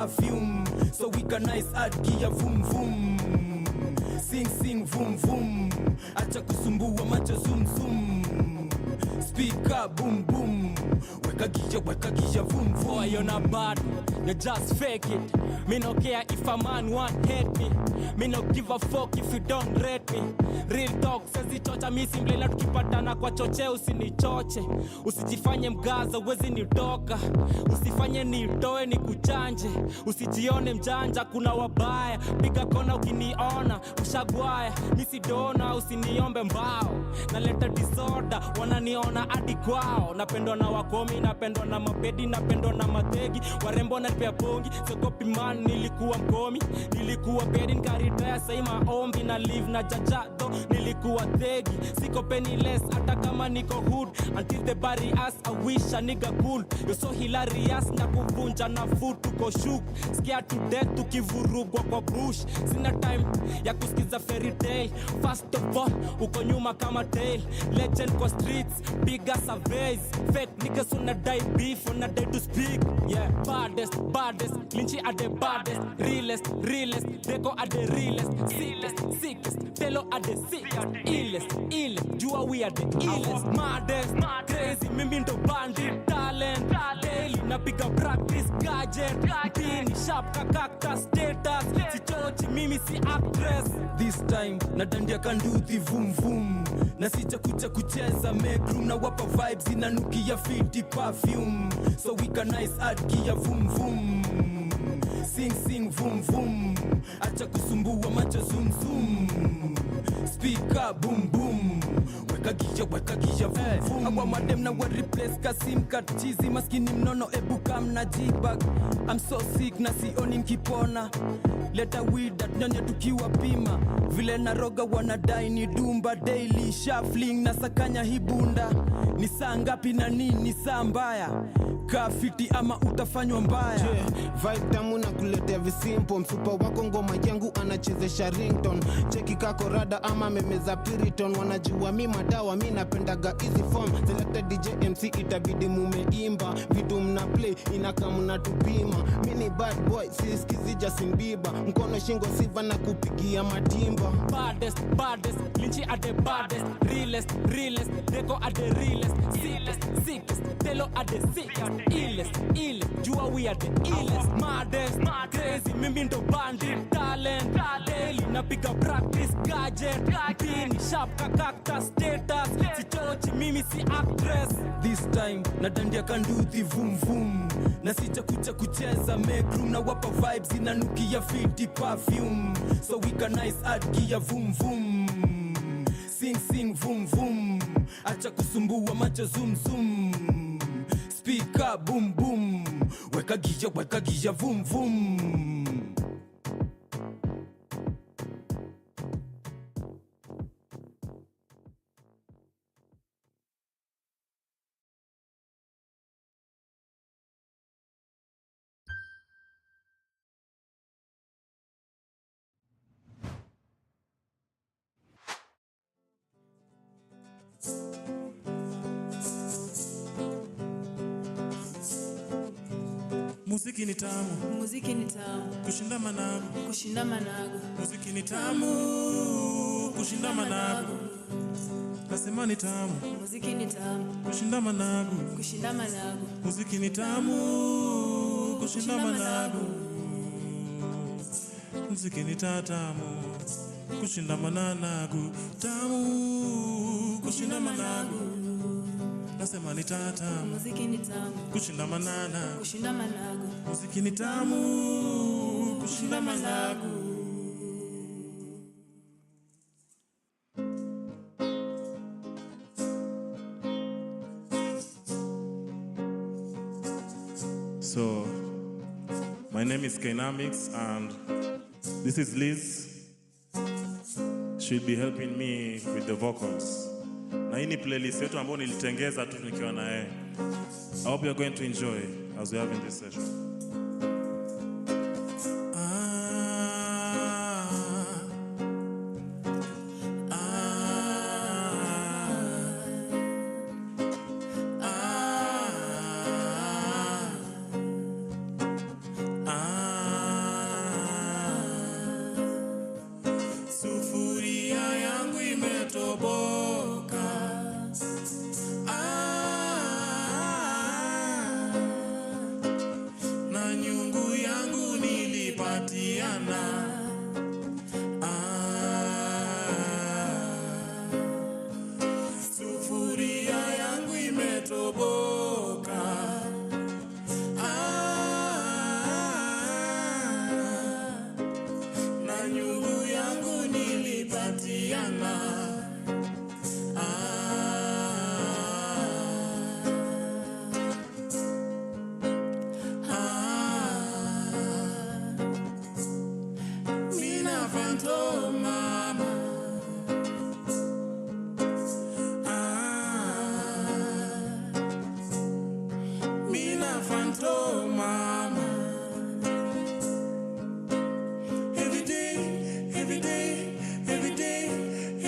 perfume, so we can nice add gear vroom vroom. Sing sing vroom vroom, acha kusumbua macho zoom zoom. Speaker boom boom, weka gear vroom vroom. Boy, you're not bad, you just fake it. Me no care if a man want hate me. Me no give a fuck if you don't rate me. Real talk, sezi chocha mi simple la tukipatana kwa choche usinichoche. Usijifanye mgaza uwezi nitoka. Usifanye nitoe ni kuchanje. Usijione mjanja kuna wabaya. Piga kona ukiniona ushagwaya. Misi dona usiniombe mbao. Naleta disorder wananiona hadi kwao. Napendwa na wakomi, napendwa na mapedi, napendwa na mategi. Warembo na pia pongi, sokopi man nilikuwa mkomi. Nilikuwa pedi nkaritaya sai maombi na live na jajado. Nilikuwa thegi, siko penniless hata kama niko hood. Until the bury us, I wish a nigga cool. You're so hilarious na kuvunja na food tuko shook. Scared to death tukivurugwa kwa bush. Sina time ya kusikiza fairy tale. First of all, uko nyuma kama tail. Legend kwa streets, bigger surveys. Fake niggas wanna die beef, wanna die to speak. Yeah, baddest, Lynchy are the baddest. Realest, Deco are the realest. Sickest, Telo are the sickest. Illest, Jua we are the illest. Maddest, crazy, mimi ndo bandit. Talent, daily, napiga practice. Gadget, pini, sharp, kakakta, status. Sichochi, mimi si actress. This time, nadandia kanduthi vroom vroom. Na sija kucha kucheza make room. Na wapa vibes inanukia fiti perfume, so we can nice add gear vroom vroom. Sing vroom vroom, acha kusumbua macho zoom zoom. Speaker boom boom, weka gear vroom vroom. Hawa madem na wa replace kasim katizi. Maskini mnono ebuka mna jibag. I'm so sick na sioni nkipona. Leta weed that nyonya tukiwa pima. Vile na roga wanadai ni dumba. Daily shuffling na sakanya hibunda. Ni saa ngapi na nini saa mbaya? Kafiti ama utafanywa mbaya. Vibe tamu na kuletea visimpo. Msupa wako ngoma yangu anachezesha ringtone. Cheki kako rada ama memeza piriton. Wanajua mi madawa mi napendaga easy form. Selected DJ MC itabidi mumeimba. Vitu mna play inaka mna tupima. Mini bad boy siskizi Justin Bieber. Mkono shingo siva na kupigia matimba. Baddest, Lynchy are the baddest. Realest, Deco are the realest. Sickest, Telo are the sickest. Illest, Jua we are the illest. Maddest, crazy, mimi ndo bandit. Talent, daily, napiga practice. Gadget, pini, sharp, kakakta, status. Sichochi, mimi si actress. This time, nadandia kanduthi vroom vroom. Na sija kucha kucheza make room. Na wapa vibes inanukia fiti perfume, so we can nice add gear vroom vroom. Sing vroom vroom, acha kusumbua macho zoom zoom. Speaker boom boom, weka gear vroom vroom. Muziki ni tamu, kushinda managu. Muziki ni tamu, kushinda managu. Nasema ni tamu, muziki ni tamu, kushinda managu. Muziki ni tamu, kushinda managu. Muziki ni tamu, kushinda managu. Tamu, kushinda managu. Nasema ni tamu, muziki ni tamu, kushinda managu. Muziki ni tamu, kushinda managu. So, my name is Kainamix and this is Liz. She'll be helping me with the vocals. Na hii ni playlist yetu ambayo nilitengeza tu nikiwa na yeye. I hope you're going to enjoy as we have in this session. imetoboka. Na nyungu yangu nilipatiana. Sufuria yangu imetoboka. Na nyungu yangu nilipatiana. Mina fanto mama. Mina fanto mama. Every day, every day, every day,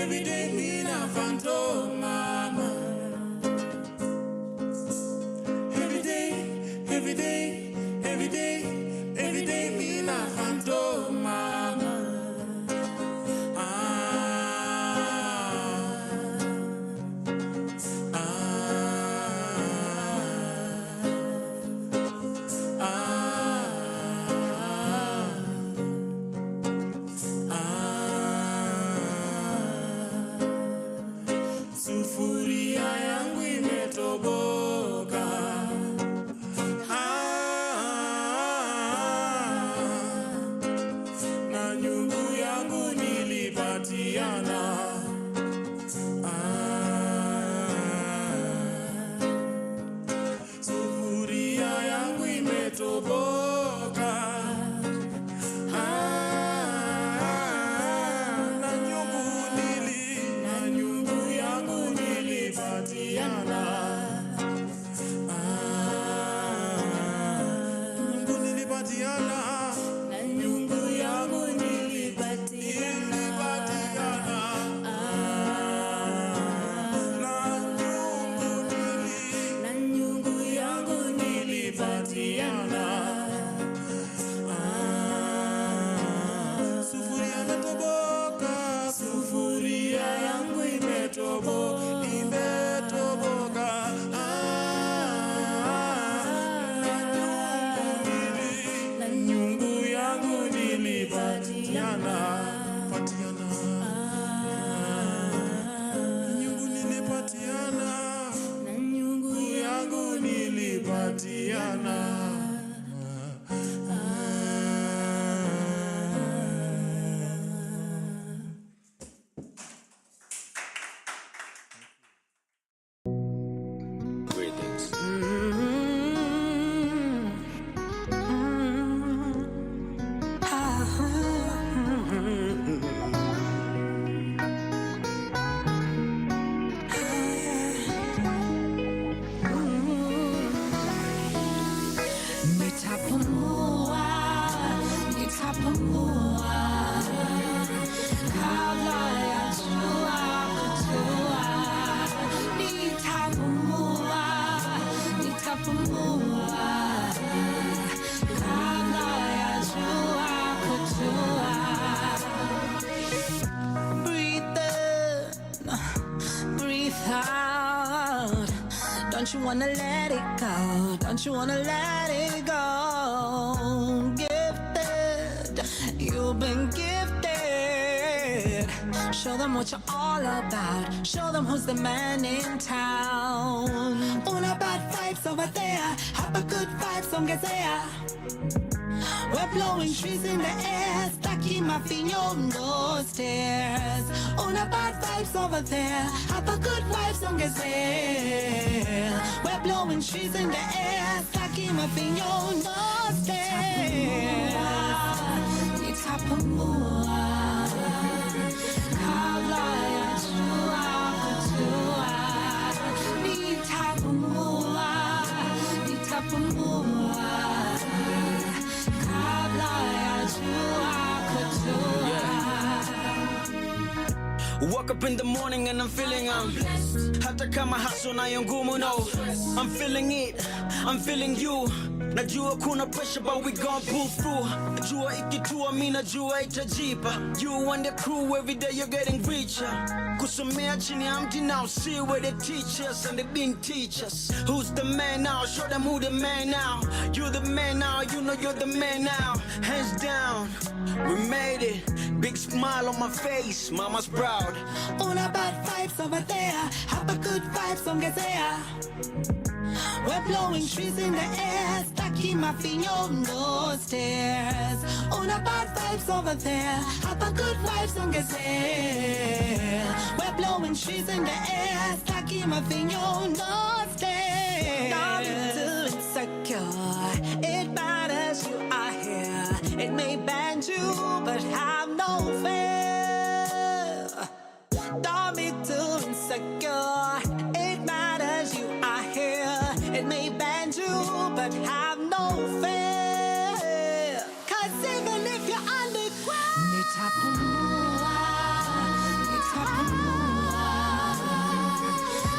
every day, mina fanto mama. Every day, every day, every day, every day, mina fanto mama. Sufuria yangu imetoboka. Na nyungu yangu nilipatiana. Sufuria yangu imetoboka. Na nyungu yangu nilipatiana. Nyungu nilipatiana. Na nyungu yangu nilipatiana. Na nyungu yangu nilipatiana. Sufuria imetoboka. Sufuria yangu imetoboka. Na nyungu yangu nilipatiana. Nyungu nilipatiana. Na nyungu Yangu nilipatiana. Nitapumua kabla ya jua kutua. Nitapumua kabla ya jua kutua. Breathe in, breathe out. Don't you wanna let it go? Don't you wanna let it go? You've been gifted. Show them what you're all about. Show them who's the man in town. Una bad vibes over there. Have a good vibes on Gazea. We're blowing trees in the air. Stacking my feet on those stairs. Una bad vibes over there. Have a good vibes on Gazea. We're blowing trees in the air. Stacking my feet on those stairs. Nitapumua kabla ya jua kutua. Nitapumua kabla ya jua kutua. Woke up in the morning and I'm feeling blessed. Hata kama hustle na ngumu, no, I'm feeling it, I'm feeling you. Najua kuna pressure but we gon' pull through. Najua ikitua mi najua itajipa. You and the crew every day you're getting richer. Kusomea chini ya mti now, see where they teach us and they been teach us. Who's the man now? Show them who the man now. You the man now, you know you're the man now. Hands down, we made it. Big smile on my face, mama's proud. All about vibes over there. Have a good vibes on Gazea. We're blowing trees in the air, stacking my fino no stairs. All about vibes over there. Have a good vibes on Gazelle. We're blowing trees in the air, stacking my fino no stairs. Not too insecure. It matters you are here. It may bend you, but have no fear. Don't be too insecure. It matters you are here. It may bend you, but have no fear. 'Cause even if you're underground, nitapumua, nitapumua.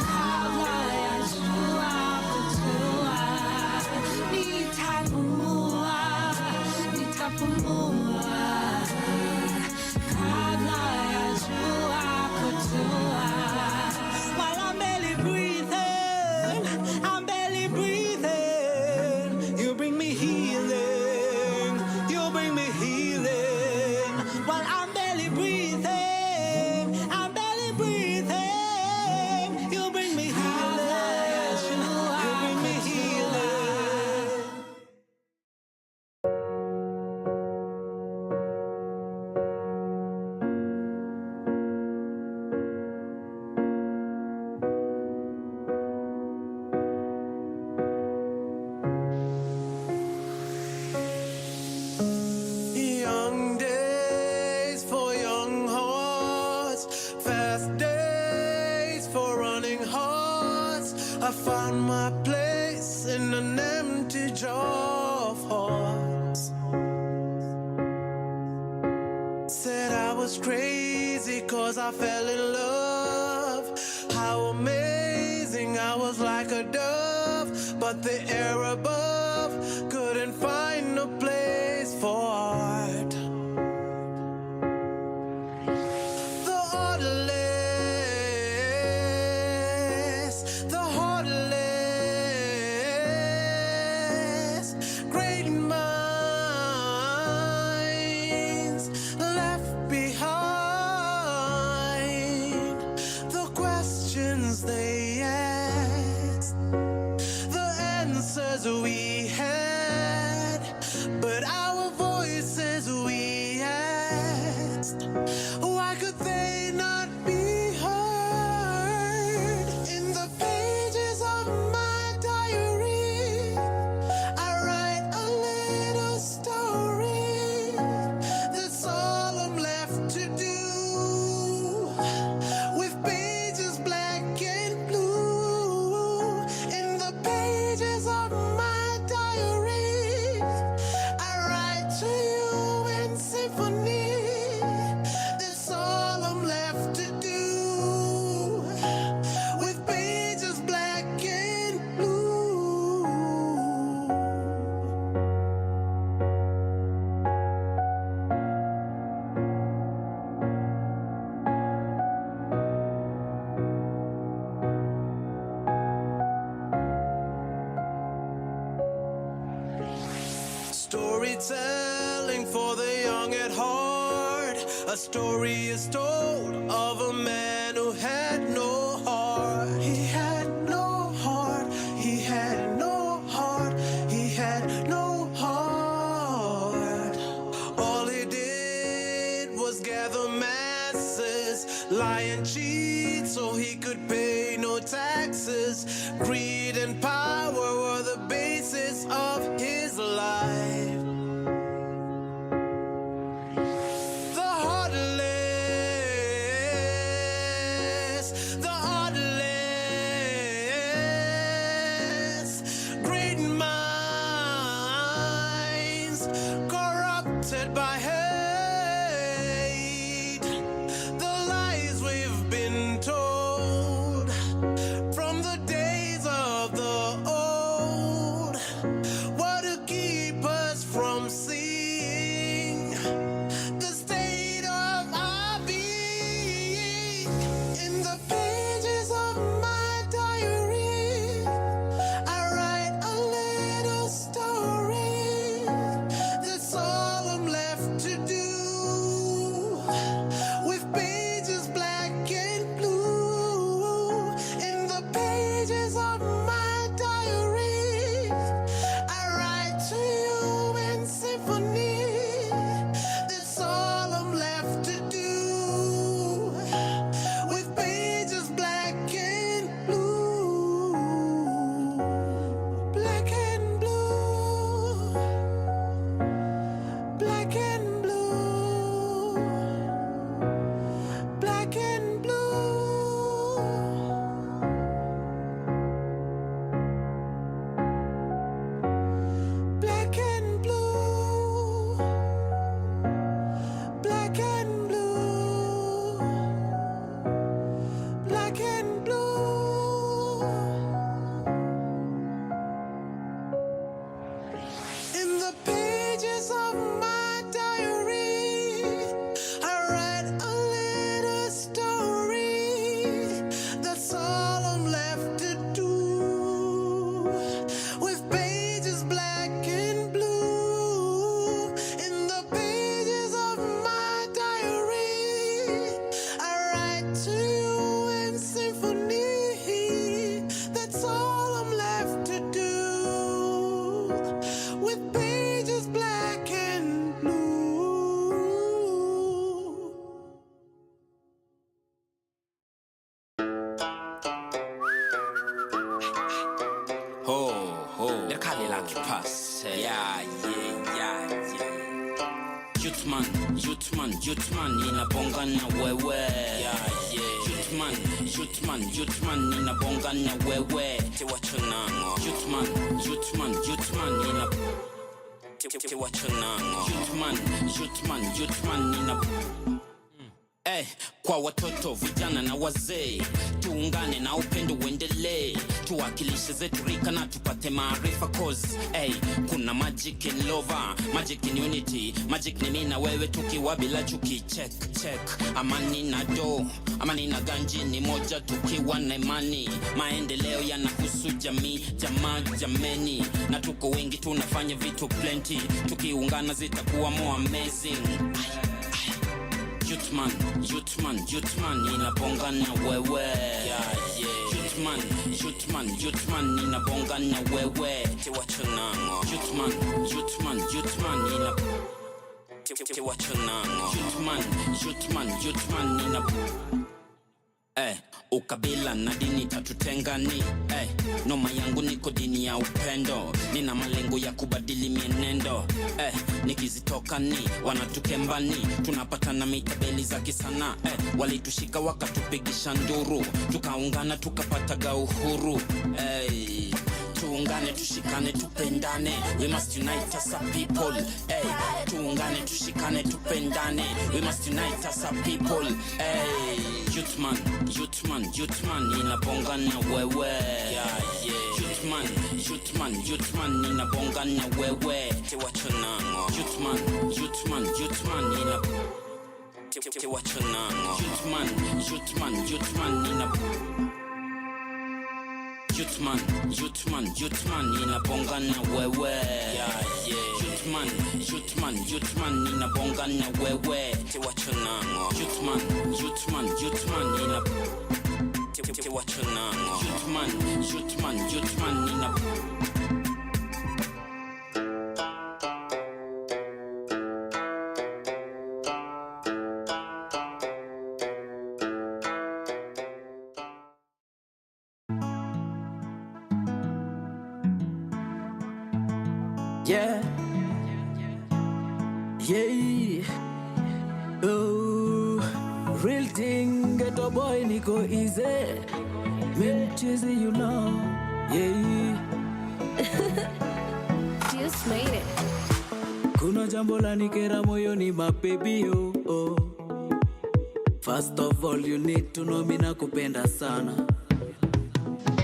Kabla ya jua kutua. Nitapumua, nitapumua. Kabla ya jua kutua. While I'm barely breathing, I'm barely breathing. You bring me healing, you bring me healing. While I'm barely breathing, I'm barely breathing. You bring me healing, you bring me healing. Young days for young hearts, fast days for running hearts. I found my place in an empty jar of hearts. Said I was crazy 'cause I fell in love. How amazing, I was like a dove, but the air above couldn't find a place for art. The heartless, the heartless, great minds left behind. The questions they asked, the answers we had, but our voices we asked. Why could they not be heard? In the pages of my diary, I write a little story. That's all I'm left to do. With pages black and blue, in the pages of my diary, I write to you in symphony. That's all I'm left to do. With pages black and blue. Storytelling for the young at heart. A story is told of a man who had no heart. He had no heart. He had no heart. He had no heart. All he did was gather masses, lie and cheat so he could pay no taxes. Greed and power were the basis of his life. The heartless, the heartless, great minds corrupted by hate. The lies we've been told from the days of Youthman, ninabonga na wewe. Youthman, ninabonga na wewe. Tiwachonango. Youthman, tiwachonango. Youthman, kwa watoto, vijana na wazee, tuungane na upendo uendelee, tuwakilishe zetu rika na tupate maarifa cause kuna magic in lover, magic in unity, magic ni mimi na wewe tukiwa bila chuki, check amani na do, amani na ganji ni moja tukiwa na imani, maendeleo yanahusu jamii, jameni, na tuko wengi tunafanya vitu plenty, tukiungana zitakuwa more amazing. Youthman, ninabonga na wewe. Youthman, ninabonga na wewe. Tiwachonango. Youthman, tiwachonango. Youthman, ukabila na dini tatutengani. Noma yangu niko dini ya upendo, nina malengo ya kubadili mienendo. Nikizitoka ni wanatukembani, tunapatana mitabeli za kisana. Walitushika wakatupigisha nduru, tukaungana tukapataga uhuru. Tuungane, tushikane, tupendane. We must unite as a people. Tuungane, tushikane, tupendane. We must unite as a people. Youthman, ninabonga na wewe. Youthman, ninabonga na wewe. Tiwachonango. Youthman, tiwachonango. Youthman, Youthman, ninabonga na wewe. Youthman, ninabonga na wewe. Tiwachonango. Youthman, tiwachonango. Youthman, Yeah. Oh, real thing, ghetto boy, niko easy. Me cheesy, you know. Yeah. Just made it. Kuna jambo la nikera moyoni mababy oh. First of all, you need to know me nakupenda sana.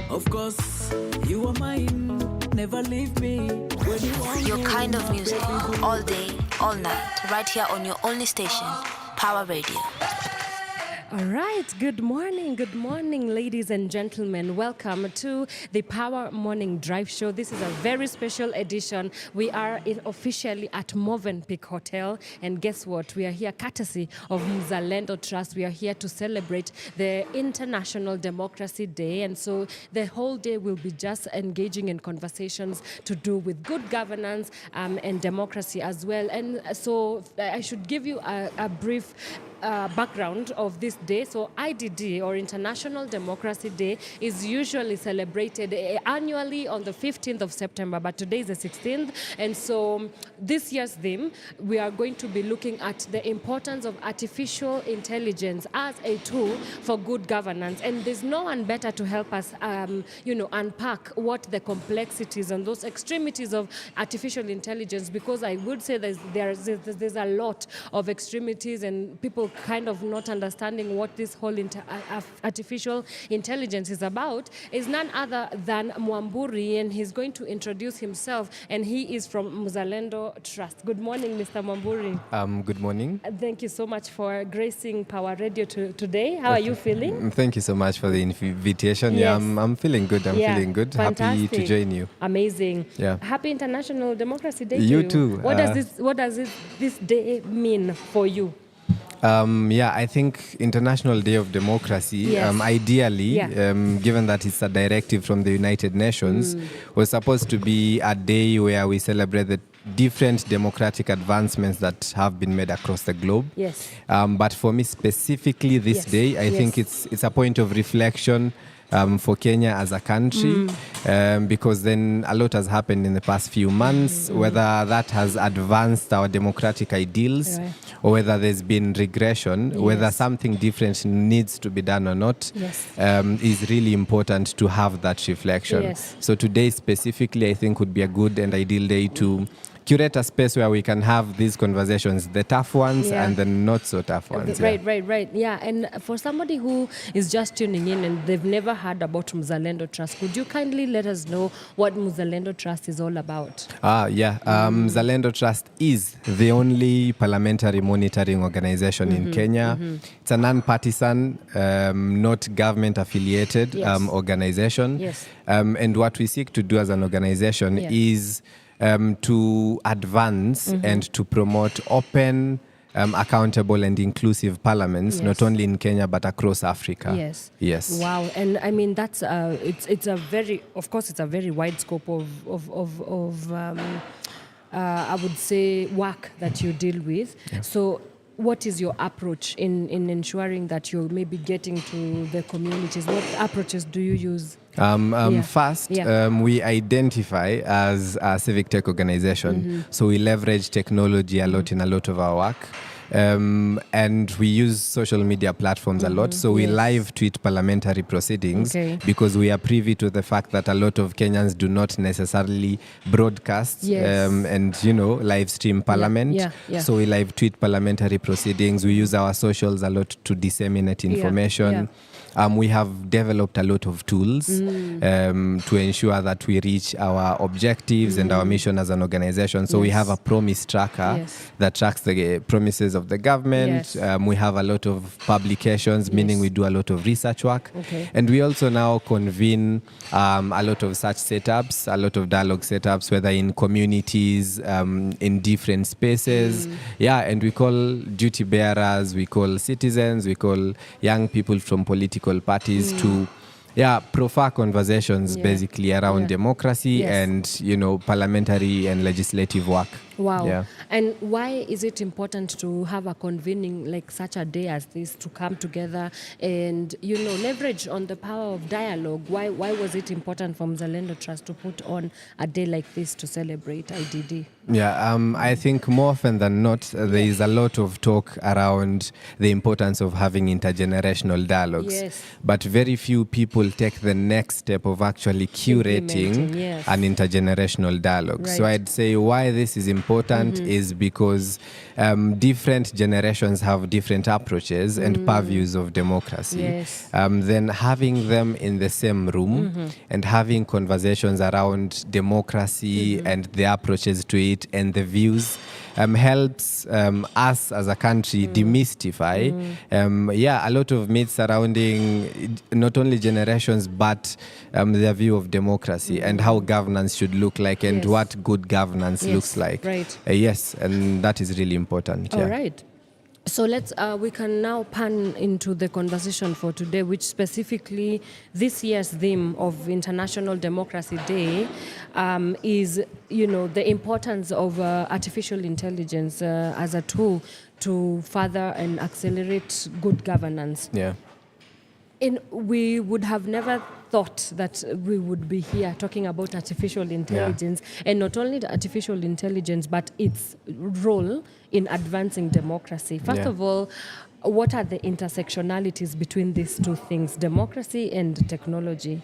Of course, you are mine. Never leave me when you want Your kind of music, all day, all night, right here on your only station, Power Radio. All right, good morning, ladies and gentlemen. Welcome to the Power Morning Drive Show. This is a very special edition. We are officially at Movenpick Hotel, and guess what? We are here courtesy of Mzalendo Trust. We are here to celebrate the International Democracy Day, and so the whole day will be just engaging in conversations to do with good governance and democracy as well. And so I should give you a brief background of this day. So IDD, or International Democracy Day, is usually celebrated annually on the 15th of September, but today is the 16th. And so this year's theme, we are going to be looking at the importance of artificial intelligence as a tool for good governance. And there's no one better to help us, unpack what the complexities and those extremities of artificial intelligence, because I would say there's a lot of extremities and people kind of not understanding what this whole artificial intelligence is about, is none other than Mwamburi, and he's going to introduce himself, and he is from Mzalendo Trust. Good morning, Mr. Mwamburi. Good morning. Thank you so much for gracing Power Radio today. How are you feeling? Thank you so much for the invitation. Yes. Yeah, I'm feeling good. Feeling good. Fantastic. Happy to join you. Amazing. Yeah. Happy International Democracy Day. You to you too. What does this day mean for you? I think International Day of Democracy, Yes. ideally, given that it's a directive from the United Nations, was supposed to be a day where we celebrate the different democratic advancements that have been made across the globe. Yes. But for me specifically this Yes. day, I think it's a point of reflection for Kenya as a country, because then a lot has happened in the past few months, whether that has advanced our democratic ideals or whether there's been regression, whether something different needs to be done or not, is really important to have that reflection. So today specifically, I think would be a good and ideal day to curate a space where we can have these conversations, the tough ones and the not so tough ones. Right. Yeah, and for somebody who is just tuning in and they've never heard about Mzalendo Trust, could you kindly let us know what Mzalendo Trust is all about? Mzalendo Trust is the only parliamentary monitoring organization in Kenya. It's a non-partisan, not government-affiliated organization. And what we seek to do as an organization is to advance and to promote open, accountable and inclusive parliaments, not only in Kenya but across Africa. Yes. Wow. And I mean, that's it's a very, of course, it's a very wide scope of I would say work that you deal with. So what is your approach in ensuring that you're maybe getting to the communities? What approaches do you use? First, we identify as a civic tech organization. So we leverage technology a lot in a lot of our work. And we use social media platforms a lot. So we live tweet parliamentary proceedings because we are privy to the fact that a lot of Kenyans do not necessarily broadcast and, live stream parliament. So we live tweet parliamentary proceedings. We use our socials a lot to disseminate information. We have developed a lot of tools to ensure that we reach our objectives and our mission as an organization. So we have a promise tracker that tracks the promises of the government. We have a lot of publications, meaning we do a lot of research work. And we also now convene a lot of such setups, a lot of dialogue setups, whether in communities, in different spaces. And we call duty bearers, we call citizens, we call young people from political parties to proffer conversations basically around democracy and parliamentary and legislative work. Wow. And why is it important to have a convening like such a day as this, to come together and leverage on the power of dialogue? Why was it important for Mzalendo Trust to put on a day like this to celebrate IDD? I think more often than not, there is a lot of talk around the importance of having intergenerational dialogues. But very few people take the next step of actually curating an intergenerational dialogue. So I'd say why this is important is because different generations have different approaches and purviews of democracy. Then having them in the same room and having conversations around democracy and the approaches to it and the views helps us as a country demystify a lot of myths surrounding not only generations but their view of democracy and how governance should look like and what good governance looks like. And that is really important. All right. So we can now pan into the conversation for today, which specifically this year's theme of International Democracy Day is, the importance of artificial intelligence as a tool to further and accelerate good governance. We would have never thought that we would be here talking about artificial intelligence, and not only the artificial intelligence, but its role in advancing democracy. First of all, what are the intersectionalities between these two things, democracy and technology?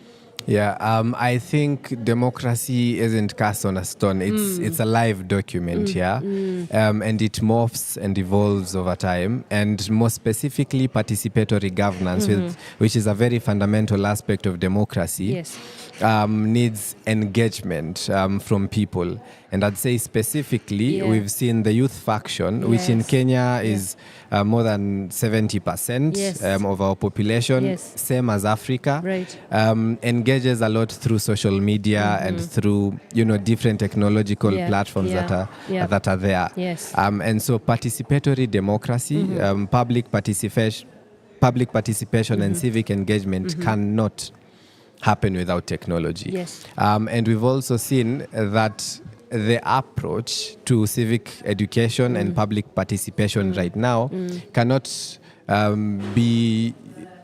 I think democracy isn't cast on a stone. It's a live document, and it morphs and evolves over time. And more specifically, participatory governance, which is a very fundamental aspect of democracy, needs engagement from people. And I'd say specifically, we've seen the youth faction, which in Kenya is more than 70% of our population, same as Africa, engages a lot through social media and through different technological platforms that are there. And so participatory democracy, public participation and civic engagement cannot happen without technology. And we've also seen that the approach to civic education and public participation right now cannot be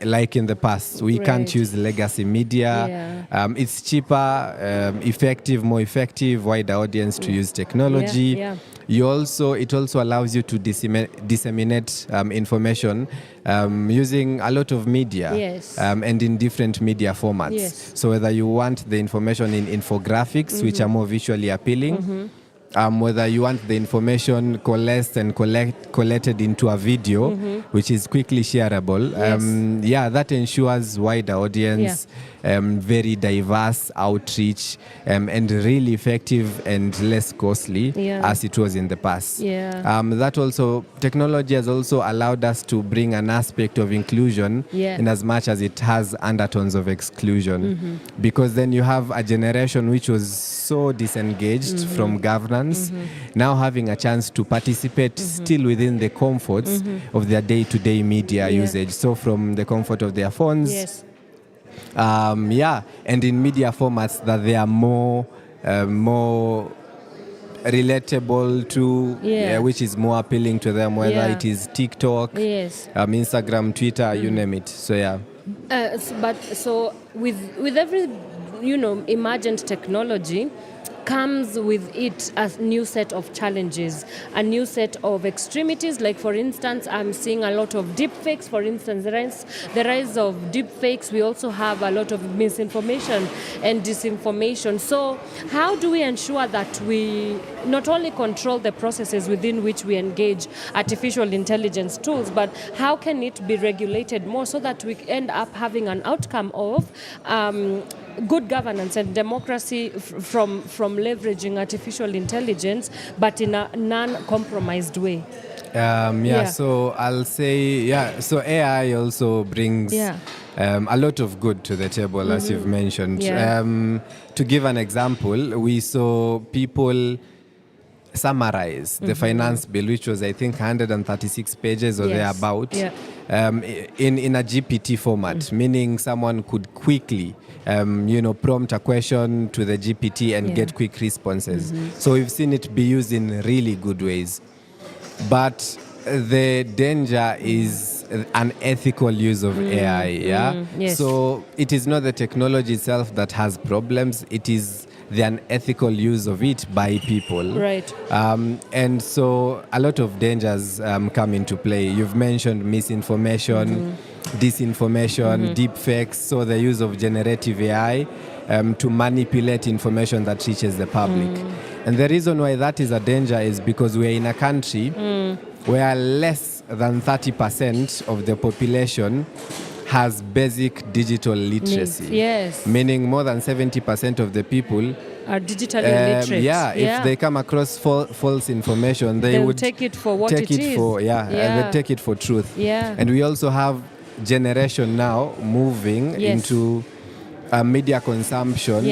like in the past. We can't use legacy media. It's cheaper, more effective, wider audience to use technology. It also allows you to disseminate information using a lot of media and in different media formats. So whether you want the information in infographics, which are more visually appealing, whether you want the information coalesced and collected into a video, which is quickly shareable. That ensures wider audience, very diverse outreach, and really effective and less costly as it was in the past. That also, technology has also allowed us to bring an aspect of inclusion in as much as it has undertones of exclusion. Because then you have a generation which was so disengaged from governance, now having a chance to participate still within the comforts of their day-to-day media usage. So from the comfort of their phones, and in media formats that they are more relatable to, which is more appealing to them, whether it is TikTok, Instagram, Twitter, you name it. So so with every imagined technology comes with it a new set of challenges, a new set of extremities. Like, for instance, I'm seeing a lot of deep fakes. For instance, the rise of deep fakes, we also have a lot of misinformation and disinformation. So how do we ensure that we not only control the processes within which we engage artificial intelligence tools, but how can it be regulated more so that we end up having an outcome of good governance and democracy from leveraging artificial intelligence, but in a non-compromised way? So I'll say, so AI also brings a lot of good to the table, as you've mentioned. To give an example, we saw people summarize the finance bill, which was, I think, 136 pages or thereabout, in a GPT format, meaning someone could quickly prompt a question to the GPT and get quick responses. So we've seen it be used in really good ways. But the danger is unethical use of AI. So it is not the technology itself that has problems. It is the unethical use of it by people. And so a lot of dangers come into play. You've mentioned misinformation, disinformation, deep fakes, so the use of generative AI to manipulate information that reaches the public. And the reason why that is a danger is because we're in a country where less than 30% of the population has basic digital literacy. Meaning more than 70% of the people are digitally literate. If they come across false information, they would take it for what it is. They take it for truth. And we also have generation now moving into media consumption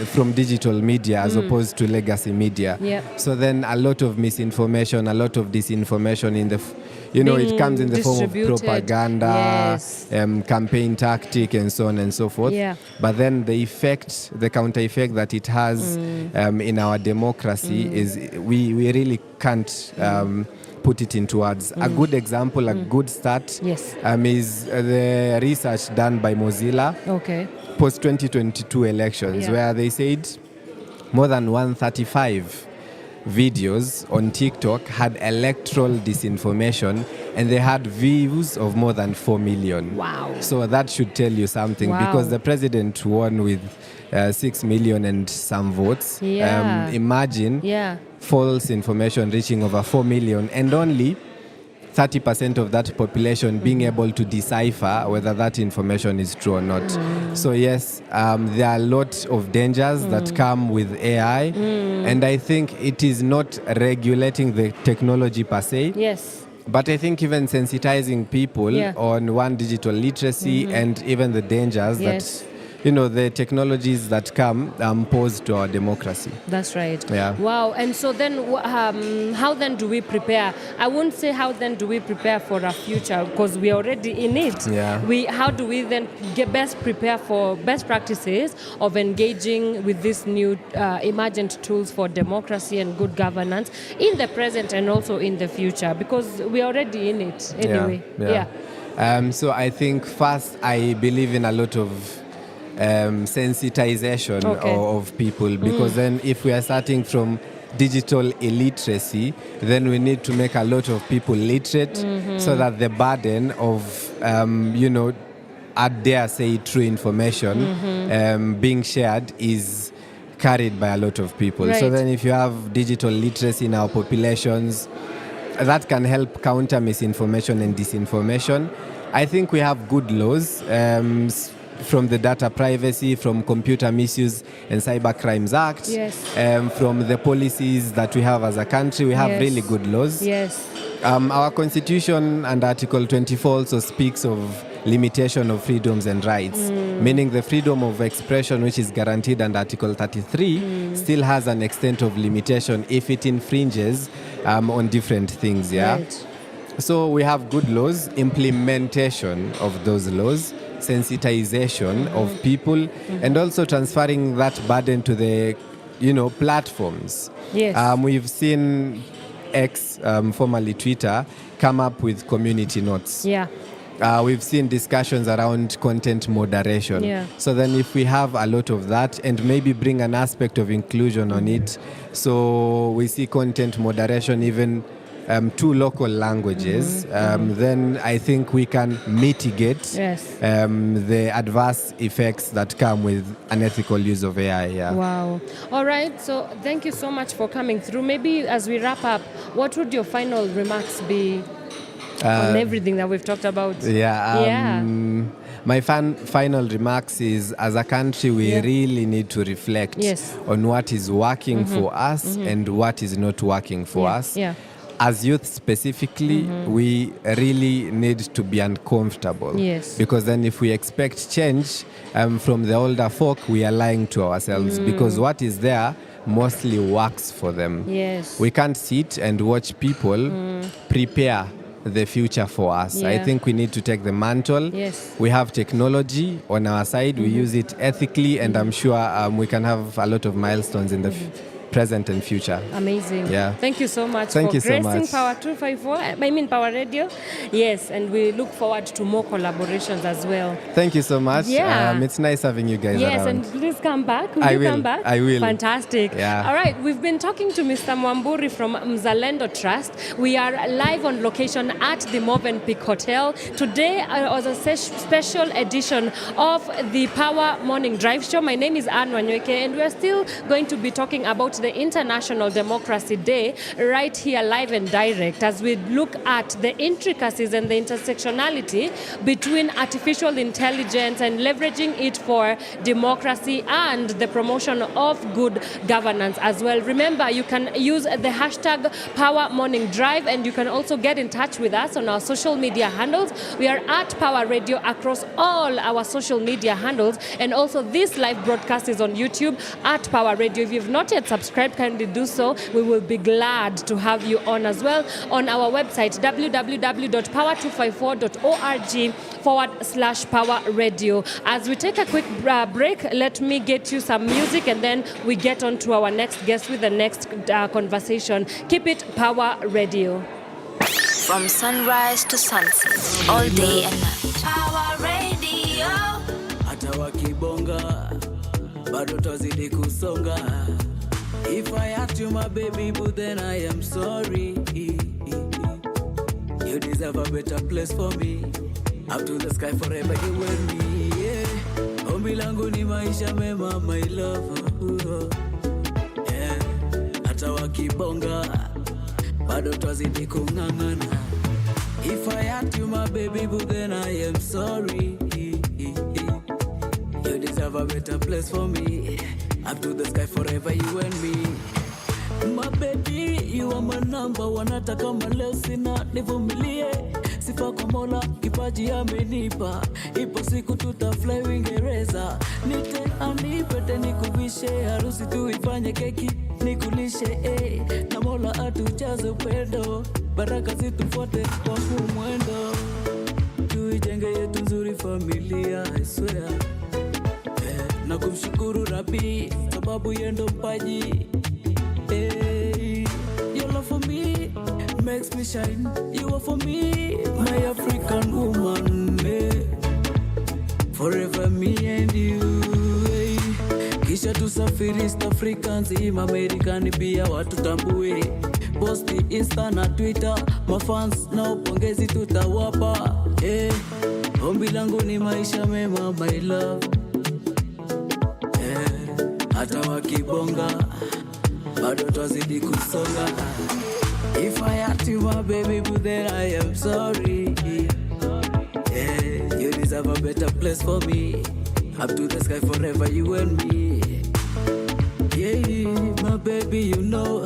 from digital media as opposed to legacy media. So then a lot of misinformation, a lot of disinformation in the it comes in the form of propaganda, campaign tactic, and so on and so forth. But then the counter effect that it has in our democracy is we really can't put it into words. A good example, a good start is the research done by Mozilla post-2022 elections, where they said more than 135 videos on TikTok had electoral disinformation, and they had views of more than 4 million. Wow. So that should tell you something, because the president won with 6 million and some votes. Imagine false information reaching over 4 million and only 30% of that population being able to decipher whether that information is true or not. So yes, there are a lot of dangers that come with AI, and I think it is not regulating the technology per se. But I think even sensitizing people on one, digital literacy, and even the dangers that the technologies that come pose to our democracy. That's right. Wow. And so then how then do we prepare? I won't say how then do we prepare for a future, because we are already in it. How do we then best prepare for best practices of engaging with these new emergent tools for democracy and good governance in the present and also in the future, because we are already in it anyway. So I think first I believe in a lot of sensitization of people, because then if we are starting from digital illiteracy, then we need to make a lot of people literate, so that the burden of I dare say true information being shared is carried by a lot of people. Right. So then if you have digital literacy in our populations, that can help counter misinformation and disinformation. I think we have good laws from the Data Privacy, from Computer Misuse and Cyber Crimes Act, from the policies that we have as a country. We have really good laws. Yes. Our Constitution and Article 24 also speaks of limitation of freedoms and rights, meaning the freedom of expression, which is guaranteed under Article 33, still has an extent of limitation if it infringes on different things. Right. So we have good laws, implementation of those laws, sensitization of people, and also transferring that burden to the platforms. Yes. We've seen X, formerly Twitter, come up with community notes. Yeah. We've seen discussions around content moderation. Yeah. So then if we have a lot of that and maybe bring an aspect of inclusion on it, so we see content moderation even to local languages, then I think we can mitigate the adverse effects that come with unethical use of AI. Yeah. Wow. All right. So thank you so much for coming through. Maybe as we wrap up, what would your final remarks be on everything that we've talked about? My final remarks is, as a country, we really need to reflect on what is working for us and what is not working for us. Yeah. As youth specifically, we really need to be uncomfortable. Yes. Because then if we expect change from the older folk, we are lying to ourselves, because what is there mostly works for them. Yes. We can't sit and watch people prepare the future for us. I think we need to take the mantle. Yes. We have technology on our side. We use it ethically, and I'm sure we can have a lot of milestones in the present and future. Amazing. Yeah. Thank you so much for gracing much. Power 254, Power Radio. Yes, and we look forward to more collaborations as well. Thank you so much. Yeah. It's nice having you guys around. Yes, and please come back. Will I you will. come back? I will. Fantastic. Yeah. All right, we've been talking to Mr. Mwamburi from Mzalendo Trust. We are live on location at the Movenpick Hotel. Today was a special edition of the Power Morning Drive Show. My name is Anne Wanyoike, and we are still going to be talking about the International Democracy Day right here live and direct, as we look at the intricacies and the intersectionality between artificial intelligence and leveraging it for democracy and the promotion of good governance as well. Remember, you can use the hashtag Power Morning Drive, and you can also get in touch with us on our social media handles. We are at Power Radio across all our social media handles, and also this live broadcast is on YouTube at Power Radio. If you've not yet subscribed, kindly do so. We will be glad to have you on as well on our website www.power254.org/Power Radio. As we take a quick break, let me get you some music, and then we get on to our next guest with the next conversation. Keep it Power Radio. From sunrise to sunset, all day and night. Power Radio. Hata wakibonga bado tazidi kusonga. If I asked you my baby boo, then I am sorry. You deserve a better place for me. Up to the sky forever you and me. Yeah. Ombi langu ni maisha mema, my love. Yeah. Hata wakibonga bado twazidi kung'ang'ana. If I asked you my baby boo, then I am sorry. You deserve a better place for me. Up to the sky forever you and me. My baby, you are my number one. Hata kama leo sina nivumilie. Sifa kwa Mola, kipaji amenipa. Ipo siku tutafly Uingereza. Nite anipete nikuvishe. Harusi tuifanye keki nikulishe. Na Mola atujaze upendo. Baraka zitufuate kwa kumwendo. Tuijenge yetu nzuri familia, I swear. Na kumshukuru Rabi sababu yendo mpaji. Your love for me what makes me shine. You are for me, my African woman. Forever me and you. Kisha tusafiri East Africa nzima, Amerikani pia watu tambue. Posti Insta na Twitter, mafans na upongezi tutawapa. Ombi langu ni maisha mema, my love. Hata wakibonga bado twazidi kusonga. If I hurt you, my baby, but then I am sorry. You deserve a better place for me. Up to the sky forever, you and me. Yeah, my baby, you know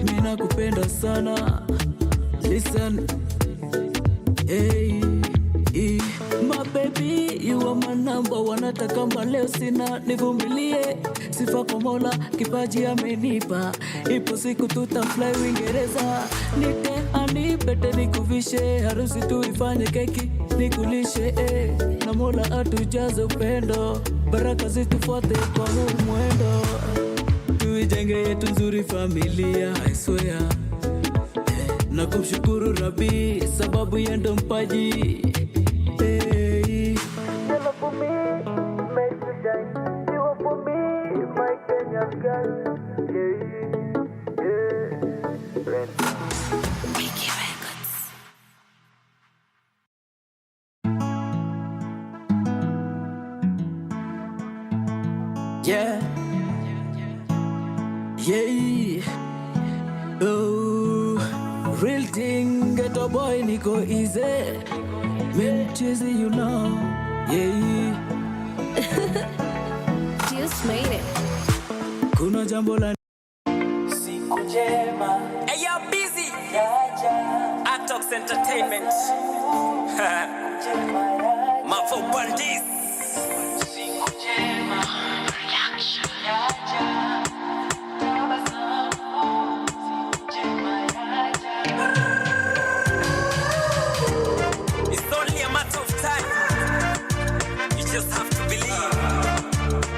mina kupenda sana. Listen, hey, my baby, you are my number one. Hata kama leo sina, nivumilie. Sifa kwa Mola, kipaji amenipa. Ipo siku tutafly Uingereza. Nite anipete nikuvishe, harusi tuifanye keki nikulishe. Na Mola atujaze upendo, baraka zitufuate kwa huu mwendo. Tuijenge yetu nzuri familia, I swear. Na kumshukuru Rabi sababu yeye ndo mpaji. Yeah, yeah, oh, real thing, get a boy, Nico easy, me cheesy, you know, yeah. Just made it. Kuna jambo la Siku njema. Hey, you're busy. Atox Entertainment. Mafo Bandis. Siku njema. It's only a matter of time. You just have to believe.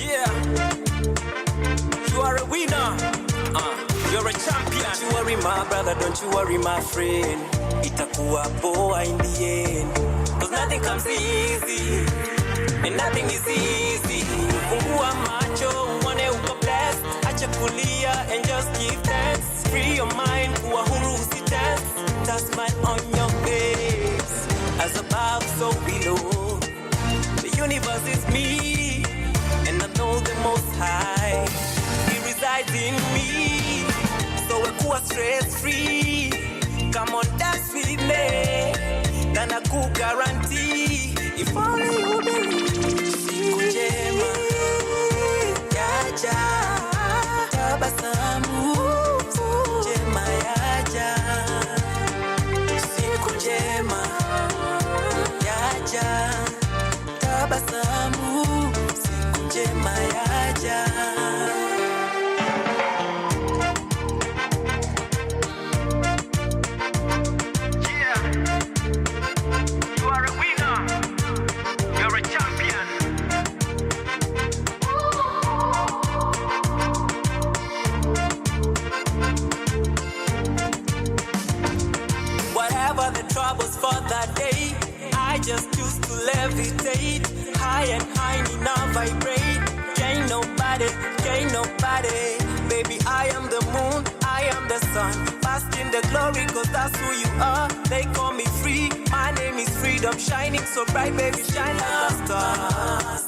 Yeah, you are a winner. You're a champion. Don't you worry, my brother. Don't you worry, my friend. Itakuwa poa in the end. Cause nothing comes easy. And nothing is easy. Fungua macho, uone uko blessed. Acha kulia and just give thanks. Free your mind, kuwa huru usitense. Just smile on your face. As above, so below. The universe is me. And I know the Most High. He resides in me. So we're kuwa stress free. Come on, dance with me. Then I could guarantee. If only you believe. Siku njema yaja, tabasamu. Siku njema yaja, siku njema yaja, tabasamu. Siku njema yaja. For that day, I just used to levitate. High and high, Nina vibrate. Can't nobody, baby, I am the moon, I am the sun. Bask in the glory, cause that's who you are. They call me free, my name is freedom. Shining so bright, baby, shine like a star.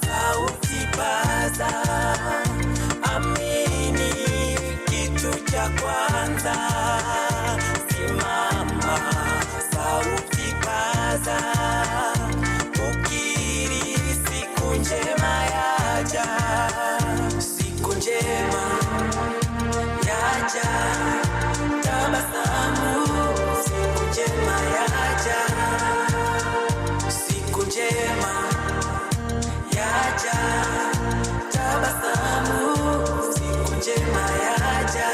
Sauti paza, amini, kitu cha kwanza. Simama, sauti paza, ukiri siku njema yaja. Siku njema yaja, tabasamu. Siku njema yaja, siku njema yaja, tabasamu. Siku njema yaja.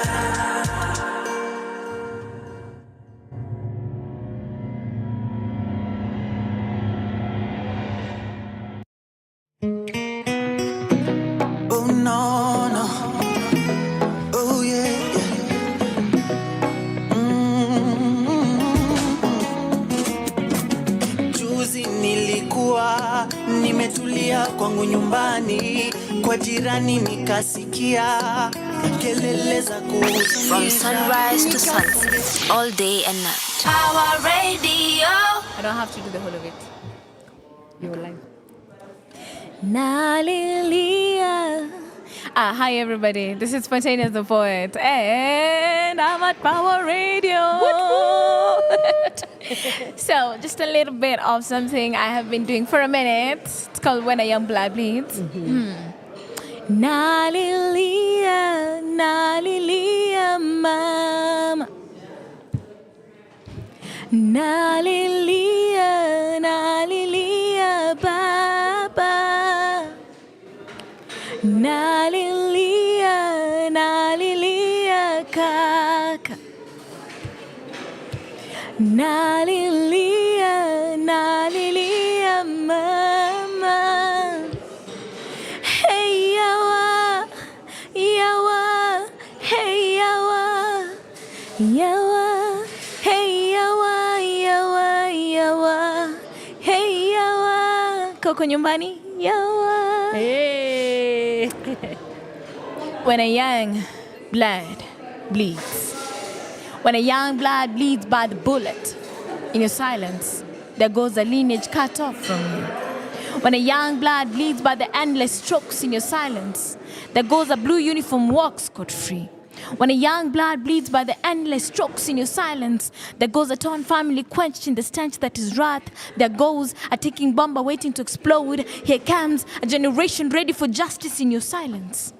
kwa jirani nikasikia kelele za kuhusu. From sunrise to sunset, all day and night. Power Radio. I don't have to do the whole of it. You're live. Nalilia. Hi everybody, this is Spontaneous the Poet and I'm at Power Radio. So just a little bit of something I have been doing for a minute. It's called When a Young Blood Bleeds. Nalilia, nalilia mama. Nalilia, nalilia baba. Nalilia, nalilia kaka. Nalilia, nalilia mama. Hey yawa, yawa, hey yawa, yawa, hey yawa, yawa, yawa, hey yawa. Koko nyumbani, yawa. Hey. When a young blood bleeds. When a young blood bleeds by the bullet, in your silence, there goes a lineage cut off from you. When a young blood bleeds by the endless strokes in your silence, there goes a blue uniform walk scot-free. When a young blood bleeds by the endless strokes in your silence, there goes a torn family quenched in the stench that is wrath. There goes a ticking bomb waiting to explode. Here comes a generation ready for justice in your silence.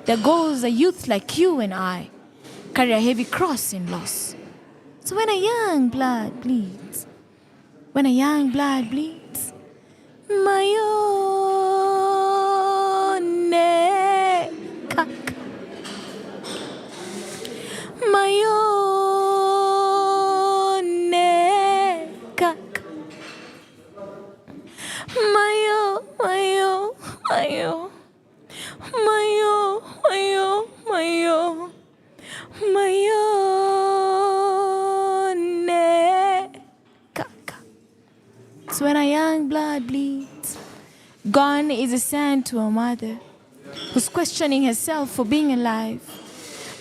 There goes a youth like you and I, carry a heavy cross in loss. So when a young blood bleeds, when a young blood bleeds, my own kaka, my own kaka, my own, my own, my own, my own, my own, my own. My own kaka. So when a young blood bleeds, gone is a son to a mother who's questioning herself for being alive.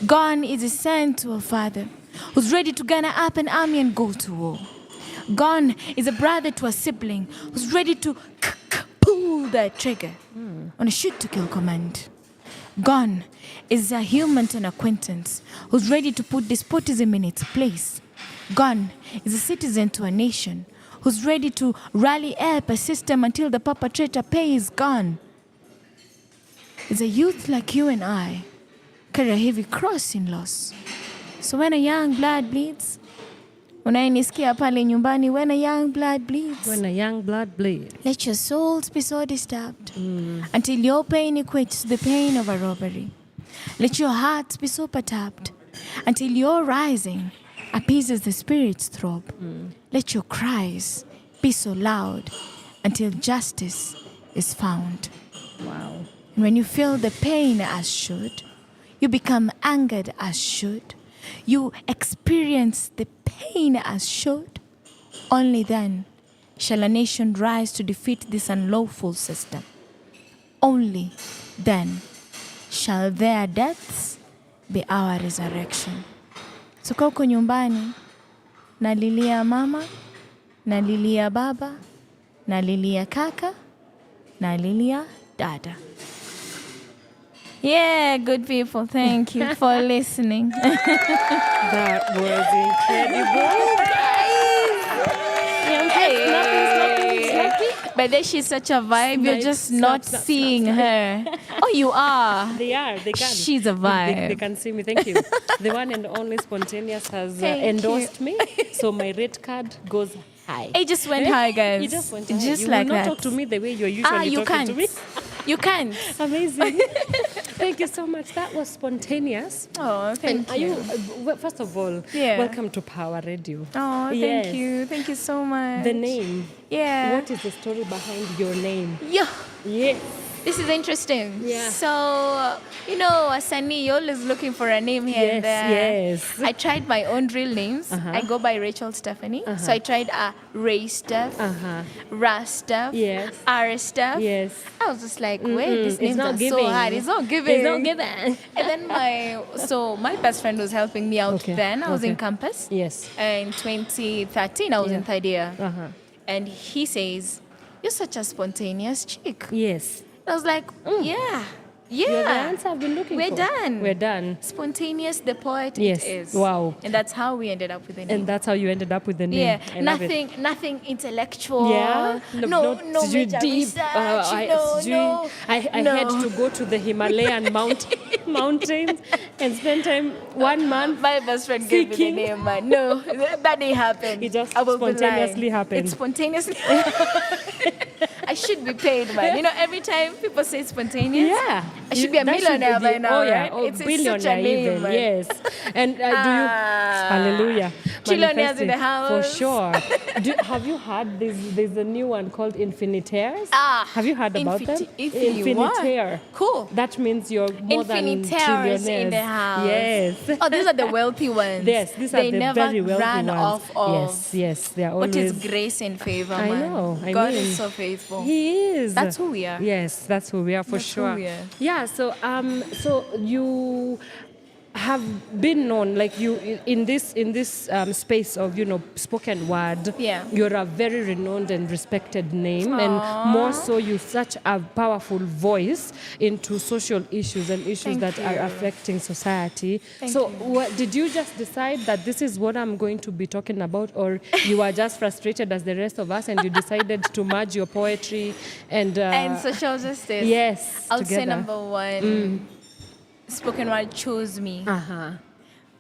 Gone is a son to a father who's ready to gather up an army and go to war. Gone is a brother to a sibling who's ready to pull the trigger on a shoot-to-kill command. Gone is a human to an acquaintance who's ready to put despotism in its place. Gone is a citizen to a nation who's ready to rally up a system until the perpetrator pays. Gone is a youth like you and I, carry a heavy cross in loss. So when a young blood bleeds, unayenisikia pale nyumbani, when a young blood bleeds, When a young blood bleeds, let your souls be so disturbed until your pain equates to the pain of a robbery. Let your hearts be so perturbed until your rising appeases the spirit's throb. Let your cries be so loud until justice is found. wow. And when you feel the pain as should, you become angered as should, you experience the pain as should, only then shall a nation rise to defeat this unlawful system. Only then shall their deaths be our resurrection. So koko nyumbani, nalilia mama, nalilia baba, nalilia kaka, nalilia dada. Yeah, good people, thank you for listening. That was incredible, guys. But then she's such a vibe, you're just Snap, not snap, seeing snap. her. Oh, you are. They are. They can. She's a vibe. They can see me. Thank you. The one and only Spontaneous has Thank endorsed me. So my rate card goes high. It just went high, guys. It just went high. Just you like will not that. talk to me the way you're usually You talking can't. to me. You can't. Amazing. Thank you so much. That was Spontaneous. Oh, thank and you. Well, first of all, Yeah. welcome to Power Radio. Oh, Yes. thank you. Thank you so much. The name. Yeah. What is the story behind your name? Yeah. Yes. This is interesting. Yeah. So, Asani, you're always looking for a name here and there. Yes. I tried my own real names. I go by Rachel Stephanie. So I tried Ray Steph, Ra Steph, Yes. R Steph. Yes. I was just like, wait, these names not are giving. so hard. It's not giving. It's not given. And then my best friend was helping me out then. I was in campus. Yes. In 2013, I was in third year. And he says, "You're such a spontaneous chick." Yes. I was like, yeah. You're the answer I've been looking We're for. done. We're done. Spontaneous, the poet Yes. it is. Wow. And that's how we ended up with the name. And that's how you ended up with the name. Yeah, I love it. nothing intellectual. Yeah, no too major deep. research. I had to go to the Himalayan mountains and spend time 1 month. My best friend gave me the name, man. No, that didn't happen. It just I will be spontaneously lying. happened. It spontaneously. I should be paid, man. Every time people say spontaneous, Yeah, I should be a millionaire by now, right? Oh, It's billionaire such a name, even. man. Yes. And do you? Hallelujah. Trillionaires in the Manifesting. house. For sure. Have you heard there's a new one called Infinitaires? Have you heard about them? Infinitaire. Cool. That means you're more than Infinitaires in the trillionaires. house. Yes. Oh, these are the wealthy ones. Yes, these are they the never very wealthy ran ones. off of. Yes, they are always. What is grace and favor, I man? know. God is so faithful. He is. That's who we are. Yes, that's who we are for That's sure. who we are. Yeah. So so you have been known like you in this space of spoken word. Yeah. You're a very renowned and respected name, and more so you've such a powerful voice into social issues and issues that are affecting society. Did you just decide that this is what I'm going to be talking about, or you were just frustrated as the rest of us and you decided to merge your poetry and social justice? Yes, I would say together. number one, spoken word chose me.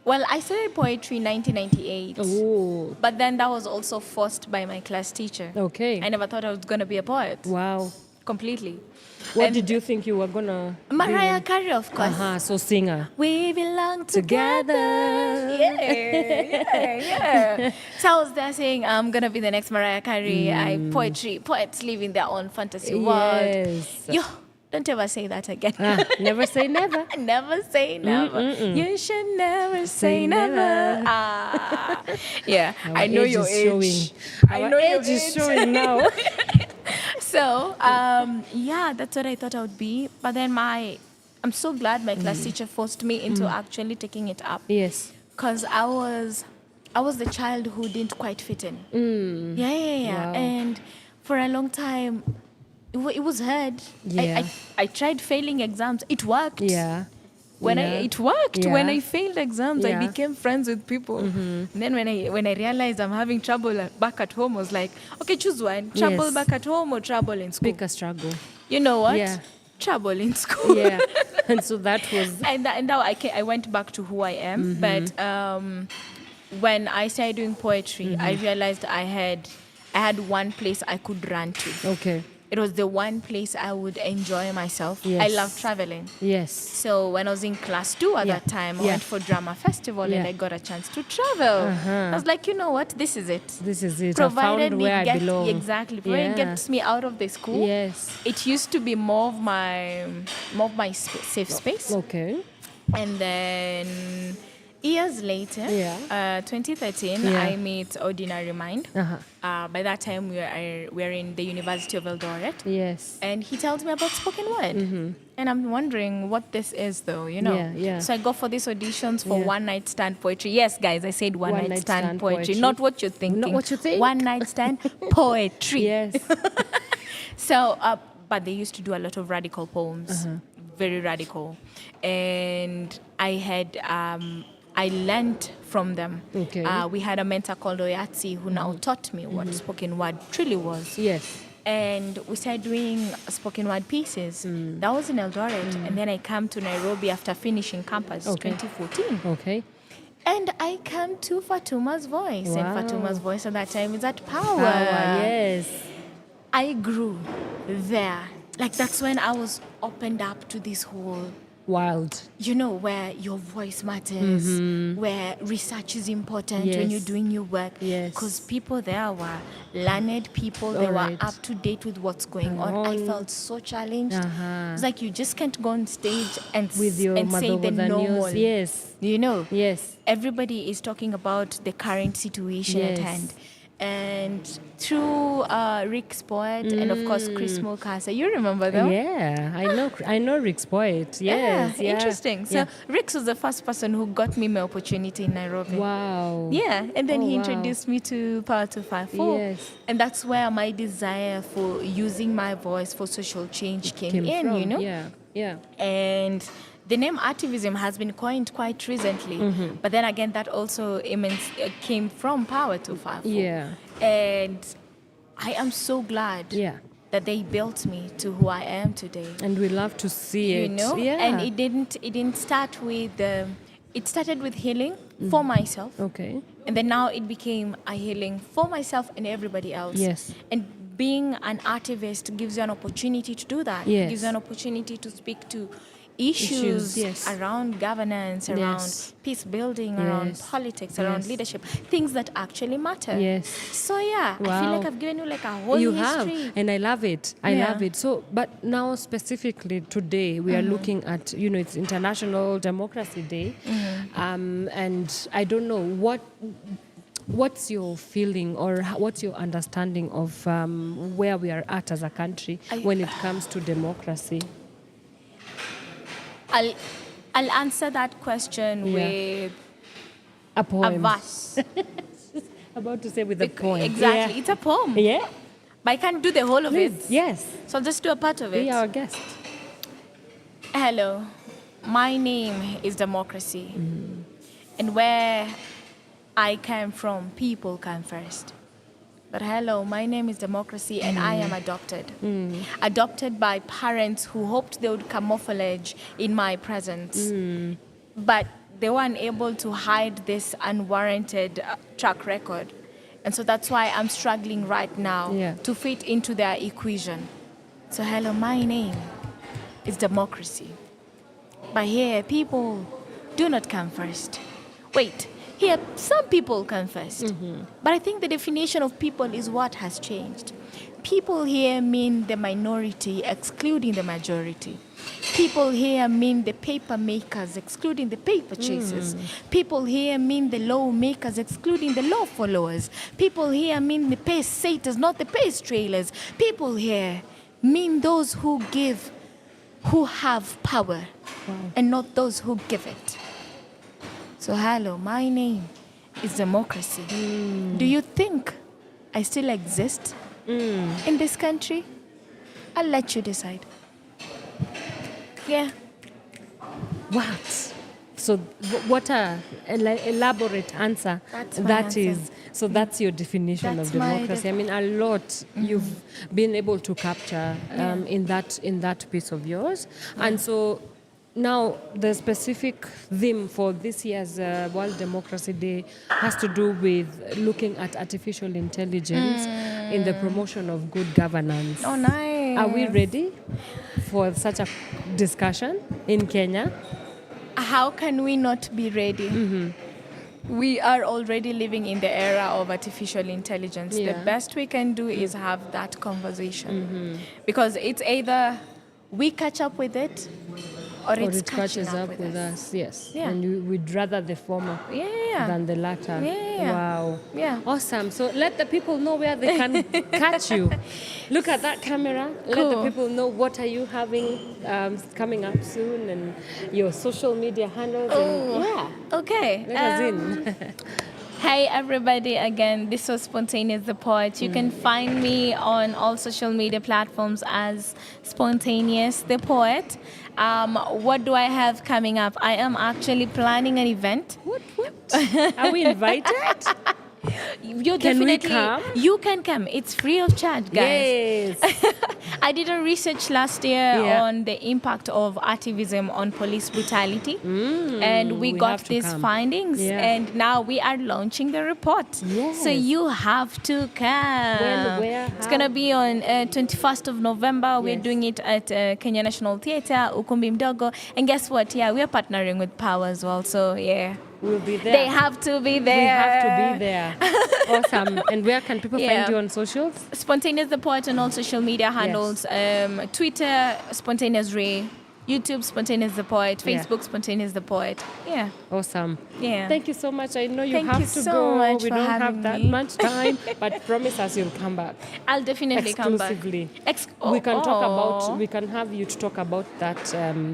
Well, I started poetry in 1998. Oh. But then that was also forced by my class teacher. Okay. I never thought I was going to be a poet. Wow. Completely. What And did you think you were gonna Mariah Carey, of course. So singer. We belong together. Yeah. So I was there saying, I'm going to be the next Mariah Carey. Poets live in their own fantasy world. Yes. Yo, don't ever say that again. Never say never. Never say never. You should never say never. Yeah, I know your age. Showing. I know your age is age. showing now. So, that's what I thought I would be. But then I'm so glad my class teacher forced me into actually taking it up. Yes. Because I was the child who didn't quite fit in. Yeah. Wow. And for a long time, it was hard. Yeah. I tried failing exams. It worked. Yeah. It worked. Yeah. When I failed exams, I Yeah. became friends with people. And then when I realized I'm having trouble back at home, I was like, okay, choose one. Trouble Yes. back at home or trouble in school. Pick a struggle. You know what? Yeah. Trouble in school. Yeah. And so that was. And now I went back to who I am. But when I started doing poetry, I realized I had one place I could run to. Okay. It was the one place I would enjoy myself. Yes. I love traveling. Yes. So when I was in class 2 at that time, I Yeah. went for drama festival and Yeah. I got a chance to travel. I was like, you know what? This is it. This is it. Provided I found where I belong. Exactly. Provided Yeah. gets me out of the school. Yes. It used to be more of my safe space. Okay. And then years later, 2013, Yeah. I meet Ordinary Mind. By that time, we are in the University of Eldoret. Yes. And he tells me about spoken word. And I'm wondering what this is, though, you know. Yeah. So I go for these auditions for Yeah. one night stand poetry. Yes, guys, I said one night stand poetry. poetry. Not what you're thinking. Not what you think. One night stand poetry. Yes. So, but they used to do a lot of radical poems, very radical. And I learned from them. Okay. We had a mentor called Oyatsi who now taught me what spoken word truly was. Yes. And we started doing spoken word pieces. That was in Eldoret. And then I came to Nairobi after finishing campus, 2014. Okay. And I came to Fatuma's voice. Wow. And Fatuma's voice at that time is at Power. Yes. I grew there. Like, that's when I was opened up to this whole Wild. You know, where your voice matters, where research is important when you're doing your work. Yes. Because people there were learned people, they Alright. were up to date with what's going on. I felt so challenged. It's like you just can't go on stage and With your and say the Madhogodha normal. news. Yes. You know, Yes. everybody is talking about the current situation at Yes. hand. And through Rick's Poet and of course Chris Mukasa, you remember them? Yeah, I know Rick's Poet. Yes. Yeah, interesting. So Rick's was the first person who got me my opportunity in Nairobi. Wow. Yeah, and then he wow. introduced me to Power 254. Yes. And that's where my desire for using my voice for social change came in, from. you know? Yeah. And the name activism has been coined quite recently. But then again, that also came from Power 254. Yeah. And I am so glad Yeah. that they built me to who I am today. And we love to see it. You know? Yeah. And it didn't start with it started with healing for myself. Okay. And then now it became a healing for myself and everybody else. Yes. And being an activist gives you an opportunity to do that. Yes. It gives you an opportunity to speak to issues yes. around governance, around Yes. peace building, around Yes. politics, around Yes. leadership, things that actually matter. Yes. So yeah, I feel Wow. like I've given you like a whole You history. have, and I love it. I Yeah. love it. So, but now specifically today, we are looking at, it's International Democracy Day, and I don't know what's your feeling or what's your understanding of where we are at as a country when it comes to democracy? I'll answer that question with A poem. a verse. About to say with a poem. Exactly, it's a poem. Yeah. But I can't do the whole of it. Yes. So I'll just do a part of it. Be our guest. Hello, my name is Democracy. And where I came from, people came first. But hello, my name is Democracy and I am adopted. Adopted by parents who hoped they would camouflage in my presence. But they were unable to hide this unwarranted track record. And so that's why I'm struggling right now to fit into their equation. So hello, my name is Democracy. But here, people do not come first. Wait, here, some people come first. But I think the definition of people is what has changed. People here mean the minority, excluding the majority. People here mean the paper makers, excluding the paper chasers. People here mean the lawmakers, excluding the law followers. People here mean the pace setters, not the pace trailers. People here mean those who give, who have power, and not those who give it. So hello, my name is Democracy. Do you think I still exist in this country? I'll let you decide. Yeah. What? So what a elaborate answer That's my that answer. is. So that's your definition That's of my democracy. I mean, a lot you've been able to capture in that piece of yours. And so now the specific theme for this year's World Democracy Day has to do with looking at artificial intelligence in the promotion of good governance. Oh, nice. Are we ready for such a discussion in Kenya? How can we not be ready? We are already living in the era of artificial intelligence. The best we can do is have that conversation. Because it's either we catch up with it or Or it's it catching catches up with us, yes. Yeah. And we'd rather the former than the latter. Yeah. Wow. Yeah. Awesome. So let the people know where they can catch you. Look at that camera. Let the Cool. people know what are you having coming up soon and your social media handles. And, Okay. let us in. Hey everybody, again, this was Spontaneous the Poet. You can find me on all social media platforms as Spontaneous the Poet. What do I have coming up? I am actually planning an event. What? Are we invited? You're Can we definitely come? You can come. It's free of charge, guys. Yes. I did a research last year Yeah. on the impact of activism on police brutality, and we got have to these come. findings, Yeah. and now we are launching the report. Yes. So you have to come. When, where, It's how? gonna be on 21st of November. We're Yes. doing it at Kenya National Theatre, Ukumbi Mdogo, and guess what? Yeah, we're partnering with Power as well. So yeah. We'll be there. They have to be there. We have to be there. Awesome. And where can people Yeah. find you on socials? Spontaneous the Poet on all social media handles. Twitter, Spontaneous Ray. YouTube, Spontaneous the Poet. Yeah. Facebook, Spontaneous the Poet. Yeah. Awesome. Yeah. Thank you so much. I know you Thank have you to so go. much We for don't have having that me. much time, but promise us you'll come back. I'll definitely come back. Exclusively. We can talk about. We can have you to talk about that.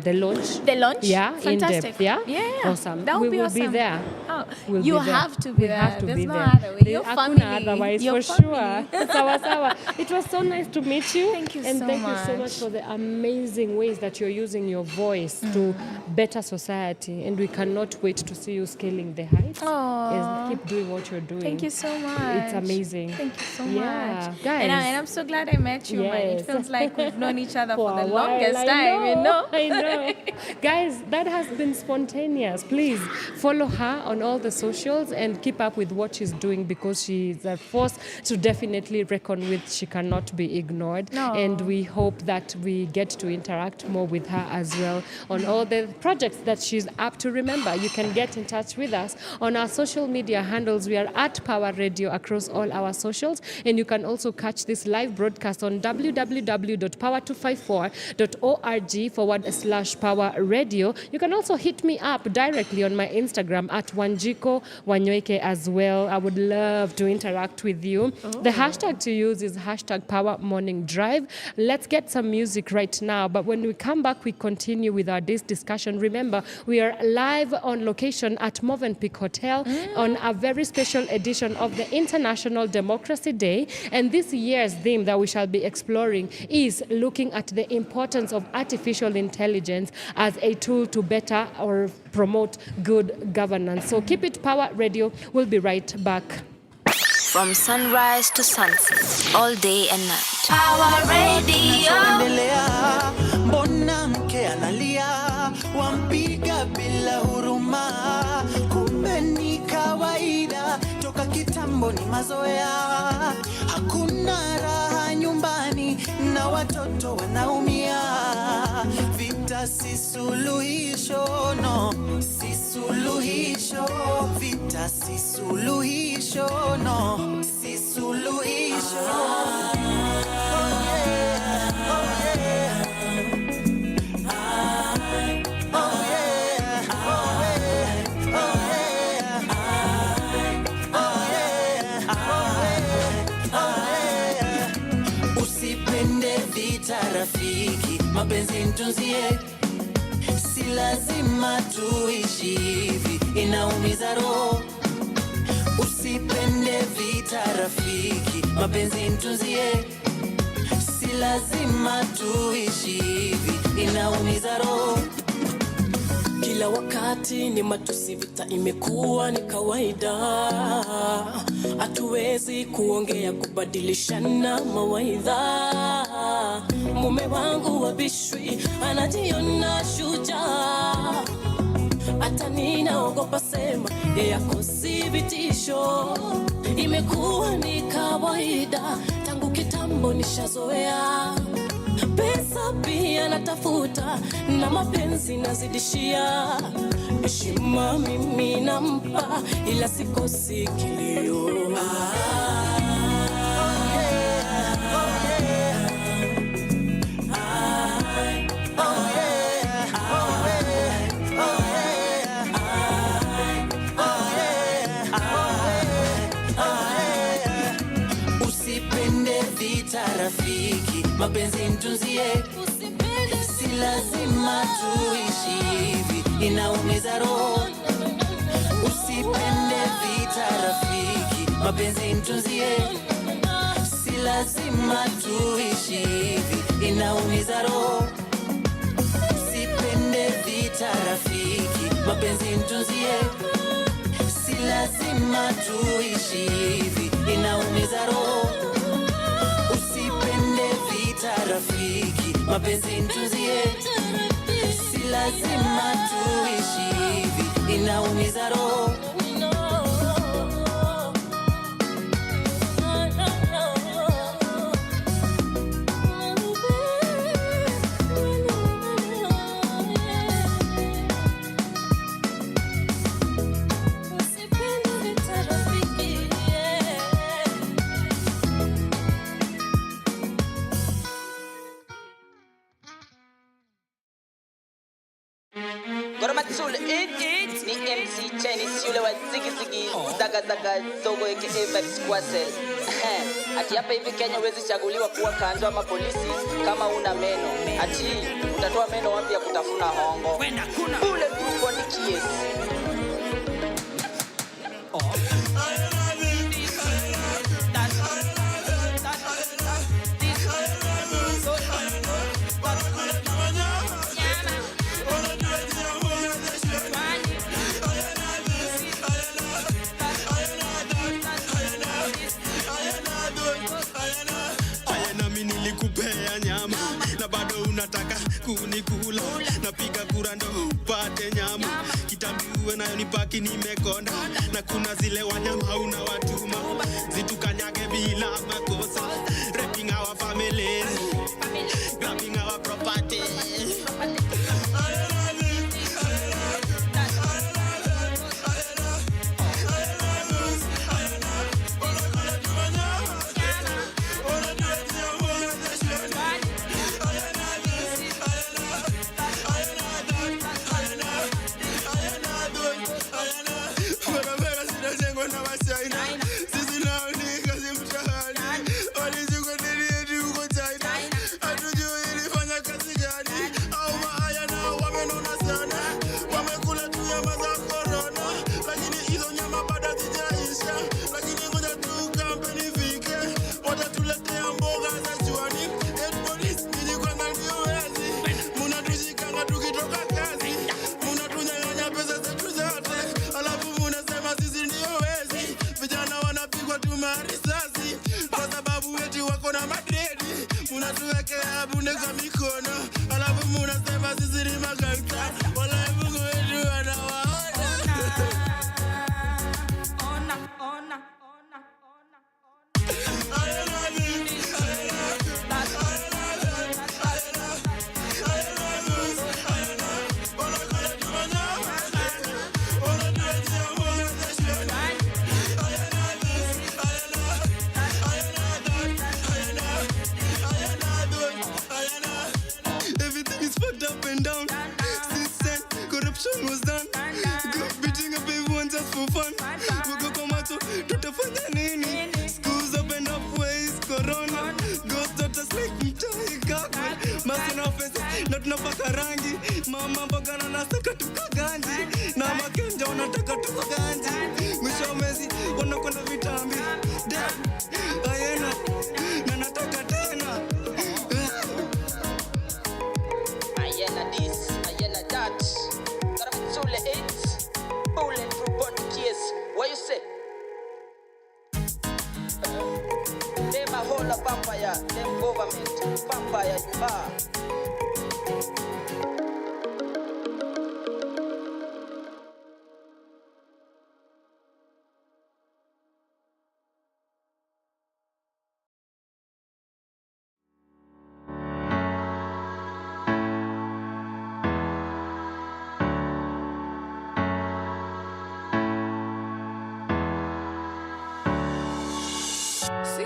The launch. The launch? Yeah. Fantastic. In depth. Yeah. Yeah. Awesome. That would we be will awesome. be there. Oh, We'll you be there. have to be We there. have to There's be no there. other way. Your Hakuna family. otherwise, Your for family. sure. Sawa sawa. It was so nice to meet you. Thank you and so thank you so much much. for the amazing ways that you're using your voice to better society. And we cannot wait to see you scaling the heights. Aw. Yes, keep doing what you're doing. Thank you so much. It's amazing. Thank you so Yeah. much. Guys. And I'm so glad I met you, man. It Yes. feels like we've known each other for a the while. longest I time, you know? I know. Guys, that has been Spontaneous. Please follow her on all the socials and keep up with what she's doing, because she's a force to definitely reckon with. She cannot be ignored. No. And we hope that we get to interact more with her as well on all the projects that she's up to. Remember, you can get in touch with us on our social media handles. We are at Power Radio across all our socials. And you can also catch this live broadcast on www.power254.org/Power Radio. You can also hit me up directly on my Instagram at Wanjiko Wanyoike as well. I would love to interact with you. The hashtag to use is hashtag Power Morning Drive. Let's get some music right now. But when we come back, we continue with our day's discussion. Remember, we are live on location at Movenpick Hotel on a very special edition of the International Democracy Day. And this year's theme that we shall be exploring is looking at the importance of artificial intelligence as a tool to better or promote good governance. So keep it Power Radio. We'll be right back. From sunrise to sunset, all day and night. Power Radio. Endelea, mbona mke analia, wampiga bila huruma, kumbe ni kawaida, toka kitambo ni mazoea, hakuna raha nyumbani na watoto wanaumia, vita si suluhisho, no, si suluhisho, vita si suluhisho, no, si suluhisho. Usipende vita rafiki, mapenzi mtunzie, si lazima tuishi hivi, inaumiza roho. Usipende vita rafiki, mapenzi mtunzie, si lazima tuishi hivi, inaumiza roho. Kila wakati ni matusi, vita imekuwa ni kawaida. Hatuwezi kuongea kubadilishana mawaidha. Mume wangu wabishwi anajiona shujaa, hata ninaogopa sema yako si vitisho. Imekuwa ni kawaida tangu kitambo, nishazoea. Pesa pia natafuta na mapenzi nazidishia, heshima mimi nampa ila sikosi kilio. Usipende vita rafiki, mapenzi mtunzie, si lazima tuishi hivi, inaumiza roho. Usipende vita rafiki, mapenzi mtunzie, si lazima tuishi hivi, inaumiza roho. Usipende vita rafiki, mapenzi mtunzie, si si lazima tuishi hivi, inaumiza roho. Usipende vita rafiki, mapenzi ntuzie, si lazima tuishi hivi, inaumiza roho. Ni MC Chinese yule wa zigi zigi zaga zaga zogo aka vibes kwase. Ati hapa hivi Kenya huwezi chaguliwa kuwa kanjo ama polisi kama una meno. Ati utatoa meno wapi ya kutafuna hongo? Ule tuko ni kiesi. Unataka kunikula, napiga kura ndo upate nyama. Kitambi uwe nayo nipaki nimekonda, na kuna zile wanyama unawatuma zitukanyage bila makosa. Raping our family, grabbing our property.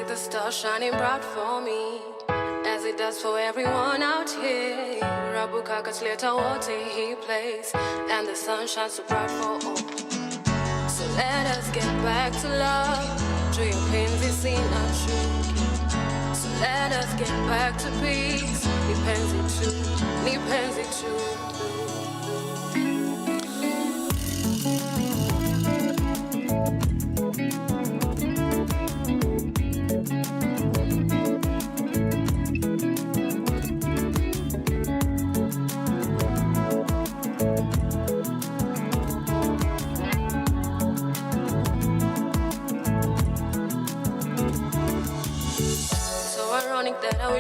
The star shining bright for me, as it does for everyone out here. Rabuka Kasleta Wote he plays, and the sun shines so bright for all. So let us get back to love, to your pains is not true. So let us get back to peace, ni penzi tu.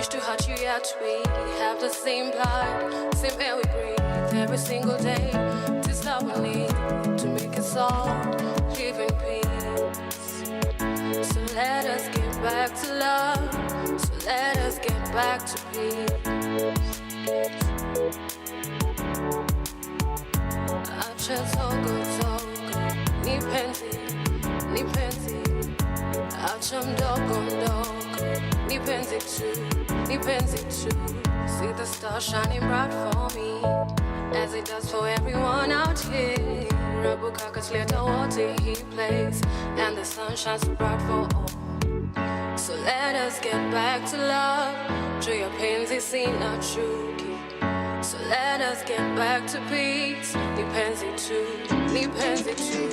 wish to hurt you yet. We have the same blood, same air we breathe every single day. This love we need to make us all live in peace. So let us get back to love. So let us get back to peace. Acha zogo zogo, nipenzi, nipenzi. Acha mdogo mdogo, nipenzi tu, nipenzi tu. See the star shining bright for me, as it does for everyone out here. Rabuka kasleta wote he plays, and the sun shines so bright for all. So let us get back to love. Juu ya penzi sina chuki. So let us get back to peace. Nipenzi tu, nipenzi tu.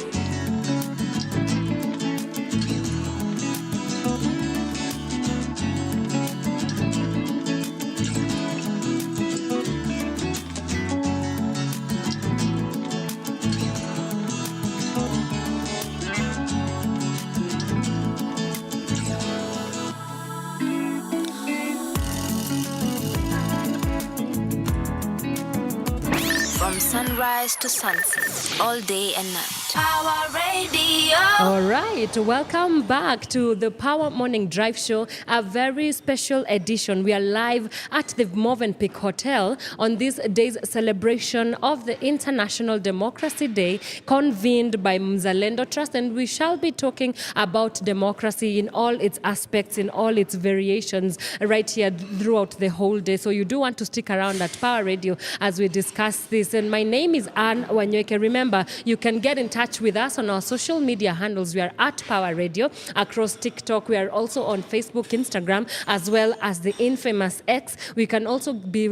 From sunrise to sunset, all day and night. Power Radio. All right, welcome back to the Power Morning Drive Show, a very special edition. We are live at the Movenpick Hotel on this day's celebration of the International Democracy Day, convened by Mzalendo Trust, and we shall be talking about democracy in all its aspects, in all its variations, right here throughout the whole day. So you do want to stick around at Power Radio as we discuss this. And my name is Anne Wanyweke. Remember, you can get in touch with us on our social media handles. We are at Power Radio across TikTok. We are also on Facebook, Instagram, as well as the infamous X. We can also be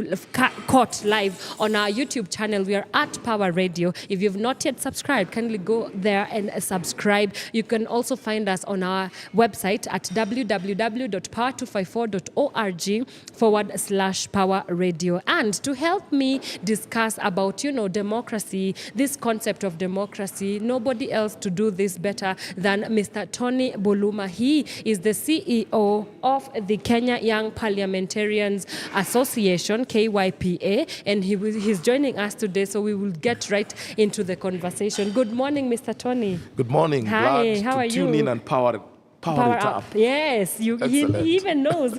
caught live on our YouTube channel. We are at Power Radio. If you've not yet subscribed, kindly go there and subscribe. You can also find us on our website at www.power254.org/Power Radio. And to help me discuss about, democracy, this concept of democracy, nobody else to do this better than Mr. Tony Buluma. He is the CEO of the Kenya Young Parliamentarians Association, KYPA, and he's joining us today, so we will get right into the conversation. Good morning, Mr. Tony. Good morning. Hi, Glad how to are tune you? in and power it up. Yes, he even knows.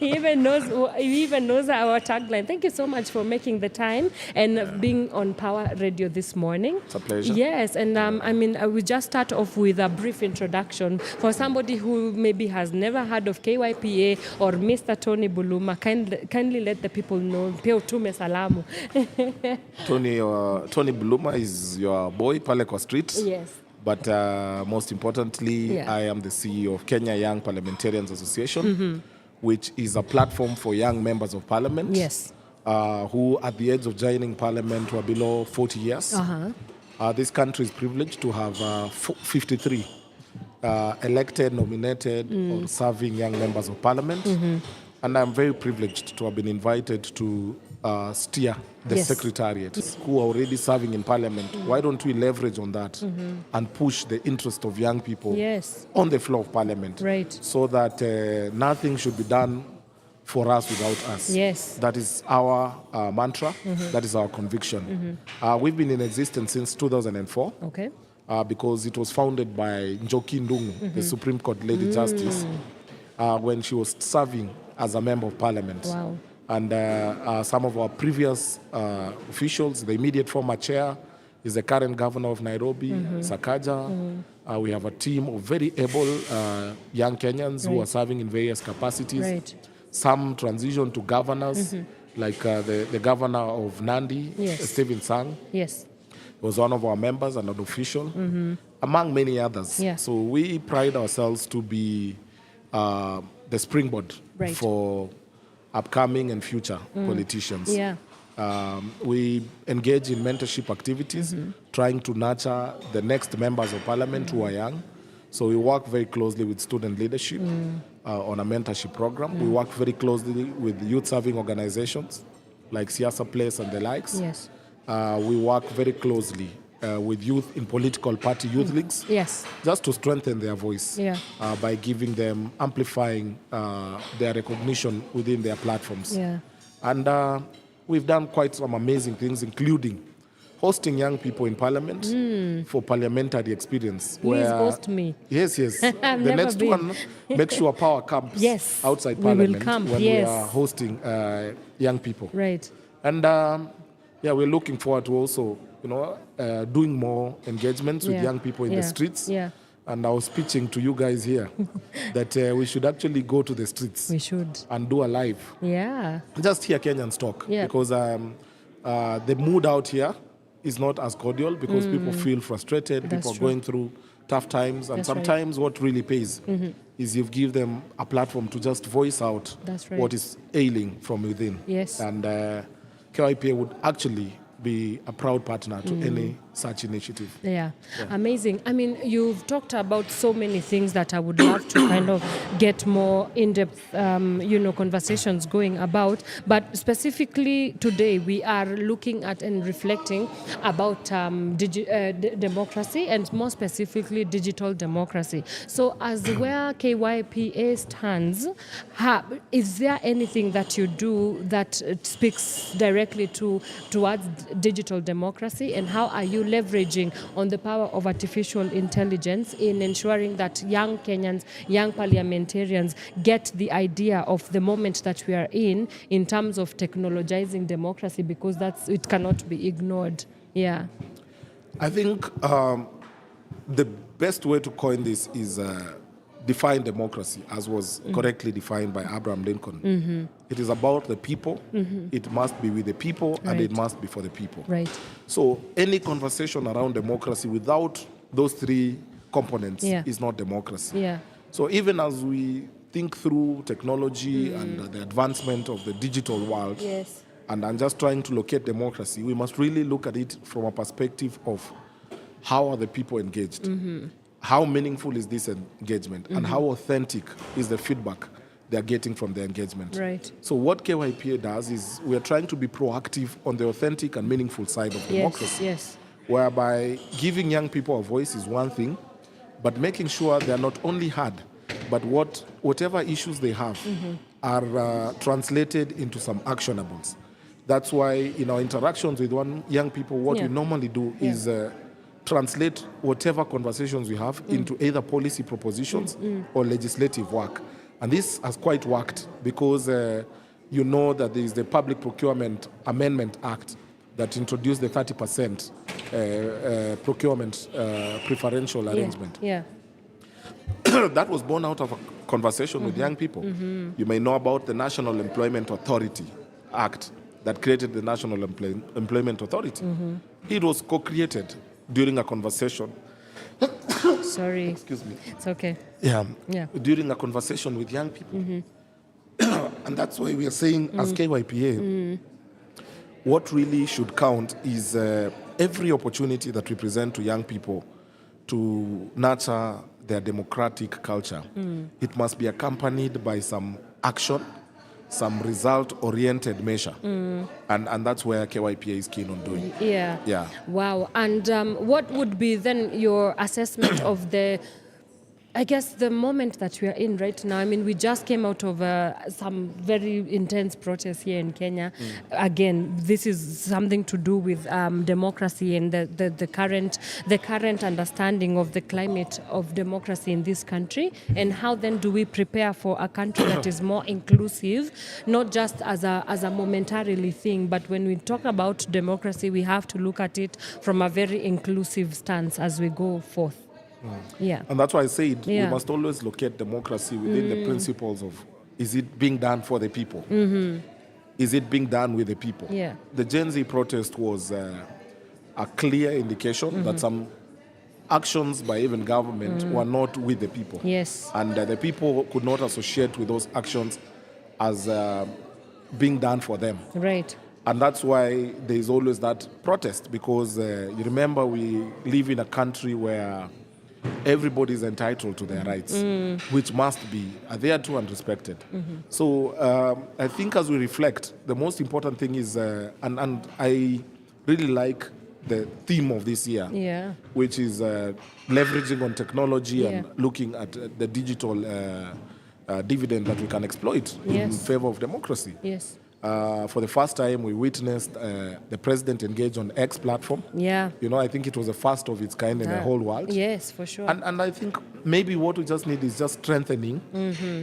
he even knows our tagline. Thank you so much for making the time and being on Power Radio this morning. It's a pleasure. Yes, and we just start off with a brief introduction for somebody who maybe has never heard of KYPA or Mr. Tony Buluma. Kindly let the people know. Peo tume salamu. Tony Buluma is your boy, pale kwa street. Yes. But most importantly, I am the CEO of Kenya Young Parliamentarians Association, which is a platform for young members of parliament who, at the age of joining parliament, were below 40 years. This country is privileged to have 53 elected, nominated, or serving young members of parliament. And I'm very privileged to have been invited to steer the secretariat who are already serving in parliament. Why don't we leverage on that and push the interest of young people on the floor of parliament, so that nothing should be done for us without us. That is our mantra. That is our conviction. We've been in existence since 2004 because it was founded by Njoki Ndung'u, the Supreme Court Lady Justice, when she was serving as a member of parliament. Wow. And some of our previous officials, the immediate former chair is the current governor of Nairobi, Sakaja. We have a team of very able young Kenyans who are serving in various capacities. Some transition to governors, like the governor of Nandi, Stephen Sang. Was one of our members and an official, among many others. So we pride ourselves to be the springboard for upcoming and future politicians. We engage in mentorship activities, trying to nurture the next members of parliament who are young. So we work very closely with student leadership on a mentorship program. We work very closely with youth-serving organizations like Siasa Place and the likes. We work very closely with youth in political party youth leagues. Yes. Just to strengthen their voice. Yeah. By giving them, amplifying their recognition within their platforms. Yeah. And we've done quite some amazing things, including hosting young people in parliament for parliamentary experience. Please host me. Yes, yes. I've The never next been. one, make sure power comes Yes, outside we will parliament come, when yes. we are hosting young people. Right. And yeah, we're looking forward to also, doing more engagements with young people in the streets. Yeah. And I was pitching to you guys here that we should actually go to the streets. We should. And do a live. Yeah. Just hear Kenyans talk. Yeah. Because the mood out here is not as cordial because people feel frustrated. That's people are true. going through tough times. And That's right. sometimes what really pays is you give them a platform to just voice out That's right. what is ailing from within. Yes. And KYPA would actually be a proud partner to any such initiative. Yeah, amazing. I mean, you've talked about so many things that I would love to kind of get more in-depth, conversations going about. But specifically today, we are looking at and reflecting about democracy and more specifically digital democracy. So as where KYPA stands, is there anything that you do that speaks directly towards digital democracy, and how are you leveraging on the power of artificial intelligence in ensuring that young Kenyans, young parliamentarians get the idea of the moment that we are in terms of technologizing democracy, because it cannot be ignored. Yeah. I think the best way to coin this is define democracy as was correctly defined by Abraham Lincoln. It is about the people, it must be with the people, and it must be for the people. Right. So any conversation around democracy without those three components is not democracy. Yeah. So even as we think through technology and the advancement of the digital world, Yes. and I'm just trying to locate democracy, we must really look at it from a perspective of how are the people engaged? How meaningful is this engagement? And how authentic is the feedback they're getting from the engagement? Right. So what KYPA does is we're trying to be proactive on the authentic and meaningful side of democracy. Yes. Whereby giving young people a voice is one thing, but making sure they're not only heard, but whatever issues they have are translated into some actionables. That's why in our interactions with young people, what we normally do is translate whatever conversations we have into either policy propositions or legislative work. And this has quite worked because you know that there is the Public Procurement Amendment Act that introduced the 30% procurement preferential arrangement. Yeah. That was born out of a conversation with young people. You may know about the National Employment Authority Act that created the National Employment Authority. It was co-created during a conversation. Sorry. Excuse me. It's okay. Yeah. Yeah. During a conversation with young people. And that's why we are saying as KYPA, what really should count is every opportunity that we present to young people to nurture their democratic culture. It must be accompanied by some action, some result-oriented measure. And that's where KYPA is keen on doing. Yeah. Yeah. Wow. And what would be then your assessment of I guess the moment that we are in right now? I mean, we just came out of some very intense protests here in Kenya. Again, this is something to do with democracy and the current understanding of the climate of democracy in this country. And how then do we prepare for a country that is more inclusive, not just as a momentarily thing, but when we talk about democracy, we have to look at it from a very inclusive stance as we go forth. Yeah. And that's why I said we Yeah. must always locate democracy within the principles of, is it being done for the people? Is it being done with the people? Yeah. The Gen Z protest was a clear indication that some actions by even government were not with the people. Yes. And the people could not associate with those actions as being done for them. Right. And that's why there is always that protest, because you remember we live in a country where everybody is entitled to their rights, which must be adhered to and respected. So I think as we reflect, the most important thing is, and I really like the theme of this year, which is leveraging on technology and looking at the digital dividend that we can exploit in favor of democracy. Yes. For the first time, we witnessed the president engage on X platform. Yeah. You know, I think it was the first of its kind in the whole world. Yes, for sure. And I think maybe what we just need is just strengthening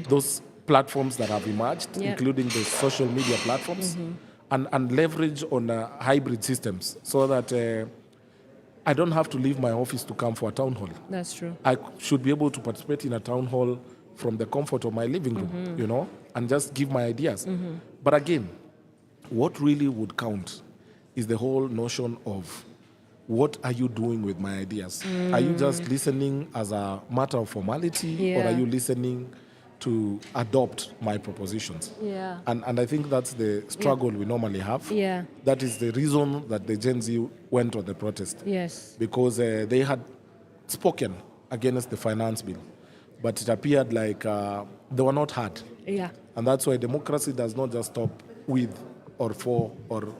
those platforms that have emerged, including the social media platforms, and leverage on hybrid systems so that I don't have to leave my office to come for a town hall. That's true. I should be able to participate in a town hall from the comfort of my living room, you know, and just give my ideas. But again, what really would count is the whole notion of what are you doing with my ideas? Are you just listening as a matter of formality, or are you listening to adopt my propositions? Yeah. And I think that's the struggle we normally have. Yeah. That is the reason that the Gen Z went on the protest. Yes. Because they had spoken against the finance bill, but it appeared like they were not heard. Yeah. And that's why democracy does not just stop with or for or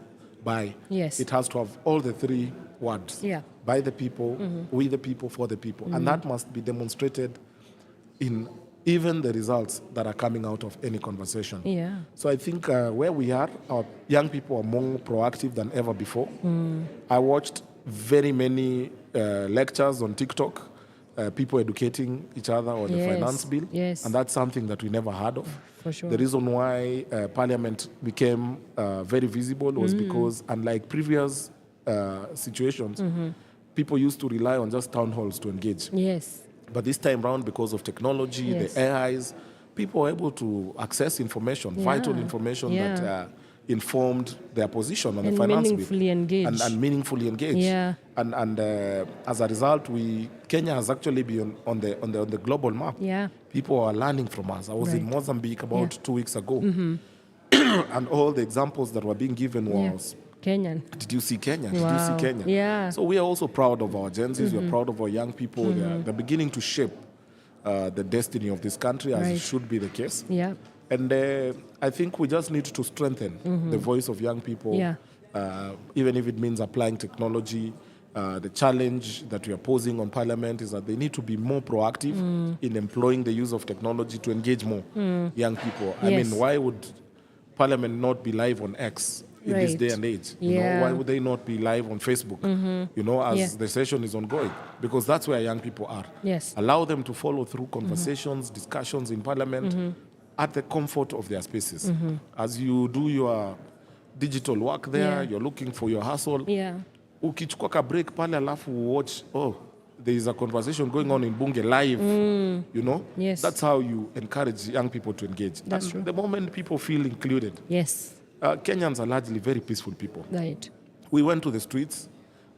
by. Yes. It has to have all the three words. Yeah. By the people, with the people, for the people. And that must be demonstrated in even the results that are coming out of any conversation. Yeah. So I think where we are, our young people are more proactive than ever before. I watched very many lectures on TikTok, people educating each other on the finance bill. Yes. And that's something that we never heard of. For sure. The reason why Parliament became very visible was because, unlike previous situations, people used to rely on just town halls to engage. Yes. But this time round, because of technology, the AIs, people were able to access information, vital information that informed their position on the finance bill. Engage. And meaningfully engage. Yeah. And as a result, Kenya has actually been on the global map. Yeah. People are learning from us. I was in Mozambique about 2 weeks ago, and all the examples that were being given was Kenyan. Did you see Kenya? Did Wow. you see Kenya? Yeah. So we are also proud of our Gen Zs. We're proud of our young people. They're beginning to shape the destiny of this country, as it should be the case. Yeah. And I think we just need to strengthen the voice of young people, even if it means applying technology. The challenge that we are posing on Parliament is that they need to be more proactive in employing the use of technology to engage more young people. I mean, why would Parliament not be live on X in this day and age? You know, why would they not be live on Facebook, you know, as the session is ongoing? Because that's where young people are. Yes. Allow them to follow through conversations, discussions in Parliament at the comfort of their spaces. As you do your digital work there, you're looking for your hustle. Yeah. Ukichukua ka break pale alafu watch, there is a conversation going on in Bunge live, you know? Yes. That's how you encourage young people to engage. That's true. The moment people feel included. Yes. Kenyans are largely very peaceful people. Right. We went to the streets.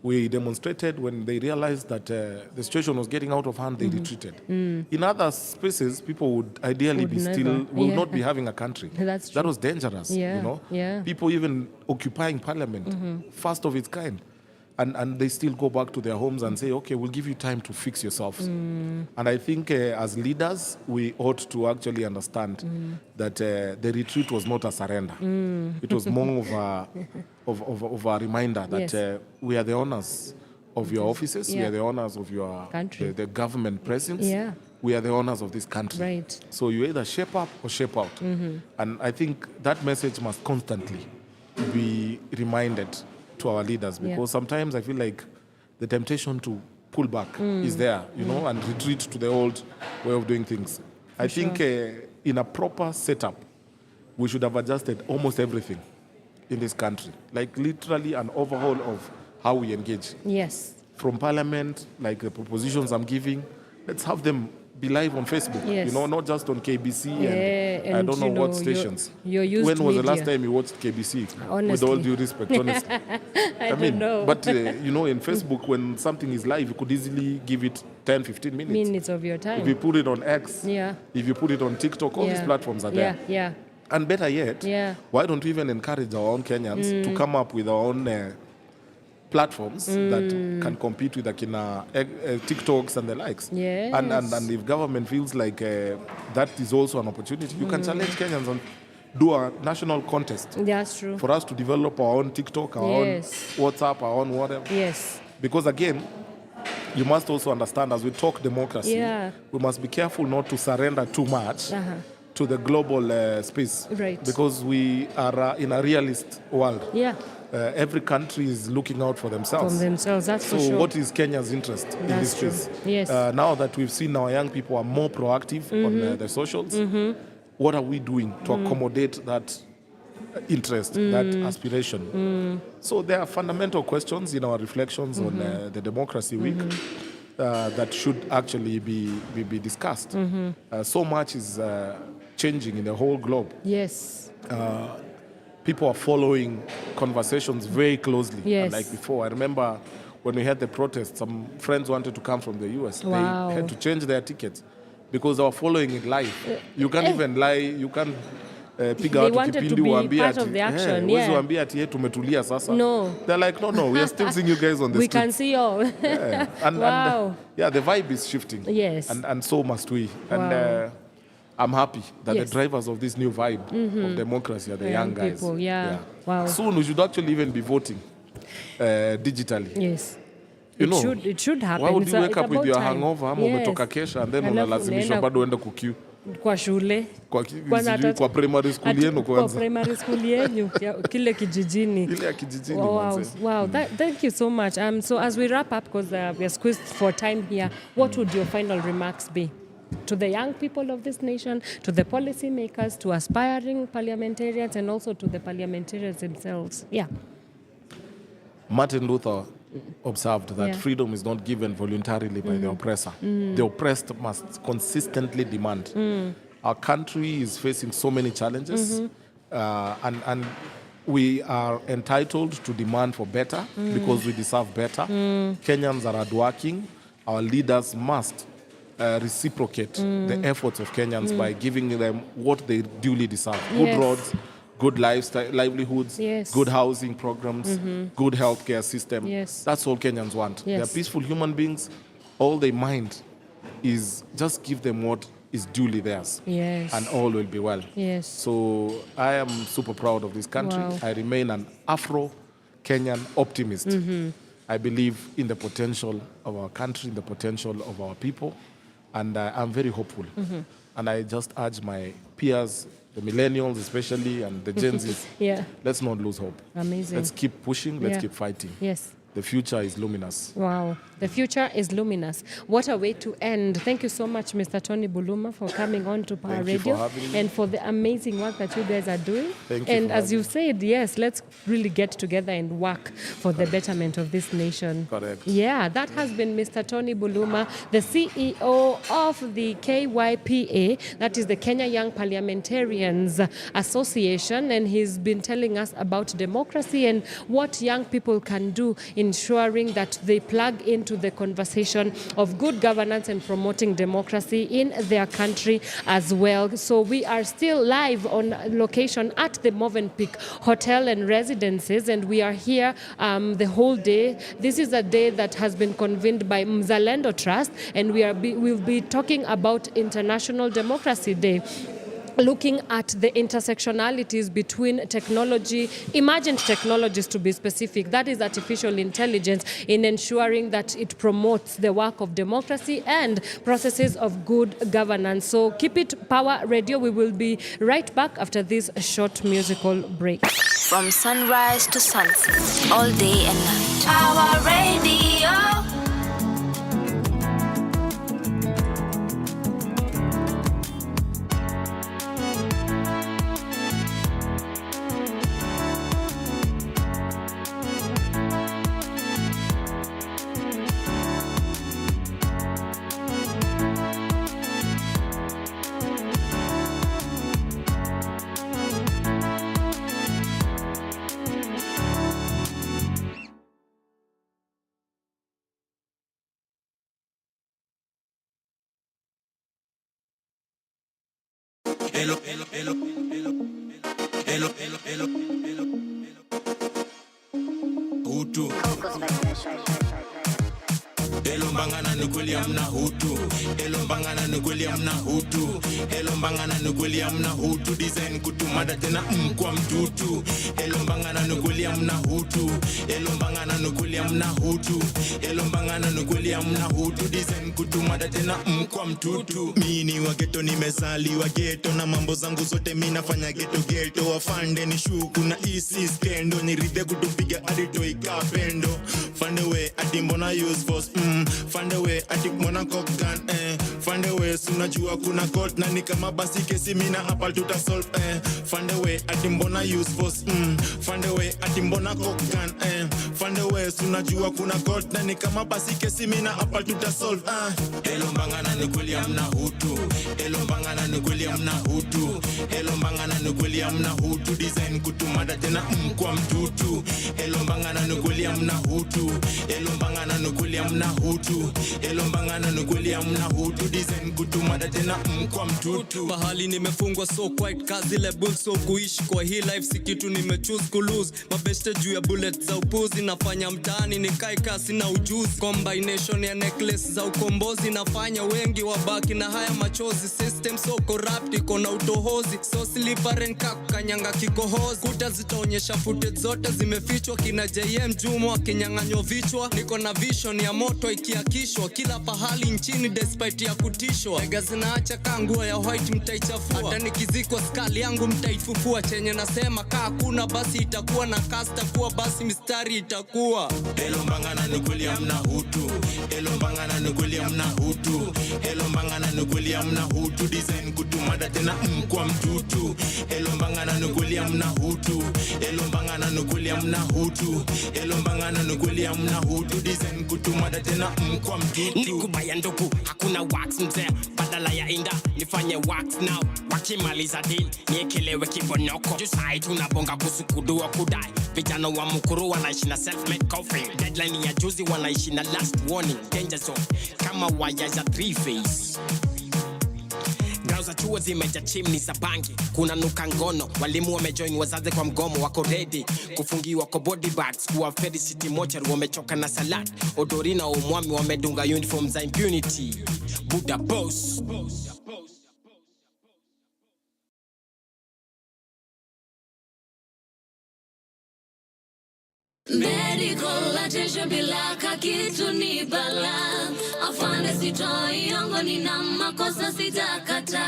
We demonstrated. When they realized that the situation was getting out of hand, they retreated. In other spaces, people would ideally would not be having a country. That's true. That was dangerous, you know? Yeah. People even occupying Parliament, first of its kind. And they still go back to their homes and say, okay, we'll give you time to fix yourselves. And I think as leaders, we ought to actually understand that the retreat was not a surrender. It was more of a reminder that we are the owners of your offices, we are the owners of your country, the government presence. We are the owners of this country. Right. So you either shape up or shape out. And I think that message must constantly be reminded to our leaders, because sometimes I feel like the temptation to pull back is there, you know, and retreat to the old way of doing things. I think in a proper setup, we should have adjusted almost everything in this country, like literally an overhaul of how we engage. Yes. From Parliament, like the propositions I'm giving, let's have them be live on Facebook, you know, not just on KBC and I don't know what stations. When was the last time you watched KBC? Honestly. With all due respect, honestly. I mean, don't know. But, you know, in Facebook, when something is live, you could easily give it 10, 15 minutes. Minutes of your time. If you put it on X, if you put it on TikTok, all these platforms are there. Yeah. And better yet, why don't we even encourage our own Kenyans to come up with our own platforms that can compete with TikToks and the likes. Yes. And if government feels like that is also an opportunity, you can challenge Kenyans on do a national contest. That's true. For us to develop our own TikTok, our own WhatsApp, our own whatever. Yes. Because again, you must also understand, as we talk democracy, we must be careful not to surrender too much to the global space. Right. Because we are in a realist world. Yeah. Every country is looking out for themselves. From themselves, that's for sure. So what is Kenya's interest in this space? Yes. Now that we've seen our young people are more proactive on the socials, what are we doing to accommodate that interest, that aspiration? So there are fundamental questions in our reflections on the Democracy Week that should actually be discussed. So much is changing in the whole globe. Yes. People are following conversations very closely. Yes. Like before, I remember when we had the protests, some friends wanted to come from the US. Wow. They had to change their tickets because they were following it live. You can't even lie. You can't piga watu kipindi uambie ati uambie ati tumetulia sasa. No. They're like, no, we are still seeing you guys on the street. We can see all. And the vibe is shifting. Yes. And so must we. Wow. And I'm happy that the drivers of this new vibe of democracy are the young guys. People, Wow. Soon we should actually even be voting digitally. Yes. It should happen. Why would you wake up with your hangover ama umetoka kesha and then unalazimishwa bado uende kuqueue kwa shule kwa primary school yenu kwanza. Kwa primary school yenu kile kijijini. Ile ya kijijini. Wow. Thank you so much. So as we wrap up, because we are squeezed for time here, what would your final remarks be? To the young people of this nation, to the policymakers, to aspiring parliamentarians, and also to the parliamentarians themselves. Yeah. Martin Luther observed that freedom is not given voluntarily by the oppressor. The oppressed must consistently demand. Our country is facing so many challenges, and we are entitled to demand for better because we deserve better. Kenyans are hardworking. Our leaders must reciprocate the efforts of Kenyans by giving them what they duly deserve. Good roads, good livelihoods, good housing programs, good healthcare system. That's all Kenyans want. They're peaceful human beings. All they mind is just give them what is duly theirs. And all will be well. So I am super proud of this country. Wow. I remain an Afro-Kenyan optimist. I believe in the potential of our country, in the potential of our people. And I'm very hopeful. And I just urge my peers, the millennials especially, and the Gen Zs, let's not lose hope. Amazing. Let's keep pushing, let's keep fighting. Yes. The future is luminous. Wow. The future is luminous. What a way to end. Thank you so much, Mr. Tony Buluma, for coming on to Power Radio. For having me. And for the amazing work that you guys are doing. Thank you. And as you said, yes, let's really get together and work for the betterment of this nation. Correct. Yeah, that has been Mr. Tony Buluma, the CEO of the KYPA, that is the Kenya Young Parliamentarians Association. And he's been telling us about democracy and what young people can do, ensuring that they plug into the conversation of good governance and promoting democracy in their country as well. So we are still live on location at the Movenpick Hotel and Residences, and we are here the whole day. This is a day that has been convened by Mzalendo Trust, and we'll be talking about International Democracy Day, looking at the intersectionalities between technology, emergent technologies to be specific, that is artificial intelligence, in ensuring that it promotes the work of democracy and processes of good governance. So keep it Power Radio. We will be right back after this short musical break. From sunrise to sunset, all day and night. Power Radio. Elombangana nukweli amna hutu. Elombangana nukweli amna hutu. Elombangana nukweli amna hutu. Design kutumada tena kwa mtutu. Elombangana nukweli amna hutu. Elombangana nukweli amna hutu. Elombangana nukweli amna hutu. Design kutumada tena kwa mtutu. Mini wa ghetto nimezaliwa ghetto na mambo zangu zote mimi nafanya ghetto wafande ni shuku na isi skendo ni ridhe kutupiga adito ikapendo fande we ati mbona use force fande we ati mbona cock gun fande we unajua kuna court na ni kama basi kesi mimi na hapa tuta solve fande we ati mbona use force fande we ati mbona cock gun fande we unajua kuna court na ni kama basi kesi mimi na hapa tuta solve Elombangana nukweli amna hutu. Elombangana nukweli amna hutu. Elombangana nukweli amna hutu. Design kutumada tena kwa mtutu. Elombangana nukweli amna hutu. Elombangana nukweli amna hutu. Elombangana nukweli amna hutu. Design kutumada tena kwa mtutu. Mahali nimefungwa so quite kazi le bull so kuishi kwa hii life si kitu nimechoose kulose. Mabeste juu ya bullet za upuzi nafanya mtaani nikae kasi na ujuzi. Combination ya necklace za ukombozi nafanya wengi wabaki na haya machozi. System so corrupt iko na utohozi. So slippery and kanyanga kikohozi. Kuta zitaonyesha footage zote zimefichwa. Kina JM Jumo akinyang'anywa vichwa. Niko na vision ya moto ikiakishwa kila pahali nchini despite ya kutishwa. Lega zinaacha kanguo ya white mtaichafua. Hata nikizikwa skali yangu mtaifufua. Chenye nasema kaa kuna basi itakuwa na kasta kuwa basi mistari itakuwa. Elombangana nukweli amna hutu. Elombangana nukweli amna hutu. Elombangana nukweli amna hutu. Design kutumada tena kwa mtutu. Elombangana nukweli amna hutu. Elombangana nukweli amna hutu. Elombangana nukweli amna hutu. Design kutumada tena kwa mtutu. Nikubaya ndugu hakuna wax mzee. Badala ya inda nifanye wax now. Wakimaliza deal niekelewe kibonoko. Jusai tunabonga kuhusu kudua kudai. Vijana wa mukuru wanaishi na self-made coffee. Deadline ya juzi wanaishi na last warning. Danger zone kama waya za 3-phase. Grau za chuo zimeja chimni za bangi. Kuna nuka ngono. Walimu wamejoin wazazi kwa mgomo. Wako ready kufungiwa kwa body bags. Kuwa Fedi City Mochari wamechoka na salad. Odori na umwami wamedunga uniform za impunity. Buddha boss. Medical attention bila kitu ni bala. Afande sitoi ongo nina makosa sitakata.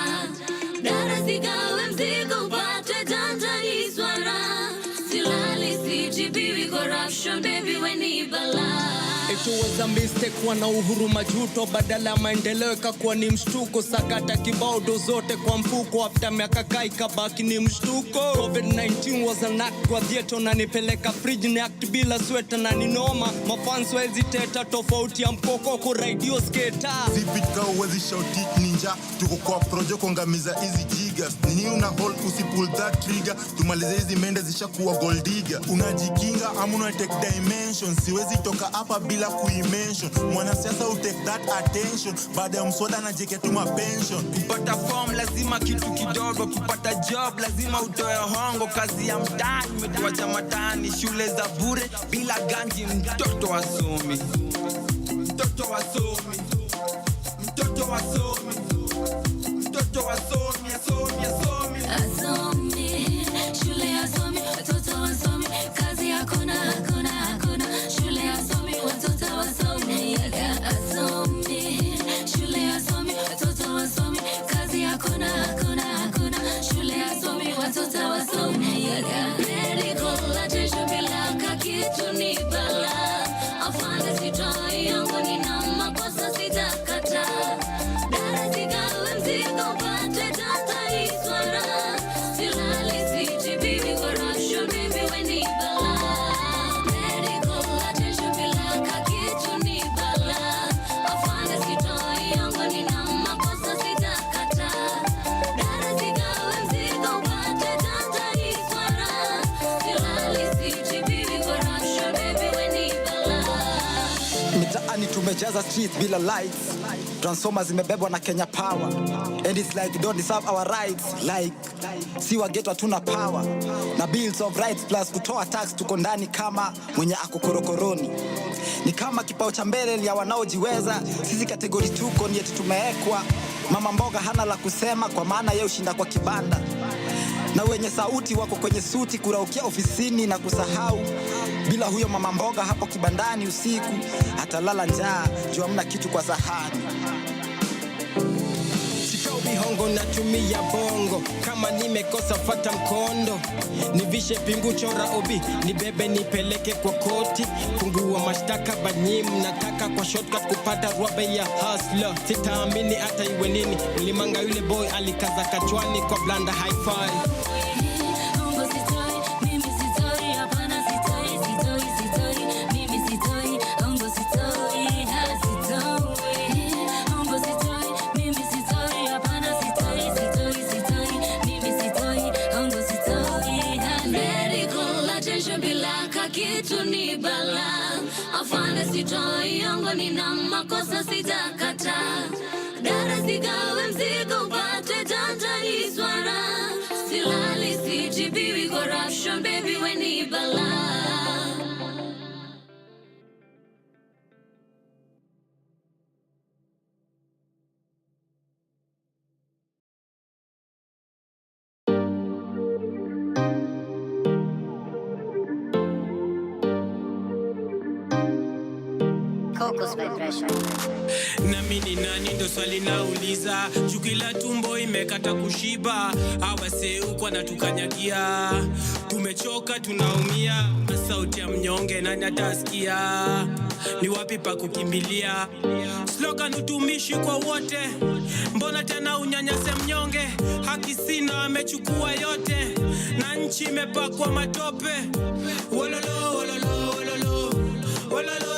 Dara sigawe mzigo upate Tanzania swara. Silali CGB corruption baby we ni bala. It was a mistake wana uhuru majuto. Badala maendeleo ikakuwa ni mshtuko. Sakata kibao do zote kwa mfuko. After miaka kai kabaki ni mshtuko. COVID-19 was an act kwa theater. Na nipeleka fridge ni act bila sweater na ninoma. Mafans wa hesitata tofauti ya mkoko kwa radio skater. Zipitka uwezi shoutit ninja. Tuko kwa projo kongamiza hizi gigas. Nini una hold usipull that trigger. Tumalize hizi mende zishakuwa gold digger. Unajikinga ama una take dimension. Siwezi toka hapa bila kuimension. Mwanasiasa utake that attention. Baada ya mswada na jeke tuma pension. Kupata form lazima kitu kidogo. Kupata job lazima utoe hongo. Kazi ya mtaani umetuacha matani. Shule za bure bila ganji. Mtoto wasomi. Mtoto wasomi. Mtoto wasomi. Mtoto wasomi. Asomi, asomi. Asomi. Shule asomi. Watoto wasomi. Kazi hakuna, hakuna, hakuna. Shule asomi. Watoto wasomi. Yaga asomi. Shule asomi. Watoto wasomi. Kazi hakuna, hakuna, hakuna. Shule asomi. Watoto wasomi. Yaga medical attention bila kitu ni bala. Afande sitoi yangu nina makosa sitakata. Dara sigawe mzigo upate Tanzania swara. Silali CGB corruption baby we ni bala. Medical attention bila kitu ni bala. Afande sitoi yangu nina makosa sitakata. Dara sigawe mzigo upate Tanzania swara. Silali CGB corruption baby we ni bala. Mitaani tumejaza streets bila lights. Transformers zimebebwa na Kenya Power. And it's like you don't deserve our rights. Like si wageto hatuna power. Na bills of rights plus kutoa tax tuko ndani kama mwenye ako korokoroni. Ni kama kipao cha mbele ya wanaojiweza. Sisi kategori tuko ni eti tumeekwa. Mama mboga hana la kusema kwa maana yeye ushinda kwa kibanda. Na wenye sauti wako kwenye suti kuraukia ofisini na kusahau. Bila huyo mama mboga hapo kibandani usiku atalala njaa juu hamna kitu kwa sahani. Hongo natumia bongo, kama nimekosa fata mkondo. Nivishe pingu chora obi, nibebe nipeleke kwa koti. Fungua mashtaka banyim, nataka kwa shortcut kupata rwabe ya hustler. Sitaamini hata iwe nini, ulimanga yule boy alikaza kachwani kwa blanda hi-fi. Kitu ni bala afande sitoi yangu nina makosa sitakata dara sigawe mzigo upate tantani swara silali sijibiwi corruption baby we ni bala. Na mini nani ndo swali nauliza. Jukila tumbo imekata kushiba. Awase uko na tukanyagia. Tumechoka tunaumia. Sauti ya mnyonge nani atasikia. Ni wapi pa kukimbilia. Slogan utumishi kwa wote. Mbona tena unyanyase mnyonge. Haki sina amechukua yote. Na nchi imepakwa matope. Wololo wololo wololo wololo.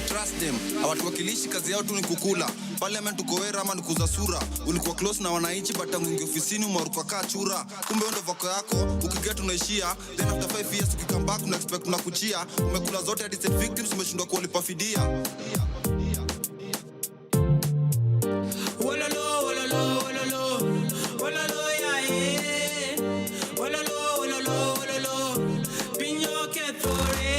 Trust them. Hawatuwakilishi kazi yao tu ni kukula. Parliament uko wera ama nikuza sura. Ulikuwa close na wananchi but tangu ingi ofisini umaruka kaa chura. Kumbe ndo vako yako, ukiget unaishia. Then after 5 years ukikam back una expect unakuchia. Umekula zote hadi set victims umeshindwa kuwalipa fidia. Wololo wololo wololo wololo ya eh. Wololo wololo wololo pinyo ketore.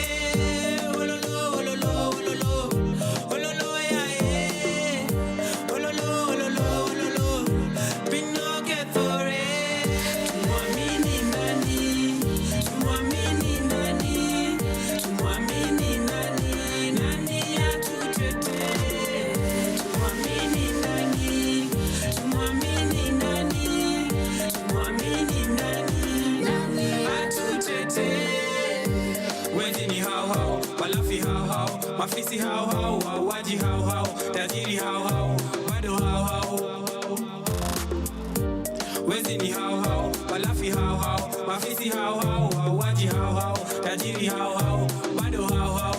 Mafisi hao hao, wawaji hao hao, tajiri hao hao, bado hao hao. Wezi ni hao hao, walafi hao hao, mafisi hao hao, wawaji hao hao, tajiri hao hao, bado hao hao.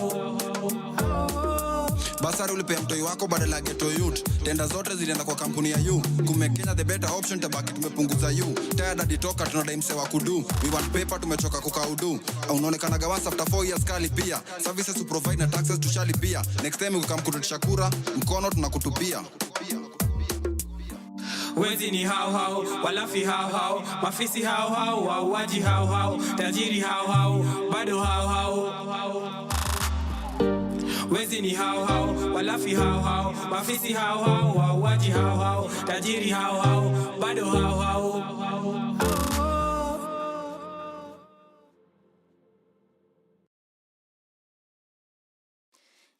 Basari ulipea mtoi wako badala geto youth. Tenda zote zilienda kwa kampuni ya you. Kumekenya the better option tabaki tumepunguza you. Tired hadi toka tunadai mse wa kudu. We want paper tumechoka kukaudu. Unaonekana gawas after 4 years kali pia. Services to provide na taxes tushalipia. Next time ukamkurutisha kura, mkono tunakutupia. Wezi ni hao hao, walafi hao hao, mafisi hao hao, wawaji hao hao, tajiri hao hao, bado hao hao. Wezi ni hao hao, walafi hao hao, mafisi hao hao, wawaji hao hao, tajiri hao hao, bado hao hao.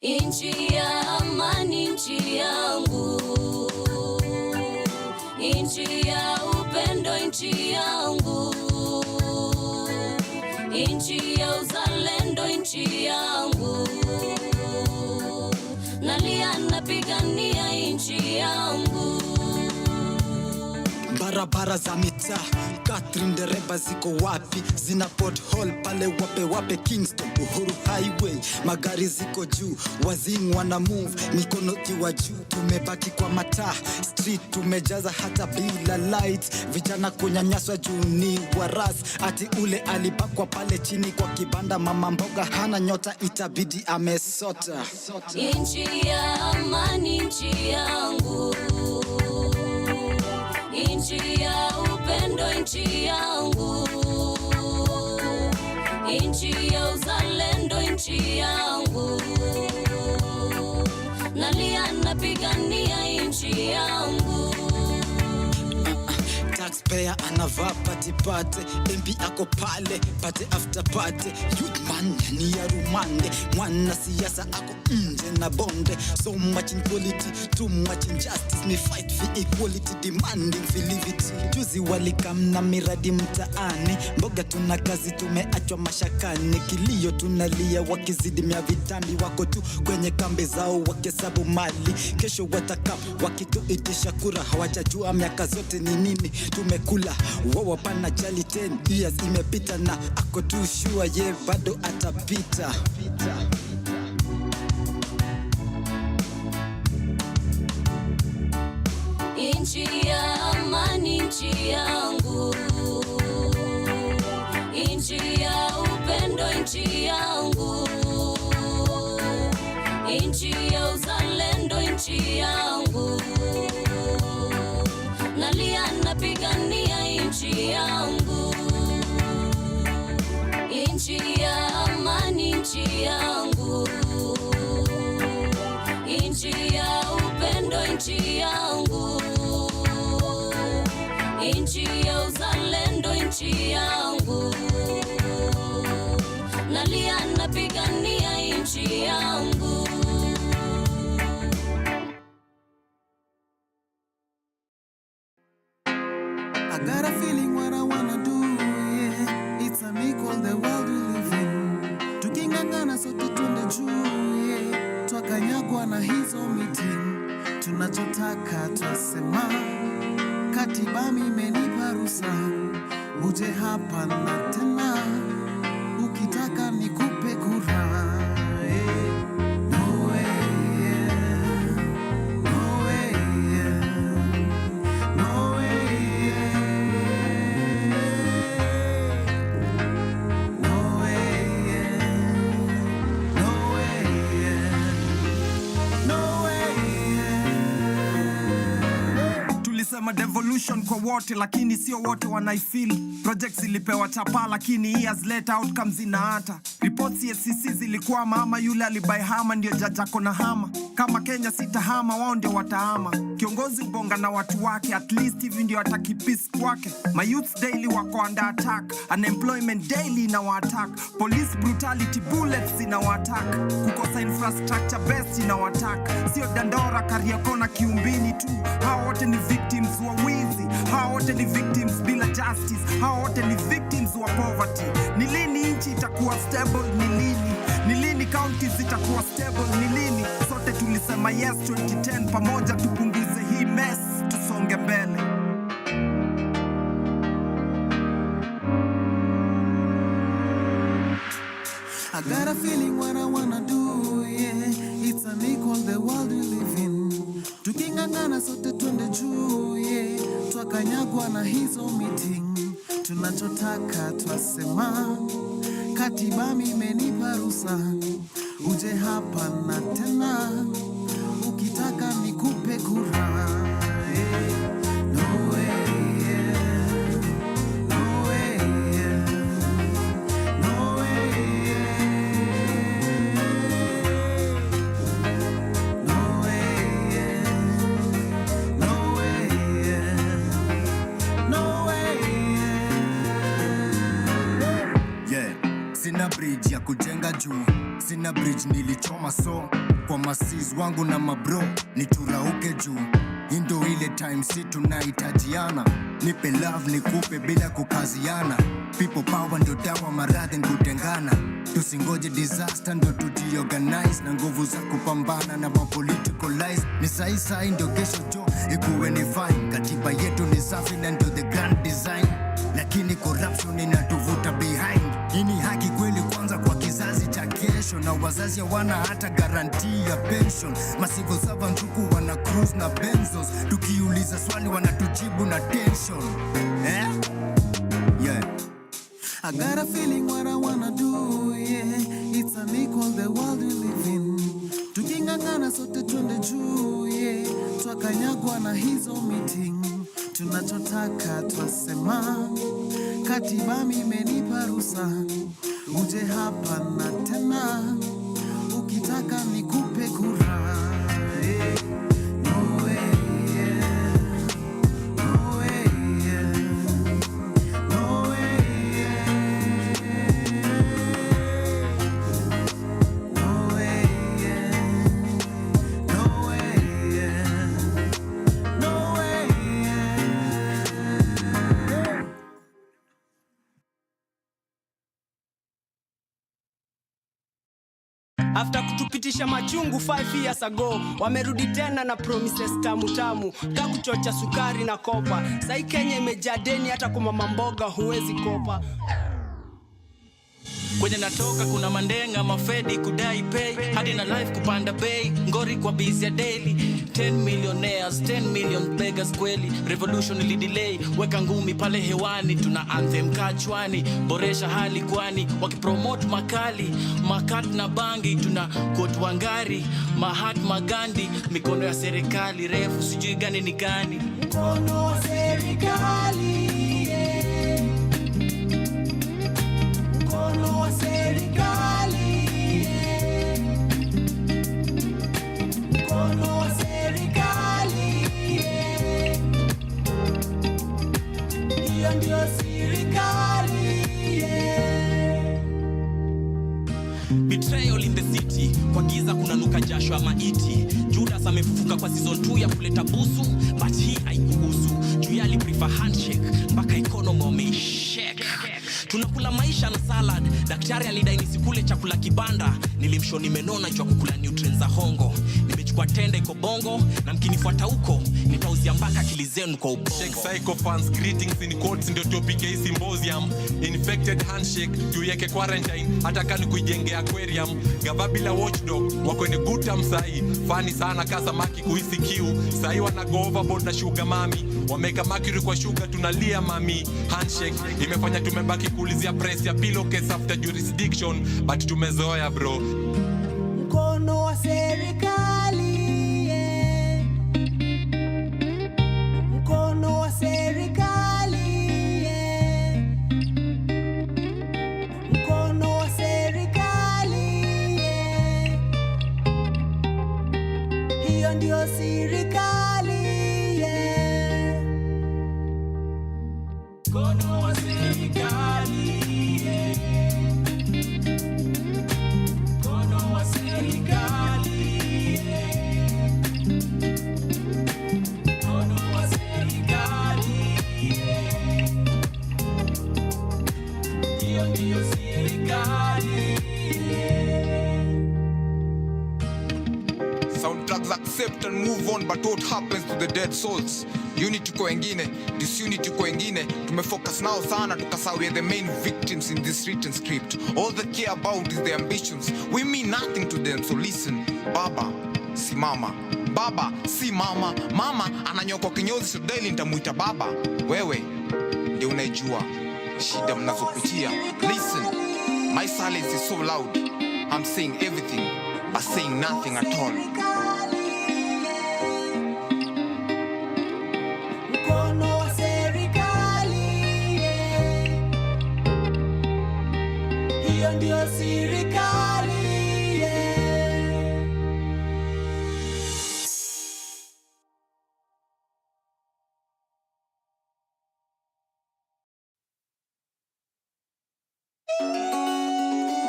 Inchi ya amani, inchi yangu, inchi ya upendo, inchi yangu, inchi ya uzalendo, inchi yangu, nalia napigania inchi yangu. barabara za mitaa. Catherine dereba ziko wapi? Zina pothole pale wape Kingston Uhuru Highway. Magari ziko juu, wazing wana move, mikono kiwa juu. Tumebaki kwa mataa, street tumejaza hata bila lights. Vijana kunyanyaswa juu ni waras, ati ule alibakwa pale chini kwa kibanda. Mama mboga hana nyota, itabidi amesota. Inchi ya amani, inchi yangu, inchi ya upendo, inchi yangu, inchi ya uzalendo, inchi yangu, nalia napigania inchi yangu. Taxpayer anavaa patipate, MP ako pale pate after party. Youth man yani ya rumande, mwana siasa ako nje na bonde. So much inequality, too much injustice. Me fight for equality, demanding for liberty. Juzi walikamna miradi mtaani, mboga tuna kazi tumeachwa mashakani. Kilio tunalia wakizidi mia vitambi, wako tu kwenye kambi zao wakesabu mali. Kesho watakap wakituitisha kura, hawajajua miaka zote ni nini tumekula. Wawa pana jali 10 years imepita na ako tu sure ye bado atapita. Inchi ya amani, inchi yangu, inchi ya upendo, inchi yangu, inchi ya uzalendo, inchi yangu, nalia napigania inchi yangu. Inchi ya amani, inchi yangu, inchi ya upendo, inchi yangu, inchi ya uzalendo, inchi yangu, nalia napigania inchi yangu. I got a feeling what I wanna do, yeah. It's a me called the world we live in. Tukingangana sote twende juu, yeah. Twakanyagwa na hizo meeting. Tunachotaka twasema, katiba imenipa ruhusa. Uje hapa na tena, ukitaka nikupe kura. Devolution kwa wote lakini sio wote wanaifeel. Projects zilipewa chapa lakini years later outcomes zinaata. Reports SCC zilikuwa mama yule alibai hama ndio jajako na hama. Kama Kenya sitahama wao ndio watahama. Kiongozi ubonga na watu wake, at least hivi ndio atakipisi kwake. My youth daily wako under attack, unemployment daily na wa-attack. Police brutality, bullets ina wa-attack. Kukosa infrastructure best ina wa-attack. Sio Dandora, Kariakoo na Kiumbini tu. Hao wote ni victims wa wizi, hao wote ni victims bila justice, hao wote ni victims wa poverty. Ni lini nchi itakuwa stable? Ni lini? Ni lini counties zitakuwa stable? Ni lini? Sote tulisema yes 2010, pamoja tupunguze hii mess, tusonge mbele. I got a feeling what I wanna do, yeah. It's a me called the world we live in. Tukingangana sote twende juu, yeah. Twakanyagwa na hizo meeting. Tunachotaka twasema, katiba imenipa ruhusa. Uje hapa na tena, ukitaka nikupe kura. Sina bridge ya kujenga juu, sina bridge nilichoma, so kwa masiz wangu na mabro niturauke juu. Indo ile time si tunahitajiana, nipe love nikupe bila kukaziana. People power ndio dawa maradhi kutengana. Tusingoje disaster ndio tujiorganize, na nguvu za kupambana na political lies. Ni sai ndio kesho jo ikuwe ni fine. Katiba yetu ni safi na ndo the grand design, lakini corruption inatuvuta behind. Ini haki kweli kwanza kwa kizazi cha kesho, na wazazi hawana hata guarantee ya pension. Masivo servant huku wana cruise na benzos, tukiuliza swali wanatujibu na tension. Yeah. I got a feeling what I wanna do, yeah. It's unequal the world we live in. Tukingangana sote twende juu, yeah. Twakanyagwa na hizo meeting. Tunachotaka twasema, katiba imenipa ruhusa uje hapa na tena, ukitaka nikupe kura, yeah. No way, yeah. No way, yeah. No way, yeah. No way, yeah. No way, yeah. No way, yeah. After kutupitisha machungu 5 years ago, wamerudi tena na promises tamu tamu, kakuchocha sukari na kopa. Sai Kenya imejaa deni, hata kwa mama mboga huwezi kopa. Kwenye natoka kuna mandenga mafedi kudai pay, hadi na life kupanda bay, ngori kwa busy daily. 10 millionaires, 10 million beggars kweli. Revolution ili delay, weka ngumi pale hewani. Tuna anthem kachwani, boresha hali kwani. Wakipromote makali, makat na bangi. Tuna quote Wangari, Mahatma Gandhi. Mikono ya serikali, refu sijui gani ni gani. Mkono wa serikali, yeah. Mkono wa serikali, yeah. Mkono wa serikali, yeah. Hiyo ndio serikali, yeah. Betrayal in the city, kwa giza kuna nuka jasho ama iti. Judas amefufuka kwa season 2 ya kuleta busu, but hii haikuhusu. Juu yali prefer handshake, mpaka economy wameishake. Tunakula maisha na salad, daktari alidai nisikule chakula kibanda. Nilimsho nimenona jua kukula nutrients za hongo. Nimechukua tende iko bongo, na mkinifuata huko nitauzia mpaka akili zenu kwa ubongo. Shake psycho fans, greetings in quotes ndio topic ya symposium. Infected handshake, juu yake quarantine, hata kani kuijengea aquarium. Gava bila watchdog, wako ni good time sahi. Funny sana kasa maki kuhisi kiu. Sahi wana go overboard na sugar mami. Wameka mercury kwa sugar tunalia mami. Handshake, imefanya tumebaki kuulizia price ya pillowcase after jurisdiction. But tumezoea bro. Mkono wa serikali, yeah. Mkono wa serikali, yeah. Mkono wa serikali, yeah. Hiyo ndio serikali, yeah. Mkono wa serikali, yeah. Mkono wa serikali, yeah. Mkono wa serikali, yeah. Hiyo ndio serikali, yeah. Soundtracks accept and move on, but what happens to the dead souls? Unity kwa wengine, disunity kwa wengine. Tumefocus nao sana tukasahau the main victims in this written script. All they care about is their ambitions. We mean nothing to them, so listen. Baba si mama, baba si mama. Mama ananyokwa kinyozi, so daily nitamuita baba. Wewe ndio unaijua shida mnazopitia. Listen, my silence is so loud. I'm saying everything but saying nothing at all. Mkono wa serikali, yeah. Hiyo ndio serikali, yeah.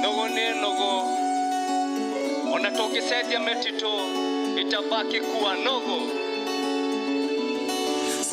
Nogo ni nogo, onatoke seti ya metito, itabaki kuwa nogo.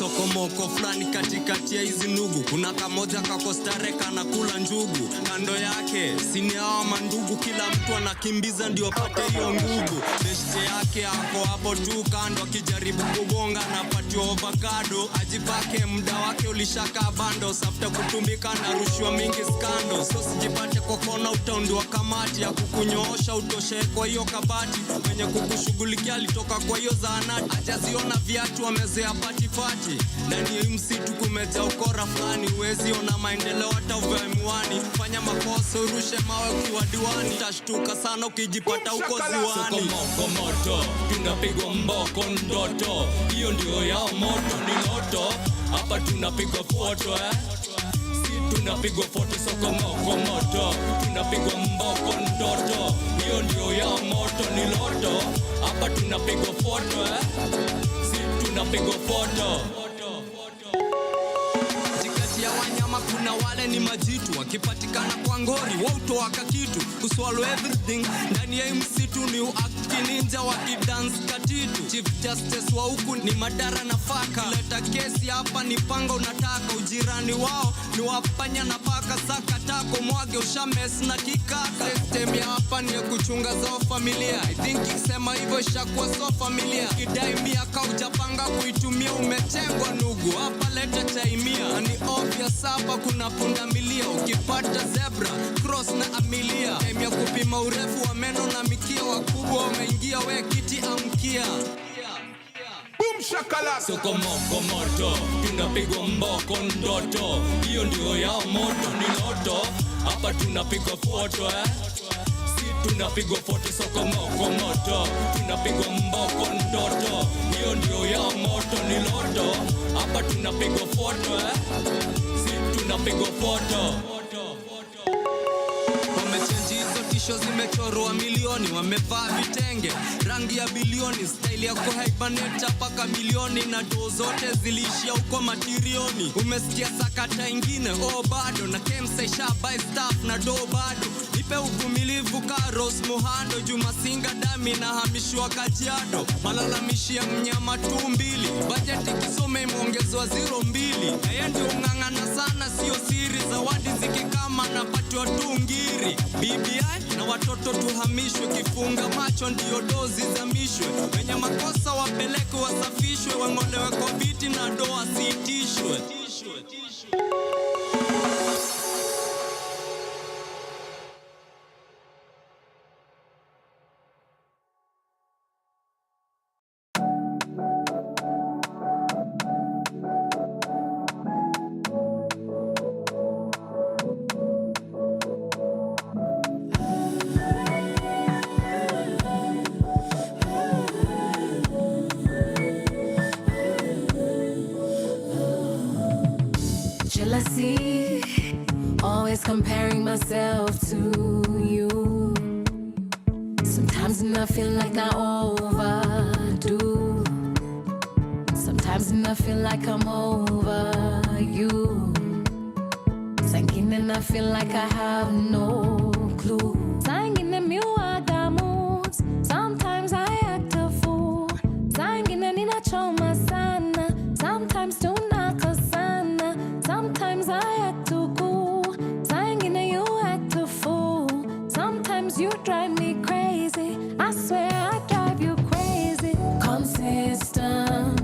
sokomoko fulani katikati ya hizi nugu. Kuna kamoja kako stareka na kula njugu. Kando yake sini hawa mandugu, kila mtu anakimbiza ndio apate hiyo ngugu. Beshte yake ako hapo tu kando, akijaribu kubonga na patio avocado. Ajipake muda wake ulishaka bando, safta kutumbika na rushwa mingi skando. So sijipate kwa kona utaundiwa kamati ya kukunyoosha utoshe kwa hiyo kabati. Mwenye kukushughulikia alitoka kwa hiyo zahanati, hajaziona viatu wamezea pati pati. Ndani ya msitu kumejaa ukora fulani, huwezi ona maendeleo hata uvae miwani. Fanya makosa urushe mawe ukiwa diwani, tashtuka sana ukijipata huko ziwani. Sokomoko moto, tunapigwa mboko ndoto, hiyo ndio yao moto ni loto. Hapa tunapigwa foto tunapigwa foto. Sokomoko moto, tunapigwa mboko ndoto, hiyo ndio yao moto ni loto. Hapa tunapigwa foto tunapigwa foto. Katikati ya wanyama kuna wale ni majitu, wakipatikana kwa ngori wauto waka kitu kuswallow everything. Ndani ya msitu ni uact ninja wakidance katitu. Chief Justice wa huku ni madara na faka, leta kesi hapa ni panga unataka. Ujirani wao ni wapanya na paka, saka tako mwage ushames na kikaka. System ya hapa ni kuchunga zao familia, I think ikisema hivyo ishakuwa so familia. Kidai miaka ujapanga kuitumia umetengwa nugu, hapa leta chaimia. Ni obvious hapa kuna punda milia, ukipata zebra cross na amilia. Time ya kupima urefu wa meno na mikia, wakubwa wameingia we kiti amkia. Boom shakalaka. Sokomoko moto, tunapigwa mboko ndoto, hiyo ndio yao moto ni loto. Hapa tunapigwa foto tunapigwa foto. Sokomoko moto, tunapigwa mboko ndoto, hiyo ndio yao moto ni loto. Hapa tunapigwa foto tunapigwa foto. Wamechange hizo tisho zimechorwa milioni, wamevaa vitenge rangi ya bilioni, style ya kuhaibaneta paka milioni, na doo zote zilishia huko matirioni. Umesikia sakata ingine bado na Kemsa isha buy staff na doo bado. Nipe uvumilivu ka Rose Muhando, Juma Singa dami na hamishwa Kajiado. Malalamishi ya mnyama tu mbili, budget ikisome imeongezwa 02. Yeye ndio ngangana sana sio siri, zawadi zikikama na patwa tu ngiri. BBI na watoto tuhamishwe, kifunga macho ndio dozi zamishwe. Wenye makosa wapeleke wasafishwe, wangolewe kwa viti na doa siitishwe. Jealousy, always comparing myself to you. Sometimes I feel like I overdo. Sometimes I feel like I'm over you. Sangin I feel like I have no clue. Sangin miwaga moods. Sometimes I act a fool. Sangin ninachoma sana. Sometimes tunako sana. Sometimes I act too cool. Sangin you act a fool. Sometimes you drive me crazy. I swear I drive you crazy. Consistent,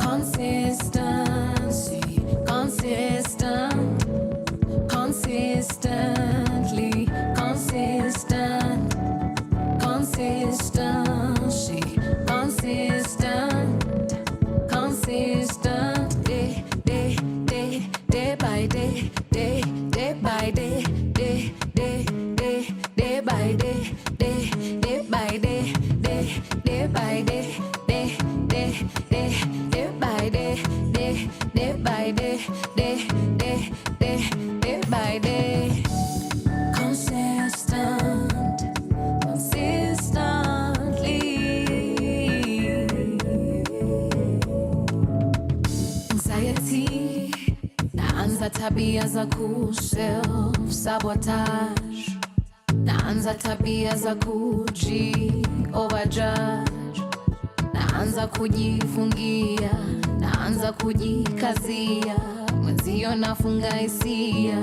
consistency, consistent, consistently, consistent, consistency, consistent, consistent, day by day, day by day, day by day, day by day, day by day, day by day, day by day, day by day. Consistent, consistently. Anxiety, naanza tabia za self sabotage. Naanza tabia za overjudge. Naanza kujifungia naanza kujikazia, mwenzio nafunga hisia.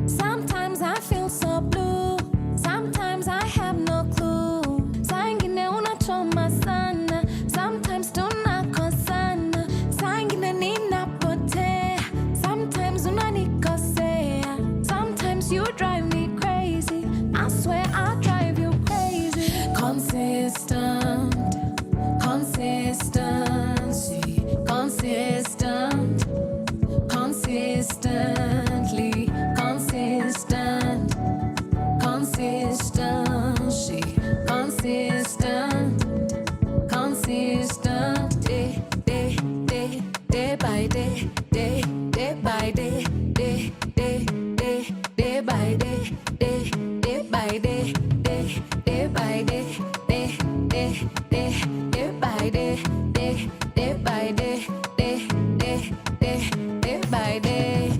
Sometimes I feel so blue, sometimes I have no clue. Saa ingine unachoma sana, sometimes tunakosana. Saa ingine ninapotea, sometimes unanikosea. Sometimes you drive me crazy, I swear I drive you crazy. Consistent, consistency, consistent, consistently, consistent, consistency, consistent, consistent, day, day, day, day by day, day, day by day, day, day, day, day by day, day, day by day, day, day by day, day, day, day, day by day, day, day by day, day, day, day, day by day.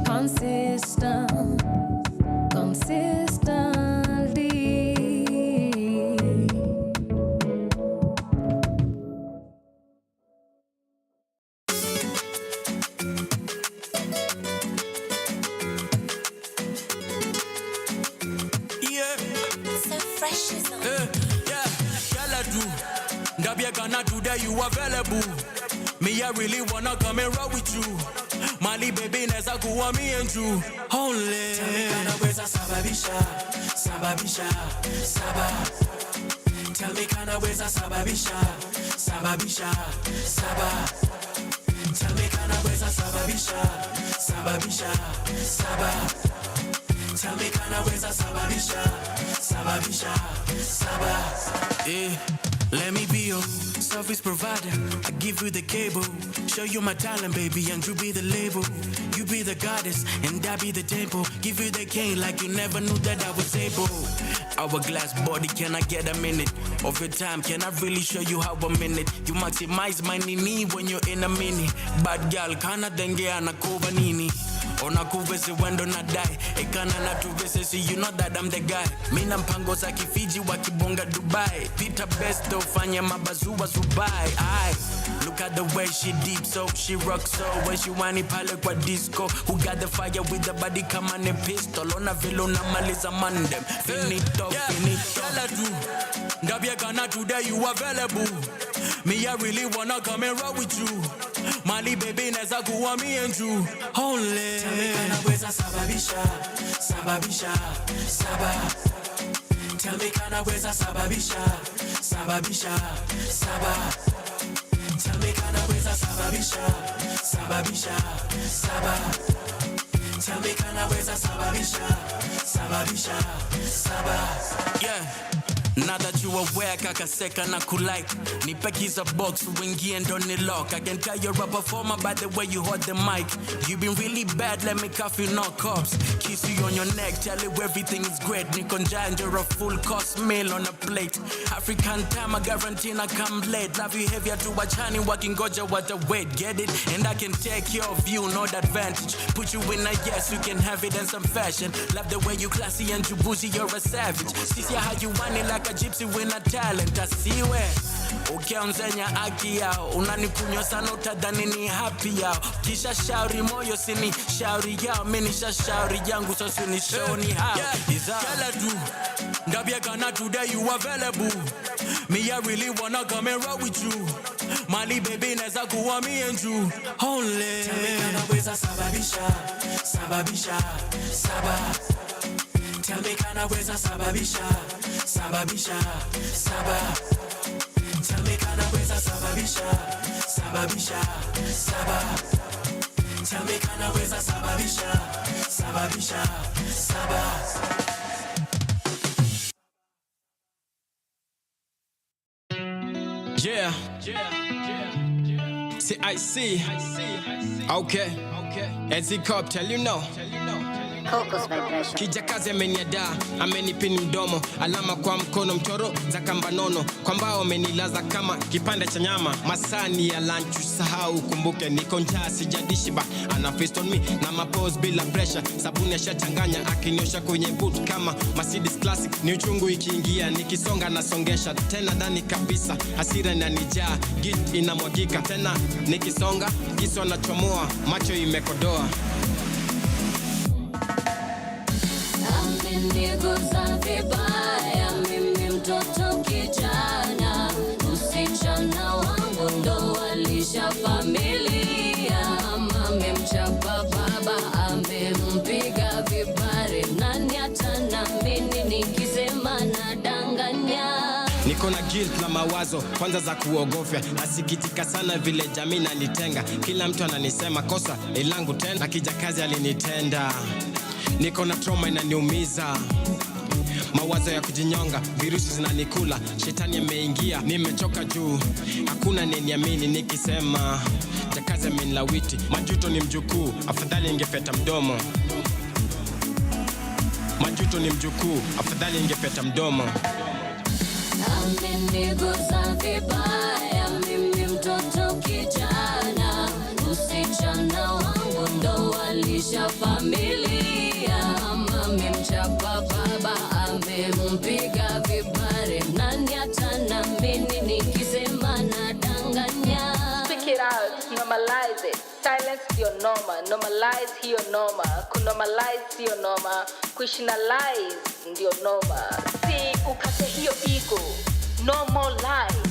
Consistent, consistently. Yeah. So fresh is on. Yeah. Girl, I do. Ndabia Ghana today you available. Me, I really wanna come and roll with you. Mali baby neza kuwa me and you. Only. Tell me kana weza sababisha, sababisha, saba. Tell me kana weza sababisha, sababisha, saba. Tell me kana weza sababisha, sababisha, saba. Tell me kana weza sababisha, sababisha, saba. Let me be your service provider. I give you the cable, show you my talent, baby, and you be the label. You be the goddess, and I be the temple. Give you the cane like you never knew that I was able. Hourglass body, can I get a minute of your time? Can I really show you how a minute? You maximize my nini when you're in a mini. Bad girl, kana denge anakuva nini? Onakuvese wendo na die ekana na tuvese, so you know that I'm the guy. Mina mpango za kifiji wakibonga Dubai. Peter Best ufanye mabazua Zubai. Aye. Look at the way she deep, so she rocks so when she wani pale kwa disco. Who got the fire with the body kama ne pistol? Ona vilo na maliza mandem. Finito, finito. Girl, I do. Ndabia Ghana today you available. Me, I really wanna come and roll with you. Mali baby neza kuwa me and you. Only. Tell me kana weza sababisha, sababisha, saba. Tell me kana weza sababisha, sababisha, saba. Tell me kana weza sababisha, sababisha, saba. Tell me kana weza sababisha, sababisha, saba. Yeah. Now that you aware, kakaseka na kulike. Nipe kiza box, wingi and on the lock. I can tell you're a performer by the way you hold the mic. You been really bad, let me cuff you, no cops. Kiss you on your neck, tell you everything is great. Nikonja and you're a full course meal on a plate. African time, I guarantee I come late. Love you heavier to a chani, walking goja what the weight. Get it? And I can take care of you, no advantage. Put you in a yes, you can have it and some fashion. Love the way you classy and you bougie, you're a savage. See how you want it like a gypsy with a talent. I see where ukianzenya aki yao unanikunywa sana utadhani ni happy yao. Kisha shauri moyo sini shauri yao. Mini shauri yangu so sini show ni how. Girl, I do. Ndabia Ghana today you available. Me, I really wanna come and roll with you. Mali baby neza kuwa me and you. Only. Tell me kana weza sababisha, sababisha, saba. Tell me kana weza sababisha, sababisha, saba. Tell me kana weza sababisha, sababisha, saba. Tell me kana weza sababisha, sababisha, saba. Yeah. See, I see. Okay. NC Cup, tell you no. Focus vibration. Kijakazi ameniadaa, amenipini mdomo, alama kwa mkono, mchoro za kambanono, kwa mbao amenilaza kama kipande cha nyama. Masani ya lunch usahau, kumbuke niko njaa sijadishiba. Ana fist on me na mapose bila pressure, sabuni ashachanganya akiniosha kwenye boot kama Mercedes Classic. Ni uchungu ikiingia, nikisonga nasongesha tena ndani kabisa, hasira inanijaa, git inamwagika tena nikisonga, kiso nachomoa, macho imekodoa. Amenigusa vibaya, mimi mtoto kijana, msichana wangu ndo walisha familia. Amemchapa baba, amempiga vibare, nani atanamini nikisema nadanganya? Niko na guilt na mawazo kwanza za kuogofya, nasikitika sana vile jamii nanitenga, kila mtu ananisema kosa ilangu tena, kijakazi alinitenda. Niko na trauma inaniumiza, mawazo ya kujinyonga, virusi zinanikula, shetani ameingia, nimechoka juu, hakuna neniamini nikisema jakazi amenilawiti, majuto ni mjukuu, afadhali ingepeta mdomo. Majuto ni mjukuu, afadhali ingepeta mdomo. Amenigusa vibaya, mimi mtoto kijana, msichana wangu ndo walisha familia. Amemchapa baba, amempiga vibare, nani atanamini nikisema nadanganya? Speak it out, normalize it. Silence sio noma, normalize hiyo noma. Kunormalize sio noma, kuishinalize ndio noma. Si ukate hiyo ego, no more lies.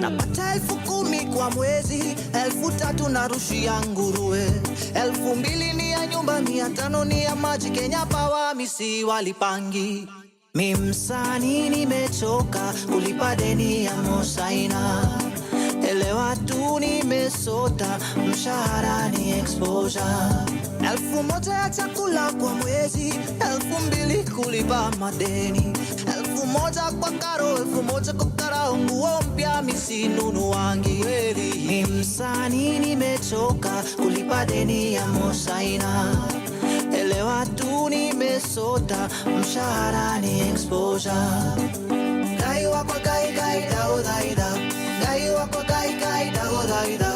Napata 10,000 kwa mwezi, 3,000 narushia nguruwe, 2,000 ni ya nyumba, 500 ni ya maji. Kenya Power misi walipangi. Mi msanii nimechoka kulipa deni ya Mosaina, elewa tu nimesota, mshahara ni exposure. 1,000 ya chakula kwa mwezi, 2,000 kulipa madeni, 1,000 kwa karo, 1,000 kwa karao, nguo mpya misinunu wangi weli. Mi msanii nimechoka kulipa deni ya Mosaina, elewa tu nimesota, mshahara ni exposure. Gai wako gai gai dao daida, gai wako gai gai dao daida,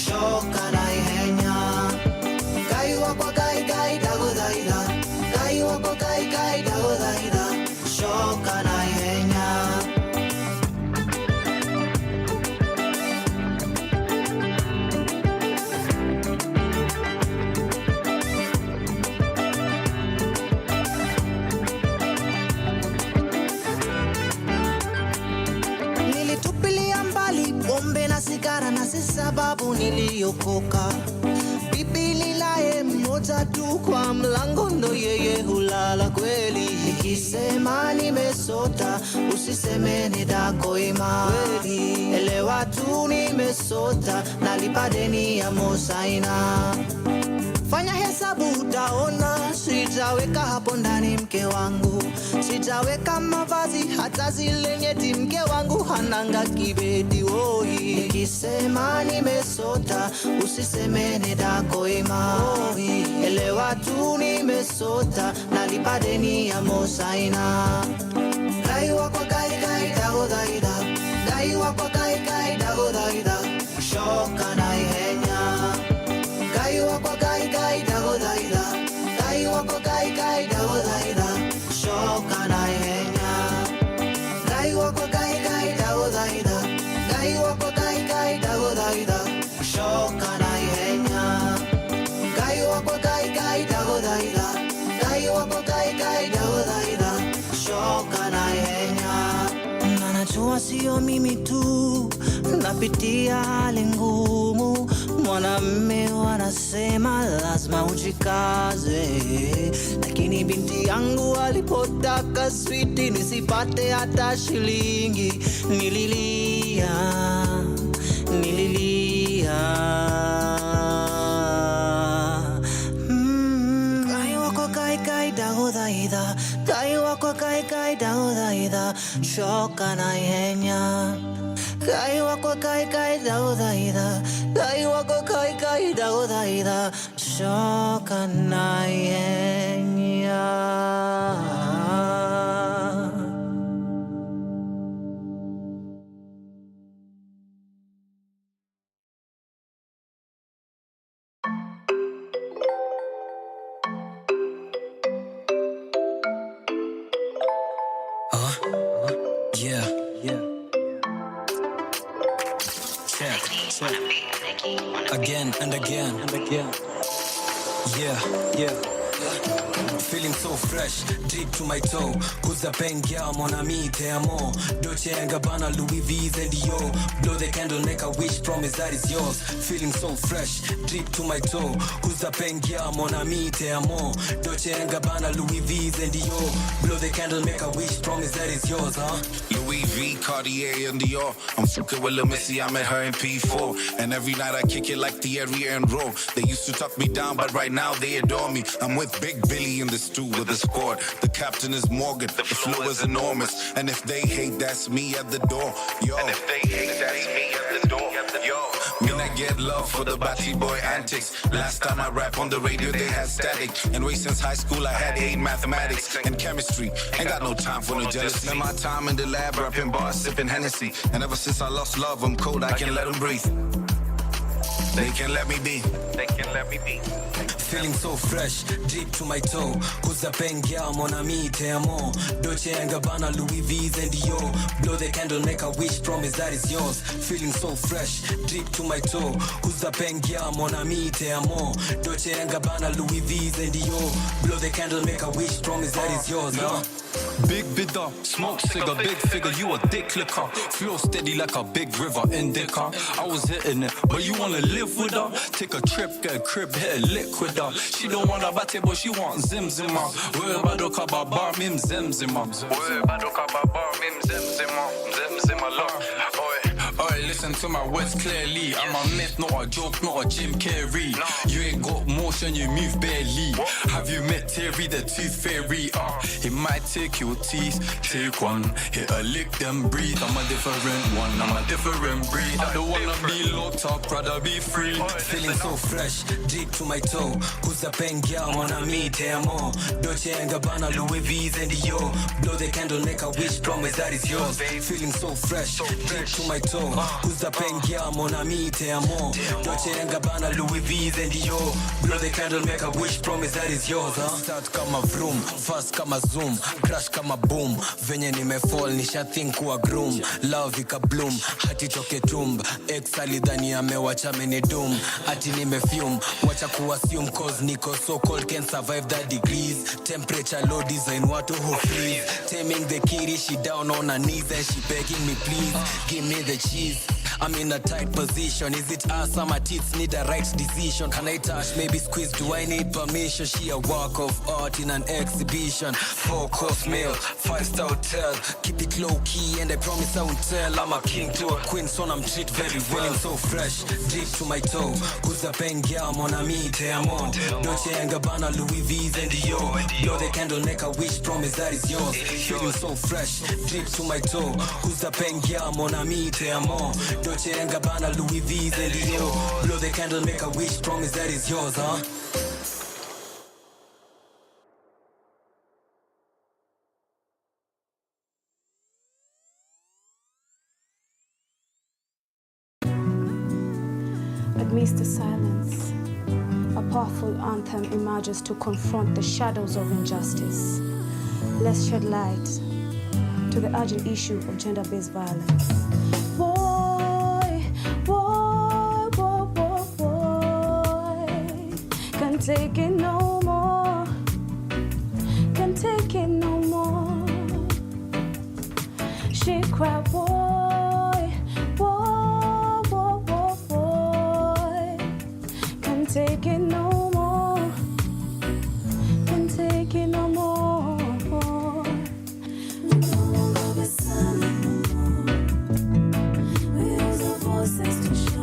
shoka na ihenya. Gai wako gai gai dao daida, gai wako gai gai dao daida, shoka na ihenya. Pombe na sigara na si sababu niliokoka. Bibi lilaye mmoja tu kwa mlango ndo yeye hulala kweli. Nikisema nimesota usiseme nidakoima kweli. Elewa tu nimesota nalipa deni ya Mosaina. Fanya hesabu utaona, sitaweka hapo ndani mke wangu, sitaweka mavazi hata zile nyeti, mke wangu hananga kibeti woi. Nikisema nimesota usiseme nidakoima woi. Elewa tu nimesota nalipa deni ya Mosaina. Gai wako gai gai dao daida, gai wako gai gai dao daida, shoka na ihenya. Gai wako gai gai dao daida, gai wako gai gai dao daida, shoka na ihenya. Gai wako gai gai dao daida, gai wako gai gai dao daida, shoka na ihenya. Gai wako gai gai dao daida, gai wako gai gai dao daida, shoka na ihenya. Na najua sio mimi tu napitia hali ngumu, mwanamme wanasema lazima ujikaze, lakini binti yangu alipotaka switi nisipate hata shilingi nililia. nililia. Kai wako kai daudhaidha, kai wako kai daudhaidha, choka na yenya. Kai wako kai daudhaidha, kai wako kai daudhaidha, choka na yenya. Again and again and again. Yeah. Feeling so fresh, deep to my toe. Kuza pengia, mon ami, te amo. Dolce & Gabbana, Louis V's and Dior. Blow the candle, make a wish, promise that is yours. Feeling so fresh, deep to my toe. Kuza pengia, mon ami, te amo. Dolce & Gabbana, Louis V's and Dior. Blow the candle, make a wish, promise that is yours, huh? Louis V, Cartier and Dior. I'm fucking with Lil Missy, I met her in P4. And every night I kick it like Thierry and Rowe. They used to tuck me down, but right now they adore me. I'm with Big Billy in the stew with the squad. The captain is Morgan, the flow is enormous. And if they hate, that's me at the door. Yo. And if they hate, that's me at the door. Yo. Mean I get love for the batty boy antics. Last time I rap on the radio, they had static. And way since high school, I had 8 mathematics and chemistry. Ain't got no time for no jealousy. Spend my time in the lab, rapping bars, sipping Hennessy. And ever since I lost love, I'm cold, I can't let them breathe. They can't let me be. They can't let me be. Feeling so fresh, deep to my toe. Kuza pengia, mon ami, te amo. Dolce & Gabbana, Louis V's and Dior. Blow the candle, make a wish, promise that is yours. Feeling so fresh, deep to my toe. Kuza pengia, mon ami, te amo. Dolce & Gabbana, Louis V's and Dior. Blow the candle, make a wish, promise that is yours, huh? Big bidder, smoke cigar, big figure, you a dick licker. Flow steady like a big river indica. I was hitting it, but you wanna live with her? Take a trip, get a crib, hit a lick with her. She don't want a batty, but she want zimzima. Where bado kaba bar mim zimzima. Where bado kaba bar mim zimzima. Zimzima love. Oi, listen to my words clearly. I'm a myth, not a joke, not a Jim Carrey. You ain't got motion, you move barely. Have you met Terry, the tooth fairy? He might take your teeth, take one, hit a lick, then breathe. I'm a different one, I'm a different breed. I don't wanna be locked up, rather be free. Feeling so fresh, deep to my toe. Kuza pengia, mon ami, te amo. Dolce & Gabbana, Louis V's and Dior. Blow the candle, make a wish, promise that is yours. Feeling so fresh, deep to my toe. Kuza pengia, mon ami, te amo. Dolce & Gabbana, Louis V's and Dior. Blow the candle, make a wish, promise that is yours, huh? Start kama vroom, fast kama zoom, crash kama boom. Venye nimefall, nisha think kuwa groom. Love ika bloom, hati toke tumb. Ex alidhani amewacha mene doom. Ati nimefume, wacha kuassume cause niko so cold can survive that degrees. Temperature low, design watu who freeze. Taming the kitty, she down on her knees and she begging me please, give me the cheese. I'm in a tight position. Is it us or my tits need a right decision? Can I touch, maybe squeeze? Do I need permission? She a work of art in an exhibition. 4-course meal, 5-star hotel. Keep it low key and I promise I won't tell. I'm a king to a queen, so I'm treated very well. Feeling so fresh, deep to my toe. Kuza pengia, mon ami, te amo. Dolce & Gabbana, Louis V's and Dior. Blow the candle, make a wish, promise that is yours. Feeling so fresh, deep to my toe. Kuza pengia, mon ami, te amo. Dolce & Gabbana, Louis V's and Dior. Blow the candle, make a wish, promise that is yours, huh? Amidst the silence, a powerful anthem emerges to confront the shadows of injustice. Let's shed light to the urgent issue of gender-based violence. Can't take it no more. Can't take it no more. She cried, boy, boy, boy, boy, boy. Can't take it no more. Can't take it no more. No longer the sun. We use our voices to shout.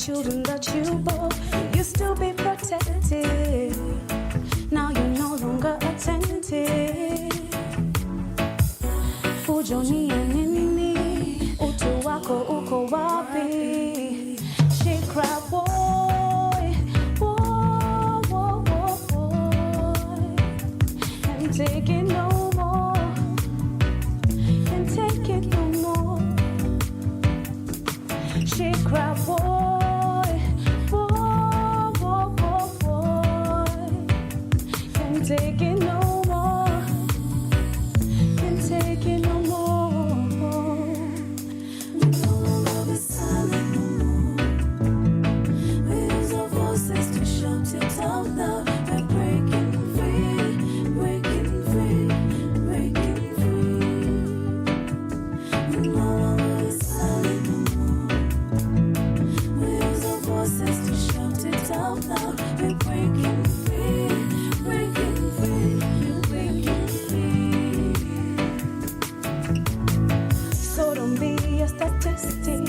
children that you bore. You used to be protected, now you're no longer attentive. Fujo ni ya nini, utu wako uko wapi? She cried, boy, boy, boy, boy, boy. Can't take it no more, can't take it no more. She cried, boy, boy, boy, boy, boy. Can't take it no more, can't take it no more. We no longer be silent no more. We use our voices to shout it out loud. We're breaking free, breaking free, breaking free. We no longer be silent no more. We use our voices to shout it out loud. We're breaking free, breaking free, breaking free. So don't be a statistic.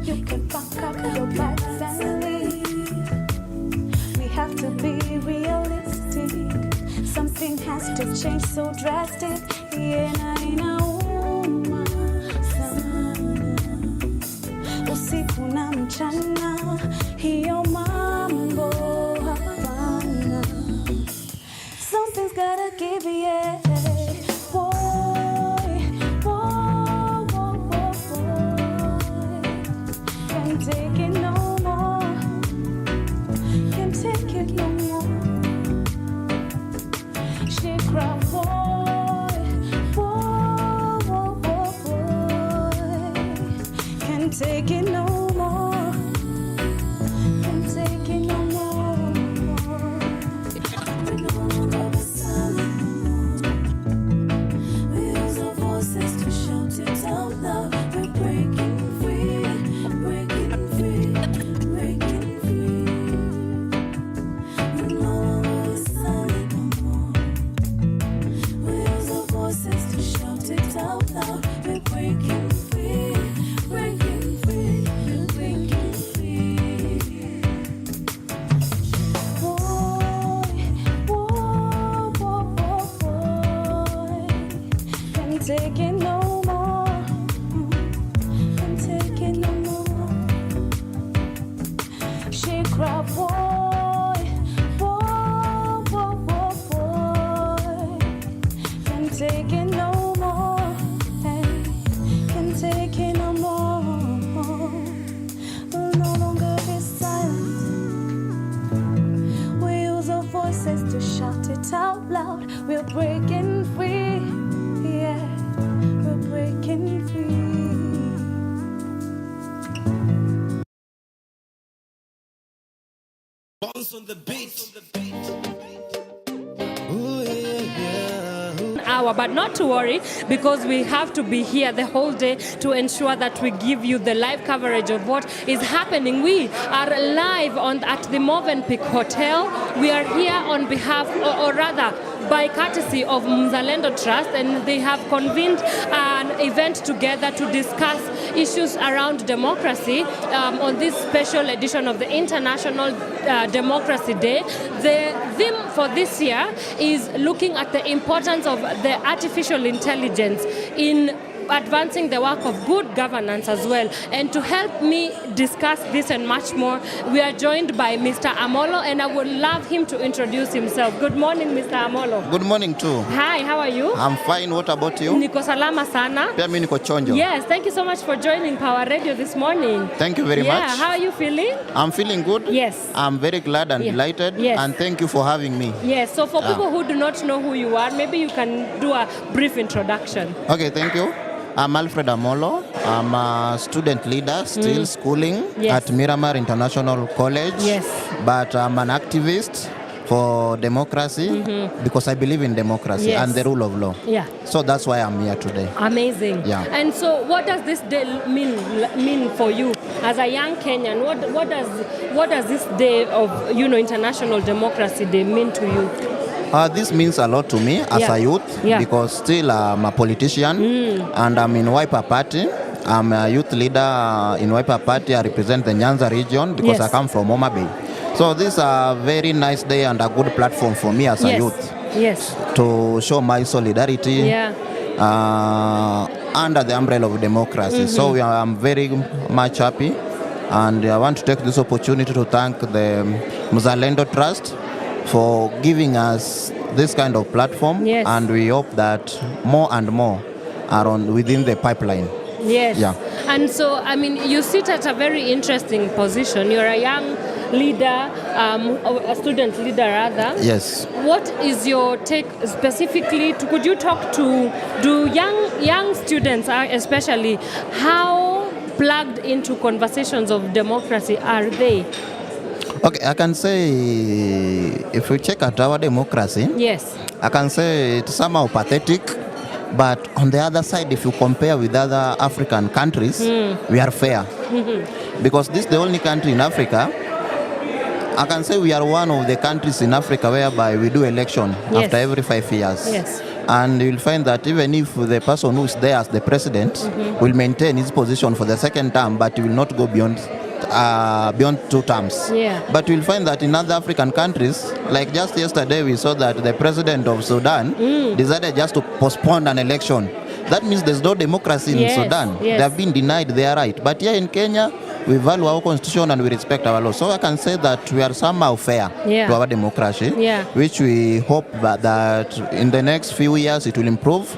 You can pack up your bags and leave. We have to be realistic. Something has to change so drastic. Yeah, na inauma sana. Usiku na mchana, hiyo mambo hapana. Something's gotta give, yeah. Boy, boy, boy, boy, boy. Can't take it no more, can't take it no more. She cried, boy, boy, boy, boy, boy. Can't take it no more, can't take it no more. We no longer be silent no more. We use our voices to shout it out loud. We're breaking free, breaking free, breaking free. We no longer be silent no more. We use our voices to shout it out loud. We're breaking free, breaking free, breaking free. Boy, boy, boy, boy, boy. Can't take it no more, can't take it no more. She cried, boy, boy, boy, boy, boy. Can't take it no more, hey, can't take it no more. We'll no longer be silent. We use our voices to shout it out loud. We're breaking free, yeah, we're breaking free. Bounce on the beat. Hour, but not to worry, because we have to be here the whole day to ensure that we give you the live coverage of what is happening. We are live at the Movenpick Hotel. We are here on behalf, or rather by courtesy of Mzalendo Trust, and they have convened an event together to discuss issues around democracy on this special edition of the International Democracy Day. The theme for this year is looking at the importance of the artificial intelligence in advancing the work of good governance as well. And to help me discuss this and much more, we are joined by Mr. Amolo, and I would love him to introduce himself. Good morning, Mr. Amolo. Good morning too. Hi, how are you? I'm fine. What about you? Niko salama sana. Pia mimi niko chonjo. Yes, thank you so much for joining Power Radio this morning. Thank you very much. Yeah, how are you feeling? I'm feeling good. Yes. I'm very glad and delighted. Yes. And thank you for having me. Yes, so for people who do not know who you are, maybe you can do a brief introduction. Okay, thank you. I'm Alfred Amolo. I'm a student leader, still schooling at Miramar International College. Yes. But I'm an activist for democracy because I believe in democracy and the rule of law. Yeah. So that's why I'm here today. Amazing. Yeah. And so what does this day mean for you as a young Kenyan? What does this day of, International Democracy Day mean to you? This means a lot to me as a youth because still I'm a politician and I'm in Wiper Party. I'm a youth leader in Wiper Party. I represent the Nyanza region because I come from Homa Bay. So this is a very nice day and a good platform for me as a youth. Yes. To show my solidarity under the umbrella of democracy. So I'm very much happy, and I want to take this opportunity to thank the Mzalendo Trust for giving us this kind of platform, and we hope that more and more are within the pipeline. Yes. Yeah. And so, I mean, you sit at a very interesting position. You're a young leader, a student leader rather. Yes. What is your take specifically? Could you talk to young students, especially, how plugged into conversations of democracy are they? Okay, I can say if we check at our democracy, I can say it's somehow pathetic. But on the other side, if you compare with other African countries, we are fair. Because this is the only country in Africa, I can say we are one of the countries in Africa whereby we do election after every 5 years. Yes. And you'll find that even if the person who is there as the president will maintain his position for the second term, but he will not go beyond 2 terms. But you'll find that in other African countries, like just yesterday we saw that the president of Sudan decided just to postpone an election. That means there's no democracy in Sudan. They have been denied their right. But here in Kenya, we value our constitution and we respect our law. So I can say that we are somehow fair to our democracy, which we hope that in the next few years it will improve,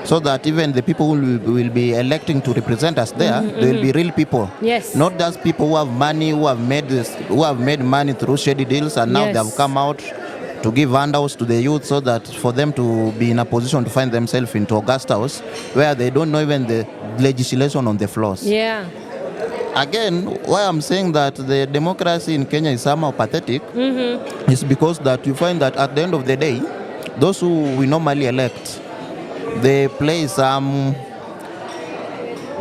so that even the people who will be electing to represent us there, they will be real people. Not just people who have money, who have made money through shady deals, and now they have come out to give handouts to the youth, so that for them to be in a position to find themselves into Augusta House, where they don't know even the legislation on the floors. Again, why I'm saying that the democracy in Kenya is somehow pathetic is because that you find that at the end of the day, those who we normally elect, they play some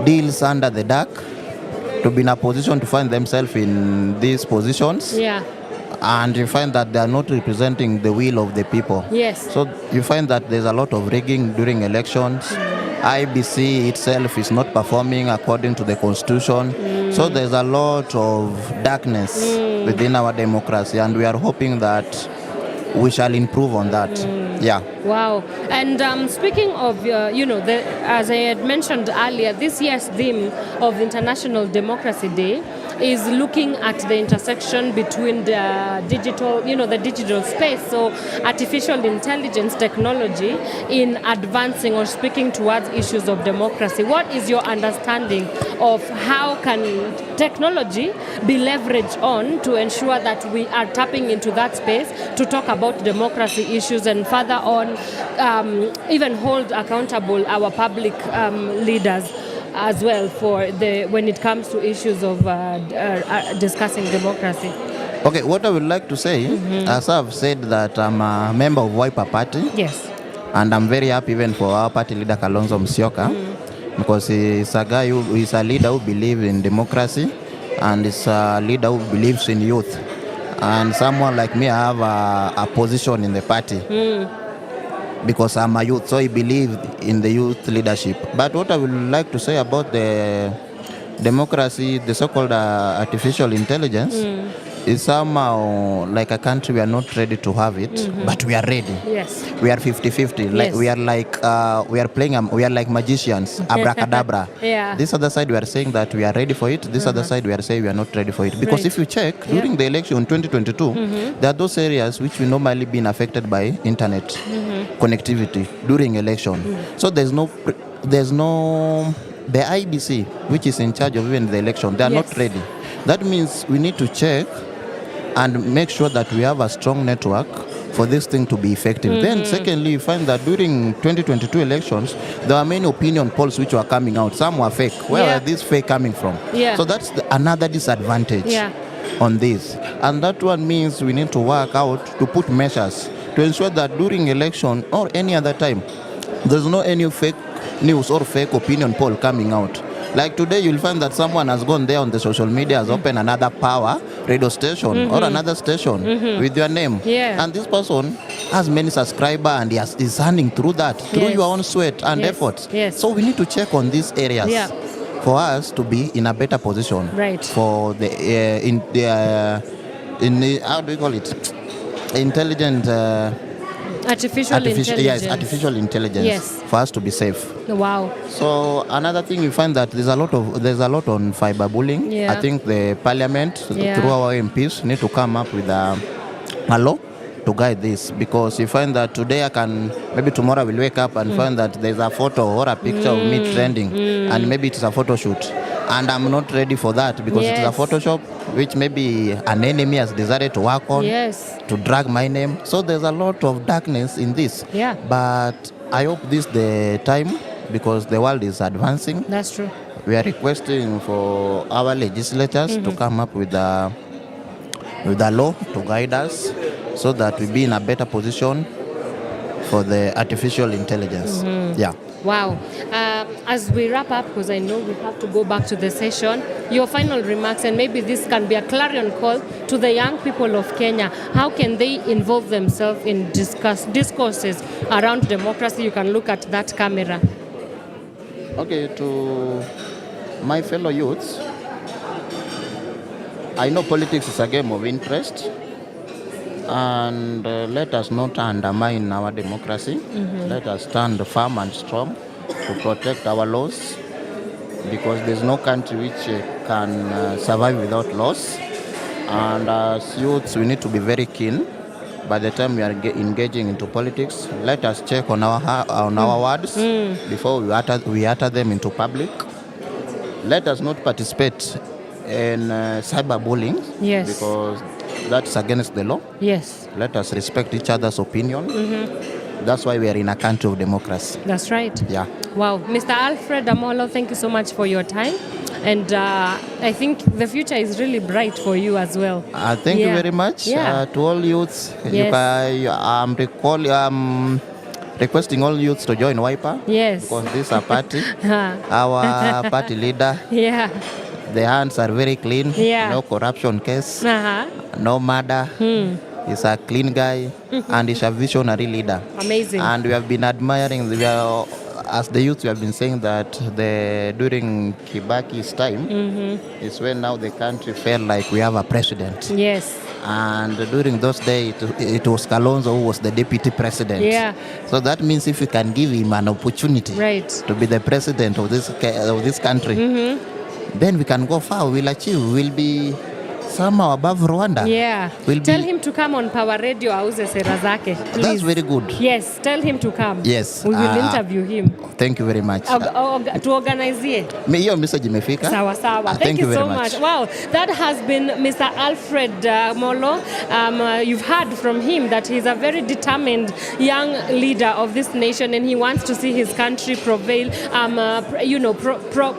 deals under the dark to be in a position to find themselves in these positions. And you find that they are not representing the will of the people. So you find that there's a lot of rigging during elections. IBC itself is not performing according to the constitution. So there's a lot of darkness within our democracy, and we are hoping that we shall improve on that. Wow. And speaking of, as I had mentioned earlier, this year's theme of International Democracy Day is looking at the intersection between the digital space, so artificial intelligence technology, in advancing or speaking towards issues of democracy. What is your understanding of how can technology be leveraged on to ensure that we are tapping into that space to talk about democracy issues, and further on even hold accountable our public leaders as well when it comes to issues of discussing democracy? Okay, what I would like to say, as I've said, that I'm a member of Wiper Party. And I'm very happy even for our party leader Kalonzo Musyoka, because he's a guy who is a leader who believes in democracy, and is a leader who believes in youth. And someone like me, I have a position in the party. Because I'm a youth, so I believe in the youth leadership. But what I would like to say about the democracy, the so-called artificial intelligence, is somehow like a country we are not ready to have it, but we are ready. We are 50-50. Like we are like magicians, abracadabra. This other side we are saying that we are ready for it. This other side we are saying we are not ready for it. Because if you check during the election in 2022, there are those areas which will normally been affected by internet connectivity during election. So there's no the IBC, which is in charge of even the election, they are not ready. That means we need to check and make sure that we have a strong network for this thing to be effective. Then secondly, you find that during 2022 elections, there are many opinion polls which were coming out. Some were fake. Where are these fake coming from? So that's another disadvantage on this. And that one means we need to work out to put measures to ensure that during election or any other time, there's no any fake news or fake opinion poll coming out. Like today, you'll find that someone has gone there on the social media, has opened another power radio station or another station with your name. And this person has many subscribers and is earning through that, through your own sweat and efforts. So we need to check on these areas. for us to be in a better position. Right. For the how do you call it? Intelligent. Artificial intelligence. Yes, artificial intelligence. Yes. For us to be safe. Wow. So another thing, you find that there's a lot on cyberbullying. Yeah. I think the parliament through our MPs need to come up with a law to guide this, because you find that today maybe tomorrow I will wake up and find that there's a photo or a picture of me trending, and maybe it's a photo shoot, and I'm not ready for that because it is a Photoshop which maybe an enemy has decided to work on to drag my name. So there's a lot of darkness in this. Yeah. But I hope this the time, because the world is advancing. That's true. We are requesting for our legislators to come up with a law to guide us, so that we be in a better position for the artificial intelligence. Yeah. Wow. As we wrap up, because I know we have to go back to the session, your final remarks, and maybe this can be a clarion call to the young people of Kenya. How can they involve themselves in discourses around democracy? You can look at that camera. Okay, to my fellow youths, I know politics is a game of interest, and let us not undermine our democracy. Let us stand firm and strong to protect our laws, because there's no country which can survive without laws. And as youths, we need to be very keen. By the time we are engaging into politics, let us check on our words before we utter them into public. Let us not participate in cyberbullying, because that's against the law. Yes. Let us respect each other's opinion. That's why we are in a country of democracy. That's right. Yeah. Wow. Mr. Alfred Amolo, thank you so much for your time. And I think the future is really bright for you as well. Thank you very much. To all youths, I'm requesting all youths to join Wiper. Yes. Because this is a party. Our party leader. The hands are very clean. No corruption case. No murder. He's a clean guy, and he's a visionary leader. Amazing. And we have been admiring, as the youth, we have been saying that during Kibaki's time is when now the country felt like we have a president. Yes. And during those days, it was Kalonzo who was the deputy president. Yeah. So that means if we can give him an opportunity to be the president of this country, then we can go far. We'll achieve. We'll be somehow above Rwanda. Yeah. Tell him to come on Power Radio, auze sera zake. That's very good. Yes, tell him to come. Yes. We will interview him. Thank you very much. To organize hiyo message imefika. Sawa sawa. Thank you so much. Wow, that has been Mr. Alfred Molo. You've heard from him that he's a very determined young leader of this nation, and he wants to see his country prevail,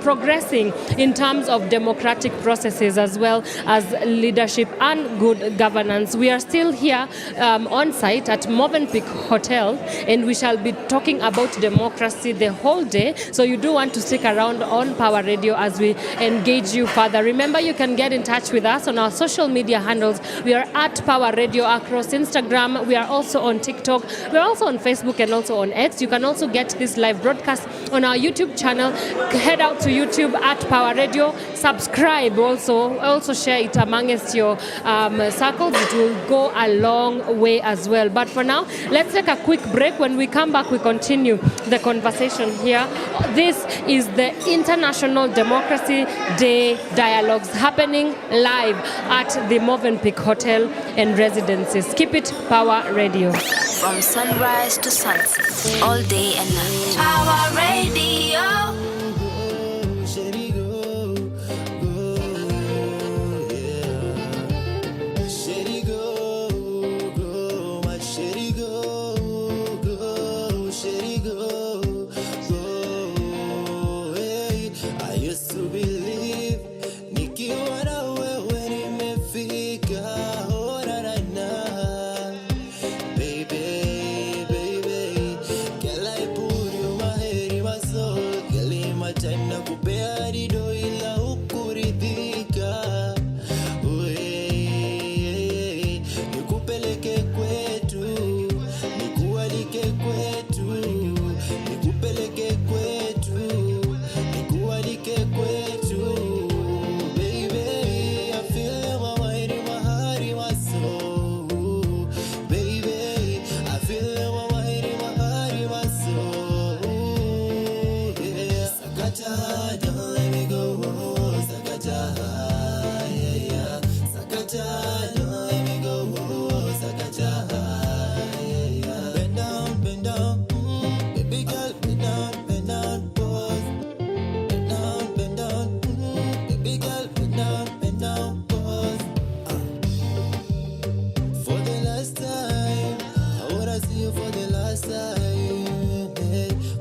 progressing in terms of democratic processes as well as leadership and good governance. We are still here on site at Movenpick Hotel, and we shall be talking about democracy the whole day. So you do want to stick around on Power Radio as we engage you further. Remember, you can get in touch with us on our social media handles. We are at Power Radio across Instagram. We are also on TikTok. We are also on Facebook and also on X. You can also get this live broadcast on our YouTube channel. Head out to YouTube at Power Radio. Subscribe also share it amongst your circles. It will go a long way as well. But for now, let's take a quick break. When we come back, we continue the conversation here. This is the International Democracy Day Dialogues happening live at the Movenpick Hotel and Residences. Keep it Power Radio. From sunrise to sunset, all day and night. Power Radio. Girl, I put you my head in my soul. Girl, last time,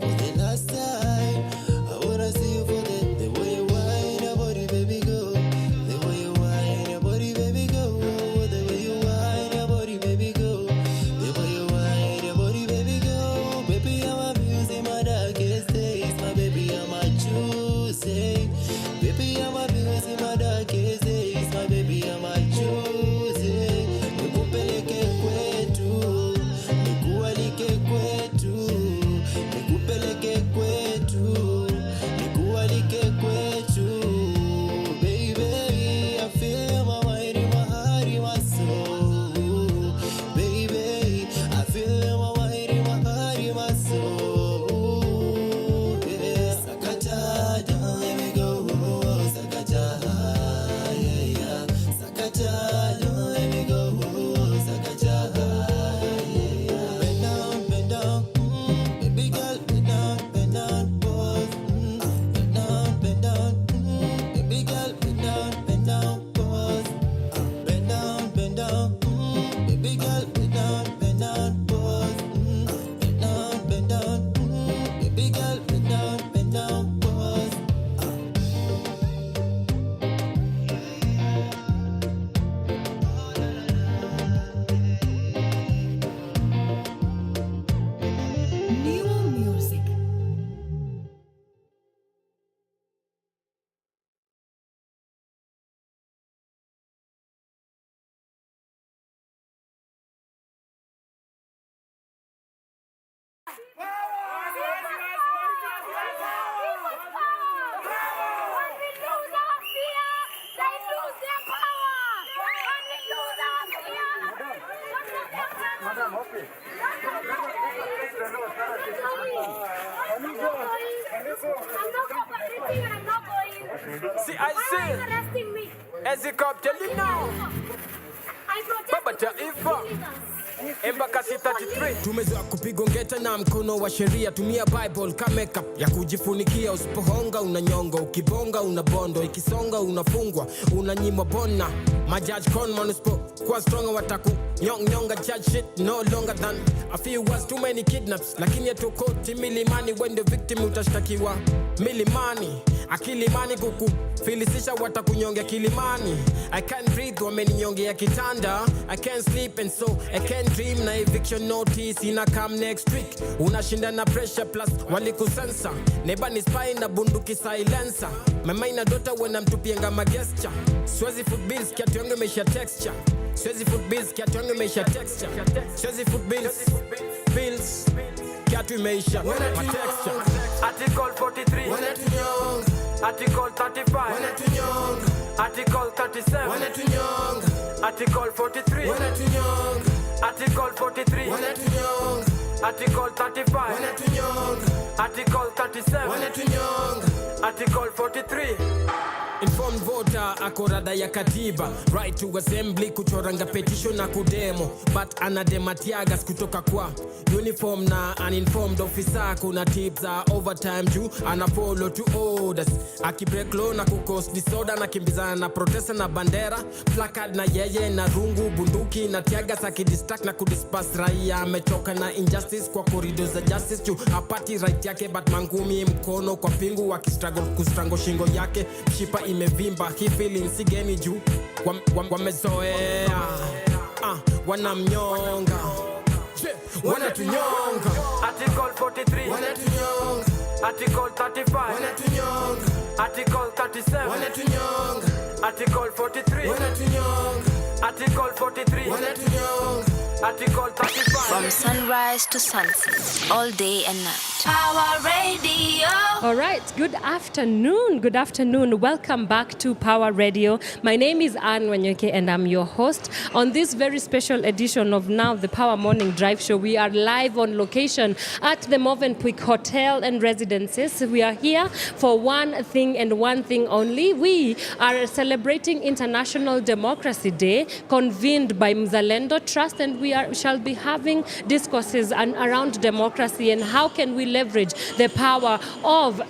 for the last time. I wanna see you for the way you whine your body, baby, go. The way you whine your body, baby, go. The way you whine your body, baby, go. The way you whine your body, baby, go. Baby, I'm abusing my darkest days. My baby, I'm a choosing. Baby, I'm abusing my darkest days. My baby, I'm a choosing. Nikupeleke kwetu, nikualike kwetu, nikupeleke kwetu, nikualike kwetu. Baby, I feel my mind in my heart, in my soul. Baby, I feel my mind in my heart, in my soul. Yeah. Sakata, don't let me go. Sakata, yeah, yeah. Sakata, don't let me go. Sakata, yeah, yeah. Bend down, baby girl, bend down, pause. Bend down, baby girl, bend down, pause. Bend down, baby girl, bend down, pause. Bend down, baby girl, bend down, pause. New music. See, I see. As you come, tell you now. Baba Taifa. Embakasi 33. Tumezoea kupigwa ngeta na mkono wa sheria. Tumia Bible kama makeup ya kujifunikia. Usipohonga unanyonga, ukibonga unabondo, ikisonga unafungwa, unanyimwa bona. Majudge conman usipo kwa stronger wataku nyonga. Judge shit no longer than a few was too many kidnaps. Lakini yetu koti milimani, when the victim utashtakiwa milimani. Akilimani kuku filisisha watakunyongea kilimani. I can't breathe wameninyongea kitanda. I can't sleep and so I can't dream. Na eviction notice ina come next week. Unashinda na pressure plus walikusensa. Neba ni spy na bunduki silencer. Mama ina dota wena mtupienga magesture. Swezi foot bills kiatu yangu imeisha texture. Swezi foot bills kiatu yangu imeisha texture. Swezi foot bills kiatu imeisha texture. Article 43 Article 35 Article 37 Article 43 Article 43 Article 35 Article 37 Article 43 Informed voter ako rada ya katiba. Right to assembly, kuchoranga petition na kudemo. But anadematiagas kutoka kwa uniform na uninformed officer. Kuna tips za overtime juu ana follow to orders. Akibreak law na kukos disorder. Na kimbizana na protesta na bandera. Placard na yeye na rungu bunduki na tiagas akidistract na kudispass raia. Amechoka na injustice kwa corridor za justice juu hapati right yake, but mangumi mkono kwa pingu wakistruggle kustrango shingo yake. Mshipa imevimba, hii feeling sigeni juu wamezoea wanamnyonga, wanatunyonga. Article 43 wanatunyonga. Article 35 wanatunyonga. Article 37 wanatunyonga. Article 43 wanatunyonga. Article 43 wanatunyonga. Article 35 From sunrise to sunset, all day and night. Power Radio. All right, good afternoon. Good afternoon. Welcome back to Power Radio. My name is Anne Wanyoke and I'm your host. On this very special edition of Now the Power Morning Drive Show, we are live on location at the Movenpick Hotel and Residences. We are here for one thing and one thing only. We are celebrating International Democracy Day, convened by Mzalendo Trust, and we shall be having discourses around democracy and how can we leverage the power of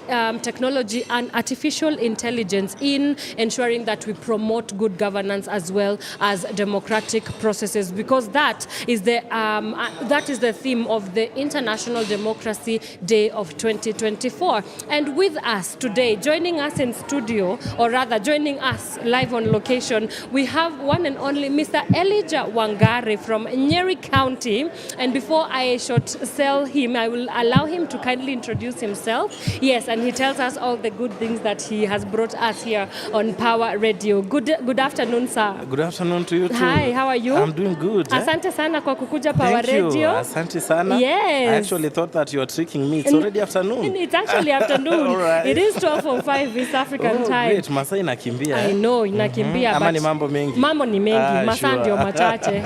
technology and artificial intelligence in ensuring that we promote good governance as well as democratic processes, because that is the theme of the International Democracy Day of 2024. And with us today, joining us in studio, or rather joining us live on location, we have one and only Mr. Elijah Wangari from Nyeri County. And before I short sell him, I will allow him to kindly introduce himself. Yes, and he tells us all the good things that he has brought us here on Power Radio. Good afternoon, sir. Good afternoon to you too. Hi, how are you? I'm doing good. Asante sana kwa kukuja Power Thank you. Radio. Asante sana. Yes. I actually thought that you were tricking me. It's already afternoon. It's actually afternoon. All right. It is 12:05 East African time. Great. Masaa inakimbia. I know, inakimbia. Ama but ni mambo mengi? Mambo ni mengi. Masaa Sure. ndio machache.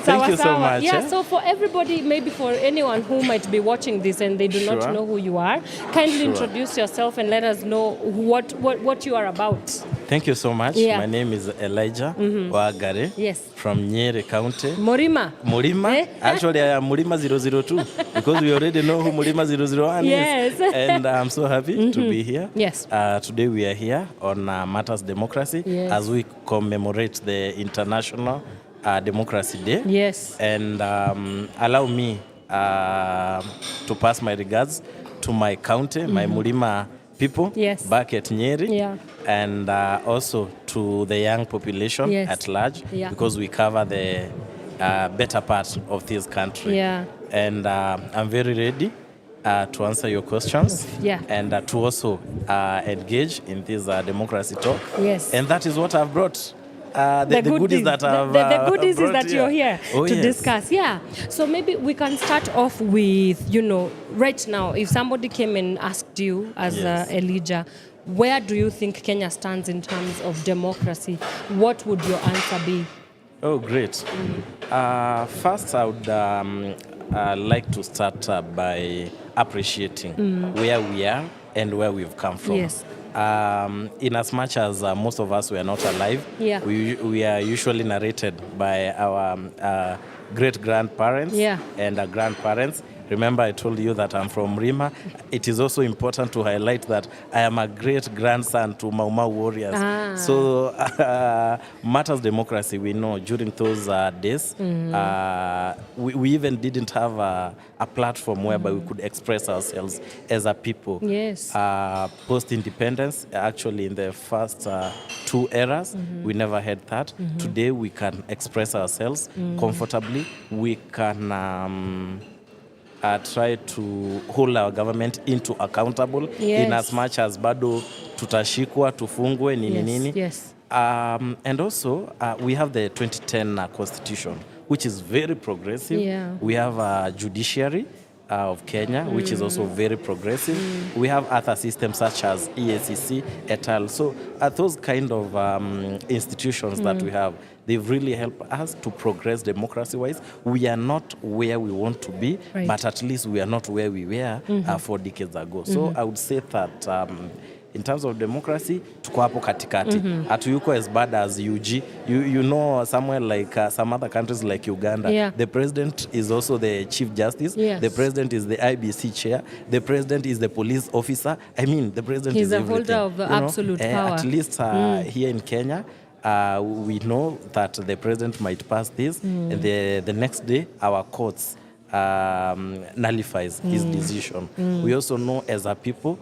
Thank you so much. Yeah, so for everybody, maybe for anyone who might be watching this and they do not Sure. know who you are, kindly Sure. introduce yourself and let us know what you are about. Thank you so much. Yeah. My name is Elijah Wangari. Yes. From Nyeri County. Morima. Murima. Actually, I am Murima 002 because we already know who Murima 001 Yes. is. And I'm so happy to be here. Yes. Today we are here on Matters Democracy Yes. as we commemorate the International Democracy Day. Yes. And allow me to pass my regards to my county, my Murima people Yes. back at Nyeri, Yeah. and also to the young population Yes. at large, Yeah. because we cover the better part of this country. Yeah. And I'm very ready to answer your questions, Yeah. and to also engage in this democracy talk. Yes. And that is what I've brought. The goodies that I've the goodies is brought that you're here Oh, to yes. discuss. Yeah. So maybe we can start off with, right now, if somebody came and asked you as Yes. Elijah, where do you think Kenya stands in terms of democracy? What would your answer be? Oh, great. First, I would like to start by appreciating where we are and where we've come from. Yes. In as much as most of us were not alive, Yeah. we are usually narrated by our great-grandparents Yeah. and grandparents. Remember, I told you that I'm from Rima. It is also important to highlight that I am a great-grandson to Mau Mau warriors. Ah. So, Matters Democracy, we know during those days, we even didn't have a platform whereby we could express ourselves as a people. Yes. Post-independence, actually in the first two eras, we never had that. Today, we can express ourselves comfortably. We can try to hold our government into accountable Yes. in as much as bado tutashikwa, tufungwe, nini. Yes. And also, we have the 2010 Constitution, which is very progressive. Yeah. We have a judiciary of Kenya, which is also very progressive. We have other systems such as EACC, et al. So those kind of institutions that we have, they've really helped us to progress democracy-wise. We are not where we want to be, Right. but at least we are not where we were 4 decades ago. So I would say that in terms of democracy, tuko hapo katikati. Hatuyuko as bad as UG. You know, somewhere like some other countries like Uganda, Yeah. the president is also the chief justice. Yes. The president is the IBC chair. The president is the police officer. I mean, the president He's is a everything. holder of You know, absolute power. At least here in Kenya, we know that the president might pass this, and the next day our courts nullifies his decision. We also know as a people,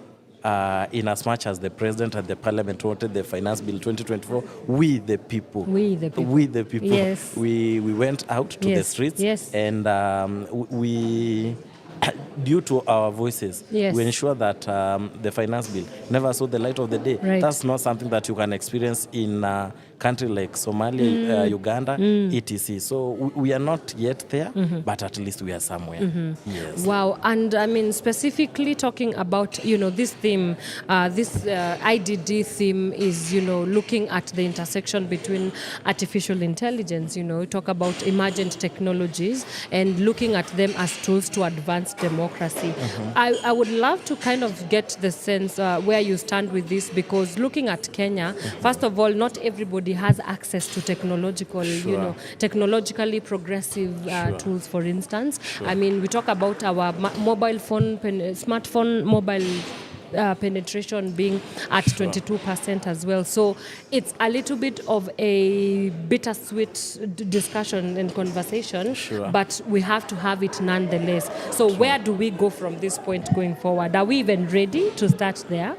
in as much as the president and the parliament wanted the finance bill 2024, we the people, Yes. we went out to the Yes. streets, Yes. and we due to our voices, Yes. we ensure that the finance bill never saw the light of the day. Right. That's not something that you can experience in a country like Somalia, Uganda, etc. So we are not yet there, but at least we are somewhere. Yes. Wow, and I mean specifically talking about this theme, this IDD theme is looking at the intersection between artificial intelligence. We talk about emergent technologies and looking at them as tools to advance democracy. democracy. I would love to kind of get the sense where you stand with this, because looking at Kenya, first of all, not everybody has access to technological, technologically progressive tools, for instance. I mean, we talk about our mobile phone, smartphone mobile penetration being at 22% as well. So it's a little bit of a bittersweet discussion and conversation, but we have to have it nonetheless. So where do we go from this point going forward? Are we even ready to start there?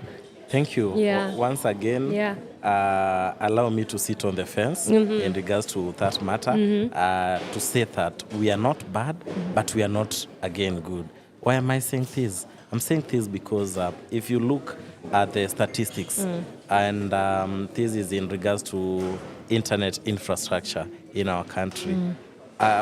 Thank you. Yeah. Once again, allow me to sit on the fence in regards to that matter, to say that we are not bad, but we are not, again, good. Why am I saying this? I'm saying this because if you look at the statistics, and this is in regards to internet infrastructure in our country,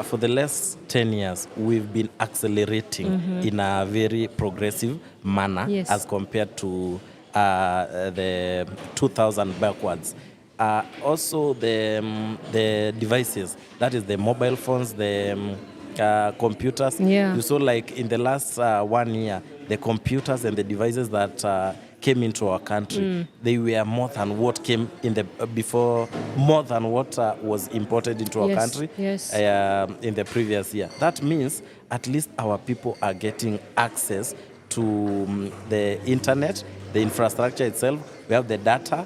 for the last 10 years, we've been accelerating in a very progressive manner as compared to the 2000 backwards. Also, the devices, that is the mobile phones, the computers. You saw, like, in the last 1 year, the computers and the devices that came into our country, they were more than what came in the before, more than what was imported into our country in the previous year. That means at least our people are getting access to the internet, the infrastructure itself. We have the data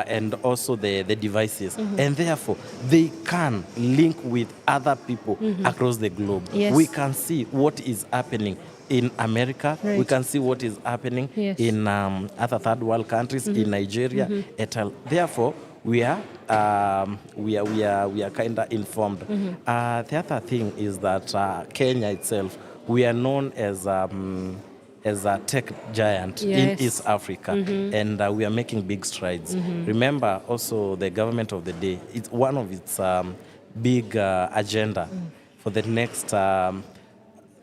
and also the devices. And therefore, they can link with other people across the globe. We can see what is happening in America. We can see what is happening in other third world countries, in Nigeria, et al. Therefore, we are kind of informed. The other thing is that Kenya itself, we are known as a tech giant in East Africa, and we are making big strides. Remember, also, the government of the day, it's one of its big agenda for the next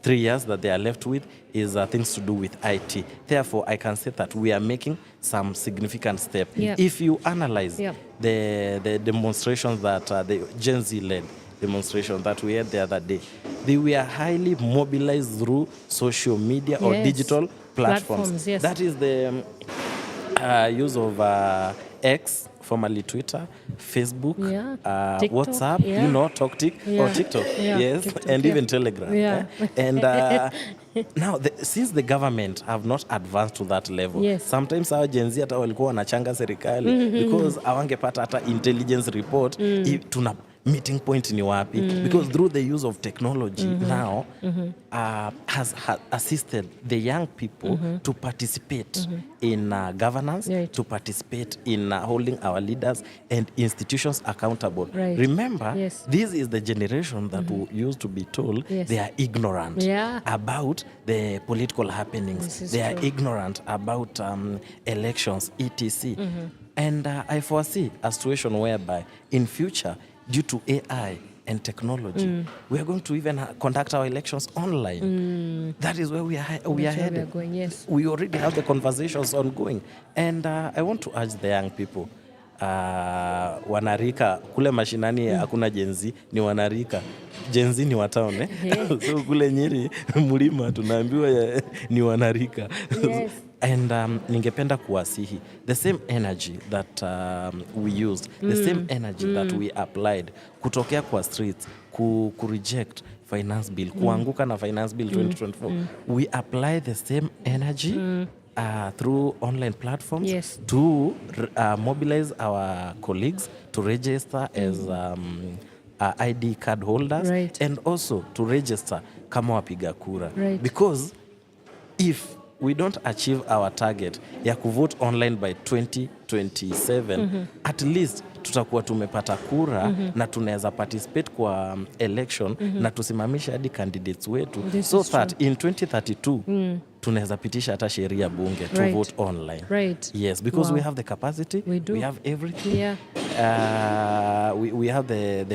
3 years that they are left with is things to do with IT. Therefore, I can say that we are making some significant steps. If you analyze the demonstrations that the Gen Z-led demonstration that we had the other day, they were highly mobilized through social media or digital platforms. That is the use of X, formerly Twitter, Facebook, WhatsApp, or TikTok, TikTok, and even Telegram. And now, since the government have not advanced to that level, sometimes our Gen Z hata walikuwa wanachanga serikali because awangepata hata intelligence report tuna meeting point ni wapi, because through the use of technology now has assisted the young people to participate in governance, to participate in holding our leaders and institutions accountable. Remember, this is the generation that used to be told they are ignorant about the political happenings. They are ignorant about elections, etc. And I foresee a situation whereby in future, due to AI and technology, we are going to even conduct our elections online. That is where we are headed. We already have the conversations ongoing. And I want to urge the young people, wanarika, kule mashinani hakuna Gen Z, ni wanarika. Gen Z ni wataone. So kule Nyeri, Mlima, tunaambiwa ni wanarika. And ningependa kuwasihi, the same energy that we used, the same energy that we applied kutokea kwa streets, reject finance bill, kuanguka na finance bill 2024, we apply the same energy through online platforms to mobilize our colleagues to register as ID card holders and also to register kama wapiga kura. Because if we don't achieve our target ya kuvote online by 2027, at least tutakuwa tumepata kura na tunaweza participate kwa election na tusimamisha hadi candidates wetu, so that in 2032 tunaweza pitisha hata sheria bunge to vote online. Yes, because we have the capacity, we have everything. We have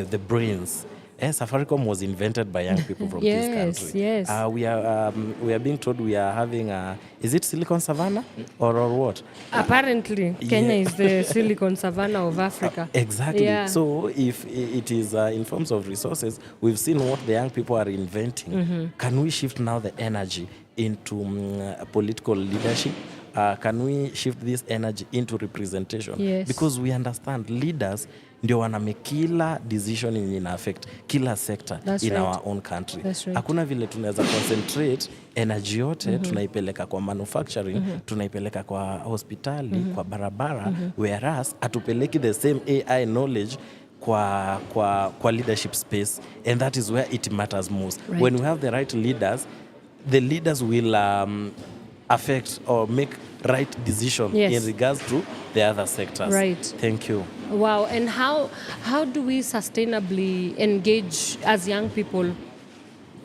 the brains. Safaricom was invented by young people from this country. We are being told we are having is it Silicon Savannah or what? Apparently, Kenya is the Silicon Savannah of Africa. Exactly. So if it is in forms of resources, we've seen what the young people are inventing. Can we shift now the energy into political leadership? Can we shift this energy into representation? Yes. Because we understand leaders ndio wana make kila decision ina affect kila sector in our own country. Hakuna vile tunaweza concentrate energy yote tunaipeleka kwa manufacturing, tunaipeleka kwa hospitali, kwa barabara, whereas atupeleki the same AI knowledge kwa leadership space, and that is where it matters most. Right. When we have the right leaders, the leaders will affect or make right decision in regards to the other sectors. Right. Thank you. Wow. And how do we sustainably engage as young people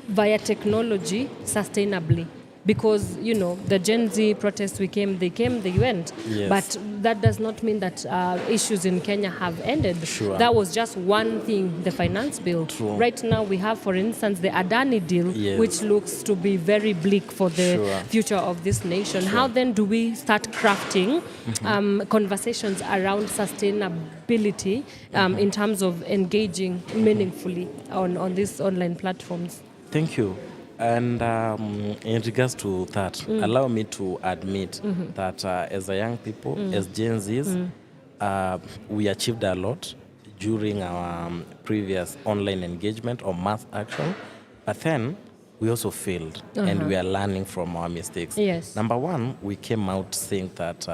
via technology sustainably? Because, you know, the Gen Z protests, they came, they went. Yes. But that does not mean that issues in Kenya have ended. Sure. That was just one thing, the finance bill. True. Right now we have, for instance, the Adani deal, Yes. which looks to be very bleak for the future of this nation. Sure. How then do we start crafting conversations around sustainability in terms of engaging meaningfully on these online platforms? Thank you. And in regards to that, allow me to admit that as a young people, as Gen Zs, we achieved a lot during our previous online engagement or mass action, but then we also failed and we are learning from our mistakes. Yes. Number one, we came out saying that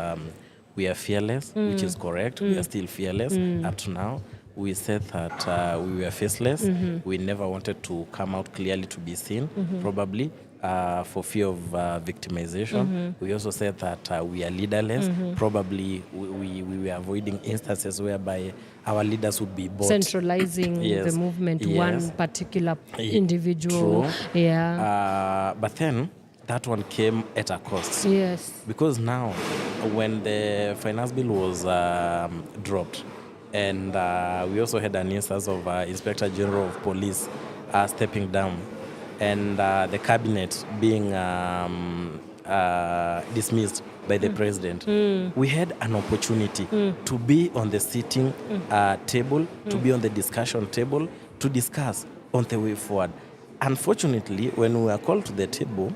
we are fearless, which is correct. We are still fearless up to now. We said that we were faceless. We never wanted to come out clearly to be seen, probably for fear of victimization. We also said that we are leaderless. Probably we were avoiding instances whereby our leaders would be bought. Centralizing the movement to one particular individual. True. Yeah. But then that one came at a cost. Yes. Because now, when the finance bill was dropped, and we also had an instance of Inspector General of Police stepping down, and the cabinet being dismissed by the president. We had an opportunity to be on the sitting table, to be on the discussion table, to discuss on the way forward. Unfortunately, when we were called to the table,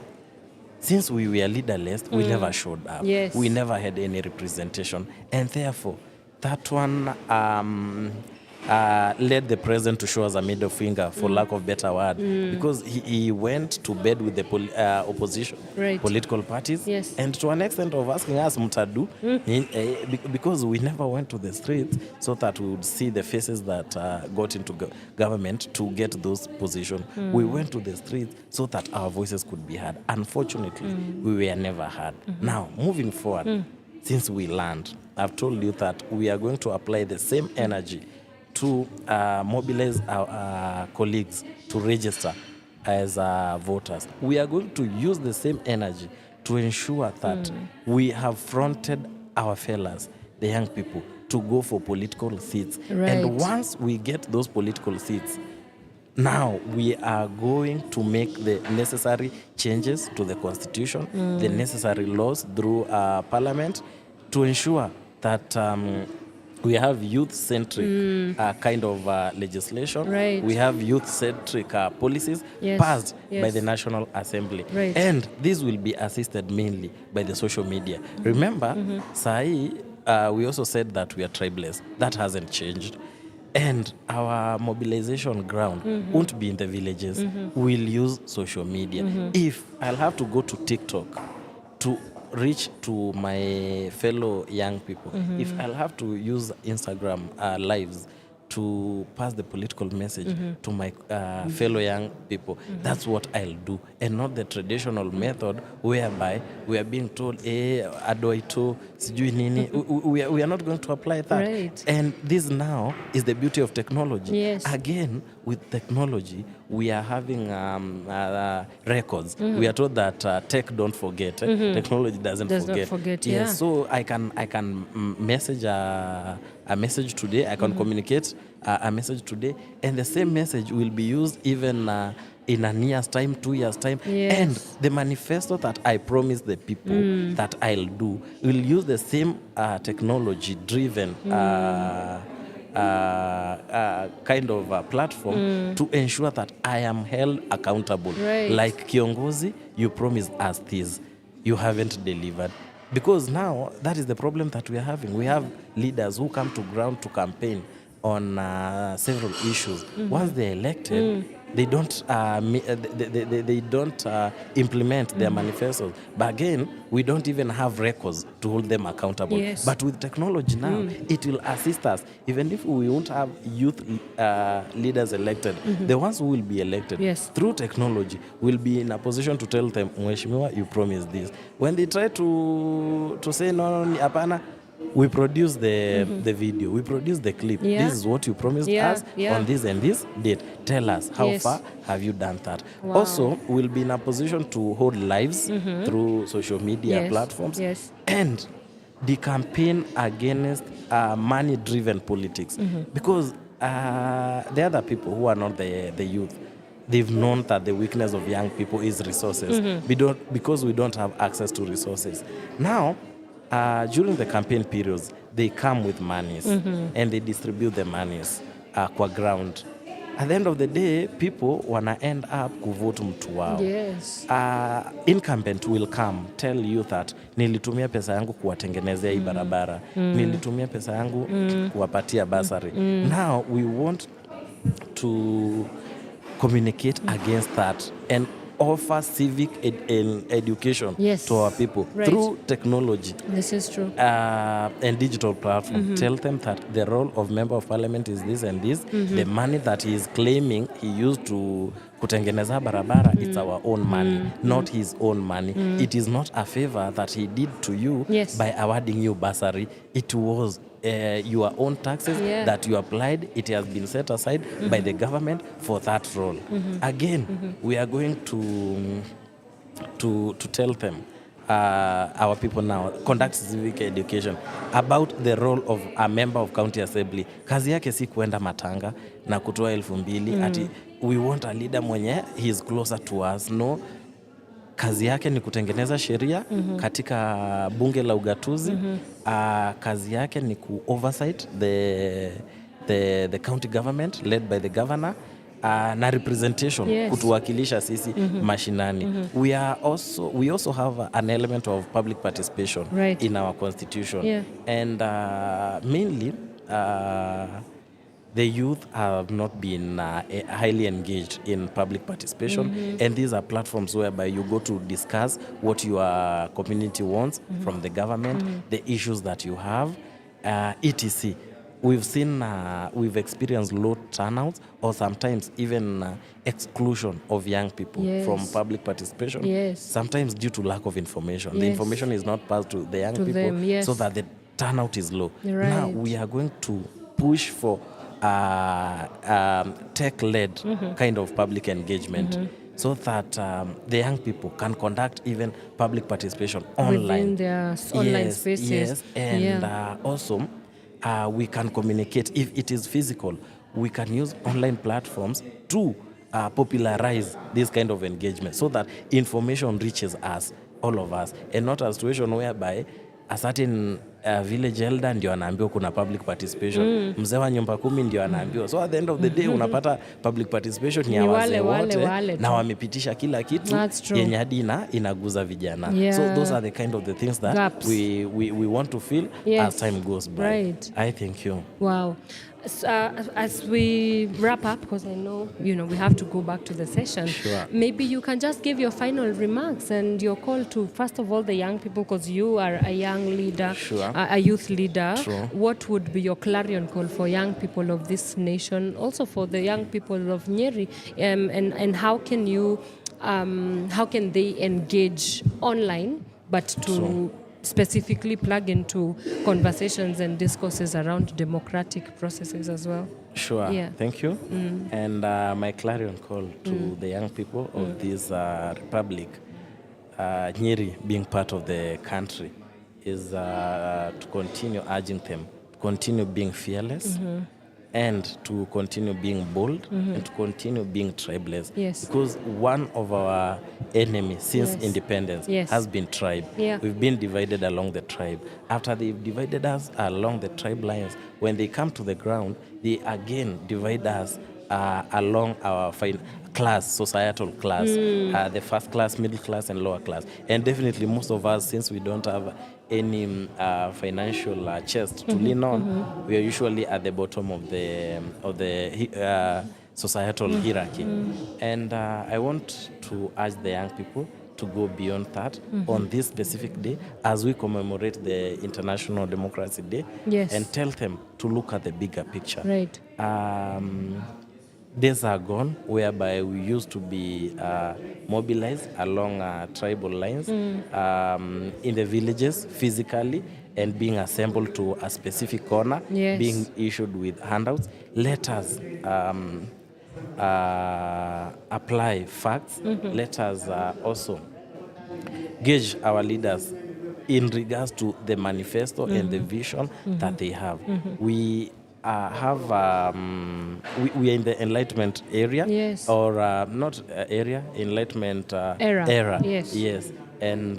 since we were leaderless, we never showed up. Yes. We never had any representation, and therefore, that one led the president to show us a middle finger, for lack of better word, because he went to bed with the opposition, political parties, and to an extent of asking us, Mutadu, because we never went to the streets so that we would see the faces that got into government to get those positions. We went to the streets so that our voices could be heard. Unfortunately, we were never heard. Now, moving forward, since we learned, I've told you that we are going to apply the same energy to mobilize our colleagues to register as voters. We are going to use the same energy to ensure that we have fronted our fellows, the young people, to go for political seats. Right. And once we get those political seats, now we are going to make the necessary changes to the constitution, the necessary laws through parliament, to ensure that we have youth-centric kind of legislation. Right. We have youth-centric policies passed by the National Assembly. Right. And this will be assisted mainly by the social media. Remember, Sai, we also said that we are tribeless. That hasn't changed. And our mobilization ground won't be in the villages. We'll use social media. If I'll have to go to TikTok to reach to my fellow young people, if I'll have to use Instagram lives to pass the political message to my fellow young people, that's what I'll do, and not the traditional method whereby we are being told, adoito, sijui nini. We are not going to apply that. Right. And this now is the beauty of technology. Yes. Again, with technology, we are having records. We are told that tech don't forget. Technology does not forget. forget, Yes. yeah. So I can message a message today. I can communicate a message today, and the same message will be used even in a year's time, 2 years' time. Yes. And the manifesto that I promised the people that I'll do will use the same technology-driven kind of a platform to ensure that I am held accountable. Right. Like Kiongozi, you promised us this, you haven't delivered. Because now that is the problem that we are having. We have leaders who come to ground to campaign on several issues. Once they're elected, they don't they don't implement their manifestos. But again, we don't even have records to hold them accountable. Yes. But with technology now, it will assist us. Even if we won't have youth leaders elected, the ones who will be elected through technology will be in a position to tell them, Mheshimiwa, you promised this. When they try to say no, hapana, we produce the video, we produce the clip. This is what you promised us on this and this date. Tell us how far have you done that. Also, we'll be in a position to hold lives through social media platforms and the campaign against money-driven politics. Because the other people who are not the youth, they've known that the weakness of young people is resources. Because we don't have access to resources. Now, during the campaign periods, they come with monies and they distribute the monies kwa ground. At the end of the day, people wanna end up kuvote mtu wao. Yes. Incumbent will come, tell you that nilitumia pesa yangu kuwatengenezea hii barabara. Nilitumia pesa yangu kuwapatia basari. Now we want to communicate against that and offer civic education to our people through technology. This is true. And digital platform. Tell them that the role of member of parliament is this and this. The money that he is claiming he used to kutengeneza barabara, it's our own money, not his own money. It is not a favor that he did to you by awarding you bursary. It was your own taxes that you applied. It has been set aside by the government for that role. Again, we are going to tell them, our people now, conduct civic education about the role of a member of county assembly. Kazi yake si kuenda matanga na kutoa 2,000 ati we want a leader mwenye he is closer to us. No, kazi yake ni kutengeneza sheria katika bunge la ugatuzi. Kazi yake ni oversight the county government led by the governor. Na representation kutuwakilisha sisi mashinani. We also have an element of public participation in our constitution. And mainly the youth have not been highly engaged in public participation, and these are platforms whereby you go to discuss what your community wants from the government, the issues that you have, etc. We've experienced low turnouts or sometimes even exclusion of young people from public participation, sometimes due to lack of information. The information is not passed to the young people, so that the turnout is low. Now we are going to push for tech-led kind of public engagement, so that the young people can conduct even public participation online. Within their online spaces. Yes, and also we can communicate. If it is physical, we can use online platforms to popularize this kind of engagement, so that information reaches us, all of us, and not a situation whereby a certain village elder ndio anaambiwa kuna public participation, mzee wa nyumba 10 ndio anaambiwa. So at the end of the day unapata public participation ni ya wazee wote na wamepitisha kila kitu yenye hadi inaguza vijana. So those are the kind of the things that we want to feel as time goes by. I thank you. Wow. As we wrap up, because I know we have to go back to the session, maybe you can just give your final remarks and your call to, first of all, the young people, because you are a young leader, a youth leader. What would be your clarion call for young people of this nation, also for the young people of Nyeri, and how can they engage online, but to specifically plug into conversations and discourses around democratic processes as well? Thank you. And my clarion call to the young people of this republic, Nyeri being part of the country, is to continue urging them, continue being fearless, and to continue being bold and to continue being tribeless. Yes. Because one of our enemies since Yes. independence Yes. has been tribe. Yeah. We've been divided along the tribe. After they've divided us along the tribe lines, when they come to the ground, they again divide us along our class, societal class, the first class, middle class, and lower class. And definitely most of us, since we don't have any financial chest to lean on, we are usually at the bottom of the societal hierarchy. And I want to urge the young people to go beyond that on this specific day as we commemorate the International Democracy Day. Yes. And tell them to look at the bigger picture. Right. Days are gone whereby we used to be mobilized along tribal lines in the villages physically and being assembled to a specific corner, Yes. being issued with handouts. Let us apply facts. Let us also gauge our leaders in regards to the manifesto and the vision that they have. We we are in the enlightenment area, Yes. or not area, enlightenment Era. Yes. Yes. And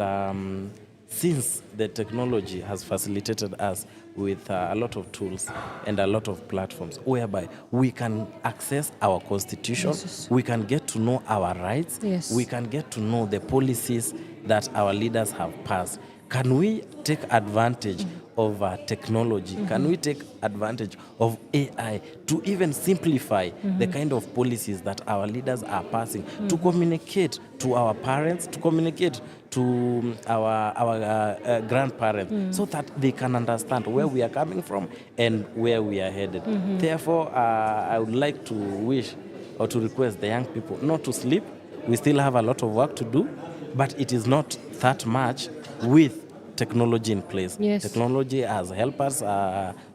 since the technology has facilitated us with a lot of tools and a lot of platforms whereby we can access our constitution, Yes. we can get to know our rights, Yes. we can get to know the policies that our leaders have passed. Can we take advantage of technology? Can we take advantage of AI to even simplify the kind of policies that our leaders are passing, to communicate to our parents, to communicate to our grandparents, so that they can understand where we are coming from and where we are headed. Therefore, I would like to wish or to request the young people not to sleep. We still have a lot of work to do, but it is not that much with technology in place. Yes. Technology has helped us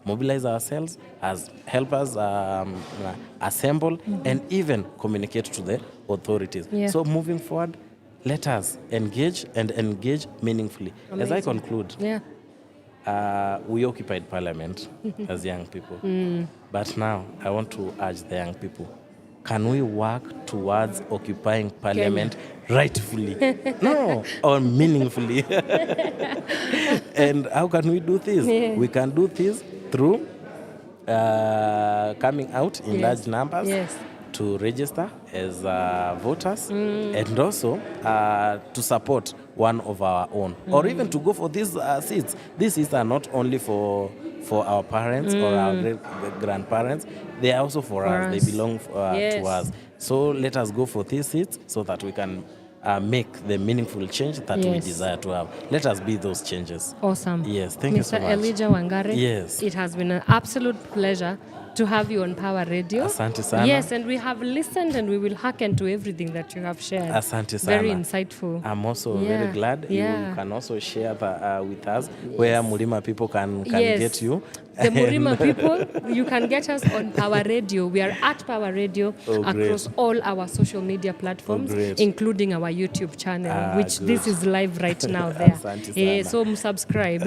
mobilize ourselves, has helped us assemble and even communicate to the authorities. Yeah. So moving forward, let us engage and engage meaningfully. As I Amazing. conclude, Yeah. we occupied parliament as young people. But now I want to urge the young people, can we work towards occupying parliament rightfully? No, or meaningfully. And how can we do this? Yeah. We can do this through coming out in large numbers Yes. to register as voters and also to support one of our own, or even to go for these seats. These seats are not only for our parents or our grandparents, they are also for us. us. They belong Yes. to us. So let us go for these seats so that we can make the meaningful change that we Yes. desire to have. Let us be those changes. Awesome. Yes, thank you so Mr. much. Elijah Wangare, Yes. it has been an absolute pleasure to have you on Power Radio. Asante sana. Yes, and we have listened and we will hearken to everything that you have shared. Asante sana. Very insightful. I'm also Yeah, very glad yeah. you can also share with us where Mulima people can Yes. get you. The Murima people, you can get us on Power Radio. We are at Power Radio across all our social media platforms, great. including our YouTube channel, which good. this is live right now there. Asante sana. So subscribe.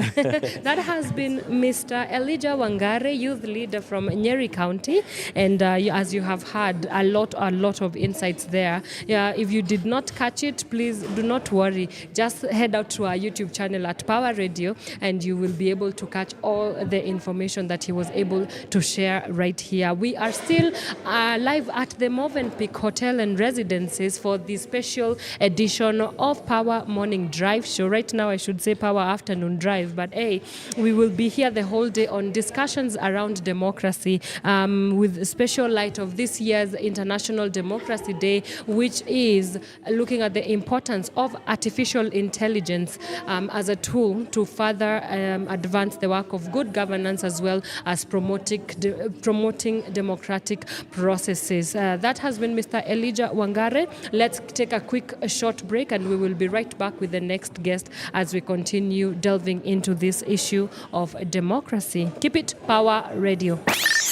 That has been Mr. Elijah Wangare, youth leader from Nyeri County. And as you have heard, a lot of insights there. Yeah, if you did not catch it, please do not worry. Just head out to our YouTube channel at Power Radio and you will be able to catch all the information that he was able to share right here. We are still live at the Movenpick Hotel and Residences for the special edition of Power Morning Drive Show. Right now, I should say Power Afternoon Drive, but hey, we will be here the whole day on discussions around democracy with special light of this year's International Democracy Day, which is looking at the importance of artificial intelligence as a tool to further advance the work of good governance as well as promoting democratic processes. That has been Mr. Elijah Wangare. Let's take a quick short break and we will be right back with the next guest as we continue delving into this issue of democracy. Keep it Power Radio.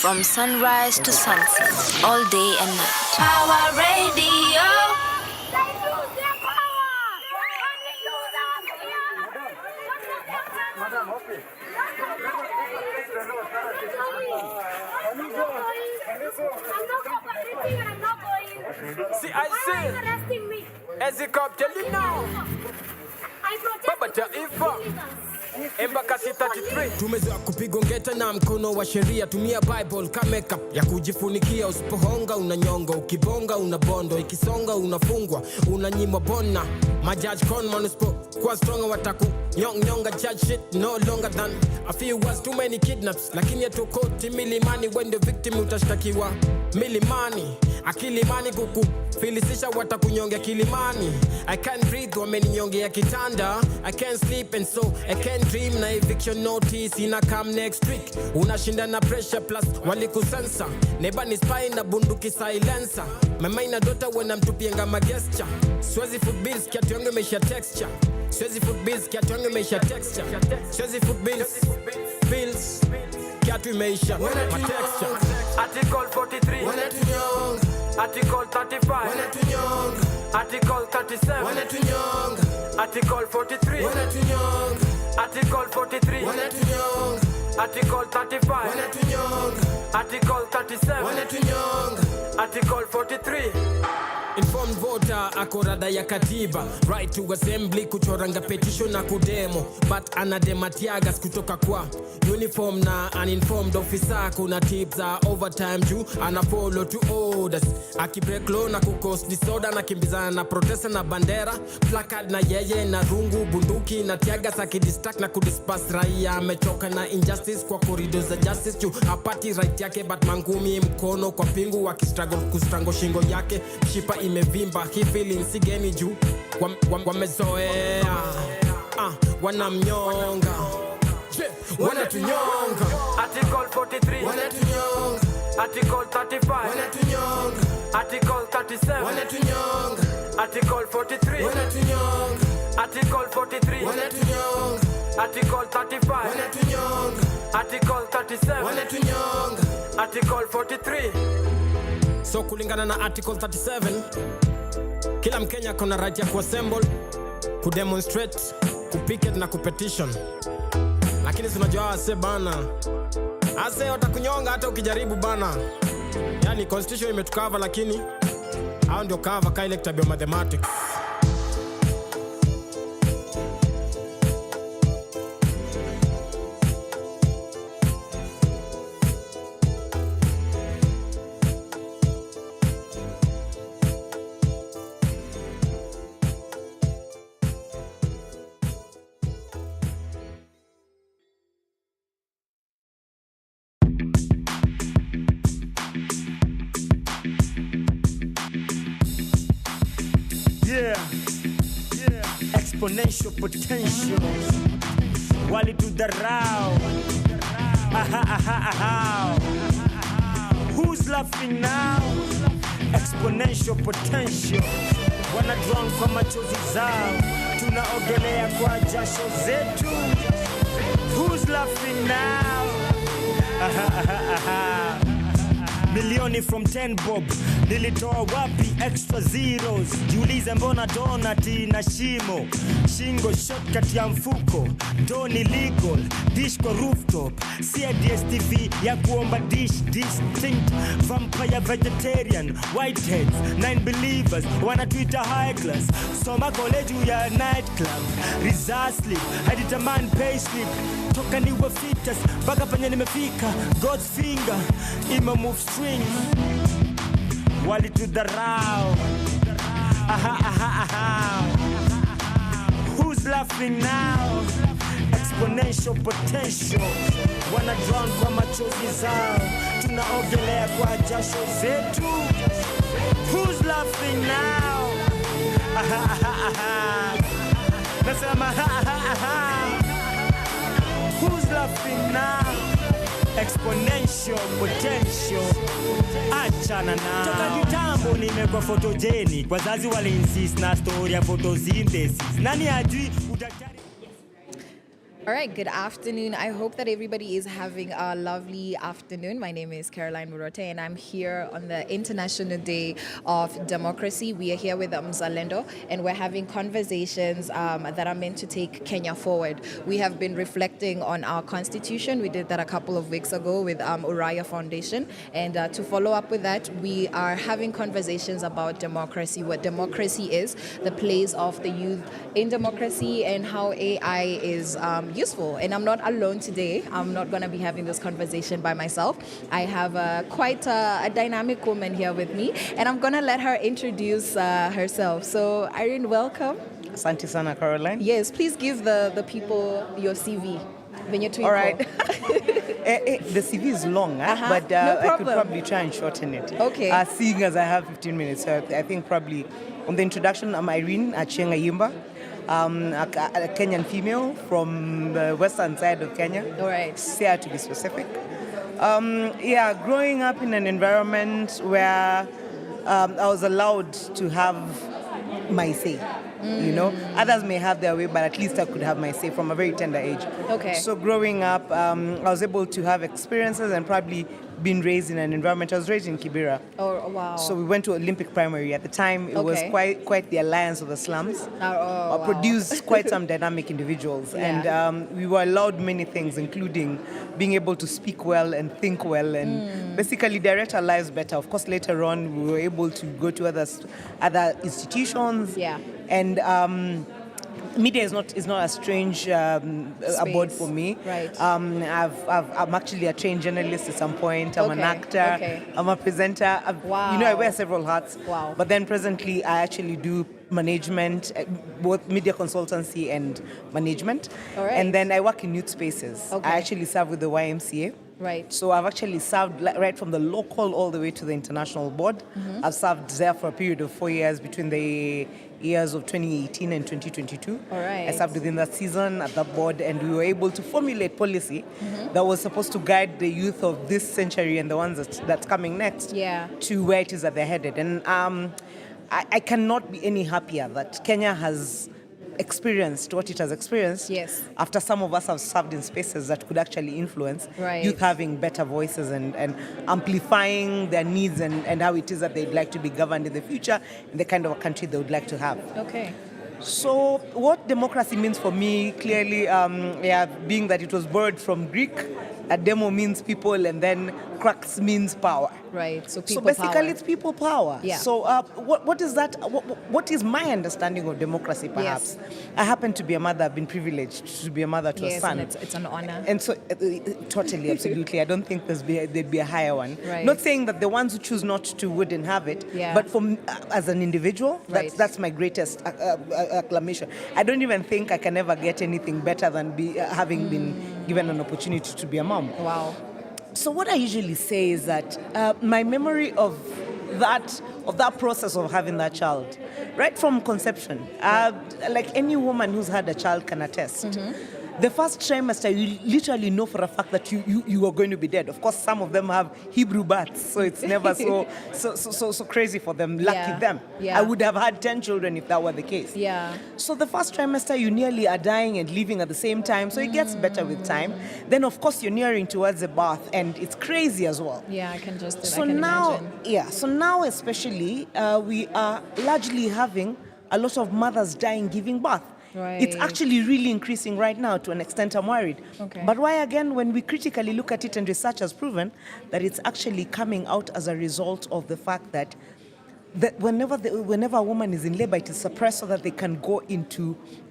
From sunrise to sunset, all day and night. Power Radio. Madam, okay. arresting me? Helicopter, you know. I protest. Baba Taifa. Embakasi 33. Tumezoea kupigongeta na mkono wa sheria. Tumia Bible kama makeup ya kujifunikia. Usipohonga unanyonga, ukibonga unabondo, ikisonga unafungwa, unanyimwa bona. Majudge conman usipo kwa stronger wataku nyonga. Judge shit no longer than a few was too many kidnaps. Lakini yetu koti milimani, when the victim utashtakiwa milimani. Akilimani kuku filisisha watakunyongea kilimani. I can't breathe wameninyongea kitanda. I can't sleep and so I can't dream. Na eviction notice ina come next week. Unashinda na pressure plus walikusensa. Neba ni spy na bunduki silencer. Mama ina dota wena mtupienga magesture. Swezi food bills kia tuyonge meisha texture. Swezi food bills kia tuyonge meisha texture. Swezi food bills kia tu meisha ma texture. Article 43 Article 35 Article 37 Article 43 Article 43 Article 35 Article 37 Article 43 Informed voter akorada ya katiba. Right to assembly kuchoranga petition na kudemo. But anadematiagas kutoka kwa uniform na uninformed officer. Kuna tips za overtime juu ana follow to orders. Akibreak law na kukos disorder. Na kimbizana na protesta na bandera. Placard na yeye na rungu bunduki na tiagas akidistract na kudispass raia. Amechoka na injustice kwa corridors za justice juu hapati right yake. But mangumi mkono kwa pingu wakistruggle kustrango shingo yake. Mshipa imevimba hii feeling sigeni juu wamezoea wanamnyonga wanatunyonga. Article 43 wanatunyonga. Article 35 wanatunyonga. Article 37 wanatunyonga. Article 43 wanatunyonga. Article 43 wanatunyonga. Article 35 wanatunyonga. Article 37 wanatunyonga. Article 43. So kulingana na Article 37, kila Mkenya kuna right ya kuassemble, kudemonstrate, kupicket na kupetition. Lakini tunajua ase bana, ase watakunyonga hata ukijaribu bana. Yani constitution imetukava lakini hao ndio cover ka elective mathematics. Exponential potential. Wali to the row. Who's laughing now? Exponential potential. Wanna drown kwa machozi zao. Tunaogelea kwa jasho zetu. Who's laughing now? Milioni from 10 bob. Nilitoa wapi extra zeros? Jiulize mbona donati na shimo. Shingo shortcut ya mfuko. Doni legal. Dish kwa rooftop. Sia DSTV ya kuomba dish distinct. Vampire vegetarian. Whiteheads. 9 believers. Wanatuita high class. Soma college ya nightclub. Reserve sleep. I determine pay slip. Toka niwe fitas. Baka penye nimefika. God's finger. Ima move strings. Wali to the row. Who's laughing now? Exponential potential. Wanna drown kwa machozi zao. Tunaogelea kwa jasho zetu. Who's laughing now? Nasema who's laughing now? Exponential potential. Achana na toka kitambo nimekuwa photogenic. Wazazi wali insist na story ya photosynthesis. Nani ajui udaktari? All right, good afternoon. I hope that everybody is having a lovely afternoon. My name is Caroline Murote, and I'm here on the International Day of Democracy. We are here with Mzalendo, and we're having conversations that are meant to take Kenya forward. We have been reflecting on our constitution. We did that a couple of weeks ago with Uriah Foundation, and to follow up with that, we are having conversations about democracy, what democracy is, the place of the youth in democracy, and how AI is useful. And I'm not alone today. I'm not going to be having this conversation by myself. I have quite a dynamic woman here with me, and I'm going to let her introduce herself. So, Irene, welcome. Asante sana, Caroline. Yes, please give the people your CV. All right. The CV is long, but no I could probably try and shorten it. Okay. Seeing as I have 15 minutes, so I think probably on the introduction, I'm Irene Achieng Ayimba. A Kenyan female from the western side of Kenya. All right. Siaya to be specific. Growing up in an environment where I was allowed to have my say. You know, others may have their way, but at least I could have my say from a very tender age. Okay. So growing up, I was able to have experiences and probably been raised in an environment. I was raised in Kibera. Oh, wow. So we went to Olympic Primary. At the time, it was quite the alliance of the slums. Produced quite some dynamic individuals. Yeah. And we were allowed many things, including being able to speak well and think well and basically direct our lives better. Of course, later on, we were able to go to other institutions. Yeah. And media is not a strange abode for me. Right. I'm actually a trained journalist at some point. I'm an actor. I'm a presenter. Wow. You know, I wear several hats. Wow. But then presently, I actually do management, both media consultancy and management. All right. And then I work in youth spaces. Okay. I actually serve with the YMCA. Right. So I've actually served right from the local all the way to the international board. I've served there for a period of 4 years between the years of 2018 and 2022. All right. I served within that season at that board, and we were able to formulate policy that was supposed to guide the youth of this century and the ones that's coming next to where it is that they're headed. And I cannot be any happier that Kenya has experienced what it has experienced after some of us have served in spaces that could actually influence youth having better voices and amplifying their needs and how it is that they'd like to be governed in the future and the kind of a country they would like to have. Okay. So what democracy means for me, clearly, being that it was borrowed from Greek, a demo means people, and then crux means power. Right. So people basically, power. it's people power. Yeah. So what is that? What is my understanding of democracy? Perhaps I happen to be a mother. I've been privileged to be a mother to a son. And it's an honor. And so, totally, absolutely, I don't think there'd be a higher one. Right. Not saying that the ones who choose not to wouldn't have it, Yeah. but for me, as an individual, Right. that's my greatest acclamation. I don't even think I can ever get anything better than having been given an opportunity to be a mom. Wow. So what I usually say is that my memory of that process of having that child, right from conception, like any woman who's had a child can attest. The first trimester, you literally know for a fact that you are going to be dead. Of course, some of them have Hebrew births, so it's never so crazy for them. Lucky them. Yeah. I would have had 10 children if that were the case. Yeah. So the first trimester, you nearly are dying and living at the same time, so it gets better with time. Then, of course, you're nearing towards the birth, and it's crazy as well. Yeah, I can imagine. So now especially, we are largely having a lot of mothers dying giving birth. Right. It's actually really increasing right now to an extent I'm worried. Okay. But why again, when we critically look at it and research has proven that it's actually coming out as a result of the fact that whenever a woman is in labor, it is suppressed so that they can go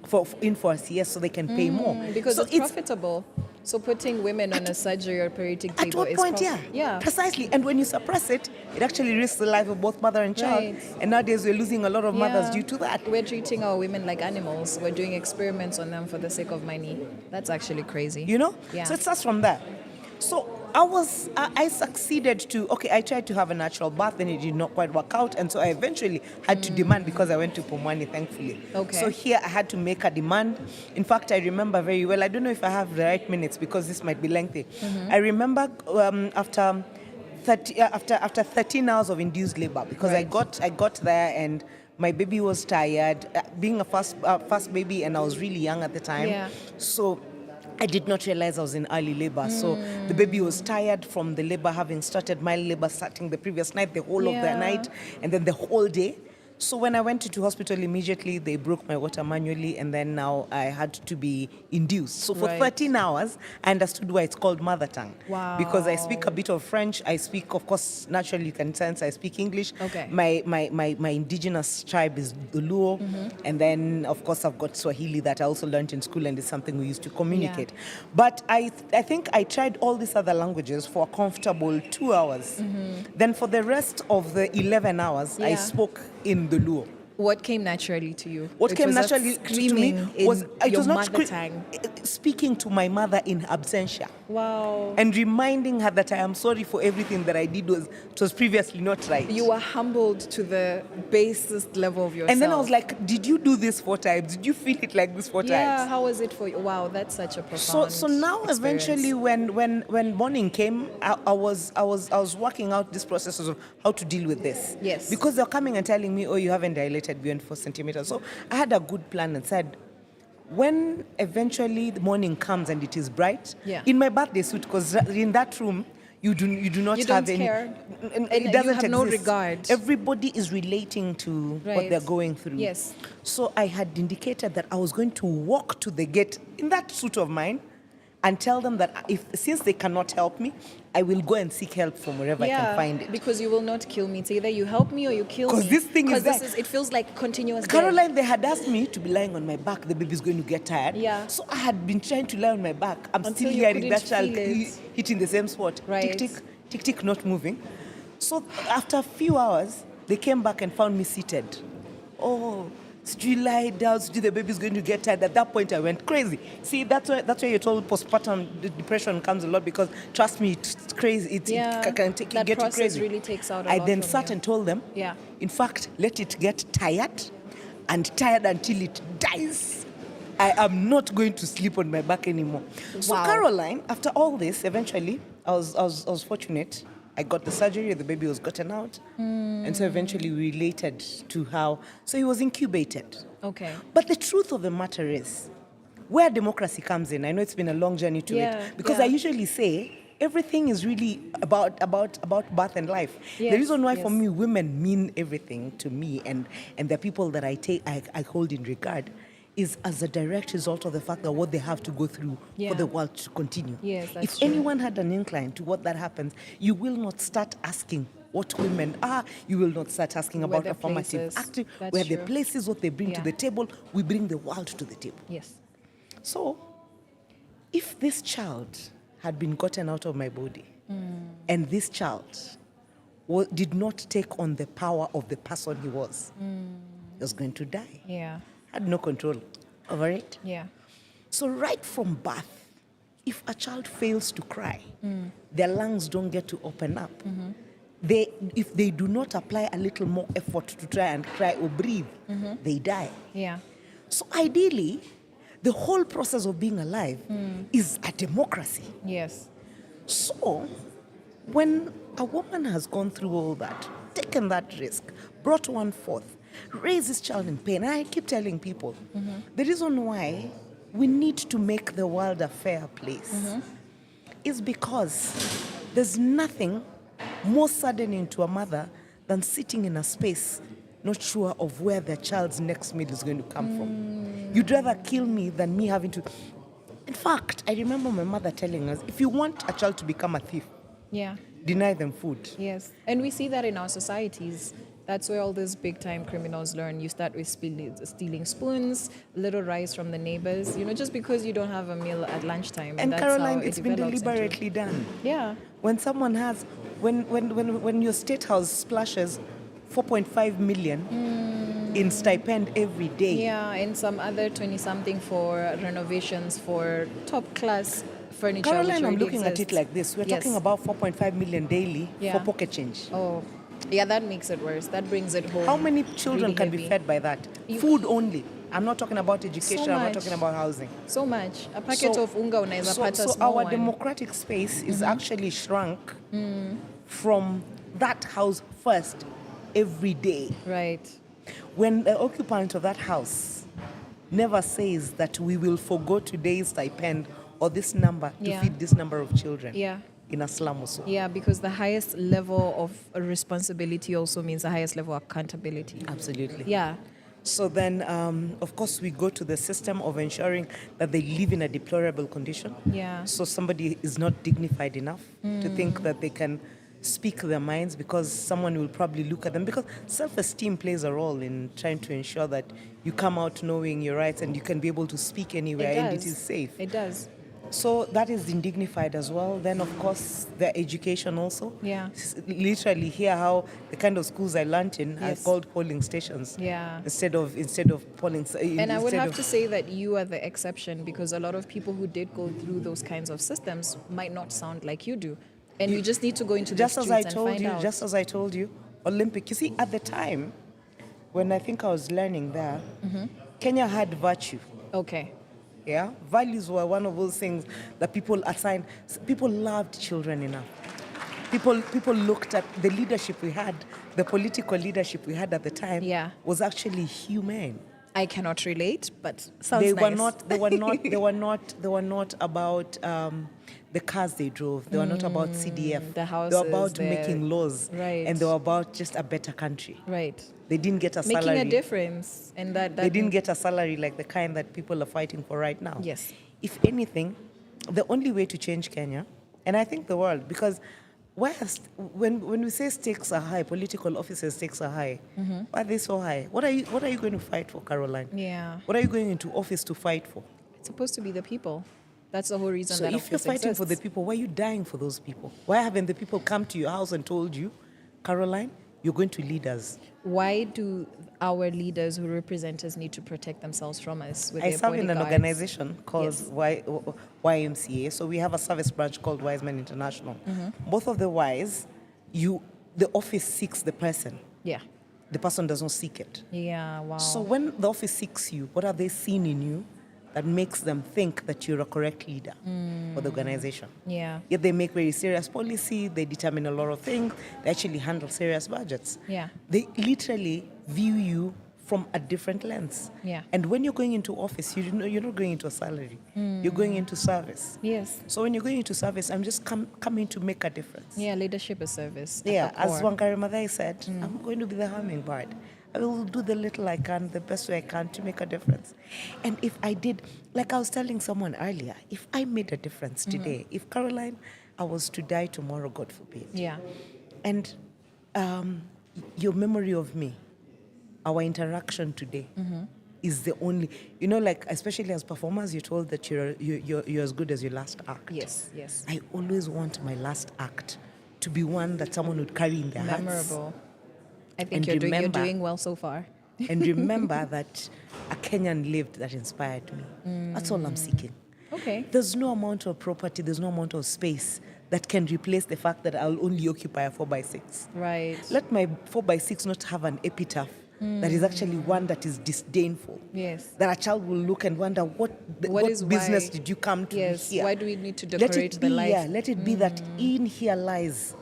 for a CS so they can pay more. Because so it's profitable. So putting women on a surgery or operating table at what point, yeah. Precisely. And when you suppress it, it actually risks the life of both mother and child. Right. And nowadays we're losing a lot of mothers due to that. We're treating our women like animals. We're doing experiments on them for the sake of money. That's actually crazy. You know? Yeah. So it starts from there. So I succeeded I tried to have a natural birth, then it did not quite work out. And so I eventually had to demand, because I went to Pumwani, thankfully. Okay. So here I had to make a demand. In fact, I remember very well, I don't know if I have the right minutes because this might be lengthy. I remember after 13 hours of induced labor, because I got there and my baby was tired, being a first baby, and I was really young at the time. Yeah. So I did not realize I was in early labor. So the baby was tired from the labor, having started my labor starting the previous night, the whole of the night, and then the whole day. So when I went into hospital immediately, they broke my water manually, and then now I had to be induced. So for 13 hours, I understood why it's called mother tongue. Wow. Because I speak a bit of French. I speak, of course, naturally you can sense I speak English. Okay. My indigenous tribe is the Luo. And then, of course, I've got Swahili that I also learned in school, and it's something we used to communicate. But I think I tried all these other languages for a comfortable 2 hours. Then for the rest of the 11 hours, I spoke in the Luo. What came naturally to you? What came naturally to me was it was not mother tongue. Speaking to my mother in absentia. Wow. And reminding her that I am sorry for everything that I did was previously not right. You were humbled to the basest level of yourself. And then I was like, did you do this 4 times? Did you feel it like this 4 times? Yeah, how was it for you? Wow, that's such a profound So now experience. eventually when morning came, I was working out this process of how to deal with this. Yes. Because they're coming and telling me, oh, you haven't dilated beyond 4 centimeters. So I had a good plan and said, when eventually the morning comes and it is bright, in my birthday suit, because in that room, you do not have any. Care. And it doesn't you have exist. no regard. Everybody is relating to what they're going through. Yes. So I had indicated that I was going to walk to the gate in that suit of mine and tell them that since they cannot help me, I will go and seek help from wherever I can find it. Because you will not kill me. It's either you help me or you kill me. Because this thing is that. It feels like continuous Caroline, they had asked me to be lying on my back. The baby's going to get tired. Yeah. So I had been trying to lie on my back. I'm Until still you hearing that couldn't child feel it. hitting the same spot. Right. Tick, tick, tick, tick, not moving. So after a few hours, they came back and found me seated. Oh, did you lie down? Did the baby's going to get tired? At that point, I went crazy. See, that's why you're told postpartum depression comes a lot, because trust me, it's crazy. It can take you, that get you process crazy. really takes out a I lot then from sat you. and told them, in fact, let it get tired, and tired until it dies. I am not going to sleep on my back anymore. So Caroline, after all this, eventually, I was fortunate. I got the surgery, the baby was gotten out. And so eventually we related to how, so he was incubated. Okay. But the truth of the matter is, where democracy comes in, I know it's been a long journey to it, because I usually say, everything is really about birth and life. Yes, the reason why for me, women mean everything to me, and the people that I hold in regard, is as a direct result of the fact that what they have to go through for the world to continue. Yes, that's if true. anyone had an incline to what that happens, you will not start asking what women are. You will not start asking Where about the affirmative places. acting, That's where the true. places, what they bring to the table. We bring the world to the table. Yes. So, if this child had been gotten out of my body, and this child did not take on the power of the person he was going to die. Yeah. Had no control over it. Yeah. So right from birth, if a child fails to cry, their lungs don't get to open up. If they do not apply a little more effort to try and cry or breathe, they die. Yeah. So ideally, the whole process of being alive is a democracy. Yes. So when a woman has gone through all that, taken that risk, brought one forth, raised this child in pain, and I keep telling people, the reason why we need to make the world a fair place is because there's nothing more saddening to a mother than sitting in a space not sure of where their child's next meal is going to come from. You'd rather kill me than me having to... In fact, I remember my mother telling us, if you want a child to become a thief, deny them food. Yes. And we see that in our societies. That's where all these big-time criminals learn. You start with stealing spoons, little rice from the neighbors, just because you don't have a meal at lunchtime. And that's Caroline, how it's been deliberately done. Yeah. When someone has, when your state house splashes 4.5 million in stipend every day. Yeah, and some other 20-something for renovations for top-class furniture. Caroline, I'm looking at it like this. We're talking about 4.5 million daily for pocket change. Oh, yeah, that makes it worse. That brings it home. How many children really can heavy. be fed by that? Food only. I'm not talking about education. I'm not talking about housing. So much. A packet of unga unaweza pata so small our one. democratic space is actually shrunk from that house first every day. Right. When the occupant of that house never says that we will forgo today's stipend or this number to Yeah. feed this number of children Yeah. in a slum or so. Yeah, because the highest level of responsibility also means the highest level of accountability. Absolutely. Yeah. So then, of course, we go to the system of ensuring that they live in a deplorable condition. Yeah. So somebody is not dignified enough to think Mm. that they can speak their minds because someone will probably look at them. Because self-esteem plays a role in trying to ensure that you come out knowing your rights and you can be able to speak anywhere It and does. it is safe. It does. So that is indignified as well. Then, of course, their education also. Yeah. Literally hear how the kind of schools I learned in are Yes. called polling stations. Yeah. Instead of polling. And I would instead have of- to say that you are the exception because a lot of people who did go through those kinds of systems might not sound like you do. And you just need to go into the just streets as I and told find you, out. just as I told you, Olympic. You see, at the time, when I think I was learning there, Kenya had virtue. Okay. Yeah, values were one of those things that people assigned. People loved children enough. People looked at the leadership we had, the political leadership we had at the time. Yeah. Was actually humane. I cannot relate, but sounds They nice. were not. They were not. They were not. They were not about the cars they drove. They were not about CDF. the They houses, were about the- making laws. Right. And they were about just a better country. Right. They didn't get a salary. Making a difference. And that They didn't get a salary like the kind that people are fighting for right now. Yes. If anything, the only way to change Kenya, and I think the world, because when we say stakes are high, political officers stakes are high. Mhm. Why are they so high? What are you going to fight for, Caroline? Yeah. What are you going into office to fight for? It's supposed to be the people. That's the whole reason So that if you're office fighting for the exists. people, why are you dying for those people? Why haven't the people come to your house and told you, Caroline, you're going to lead us? Why do our leaders who represent us need to protect themselves from us with I their serve in an bodyguards? organization called Yes. YMCA. So we have a service branch called Wise Men International. Mhm. Both of the Wise, the office seeks the person. Yeah. The person does not seek it. Yeah, wow. So when the office seeks you, what have they seen in you that makes them think that you're a correct leader for the organization? Yeah. Yet they make very serious policy, they determine a lot of things, they actually handle serious budgets. Yeah. They literally view you from a different lens. Yeah. And when you're going into office, you're not going into a salary. You're going into service. Yes. So when you're going into service, I'm just coming to make a difference. Yeah, leadership is service. at Yeah, the as core. Wangari Maathai said, I'm going to be the hummingbird. I will do the little I can, the best way I can to make a difference. And if I did, like I was telling someone earlier, if I made a difference today, if Caroline, I was to die tomorrow, God forbid. Yeah. And your memory of me, our interaction today, is the only, like especially as performers, you're told that you're as good as your last act. Yes, yes. I always want my last act to be one that someone would carry in their hearts. Memorable. I think And you're remember- doing well so far. And remember that a Kenyan lived that inspired me. That's all I'm seeking. Okay. There's no amount of property, there's no amount of space that can replace the fact that I'll only occupy a 4x6. Right. Let my 4x6 not have an epitaph that is actually one that is disdainful. Yes. That a child will look and wonder what is business why- did you come to Yes. here? Why do we need to Let decorate it the be, life? yeah, let it be that in here lies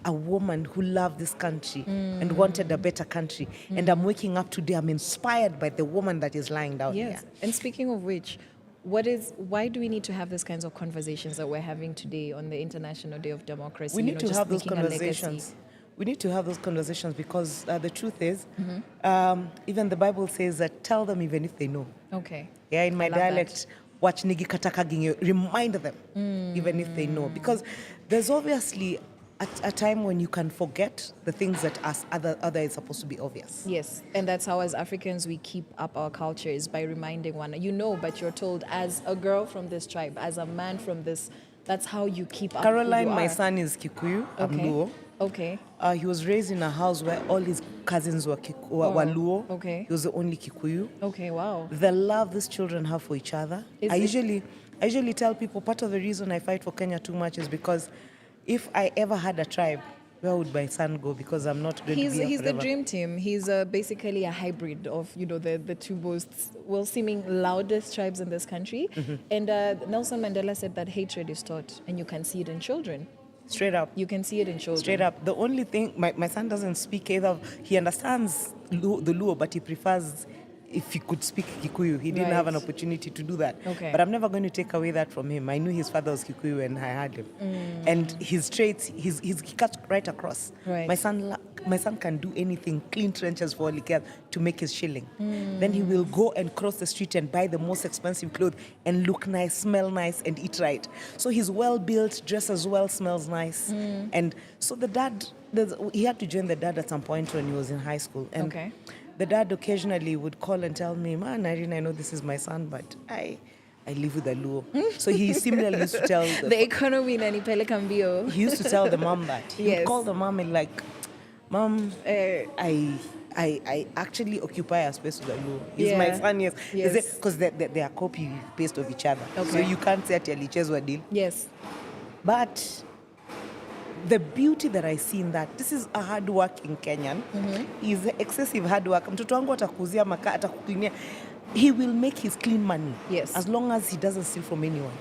a woman who loved this country and wanted a better country. And I'm waking up today, I'm inspired by the woman that is lying down Yes. here. And speaking of which, why do we need to have these kinds of conversations that we're having today on the International Day of Democracy? We need to just have those making a legacy? conversations. We need to have those conversations because the truth is, even the Bible says that tell them even if they know. Okay. Yeah, in my I love that. dialect, watch nigi katakaginyo, remind them, even if they know. Because there's obviously a time when you can forget the things that as other is supposed to be obvious. Yes, and that's how as Africans we keep up our culture is by reminding one. But you're told as a girl from this tribe, as a man from this, that's how you keep up. Caroline, who you my are. son, is Kikuyu. I'm Okay. Luo. Okay. He was raised in a house where all his cousins were Luo. Okay. He was the only Kikuyu. Okay, wow. The love these children have for each other. I usually tell people part of the reason I fight for Kenya too much is because if I ever had a tribe, where would my son go? Because I'm not going to be here He's the forever. dream team. He's basically a hybrid of the two most seeming loudest tribes in this country. And Nelson Mandela said that hatred is taught, and you can see it in children. Straight up. You can see it in children. Straight up. The only thing, my son doesn't speak either. He understands the Luo, but he prefers if he could speak Kikuyu. He didn't have an opportunity to do that. Okay. But I'm never going to take away that from him. I knew his father was Kikuyu when I had him. And his traits, he cuts right across. Right. My son can do anything, clean trenches for all he cares, to make his shilling. Then he will go and cross the street and buy the most expensive clothes and look nice, smell nice, and eat right. So he's well built, dresses well, smells nice. And so the dad, he had to join the dad at some point when he was in high school. And the dad occasionally would call and tell me, "Man, Irene, I know this is my son, but I live with a Luo." So he similarly used to tell the economy nani pele cambio. He used to tell the mom that. He would call the mom and like, "Mom, I actually occupy a space with a Luo. He's my son, yes." Because they are copy paste of each other. So you can't say ati alichezwa deal. Yes. But the beauty that I see in that, this is a hard-working Kenyan. He's excessive hard work. Mtoto wangu atakuzia makaa, atakuklinia. He will make his clean money. Yes. As long as he doesn't steal from anyone.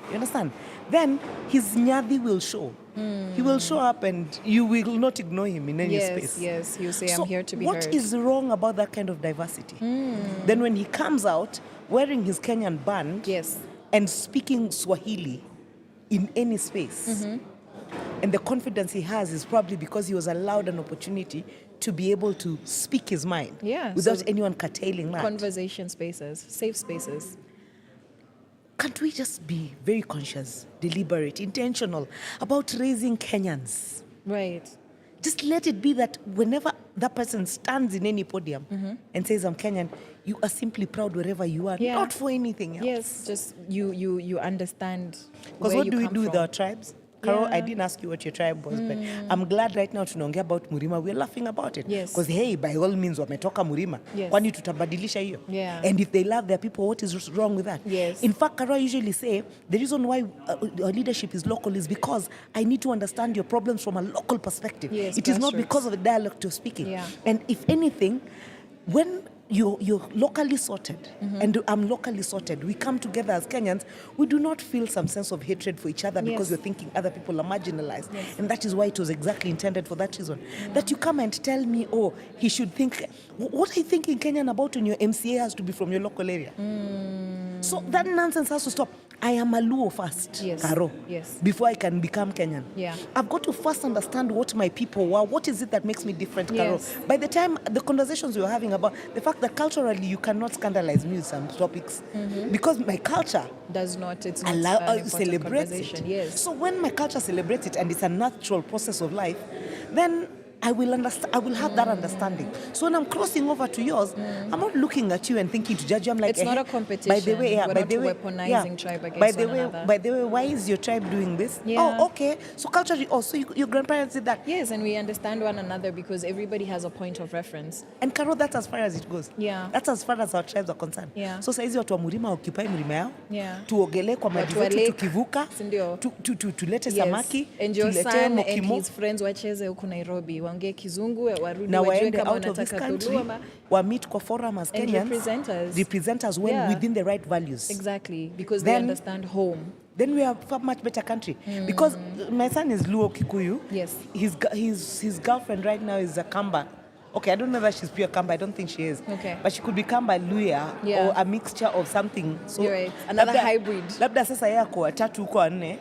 You understand? Then his nyadi will show. He will show up and you will not ignore him in any space. Yes, you say, So I'm here to be heard. what is wrong about that kind of diversity? Then when he comes out wearing his Kenyan band and speaking Swahili in any space, and the confidence he has is probably because he was allowed an opportunity to be able to speak his mind without anyone curtailing that. Conversation spaces, safe spaces. Can't we just be very conscious, deliberate, intentional about raising Kenyans? Right. Just let it be that whenever that person stands in any podium and says, "I'm Kenyan," you are simply proud wherever you are, not for anything else. Yes, just you understand. Because what do we do with our tribes? Carol, I didn't ask you what your tribe was, but I'm glad right now tunaongea about Murima. We're laughing about it. Because hey, by all means, wametoka Murima. Kwani tutabadilisha hiyo? And if they love their people, what is wrong with that? In fact, Carol, I usually say the reason why our leadership is local is because I need to understand your problems from a local perspective. It is not because of the dialect you're speaking. And if anything, when you're locally sorted and I'm locally sorted, we come together as Kenyans, we do not feel some sense of hatred for each other because we're thinking other people are marginalized. And that is why it was exactly intended for that reason. That you come and tell me, oh, he should think, what are you thinking Kenyan about when your MCA has to be from your local area? So that nonsense has to stop. I am a Luo first, Karo, before I can become Kenyan. I've got to first understand what my people were. What is it that makes me different, Karo? By the time the conversations we were having about the fact that culturally you cannot scandalize me with some topics because my culture does not, it's not celebrates it. So when my culture celebrates it and it's a natural process of life, then I will understand. I will have that understanding. So when I'm crossing over to yours, I'm not looking at you and thinking to judge you. I'm like, it's not a competition. By the way, we're not weaponizing tribe against one another. By the way, why is your tribe doing this? Oh, okay. So culturally, so your grandparents did that. Yes, and we understand one another because everybody has a point of reference. And Carol, that's as far as it goes. That's as far as our tribes are concerned. So saizi watu wa Murima occupy Murima yao. Tuogelee kwa maji yetu tukivuka. Tulete samaki. And your son and his friends wacheze huku Nairobi. Waongee kizungu, warudi wajue kama wanataka kuduma. Wa meet kwa forum as Kenyans. Represent us well within the right values. Exactly, because they understand home. Then we are a much better country. Because my son is Luo Kikuyu. His girlfriend right now is a Kamba. Okay, I don't know that she's pure Kamba. I don't think she is. But she could be Kamba Luya or a mixture of something. So you're right. Another hybrid. Labda sasa yako watatu uko wanne.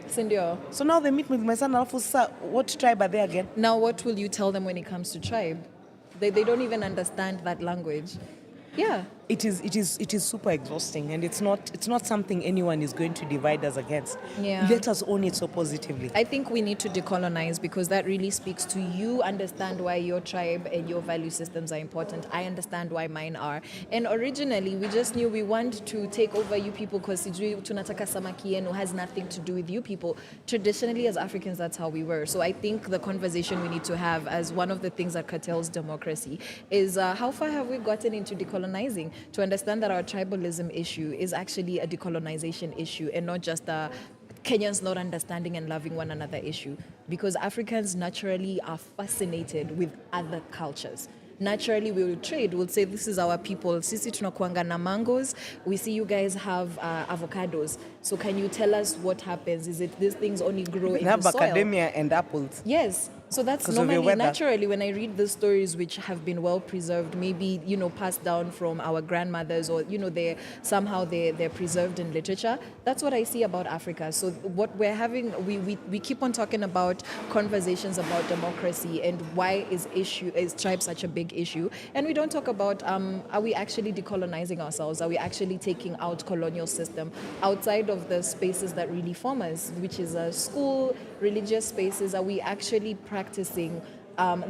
So now they meet with my son. Alafu sasa, what tribe are they again? Now what will you tell them when it comes to tribe? They don't even understand that language. It is super exhausting, and it's not something anyone is going to divide us against. Let us own it so positively. I think we need to decolonize because that really speaks to you understand why your tribe and your value systems are important. I understand why mine are. And originally we just knew we want to take over you people because tunataka samaki yenu has nothing to do with you people. Traditionally as Africans, that's how we were. So I think the conversation we need to have as one of the things that curtails democracy is how far have we gotten into decolonizing? To understand that our tribalism issue is actually a decolonization issue and not just a Kenyans not understanding and loving one another issue. Because Africans naturally are fascinated with other cultures. Naturally, we will trade. We'll say, this is our people. Sisi tunakuanga na mangoes. We see you guys have avocados. So can you tell us what happens? Is it these things only grow in the soil? We have macadamia and apples. Yes. So that's 'Cause of your normally, weather. naturally, when I read the stories which have been well preserved, maybe, passed down from our grandmothers, or, they're preserved in literature. That's what I see about Africa. So what we're having, we keep on talking about conversations about democracy and why is tribe such a big issue. And we don't talk about, are we actually decolonizing ourselves? Are we actually taking out colonial system outside of the spaces that really form us, which is a school, religious spaces? Are we actually practicing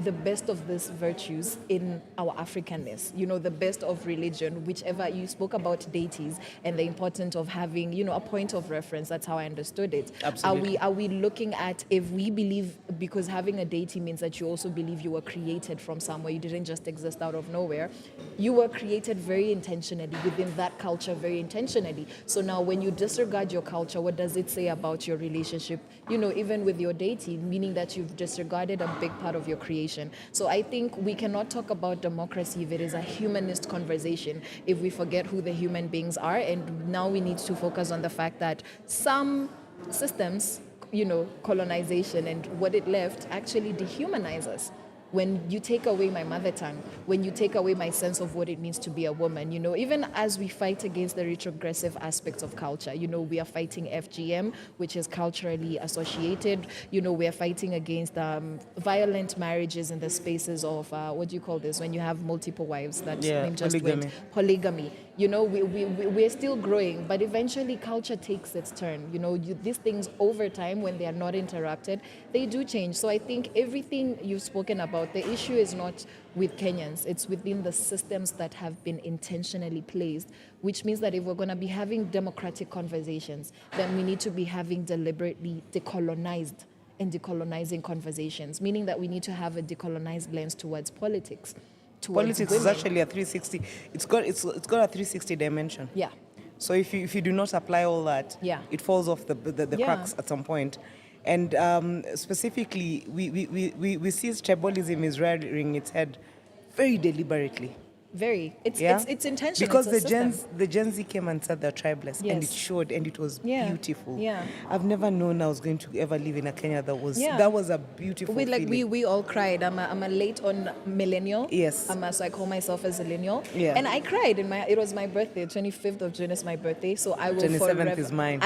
the best of these virtues in our Africanness, the best of religion, whichever. You spoke about deities and the importance of having, a point of reference. That's how I understood it. Absolutely. Are we looking at, if we believe, because having a deity means that you also believe you were created from somewhere, you didn't just exist out of nowhere. You were created very intentionally within that culture, very intentionally. So now when you disregard your culture, what does it say about your relationship, even with your deity, meaning that you've disregarded a big part of your creation. So I think we cannot talk about democracy if it is a humanist conversation, if we forget who the human beings are. And now we need to focus on the fact that some systems, colonization and what it left, actually dehumanize us. When you take away my mother tongue, when you take away my sense of what it means to be a woman, even as we fight against the retrogressive aspects of culture, we are fighting FGM, which is culturally associated. We are fighting against violent marriages in the spaces of, what do you call this, when you have multiple wives? That name just polygamy. went. Polygamy. We're still growing, but eventually culture takes its turn. These things over time, when they are not interrupted, they do change. So I think everything you've spoken about, the issue is not with Kenyans, it's within the systems that have been intentionally placed, which means that if we're going to be having democratic conversations, then we need to be having deliberately decolonized and decolonizing conversations, meaning that we need to have a decolonized lens towards politics. Politics is actually a 360. It's got a 360 dimension. Yeah. So if you do not apply all that, it falls off the cracks at some point. And specifically, we see tribalism is rearing its head very deliberately. Very. It's intentional. Because it's the Gen Z came and said they're tribeless, and it showed, and it was beautiful. Yeah. I've never known I was going to ever live in a Kenya that was a beautiful feeling. We all cried. I'm a late on millennial. Yes. So I call myself a zillennial. Yeah. And I cried it was my birthday. 25th of June is my birthday. So I will 27th forever. is mine.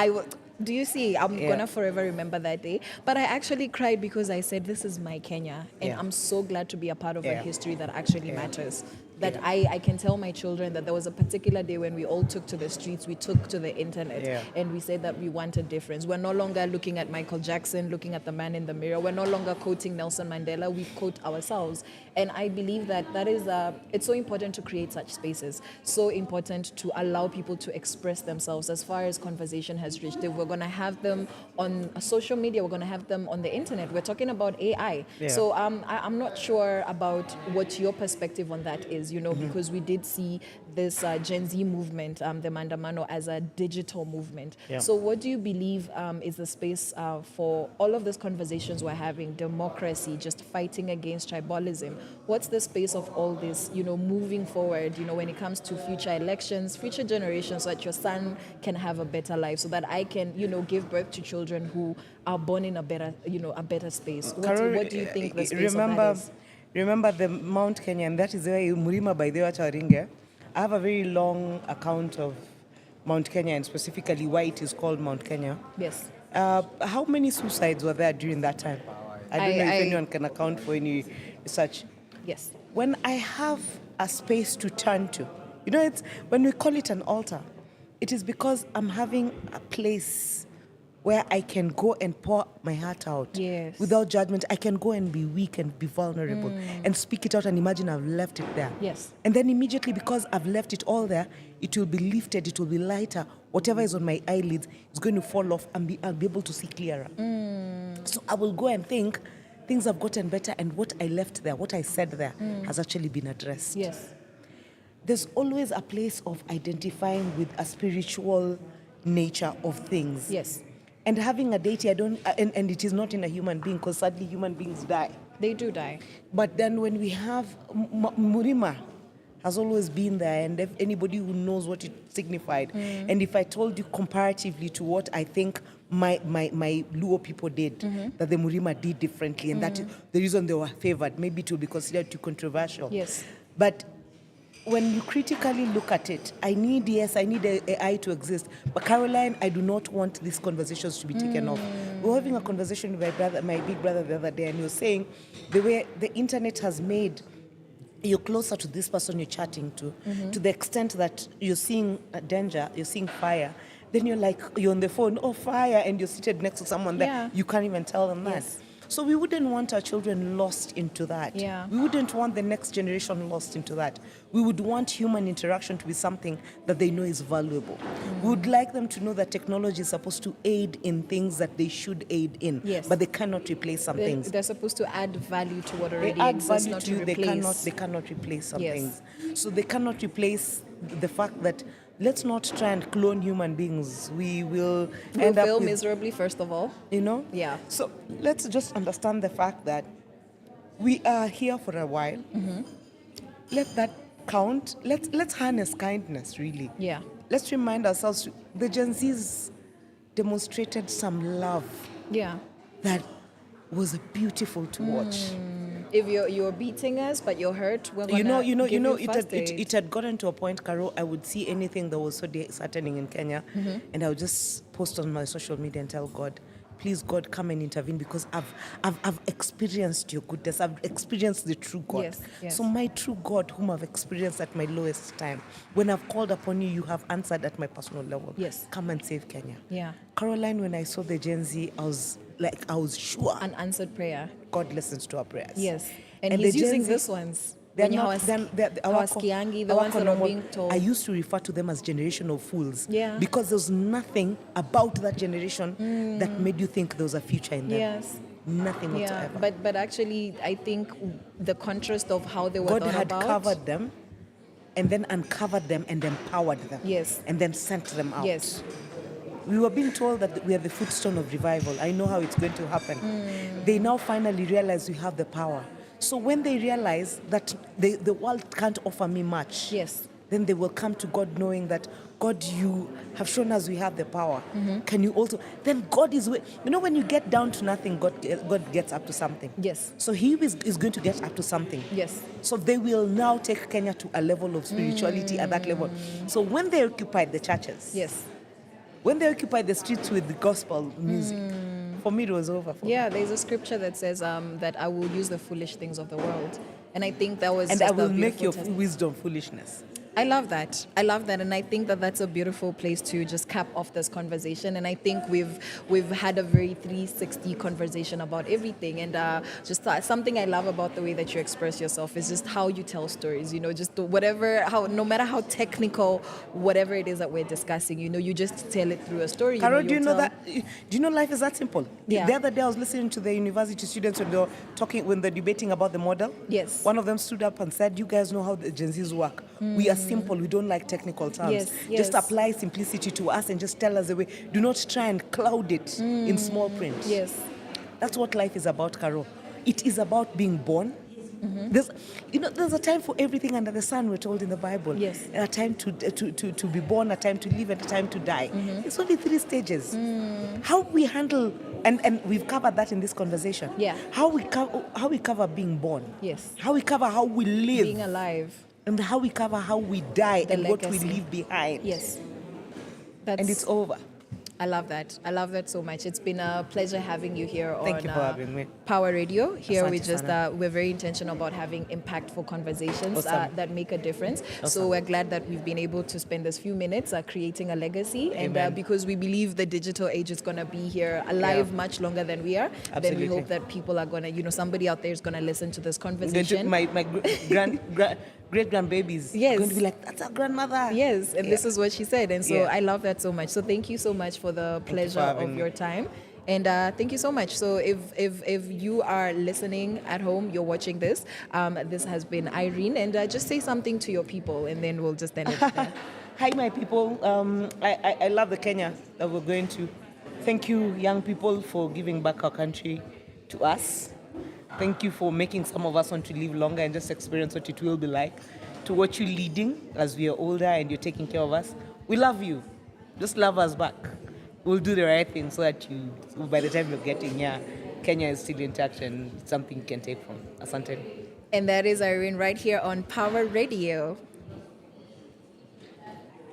Do you see? I'm gonna forever remember that day. But I actually cried because I said, this is my Kenya. And I'm so glad to be a part of a history that actually matters. That I can tell my children that there was a particular day when we all took to the streets, we took to the internet, and we said that we wanted difference. We're no longer looking at Michael Jackson, looking at the man in the mirror. We're no longer quoting Nelson Mandela, we quote ourselves. And I believe that is it's so important to create such spaces, so important to allow people to express themselves as far as conversation has reached. If we're going to have them on social media, we're going to have them on the internet. We're talking about AI. Yeah. So I'm not sure about what your perspective on that is, because we did see this Gen Z movement, the Mandamano, as a digital movement. Yeah. So what do you believe is the space for all of these conversations we're having, democracy, just fighting against tribalism? What's the space of all this, moving forward, when it comes to future elections, future generations, so that your son can have a better life, so that I can, give birth to children who are born in a better space? What do you think the space of that is? Remember the Mount Kenya, and that is where Murima by the Wacharinge. I have a very long account of Mount Kenya, and specifically why it is called Mount Kenya. Yes. How many suicides were there during that time? I don't know if anyone can account for any research. Yes. When I have a space to turn to, it's when we call it an altar, it is because I'm having a place where I can go and pour my heart out without judgment. I can go and be weak and be vulnerable and speak it out, and imagine I've left it there. Yes. And then immediately, because I've left it all there, it will be lifted, it will be lighter. Whatever is on my eyelids is going to fall off, and I'll be able to see clearer. So I will go and think things have gotten better, and what I left there, what I said there, has actually been addressed. Yes. There's always a place of identifying with a spiritual nature of things. Yes. And having a deity, and it is not in a human being, because sadly human beings die. They do die. But then when we have Murima has always been there, and if anybody who knows what it signified. And if I told you comparatively to what I think my Luo people did, that the Murima did differently, and that the reason they were favored, maybe it will be considered too controversial. Yes. But when you critically look at it, I need AI to exist. But Caroline, I do not want these conversations to be taken off. We were having a conversation with my big brother the other day, and he was saying the way the internet has made you're closer to this person you're chatting to the extent that you're seeing danger, you're seeing fire. Then you're on the phone, oh, fire, and you're seated next to someone that you can't even tell them that. Yes. So we wouldn't want our children lost into that. Yeah. We wouldn't want the next generation lost into that. We would want human interaction to be something that they know is valuable. We would like them to know that technology is supposed to aid in things that they should aid in, but they cannot replace some things. They're supposed to add value to what already They add exists, value not to you. replace. They cannot replace some Yes. things. So they cannot replace the fact that let's not try and clone human beings. We will end up fail with, miserably, first of all. Yeah. So let's just understand the fact that we are here for a while. Let that count. Let's harness kindness, really. Yeah. Let's remind ourselves the Gen Zs demonstrated some love. Yeah. That was beautiful to watch. If you're beating us, but you're hurt, we're gonna give you first aid. It had gotten to a point, Caro, I would see anything that was so disheartening in Kenya, and I would just post on my social media and tell God, please, God, come and intervene, because I've experienced your goodness. I've experienced the true God. Yes, yes. So my true God, whom I've experienced at my lowest time, when I've called upon you, you have answered at my personal level. Yes. Come and save Kenya. Yeah. Caroline, when I saw the Gen Z, I was sure. Unanswered prayer. God listens to our prayers. Yes. And And he's the Gen using Z, these ones. They're When not, Hawaskiangi, the ones that are being told. I used to refer to them as generational fools. Yeah. Because there's nothing about that generation that made you think there was a future in them. Yes. Nothing Yeah, whatsoever. but actually, I think the contrast of how they were God thought had about. covered them and then uncovered them and empowered them. Yes. And then sent them out. Yes. We were being told that we are the footstone of revival. I know how it's going to happen. They now finally realize we have the power. So when they realize that the world can't offer me much, yes, then they will come to God knowing that, God, you have shown us we have the power. Can you also? Then God is, when you get down to nothing, God gets up to something. Yes. So He is going to get up to something. Yes. So they will now take Kenya to a level of spirituality at that level. So when they occupied the churches, yes, when they occupied the streets with the gospel music, for me it was over. There's a scripture that says that I will use the foolish things of the world, and I think that was. And just I will a make your beautiful wisdom foolishness. I love that. And I think that that's a beautiful place to just cap off this conversation. And I think we've had a very 360 conversation about everything. And just something I love about the way that you express yourself is just how you tell stories. Just no matter how technical, whatever it is that we're discussing, you just tell it through a story. Carol, do you know life is that simple? Yeah. The other day I was listening to the university students when they're debating about the model. Yes. One of them stood up and said, you guys know how the Gen Zs work. We are simple. We don't like technical terms. Yes, just yes. apply simplicity to us and just tell us the way. Do not try and cloud it in small print. Yes. That's what life is about, Carol. It is about being born. There's a time for everything under the sun, we're told in the Bible. Yes. A time to be born, a time to live, and a time to die. It's only 3 stages. How we handle, and we've covered that in this conversation. Yeah. How we cover being born. Yes. How we cover how we live. Being alive. And how we cover how we die The and legacy. what we leave behind. Yes. And it's over. I love that. I love that so much. It's been a pleasure having you here Thank you for having me. Power Radio. Here we Asante just sana. we're very intentional about having impactful conversations Awesome. that make a difference. So Awesome. we're glad that we've been able to spend this few minutes creating a legacy, and Amen. because we believe the digital age is going to be here alive Yeah. much longer than we are. Then Absolutely. we hope that people are going to, somebody out there is going to listen to this conversation. My great grandbabies. Yes. Going to be like, that's our grandmother. Yes, and this is what she said. And so Yeah. I love that so much. So thank you so much for the you for pleasure having of me. your time. And thank you so much. So if you are listening at home, you're watching this, this has been Irene. And just say something to your people, and then we'll just end it there. Hi, my people. I love the Kenya that we're going to. Thank you, young people, for giving back our country to us. Thank you for making some of us want to live longer and just experience what it will be like. to watch you leading as we are older and you're taking care of us. We love you. Just love us back. We'll do the right thing so that by the time you're getting here, Kenya is still intact and it's something you can take from. Asante. And that is Irene right here on Power Radio.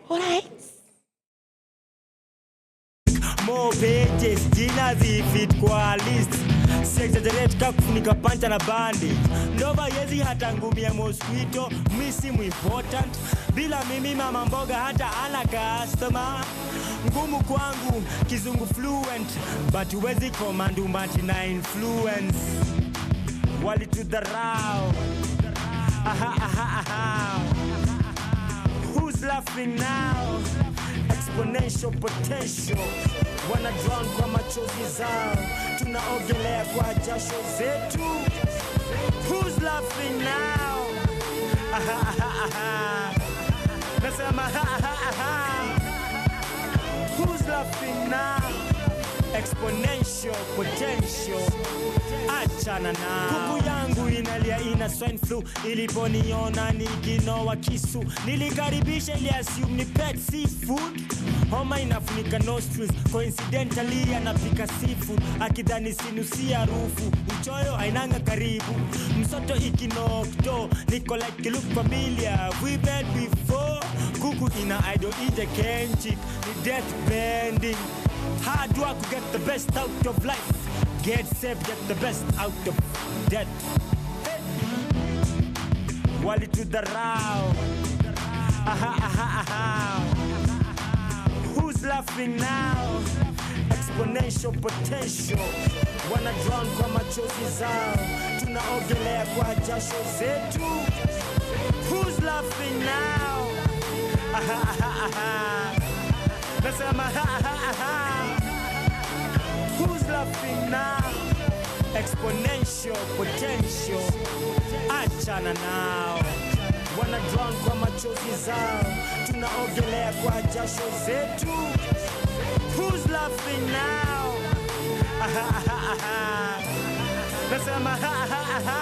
All right. More pages, jina zifit kwa list. Exaggerate kakufunika pancha na bandage. Ndova yezi hata ngumi ya mosquito. Misi mu important. Bila mimi mama mboga hata ana customer. Ngumu kwangu kizungu fluent. But uwezi command umati na influence. Wali to the row. Aha aha aha. Who's laughing now? Exponential potential. Wanna drown kwa machozi zao. Tunaogelea kwa jasho zetu. Who's laughing now? Aha aha aha. Nasema aha aha. Who's laughing now? Exponential potential. Achana na kuku yangu inalia ina swine flu. Iliponiona nikinoa kisu. Nilikaribisha ili assume ni pet seafood. Homa inafunika nostrils. Coincidentally anapika seafood. Akidhani sinusia harufu. Uchoyo ainanga karibu. Msoto ikinokto. Niko like you look familiar. We met before. Kuku ina idol ije kenchik. Ni death bending. Hard work to get the best out of life. Get safe, get the best out of death. Hey. Wali to the row. Aha, aha, aha. Who's laughing now? Exponential potential. Wanna drown kwa machozi zao. Tunaogelea kwa jasho zetu. Who's laughing now? Aha, aha, aha. Nasema aha, aha, aha. Who's laughing now? Exponential potential. Achana now. Wanna drown kwa machozi zao. Tunaogelea kwa jasho zetu. Who's laughing now? Aha, aha, aha. Nasema aha, aha, aha.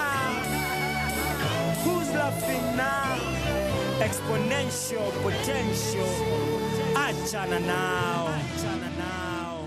Who's laughing now? Exponential potential. Achana now. Achana now.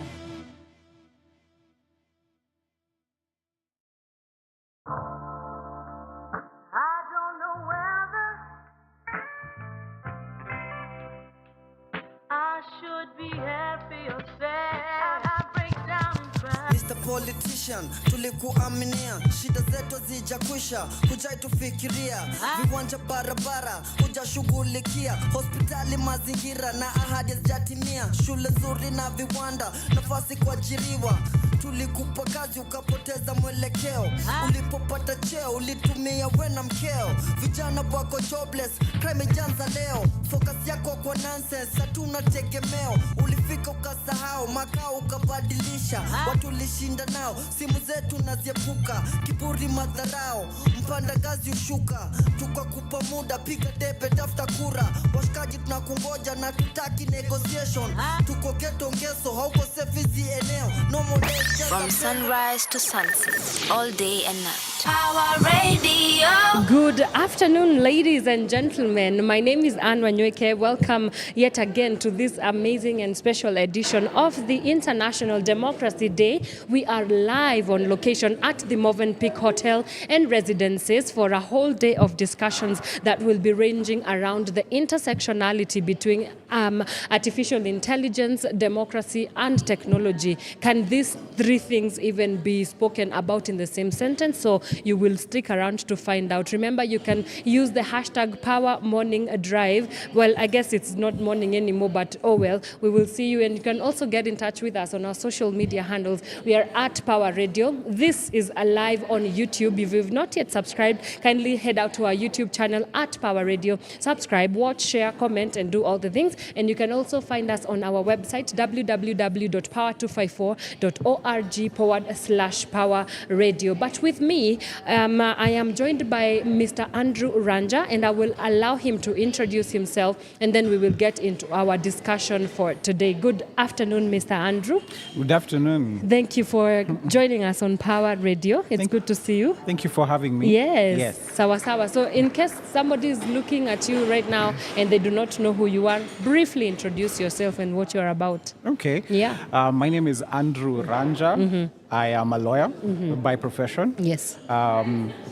I should be happy or sad. I break down and cry. Mr. Politician, tulikuaminia, shida zetu zijakwisha, hujai tufikiria, viwanja barabara, hujashughulikia, hospitali mazingira na ahadi hazijatimia, shule nzuri na viwanda, nafasi kuajiriwa, tulikupa kazi ukapoteza mwelekeo, ulipopata cheo ulitumia we na mkeo, vijana wako jobless, crime ijanza leo, focus yako kwa nonsense, hatuna tegemeo, ulifika ukasahau, makao ukabadilisha, watu ulishinda nao, simu zetu naziepuka, kiburi madharao, mpanda gazi ushuka, tukakupa muda, piga debe, tafuta kura, washikaji tunakungoja na tutaki negotiation, tuko ghetto ngeso, hauko safe hizi eneo, no more days. From sunrise to sunset, all day and night. Power Radio. Good afternoon, ladies and gentlemen. My name is Anne Wanyweke. Welcome yet again to this amazing and special edition of the International Democracy Day. We are live on location at the Movenpick Hotel and Residences for a whole day of discussions that will be ranging around the intersectionality between artificial intelligence, democracy, and technology. Can these three things even be spoken about in the same sentence? So you will stick around to find out. Remember, you can use the hashtag Power Morning Drive. Well, I guess it's not morning anymore, but oh well, we will see you. And you can also get in touch with us on our social media handles. We are at Power Radio. This is live on YouTube. If you've not yet subscribed, kindly head out to our YouTube channel at Power Radio. Subscribe, watch, share, comment, and do all the things. And you can also find us on our website, www.powerradio.co.ke. www.power254.org/power radio. But with me, I am joined by Mr. Andrew Ranja, and I will allow him to introduce himself, and then we will get into our discussion for today. Good afternoon, Mr. Andrew. Good afternoon. Thank you for joining us on Power Radio. It's good to see you. Thank you for having me. Yes. Sawa sawa. So in case somebody is looking at you right now and they do not know who you are, briefly introduce yourself and what you're about. Okay. Yeah. My name is Andrew Ranja. I am a lawyer by profession. Yes.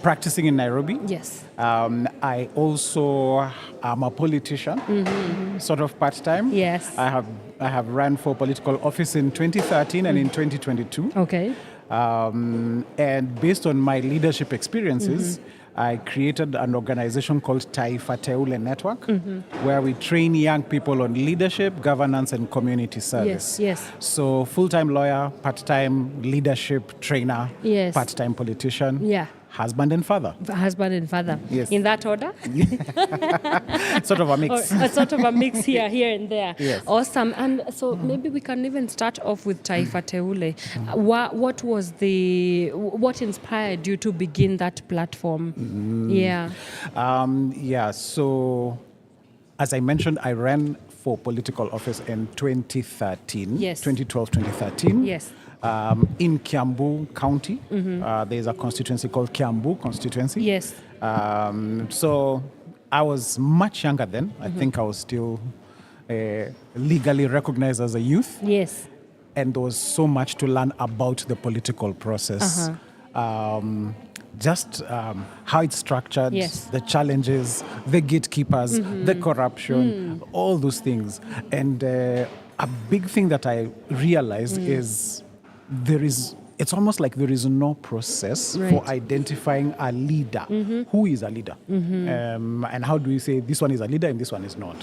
Practicing in Nairobi. Yes. I also am a politician, sort of part-time. Yes. I have ran for political office in 2013 and in 2022. Okay. And based on my leadership experiences, I created an organization called Taifa Teule Network, where we train young people on leadership, governance, and community service. Yes. So full-time lawyer, part-time leadership trainer, Yes. part-time politician, Yeah. husband and father. Husband and father. Yes. In that order? Sort of a mix. Or a sort of a mix here and there. Yes. Awesome. And so maybe we can even start off with Taifa Teule. What inspired you to begin that platform? Yeah. So as I mentioned, I ran for political office in 2013. Yes. 2012, 2013. Yes. In Kiambu County. There's a constituency called Kiambu constituency. Yes. So I was much younger then. I think I was still legally recognized as a youth. Yes. And there was so much to learn about the political process. Just how it's structured, Yes. the challenges, the gatekeepers, the corruption, all those things. And a big thing that I realized is it's almost like there is no process for identifying a leader. Who is a leader? And how do you say this one is a leader and this one is not?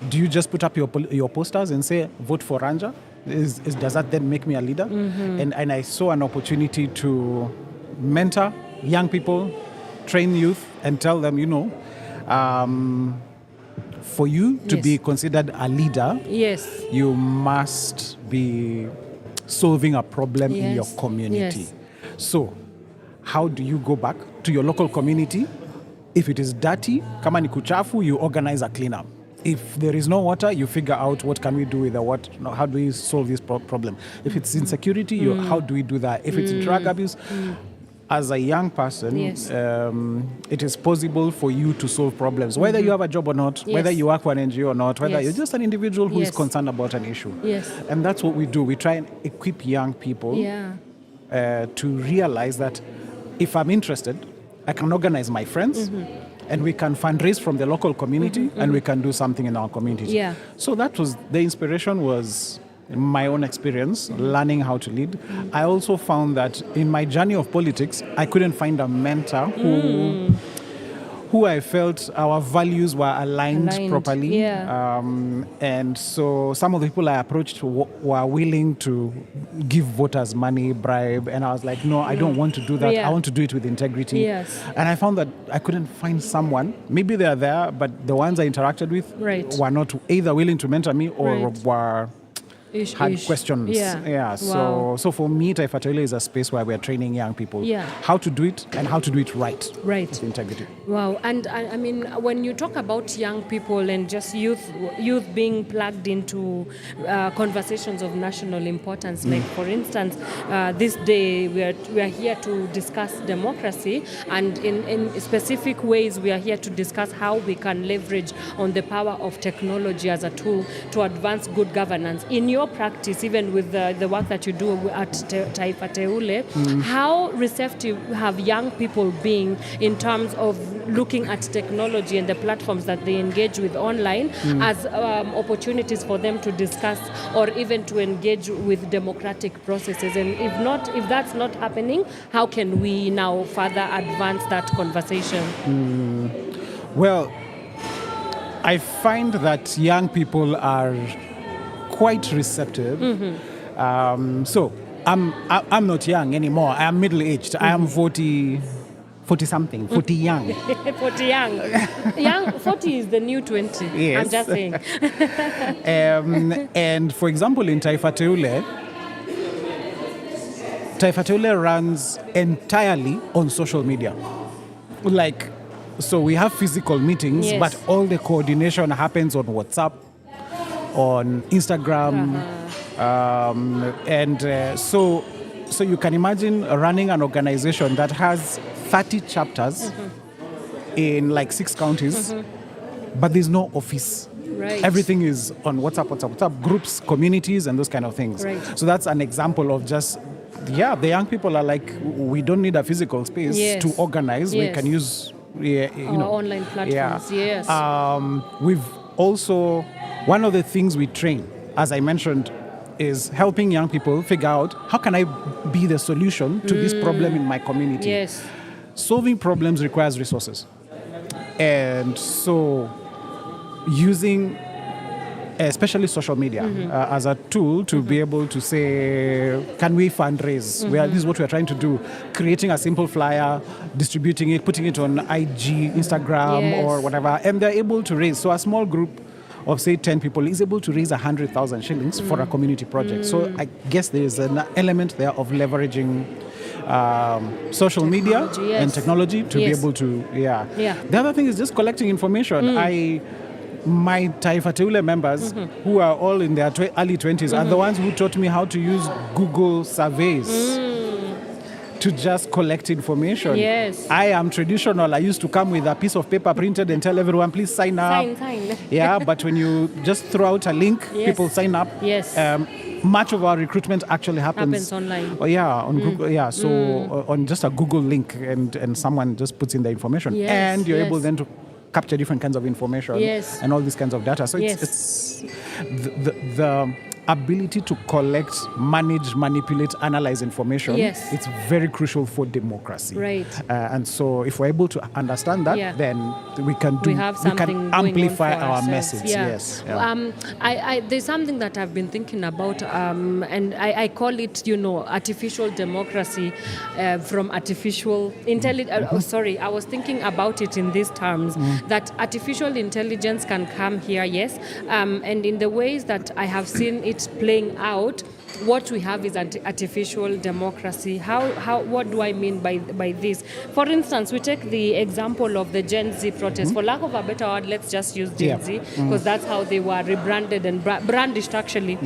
Do you just put up your posters and say, vote for Ranja? Does that then make me a leader? And I saw an opportunity to mentor young people, train youth, and tell them, for you to be considered a leader, you must be solving a problem in your community. Yes. So, how do you go back to your local community? If it is dirty, kama ni kuchafu, you organize a cleanup. If there is no water, you figure out what can we do with the water. How do we solve this problem? If it's insecurity, how do we do that? If it's drug abuse, as a young person, it is possible for you to solve problems, whether you have a job or not, whether you work for an NGO or not, whether you're just an individual who is concerned about an issue. Yes. And that's what we do. We try and equip young people to realize that if I'm interested, I can organize my friends, and we can fundraise from the local community, and we can do something in our community. Yeah. So that was the inspiration, was my own experience, learning how to lead. I also found that in my journey of politics, I couldn't find a mentor who I felt our values were aligned properly. Yeah. And so some of the people I approached were willing to give voters money, bribe, and I was like, no, I don't want to do that. I want to do it with integrity. Yes. And I found that I couldn't find someone. Maybe they're there, but the ones I interacted with were not either willing to mentor me or were had questions. Yeah. So for me, Taifa Teule is a space where we're training young people how to do it and how to do it right. With integrity. Wow. And I mean, when you talk about young people and just youth being plugged into conversations of national importance, like for instance, this day we are here to discuss democracy, and in specific ways we are here to discuss how we can leverage on the power of technology as a tool to advance good governance. In your practice, even with the work that you do at Taifa Teule, how receptive have young people been in terms of looking at technology and the platforms that they engage with online as opportunities for them to discuss or even to engage with democratic processes? And if that's not happening, how can we now further advance that conversation? Well, I find that young people are quite receptive. So I'm not young anymore. I am middle-aged. I am 44 40-something, 40 young. 40 young. 40 is the new 20. Yes. I'm just saying. And for example, in Taifa Teule runs entirely on social media. Like, so we have physical meetings, Yes. but all the coordination happens on WhatsApp, on Instagram, so you can imagine running an organization that has 30 chapters in like 6 counties, but there's no office. Right. Everything is on WhatsApp, groups, communities, and those kind of things. Right. So that's an example of just, the young people are like, we don't need a physical space Yes. to organize. We Yes. can use, Our online platforms, yes. We've also, one of the things we train, as I mentioned, is helping young people figure out how can I be the solution to this problem in my community. Yes. Solving problems requires resources. And so using especially social media as a tool to be able to say, can we fundraise? This is what we're trying to do. Creating a simple flyer, distributing it, putting it on IG, Instagram, Yes. or whatever. And they're able to raise. So a small group of, say, 10 people is able to raise 100,000 shillings for a community project. So I guess there is an element there of leveraging social media yes. and technology to Yes. be able to, Yeah. The other thing is just collecting information. My Taifa Teule members, who are all in their early 20s, are the ones who taught me how to use Google surveys to just collect information. Yes. I am traditional. I used to come with a piece of paper printed and tell everyone, please sign up. Sign. Yeah, but when you just throw out a link, Yes. people sign up. Yes. Much of our recruitment actually happens online. Oh, yeah, on Google. Yeah, so on just a Google link, and someone just puts in the information, Yes, and you're yes. able then to capture different kinds of information Yes. and all these kinds of data. So Yes. it's the ability to collect, manage, manipulate, analyze information. Yes. It's very crucial for democracy. Right. And so if we're able to understand that, Yeah. then we can We have something can going on amplify for our ourselves. message. Yeah. Yes. Yeah. There's something that I've been thinking about, and I call it, artificial democracy from artificial intelligence. Sorry, I was thinking about it in these terms, that artificial intelligence can come here, yes, and in the ways that I have seen it playing out, what we have is artificial democracy. What do I mean by this? For instance, we take the example of the Gen Z protest. For lack of a better word, let's just use Gen Z, because that's how they were rebranded and brandished actually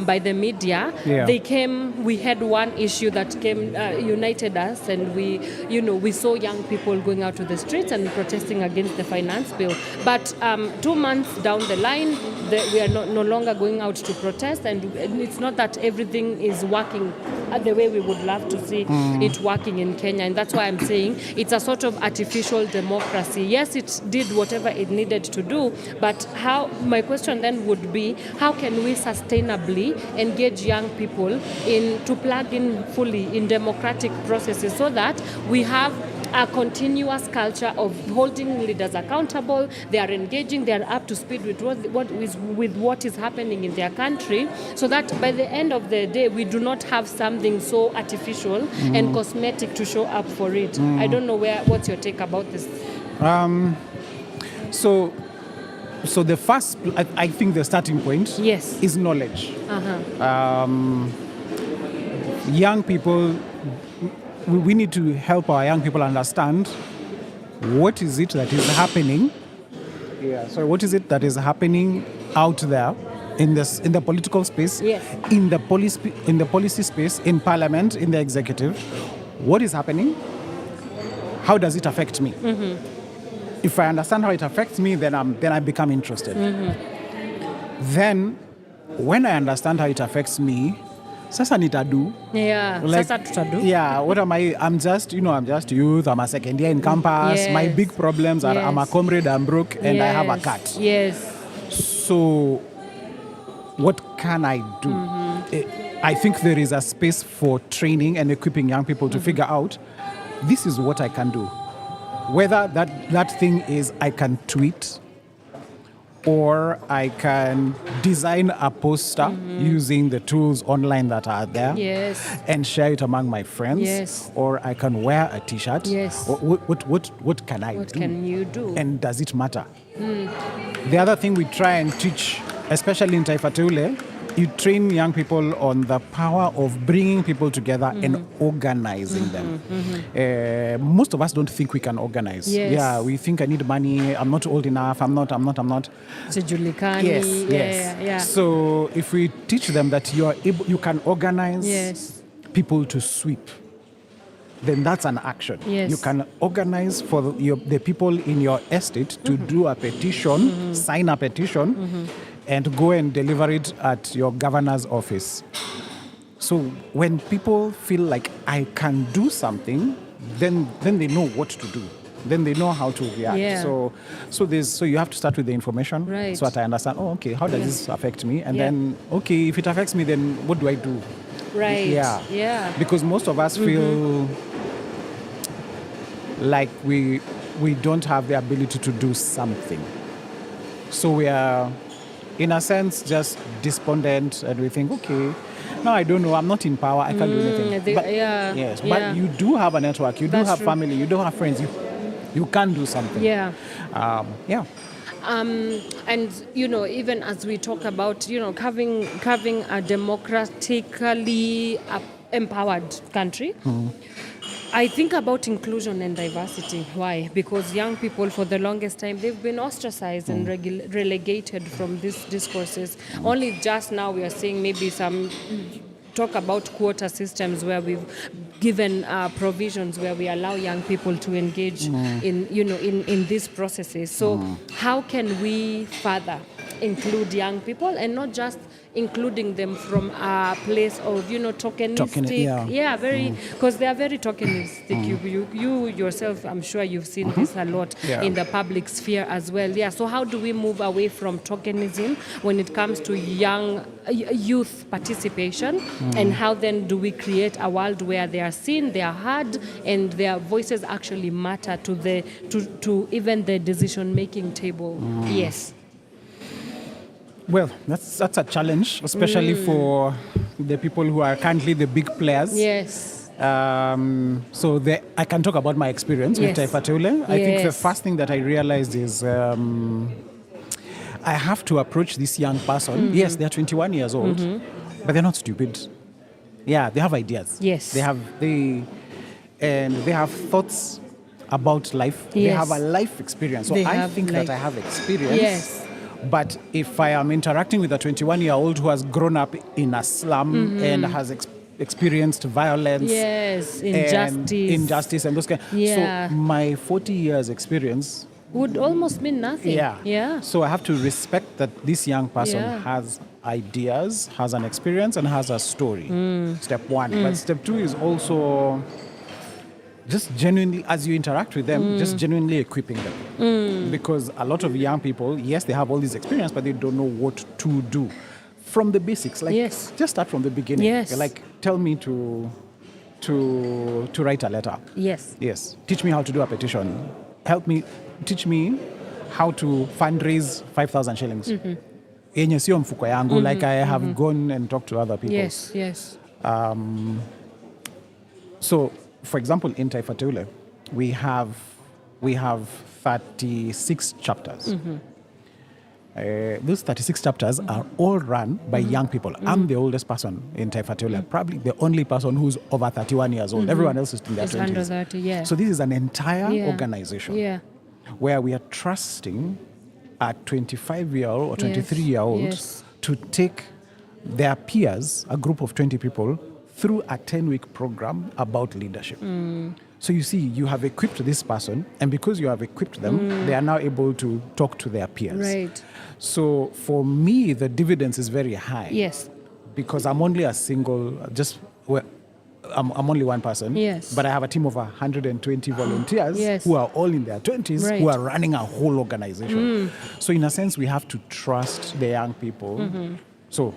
by the media. Yeah. They came, we had one issue that came, united us, and we saw young people going out to the streets and protesting against the finance bill. But 2 months down the line, we are no longer going out to protest, and it's not that everything is working the way we would love to see it working in Kenya, and that's why I'm saying it's a sort of artificial democracy. Yes, it did whatever it needed to do, but my question then would be, how can we sustainably engage young people to plug in fully in democratic processes so that we have a continuous culture of holding leaders accountable, they are engaging, they are up to speed with what is happening in their country, so that by the end of the day, we do not have something so artificial and cosmetic to show up for it. I don't know what's your take about this? So the first, I think the starting point Yes. is knowledge. Young people, we need to help our young people understand what is it that is happening. What is it that is happening out there in the political space, Yes. in the policy space, in parliament, in the executive? What is happening? How does it affect me? If I understand how it affects me, then I become interested. Then, when I understand how it affects me, sasa nitadu. Yeah, sasa tutadu. Yeah, what am I? I'm just youth. I'm a second year in campus. Yes. My big problems are I'm a Yes. comrade, I'm broke, and I have a Yes. cat. Yes. So, what can I do? I think there is a space for training and equipping young people to figure out, this is what I can do. Whether that thing is I can tweet, or I can design a poster using the tools online that are there and share it among my friends, or I can wear a t-shirt. What can I do? What can you do? And does it matter? The other thing we try and teach, especially in Taifa Teule, you train young people on the power of bringing people together and organizing them. Most of us don't think we can organize. Yeah, we think I need money, I'm not old enough, I'm not. Sijulikani. Yes. So if we teach them that you can organize people to sweep, then that's an action. You can organize for the people in your estate to do a petition, sign a petition, and go and deliver it at your governor's office. So when people feel like I can do something, then they know what to do. Then they know how to react. So you have to start with the information, so that I understand. Oh, okay, how does this affect me? And then, okay, if it affects me, then what do I do? Right. Yeah. Because most of us feel like we don't have the ability to do something. So we are, in a sense, just despondent, and we think, okay, no, I don't know, I'm not in power, I can't do anything. But you do have a network, you do have family, you do have friends, you can do something. And even as we talk about having a democratically empowered country, I think about inclusion and diversity. Why? Because young people, for the longest time, they've been ostracized and relegated from these discourses. Only just now we are seeing maybe some talk about quota systems where we've given provisions where we allow young people to engage in these processes. So how can we further include young people, and not just including them from a place of tokenistic, very, because they are very tokenistic. You yourself, I'm sure you've seen this a lot in the public sphere as well. So how do we move away from tokenism when it comes to youth participation, and how then do we create a world where they are seen, they are heard, and their voices actually matter to even the decision making table? Well, that's a challenge, especially for the people who are currently the big players. So I can talk about my experience with Taifa Teule. I think the first thing that I realized is I have to approach this young person. Yes, they're 21 years old, but they're not stupid. Yeah, they have ideas. They have thoughts about life. They have a life experience. So I think that I have experience. But if I am interacting with a 21-year-old who has grown up in a slum and has experienced violence, injustice, and those kind, so my 40 years experience would almost mean nothing. So I have to respect that this young person has ideas, has an experience, and has a story. Step one. But step two is also just genuinely, as you interact with them, just genuinely equipping them. Because a lot of young people, yes, they have all this experience, but they don't know what to do. From the basics, like just start from the beginning. Like, tell me to write a letter. Yes. Teach me how to do a petition. Teach me how to fundraise 5,000 shillings. Yenye sio mfuko yangu, like I have gone and talked to other people. So, for example, in Taifa Teule, we have 36 chapters. Those 36 chapters are all run by young people. I'm the oldest person in Taifa Teule, probably the only person who's over 31 years old. Everyone else is in their 20s. Under 30, So this is an entire organization where we are trusting a 25-year-old or 23-year-old to take their peers, a group of 20 people, through a 10-week program about leadership. So you see, you have equipped this person, and because you have equipped them, they are now able to talk to their peers. So for me, the dividends is very high. Because I'm only a single, I'm only one person, but I have a team of 120 volunteers who are all in their 20s, who are running a whole organization. So in a sense, we have to trust the young people. So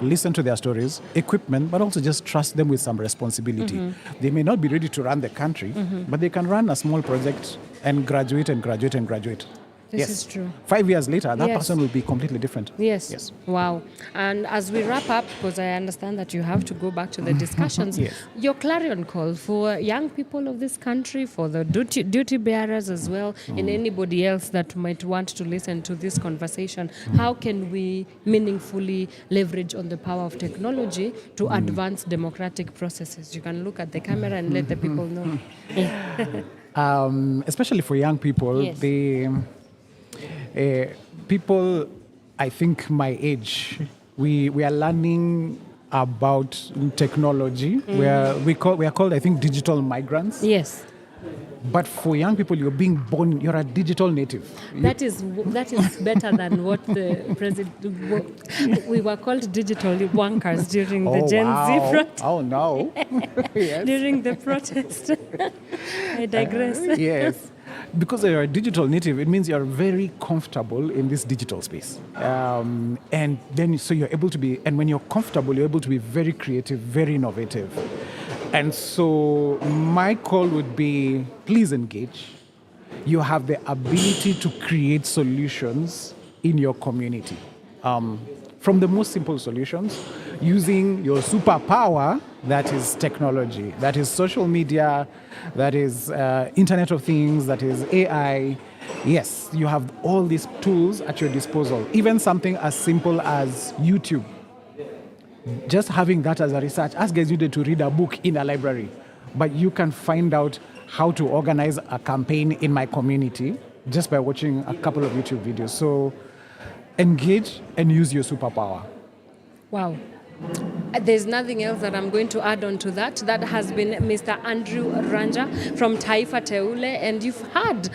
listen to their stories, equipment, but also just trust them with some responsibility. They may not be ready to run the country, but they can run a small project and graduate and graduate and graduate. This yes. is true. 5 years later, that Yes. person will be completely different. Yes. Wow. And as we wrap up, because I understand that you have to go back to the discussions, Yes. your clarion call for young people of this country, for the duty bearers as well, and anybody else that might want to listen to this conversation, how can we meaningfully leverage on the power of technology to advance democratic processes? You can look at the camera and let the people know. Especially for young people, Yes. People, I think my age, we are learning about technology. We are called, I think, digital migrants. Yes. But for young people, you're being born, you're a digital native. That is better than what the president. We were called digital wankers during the Gen Z protest. Oh no! Yes. During the protest. I digress. Yes. Because you're a digital native, it means you're very comfortable in this digital space. And then, so you're able to be, and when you're comfortable, you're able to be very creative, very innovative. And so my call would be, please engage. You have the ability to create solutions in your community. From the most simple solutions, using your superpower, that is technology, that is social media, that is Internet of Things, that is AI. Yes, you have all these tools at your disposal. Even something as simple as YouTube. Just having that as a research, ask guys needed to read a book in a library, but you can find out how to organize a campaign in my community just by watching a couple of YouTube videos. So engage and use your superpower. Wow. There's nothing else that I'm going to add on to that. That has been Mr. Andrew Ranja from Taifa Teule, and you've had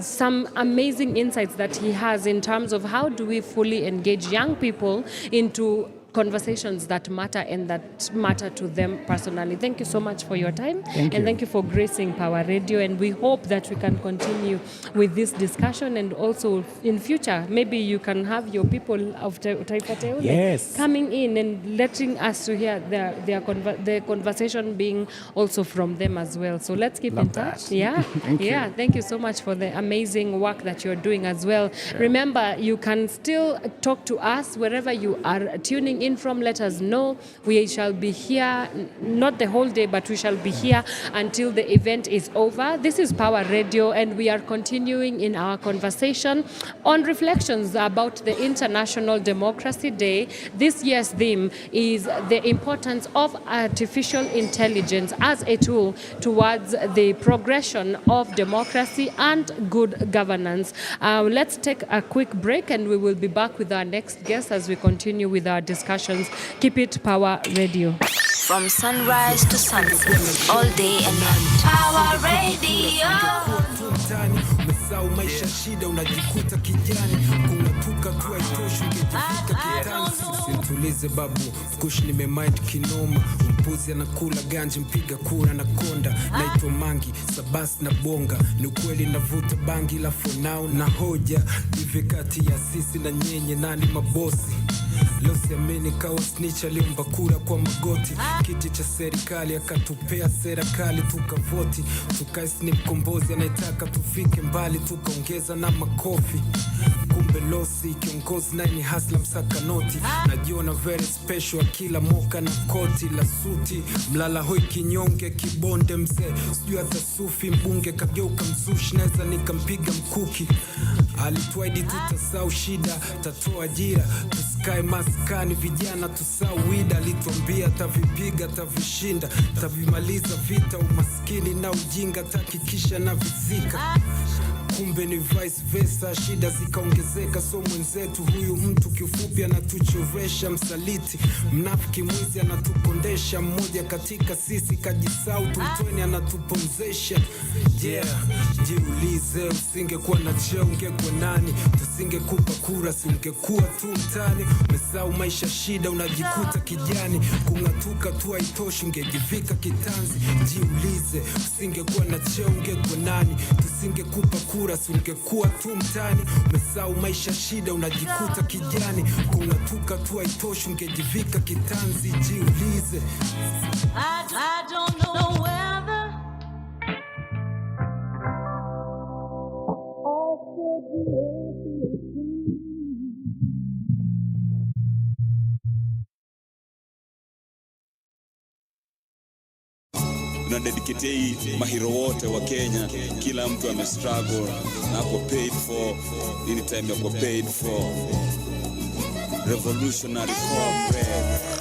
some amazing insights that he has in terms of how do we fully engage young people into conversations that matter and that matter to them personally. Thank you so much for your time. Thank you. And thank you for gracing Power Radio. And we hope that we can continue with this discussion, and also in future, maybe you can have your people of Taifa Teule Yes. coming in and letting us to hear their conversation being also from them as well. So let's keep Love in touch. that. Yeah. Thank you. Yeah. Thank you so much for the amazing work that you're doing as well. Remember, you can still talk to us wherever you are tuning in from. Let us know. We shall be here, not the whole day, but we shall be here until the event is over. This is Power Radio, and we are continuing in our conversation on reflections about the International Democracy Day. This year's theme is the importance of artificial intelligence as a tool towards the progression of democracy and good governance. Let's take a quick break, and we will be back with our next guest as we continue with our discussions. Keep it Power Radio. From sunrise to sunset, all day and night. Power Radio. Umesahau maisha shida, unajikuta kijani, kung'atuka tu haitoshi, ungejifika kitanzi. Usinitulize babu, kush nimemind kinoma, mpuzi anakula ganji, mpiga kura na konda. Naitwa Mangi, Sabas na Bonga, ni ukweli navuta bangi, la for now na hoja. Hivi kati ya sisi na nyenye, nani mabosi? Leo siamini kawa snitch aliomba kura kwa magoti. Kiti cha serikali akatupea serikali, tukavoti. Tukaisi ni mkombozi anayetaka tufike mbali, tukaongeza na makofi. Kumbe losi kiongozi naye ni hasla msaka noti. Najiona very special kila moka na koti la suti. Mlala hoi kinyonge kibonde mzee, sijui hata sufi mbunge kageuka mzushi, naweza nikampiga mkuki. Alituahidi tutasahau shida, tatoa ajira, tusikae maskani vijana tusahau wida. Alituambia tavipiga tavishinda, tavimaliza vita, umaskini na ujinga, takikisha na vizika. Kumbe ni vice versa, shida zikaongezeka. So mwenzetu huyu mtu kiufupi anatuchoresha, msaliti mnafiki mwizi anatukondesha. Mmoja katika sisi kajisau, tumtweni anatupomzesha. Yeah, jiulize, usingekuwa na cheo ungekuwa nani? Tusingekupa kura, si ungekuwa tu mtani. Umesahau maisha shida, unajikuta kijani, kung'atuka tu haitoshi, ungejivika kitanzi. Jiulize, usingekuwa na cheo ungekuwa nani? Tusingekupa kura, si ungekuwa tu mtani. Umesahau maisha shida, unajikuta kijani, kung'atuka tu haitoshi, ungejivika kitanzi. Jiulize. I don't know whether Na dedicate hii mahiro wote wa Kenya, kila mtu ame struggle na hapo paid for, ini time yako paid for revolutionary corporate.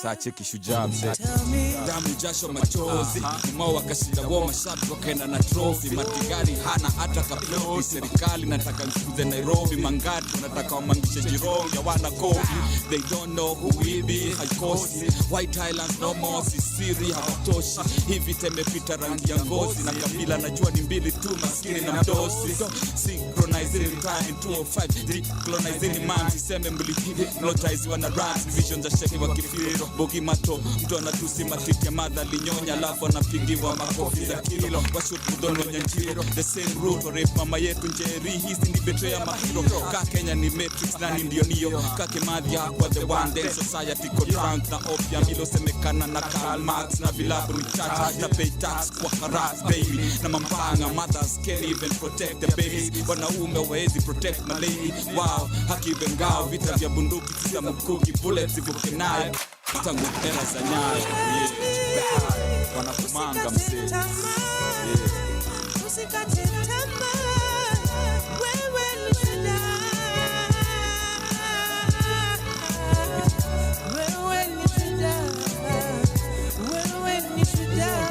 Sache kishujaa mzee, damu jasho machozi, mama wakashinda wao mashabiki wakaenda na trophy, matigari hana hata kaploti, serikali nataka mfuze Nairobi, mangati wanataka wamangishe jirongi, wana kopi, they don't know who we be, haikosi, white islands no more, sisiri hawatoshi, hivi temepita rangi ya ngozi, na kabila najua ni mbili tu, maskini na mdosi, synchronizing time 205, decolonizing man, siseme mbilipi, notize wana rats, vision za sheki wa kifiro, bogi mato, mtu anatusi matiti ya madha linyonya, alafu anapigiwa makofi za kilo, washoot mudono nyanjiro, the same route, rape mama yetu njeri, hizi ni betray ya mahiro, ka Kenya ni matrix, nani ndio niyo, kake madhi hakuwa the one, then society ko drunk, na opium ilo semekana na Karl Marx, na vilabu recharge, na pay tax kwa harass baby, na mambanga, mothers can't even protect the babies, wanaume wawezi protect my lady, wow, haki bengao, vita vya bunduki, sisa mkuki, bullets zivuke nayo, tangu era za nyayo, yeah, wanakumanga msee, usikate tamaa, wewe ni shujaa, wewe ni shujaa, wewe ni shujaa.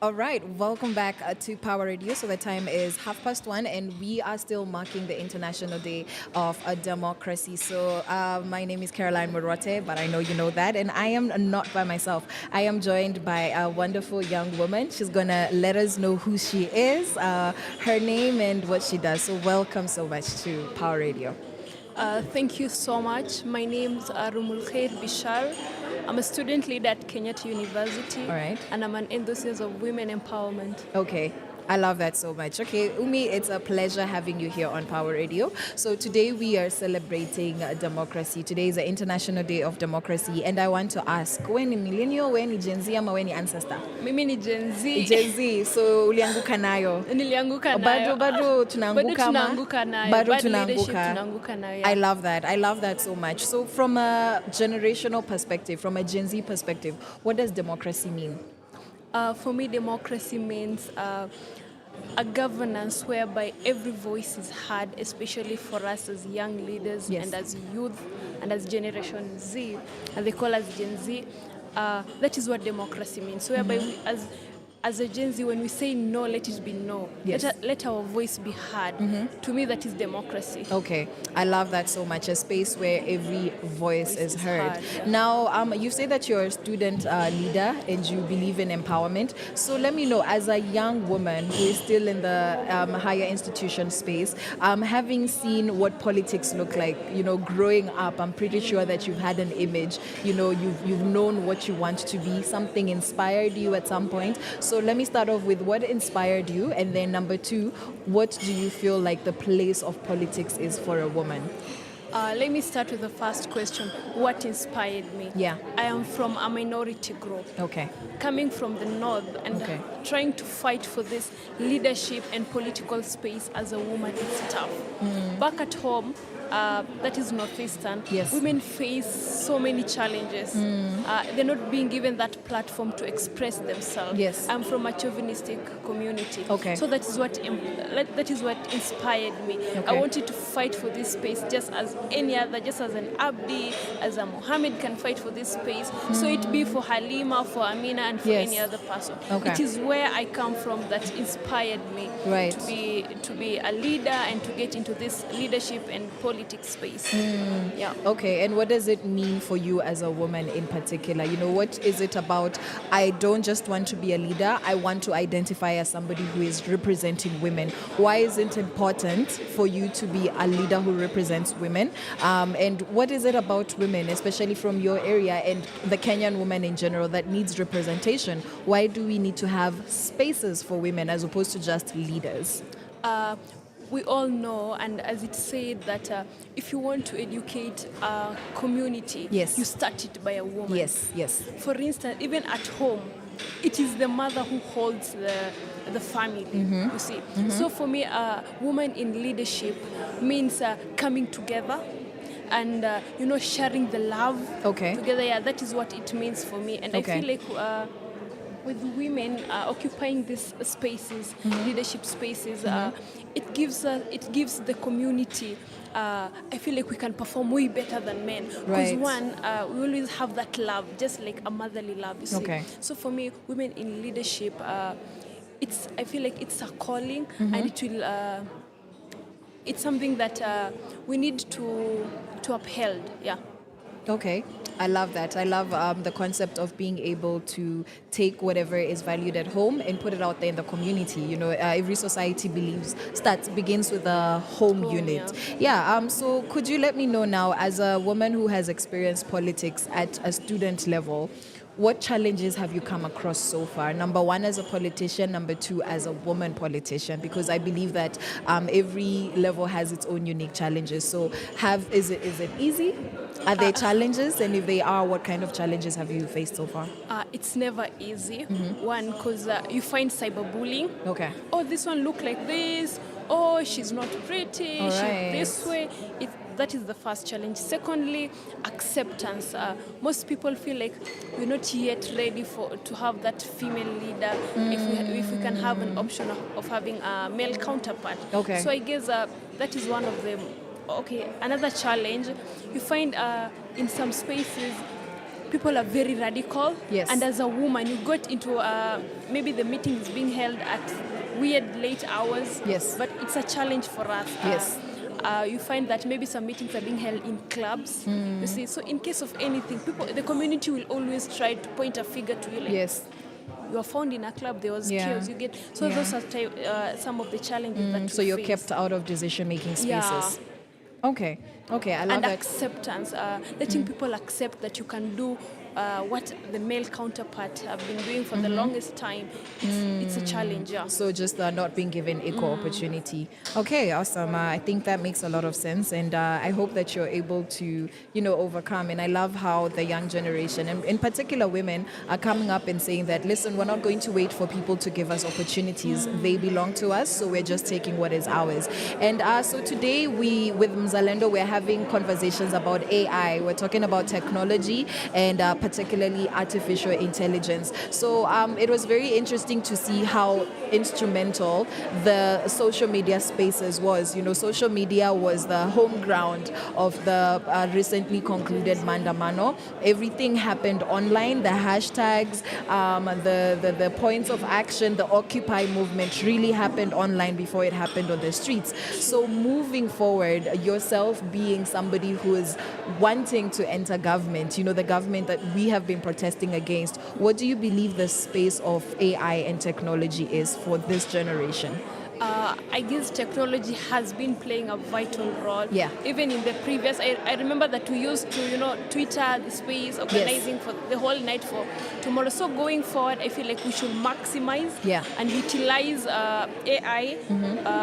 All right, welcome back to Power Radio. So the time is 1:30, and we are still marking the International Day of Democracy. So my name is Caroline Morote, but I know you know that, and I am not by myself. I am joined by a wonderful young woman. She's gonna let us know who she is, her name, and what she does. So welcome so much to Power Radio. Thank you so much. My name is Rumul Khair Bishar. I'm a student leader at Kenyatta University. All right. And I'm an enthusiast of women empowerment. Okay. I love that so much. Okay, Umi, it's a pleasure having you here on Power Radio. So today we are celebrating democracy. Today is the International Day of Democracy. And I want to ask, when ni millennial, when ni Gen Z, ama when ni ancestor? Mimi ni Gen Z. Gen Z, so ulianguka nayo. Nilianguka nayo. Bado tunaanguka ama? Tunaanguka nayo. Bado tunaanguka nayo. I love that. I love that so much. So from a generational perspective, from a Gen Z perspective, what does democracy mean? For me, democracy means a governance whereby every voice is heard, especially for us as young leaders and as youth and as Generation Z, and they call us Gen Z. That is what democracy means. Whereby we, as a Gen Z, when we say no, let it be no. Yes. Let our voice be heard. To me, that is democracy. Okay, I love that so much. A space where every voice is heard. Now, you say that you're a student leader and you believe in empowerment. So let me know, as a young woman who is still in the higher institution space, having seen what politics look like, growing up, I'm pretty sure that you've had an image. You've known what you want to be. Something inspired you at some point. So let me start off with what inspired you, and then number two, what do you feel like the place of politics is for a woman? Let me start with the first question. What inspired me? Yeah. I am from a minority group. Okay. Coming from the north and Okay. trying to fight for this leadership and political space as a woman is tough. Back at home, that is Northeastern, Yes. women face so many challenges. They're not being given that platform to express themselves. Yes. I'm from a chauvinistic community. Okay. So that is what inspired me. I Okay. wanted to fight for this space just as any other, just as an Abdi, as a Mohammed can fight for this space. So it be for Halima, for Amina, and for Yes. any other person. Okay. It is where I come from that inspired me Right. to be a leader and to get into this leadership and politics space. Yeah. Okay, and what does it mean for you as a woman in particular? You know, what is it about? I don't just want to be a leader, I want to identify as somebody who is representing women. Why is it important for you to be a leader who represents women? And what is it about women, especially from your area and the Kenyan woman in general, that needs representation? Why do we need to have spaces for women as opposed to just leaders? We all know, and as it said, that if you want to educate a community, Yes. you start it by a woman. Yes, yes. For instance, even at home, it is the mother who holds the family, you see. So for me, a woman in leadership means coming together and, sharing the love Okay. together. Yeah, that is what it means for me. And Okay. I feel like with women occupying these spaces, leadership spaces, it gives the community. I feel like we can perform way better than men because Right. one, we always have that love, just like a motherly love. You see. Okay. So for me, women in leadership, I feel like it's a calling, and it will. It's something that we need to uphold. Yeah. Okay, I love that. I love the concept of being able to take whatever is valued at home and put it out there in the community. You know, every society begins with a home unit. Yeah. So could you let me know now, as a woman who has experienced politics at a student level, what challenges have you come across so far? Number one, as a politician. Number two, as a woman politician, because I believe that every level has its own unique challenges. So, is it easy? Are there challenges? And if they are, what kind of challenges have you faced so far? It's never easy. One, because you find cyberbullying. Okay. Oh, this one look like this. Oh, she's not pretty. All She's right. this way. That is the first challenge. Secondly, acceptance. Most people feel like we're not yet ready to have that female leader. If we can have an option of having a male counterpart. Okay. So I guess that is one of them. Okay, another challenge. You find in some spaces, people are very radical. Yes. And as a woman, you got into maybe the meeting is being held at weird late hours. Yes. But it's a challenge for us. Yes. You find that maybe some meetings are being held in clubs. You see, so in case of anything, the community will always try to point a finger to you. Like, Yes. you are found in a club. There was Yeah. chaos. You get so Yeah. those are some of the challenges that. So we you're face. kept out of decision-making spaces. Yeah. Okay, I love And that. acceptance, letting people accept that you can do what the male counterpart have been doing for the longest time. It's a challenge, yeah. So just not being given equal opportunity. Okay, awesome. I think that makes a lot of sense, and I hope that you're able to, overcome. And I love how the young generation, and in particular women, are coming up and saying that, listen, we're not going to wait for people to give us opportunities. They belong to us, so we're just taking what is ours. And so today, with Mzalendo, we're having conversations about AI. We're talking about technology and particularly artificial intelligence. So it was very interesting to see how instrumental the social media spaces was. Social media was the home ground of the recently concluded Mandamano. Everything happened online. The hashtags, the points of action, the Occupy movement really happened online before it happened on the streets. So moving forward, yourself being somebody who is wanting to enter government, the government that we have been protesting against, what do you believe the space of AI and technology is for this generation? I guess technology has been playing a vital role. Yeah. Even in the previous, I remember that we used to, Twitter the space, organizing for the whole night for tomorrow. So going forward, I feel like we should maximize and utilize AI.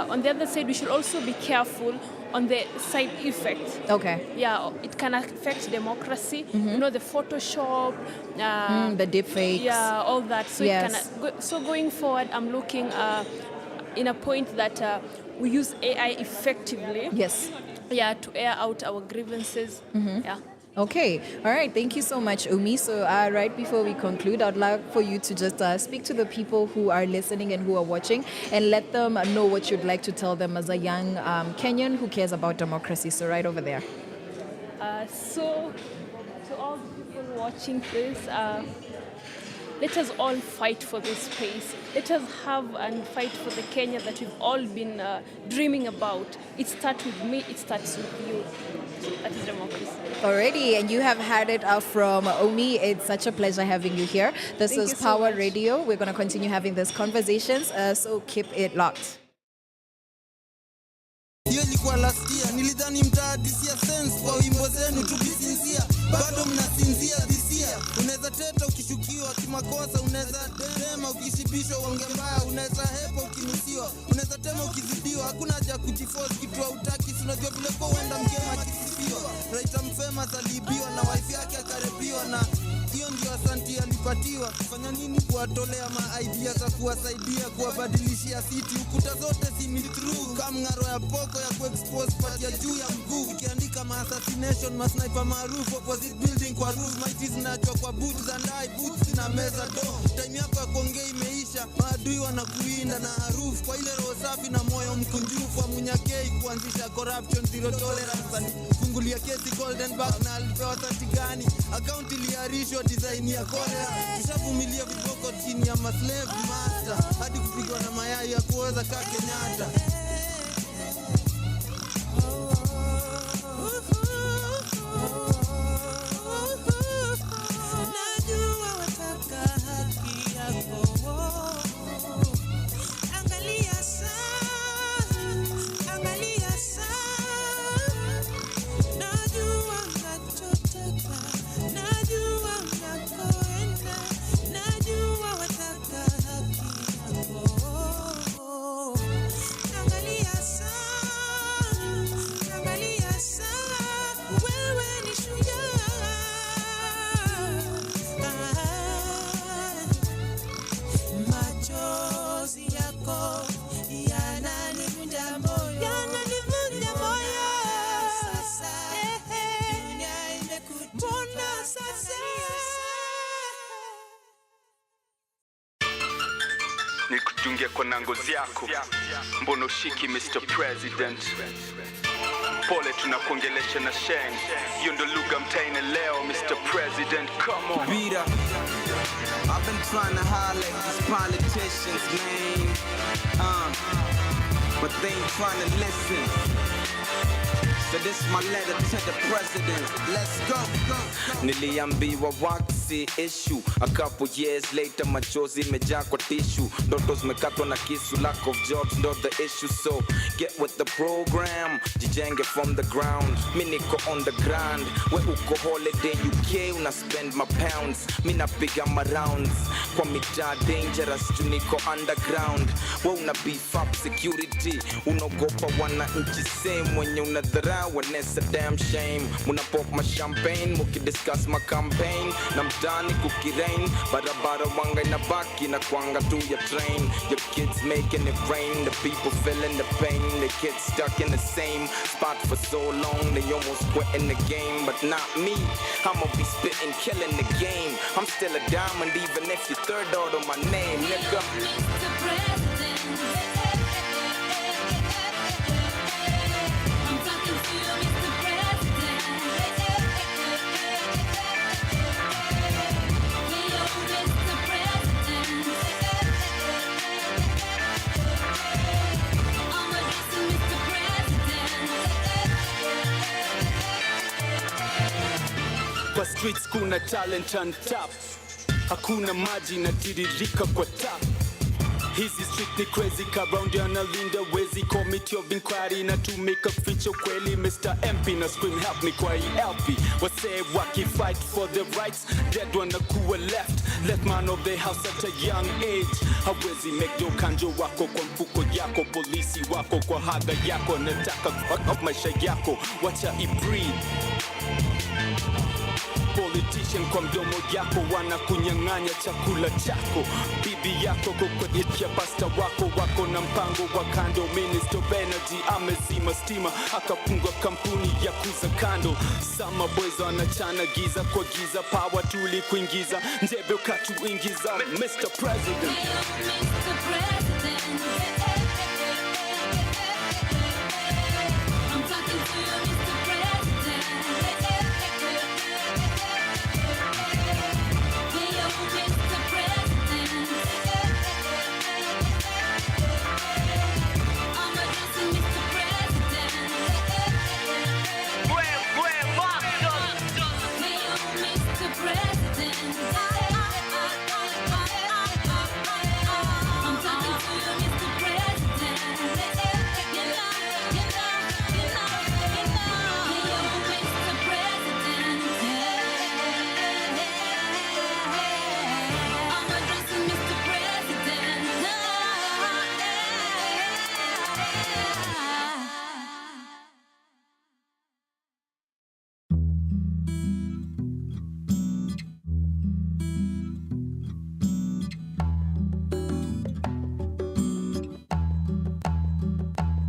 On the other side, we should also be careful on the side effects. Okay. Yeah, it can affect democracy. The Photoshop, the deepfakes. Yeah, all that. So Yes. so going forward, I'm looking in a point that we use AI effectively. Yes. Yeah, to air out our grievances. Yeah. Okay. All right. Thank you so much, Umi. So right before we conclude, I'd like for you to just speak to the people who are listening and who are watching and let them know what you'd like to tell them as a young Kenyan who cares about democracy. So right over there. So to all the people watching this, let us all fight for this space. Let us have and fight for the Kenya that we've all been dreaming about. It starts with me, it starts with you. That is democracy. Already, and you have had it from Omi. It's such a pleasure having you here. This Thank is you so Power much. Radio. We're going to continue having these conversations, so keep it locked. Hiyo ilikuwa last year, nilidhani mtaadisia sense kwa wimbo zenu tukisinzia, bado mnasinzia this year. Unaweza teta ukishukiwa kimakosa, unaweza tema ukishibishwa uonge mbaya, unaweza hepa ukinusiwa, unaweza tema ukizidiwa, hakuna haja kujiforce kitu hautaki, unajua vile kwa uenda mgema kisifiwa. Raita mfema aliibiwa na wife yake akarepiwa, na hiyo ndio asanti alipatiwa. Fanya nini kuwatolea ma-idea za kuwasaidia kuwabadilishia city, ukuta zote si through kama ngaro ya poko ya kuexpose part ya juu ya mguu, ikiandika ma-assassination ma-sniper maarufu opposite building kwa roof, maiti zinachwa kwa boots and eye boots na meza do. Time yako ya kuongea imeisha, maadui wanakuinda na harufu kwa ile roho safi na moyo mkunjufu wa Munyakei kuanzisha corruption zero tolerance. Fungulia kesi golden back na alipewa santi gani, account iliarishwa design ya kolera. Tushavumilia viboko chini ya maslave master hadi kupigwa na mayai ya kuweza kaa Kenyatta. Najua wataka haki yako. Angalia saa. Najua unachotaka, najua unakoenda, najua wataka haki yako. Angalia saa, wewe ni shujaa. Machozi yako yananivunja moyo. Sasa dunia imekutupa. Sasa nikudungia kwa nangozi yako, mbono shiki Mr. President. Pole tunakuongelesha na sheng, hiyo ndo lugha mtaine leo Mr. President, come on. Beat up. I've been trying to holler at these politicians, man, but they ain't trying to listen. So this is my letter to the president. Let's go. Niliambiwa waksi issue. A couple years later machozi imejaa kwa tissue. Ndoto zimekatwa na kisu. Lack of jobs not the issue. So get with the program, jijenge from the ground. Mi niko on the grind. We uko holiday UK una spend my pounds. Mi napiga my rounds kwa mitaa dangerous tu niko underground. We una beef up security. Unogopa wananchi same wenye unadharau and it's a damn shame. Muna pop my champagne, muki discuss my campaign. Na mtani kukirain, barabara wanga inabaki na kwanga to your train. Your kids making it rain, the people feeling the pain. The kids stuck in the same spot for so long, they almost quitting the game. But not me, I'ma be spitting, killing the game. I'm still a diamond even if you're third out of my name, nigga. Mr. President, I'm talking to you, Mr. President. Hello, Mr. President. I'm addressing Mr. President. Kwa streets kuna talent on top. Hakuna maji na tiririka kwa tap. Hizi strictly crazy karound analinda wezi committee of inquiry na to make a feature kweli Mr. MP na scream help me kwa LP wasee fight for the rights dead wanakuwa left man of the house at a young age hawezi make do kanjo wako kwa mfuko yako polisi wako kwa haga yako nataka fuck maisha yako wacha breathe politician kwa mdomo yako wanakunyang'anya chakula chako bibi yako kokodia pasta wako na mpango wa kando minister of energy amezima stima akapunga kampuni ya kuza kando sama boys wanachana giza kwa giza power tuli kuingiza njebe ukatuingiza Mr. President Mr. President, I'm talking to you, Mr. President. Mr. President, I'm addressing Mr. President. Mr. President, I'm talking to you, Mr. President. Mr. President, I'm addressing Mr. President.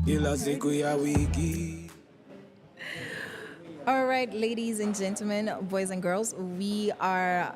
Ila siku ya wiki. All right, ladies and gentlemen, boys and girls, we are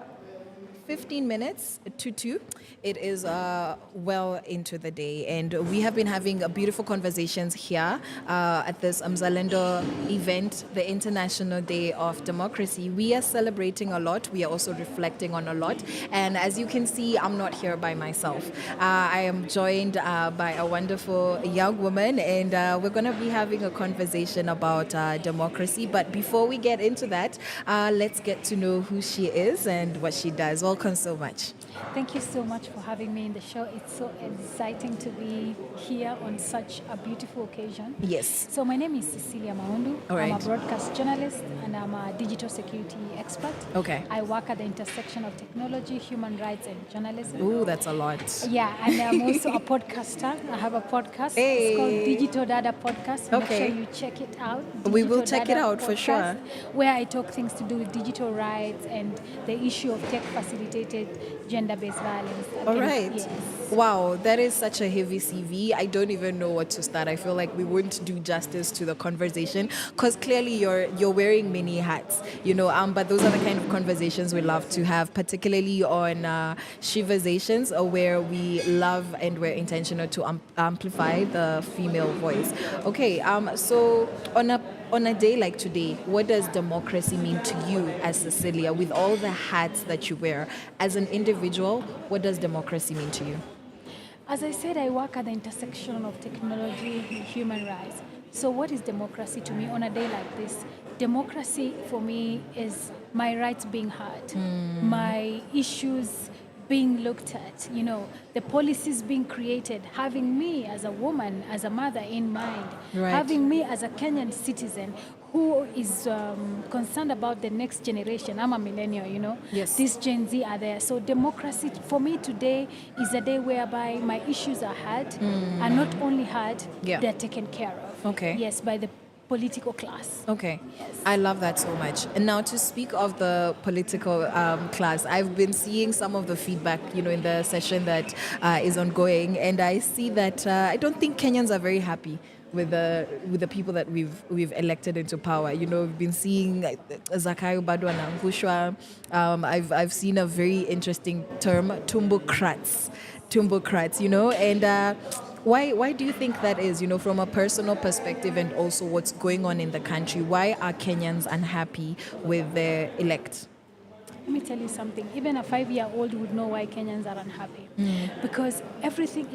15 minutes to 2. It is well into the day, and we have been having beautiful conversations here at this Mzalendo event, the International Day of Democracy. We are celebrating a lot. We are also reflecting on a lot. And as you can see, I'm not here by myself. I am joined by a wonderful young woman, and we're going to be having a conversation about democracy. But before we get into that, let's get to know who she is and what she does. Welcome so much. Thank you so much for having me in the show. It's so exciting to be here on such a beautiful occasion. Yes. So my name is Cecilia Maundu. All right. I'm a broadcast journalist and I'm a digital security expert. Okay. I work at the intersection of technology, human rights, and journalism. Ooh, that's a lot. Yeah, and I'm also a podcaster. I have a podcast. Hey. It's called Digital Dada Podcast. Okay. Make sure you check it out. We will Digital check it Dada out for sure. Podcast, where I talk things to do with digital rights and the issue of tech-facilitated gender-based violence. All right. Yes. Wow, that is such a heavy CV. I don't even know what to start. I feel like we wouldn't do justice to the conversation because clearly you're wearing many hats, you know. But those are the kind of conversations we love to have, particularly on Shivazations, where we love and we're intentional to amplify the female voice. Okay. So on a day like today, what does democracy mean to you as Cecilia, with all the hats that you wear? As an individual, what does democracy mean to you? As I said, I work at the intersection of technology and human rights. So what is democracy to me on a day like this? Democracy for me is my rights being heard, my issues being looked at, you know, the policies being created, having me as a woman, as a mother in mind, Right. having me as a Kenyan citizen who is concerned about the next generation. I'm a millennial, you know. Yes. These Gen Z are there. So democracy for me today is a day whereby my issues are heard, and not only heard, Yeah. they're taken care of. Okay. Yes, by the political class. Okay. I love that so much. And now to speak of the political class, I've been seeing some of the feedback, you know, in the session that is ongoing, and I see that I don't think Kenyans are very happy with the people that we've elected into power. You know, we've been seeing Zakayo Bado anaangushwa. I've seen a very interesting term, tumbocrats, you know, and why do you think that is, you know, from a personal perspective and also what's going on in the country? Why are Kenyans unhappy with the elect? Let me tell you something. Even a 5-year-old would know why Kenyans are unhappy. Because everything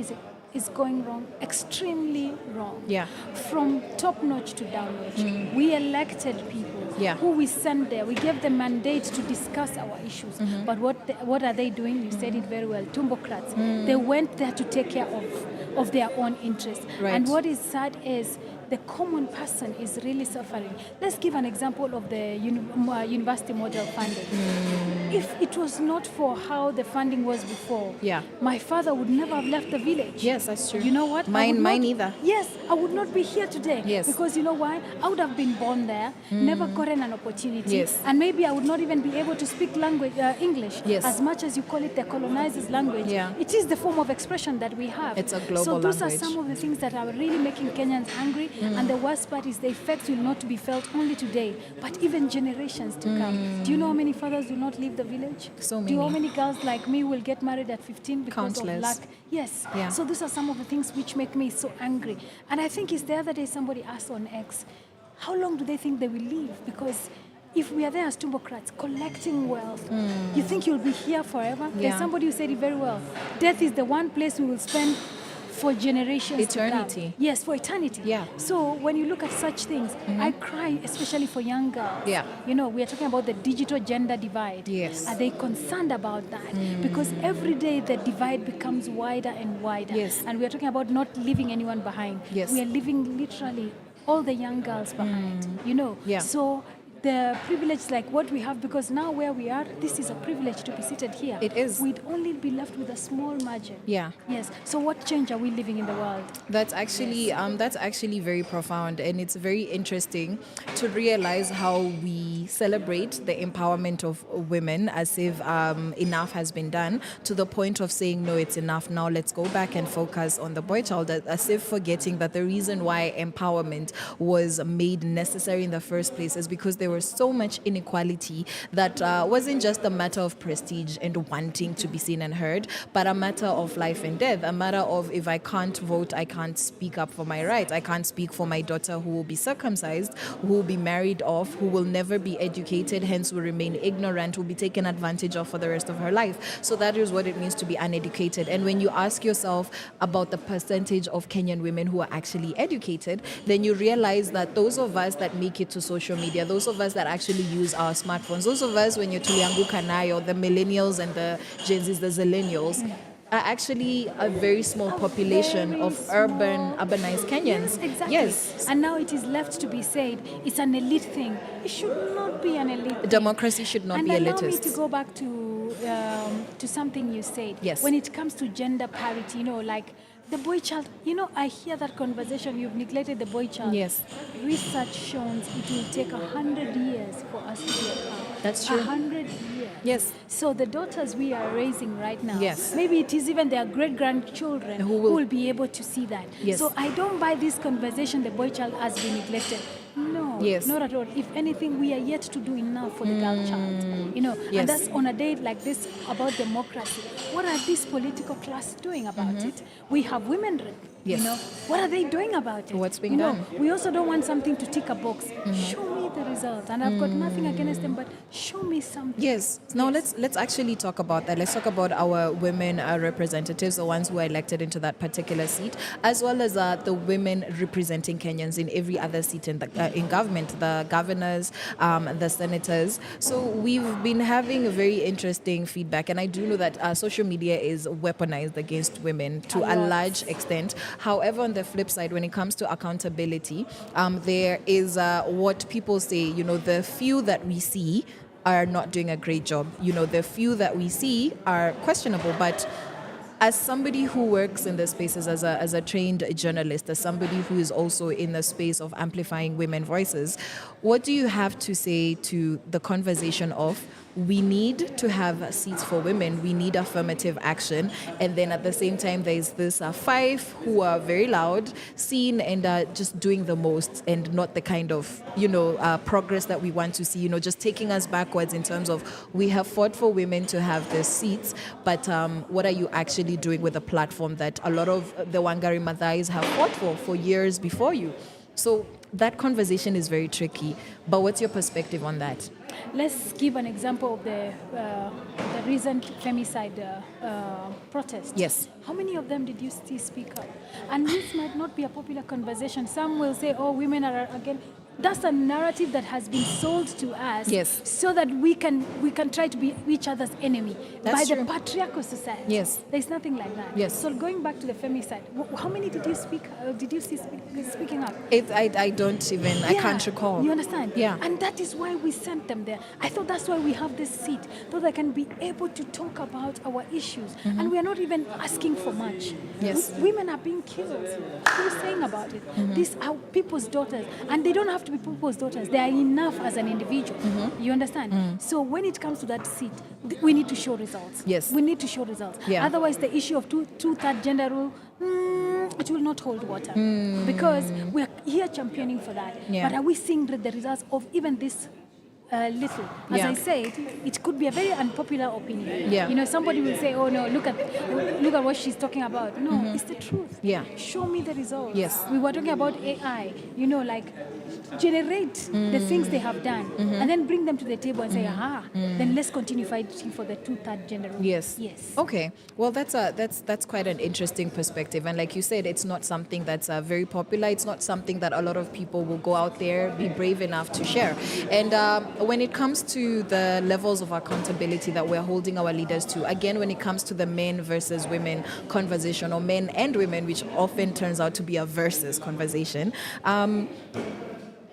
is going wrong, extremely wrong. Yeah. From top notch to down notch. We elected people who we sent there. We gave them mandate to discuss our issues. But what are they doing? You said it very well. Tumbocrats. They went there to take care of their own interests. Right. And what is sad is the common person is really suffering. Let's give an example of the university model funding. If it was not for how the funding was before, my father would never have left the village. Yes, that's true. You know what? Mine either. Yes, I would not be here today. Yes. Because you know why? I would have been born there, never gotten an opportunity. Yes. And maybe I would not even be able to speak language, English. Yes. As much as you call it the colonizers' language, it is the form of expression that we have. It's a global So those language. are some of the things that are really making Kenyans angry. And the worst part is the effects will not be felt only today, but even generations to come. Do you know how many fathers will not leave the village? So Do you know how many. many girls like me will get married at 15 because Countless. of lack? Yes. Yeah. So those are some of the things which make me so angry. And I think it's the other day somebody asked on X, how long do they think they will live? Because if we are there as Tumbocrats collecting wealth, you think you'll be here forever? Yeah. There's somebody who said it very well. Death is the one place we will spend for generations Eternity. to come. Yes, for eternity. Yeah. So when you look at such things, I cry, especially for young girls. Yeah. You know, we are talking about the digital gender divide. Yes. Are they concerned about that? Because every day the divide becomes wider and wider. Yes. And we are talking about not leaving anyone behind. Yes. We are leaving literally all the young girls behind. You know. Yeah. So the privilege like what we have, because now where we are, this is a privilege to be seated here. It is. We'd only be left with a small margin. Yeah. Yes. So what change are we living in the world? That's actually very profound, and it's very interesting to realize how we celebrate the empowerment of women as if enough has been done, to the point of saying no, it's enough. Now let's go back and focus on the boy child, as if forgetting that the reason why empowerment was made necessary in the first place is because there was so much inequality that wasn't just a matter of prestige and wanting to be seen and heard, but a matter of life and death, a matter of if I can't vote, I can't speak up for my rights. I can't speak for my daughter who will be circumcised, who will be married off, who will never be educated, hence will remain ignorant, will be taken advantage of for the rest of her life. So that is what it means to be uneducated. And when you ask yourself about the percentage of Kenyan women who are actually educated, then you realize that those of us that make it to social media, those of us that actually use our smartphones, those of us when you're tulianguka nayo, the millennials and the Gen Zs, the zillennials, are actually a very small population of urbanized Kenyans. Yes, exactly. Yes. And now it is left to be said it's an elite thing. It should not be an elite thing. Democracy should not and be allow me elitist. to go back to something you said. Yes. When it comes to gender parity, you know, like the boy child, you know, I hear that conversation, you've neglected the boy child. Yes. Research shows it will take 100 years for us to be at power. That's true. 100 years. Yes. So the daughters we are raising right now, Yes. maybe it is even their great-grandchildren who will be able to see that. Yes. So I don't buy this conversation the boy child has been neglected. No, Yes. not at all. If anything, we are yet to do enough for the girl child. You know, Yes. and that's on a day like this about democracy. What are this political class doing about it? We have women rep. Yes. You know, what are they doing about it? What's being you know, done? We also don't want something to tick a box. Show me the results, and I've got nothing against them, but show me something. Yes. Now let's actually talk about that. Let's talk about our women representatives, the ones who are elected into that particular seat, as well as the women representing Kenyans in every other seat in government, the governors, the senators. So we've been having a very interesting feedback, and I do know that social media is weaponized against women to a large extent. However, on the flip side, when it comes to accountability, there is what people say, you know, the few that we see are not doing a great job. You know, the few that we see are questionable, but as somebody who works in the spaces as a trained journalist, as somebody who is also in the space of amplifying women voices, what do you have to say to the conversation of we need to have seats for women, we need affirmative action, and then at the same time there's this five who are very loud, seen, and just doing the most and not the kind of, you know, progress that we want to see, you know, just taking us backwards in terms of we have fought for women to have the seats, but what are you actually doing with a platform that a lot of the Wangari Maathais have fought for years before you? So that conversation is very tricky, but what's your perspective on that? Let's give an example of the recent femicide protest. Yes. How many of them did you see speak up? And this might not be a popular conversation. Some will say, oh, women are again. That's a narrative that has been sold to us, yes, so that we can try to be each other's enemy. That's by true. The patriarchal society. Yes, there's nothing like that. Yes. So going back to the femicide, how many did you speak? Did you see speaking up? I don't even. I can't recall. You understand? Yeah. And that is why we sent them there. I thought that's why we have this seat, so they can be able to talk about our issues. Mm-hmm. And we are not even asking for much. Yes. Women are being killed. Who's saying about it? Mm-hmm. These are people's daughters, and they don't have to be people's daughters. They are enough as an individual. Mm-hmm. You understand? So when it comes to that seat, we need to show results. Yes. We need to show results. Yeah. Otherwise, the issue of two-third gender rule, it will not hold water. Because we are here championing for that. Yeah. But are we seeing the results of even this little? As Yeah. I said, it could be a very unpopular opinion. Yeah. You know, somebody will say, "Oh no, look at what she's talking about." No, it's the truth. Yeah. Show me the results. Yes. We were talking about AI. You know, like generate the things they have done, and then bring them to the table and say, "Aha, then let's continue fighting for the two-third gender rule." Yes. Yes. Okay. Well, that's quite an interesting perspective, and like you said, it's not something that's very popular. It's not something that a lot of people will go out there, be brave enough to share. And when it comes to the levels of accountability that we're holding our leaders to, again, when it comes to the men versus women conversation, or men and women, which often turns out to be a versus conversation,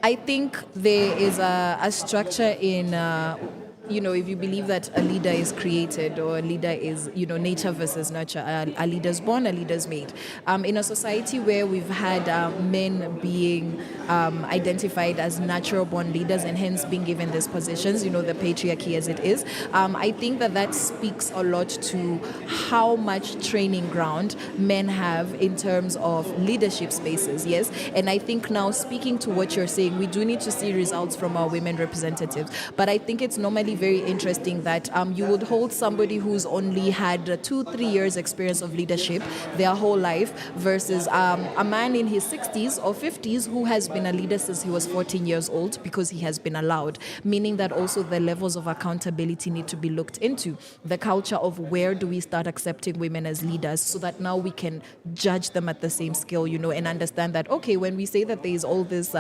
I think there is a structure in if you believe that a leader is created, or a leader is, nature versus nurture, a leader's born, a leader's made. In a society where we've had men being identified as natural born leaders and hence being given these positions, the patriarchy as it is, I think that speaks a lot to how much training ground men have in terms of leadership spaces, yes? And I think now, speaking to what you're saying, we do need to see results from our women representatives. But I think it's normally very interesting that you would hold somebody who's only had 2-3 years experience of leadership their whole life versus a man in his 60s or 50s who has been a leader since he was 14 years old because he has been allowed, meaning that also the levels of accountability need to be looked into. The culture of where do we start accepting women as leaders so that now we can judge them at the same scale, and understand that, okay, when we say that there is all this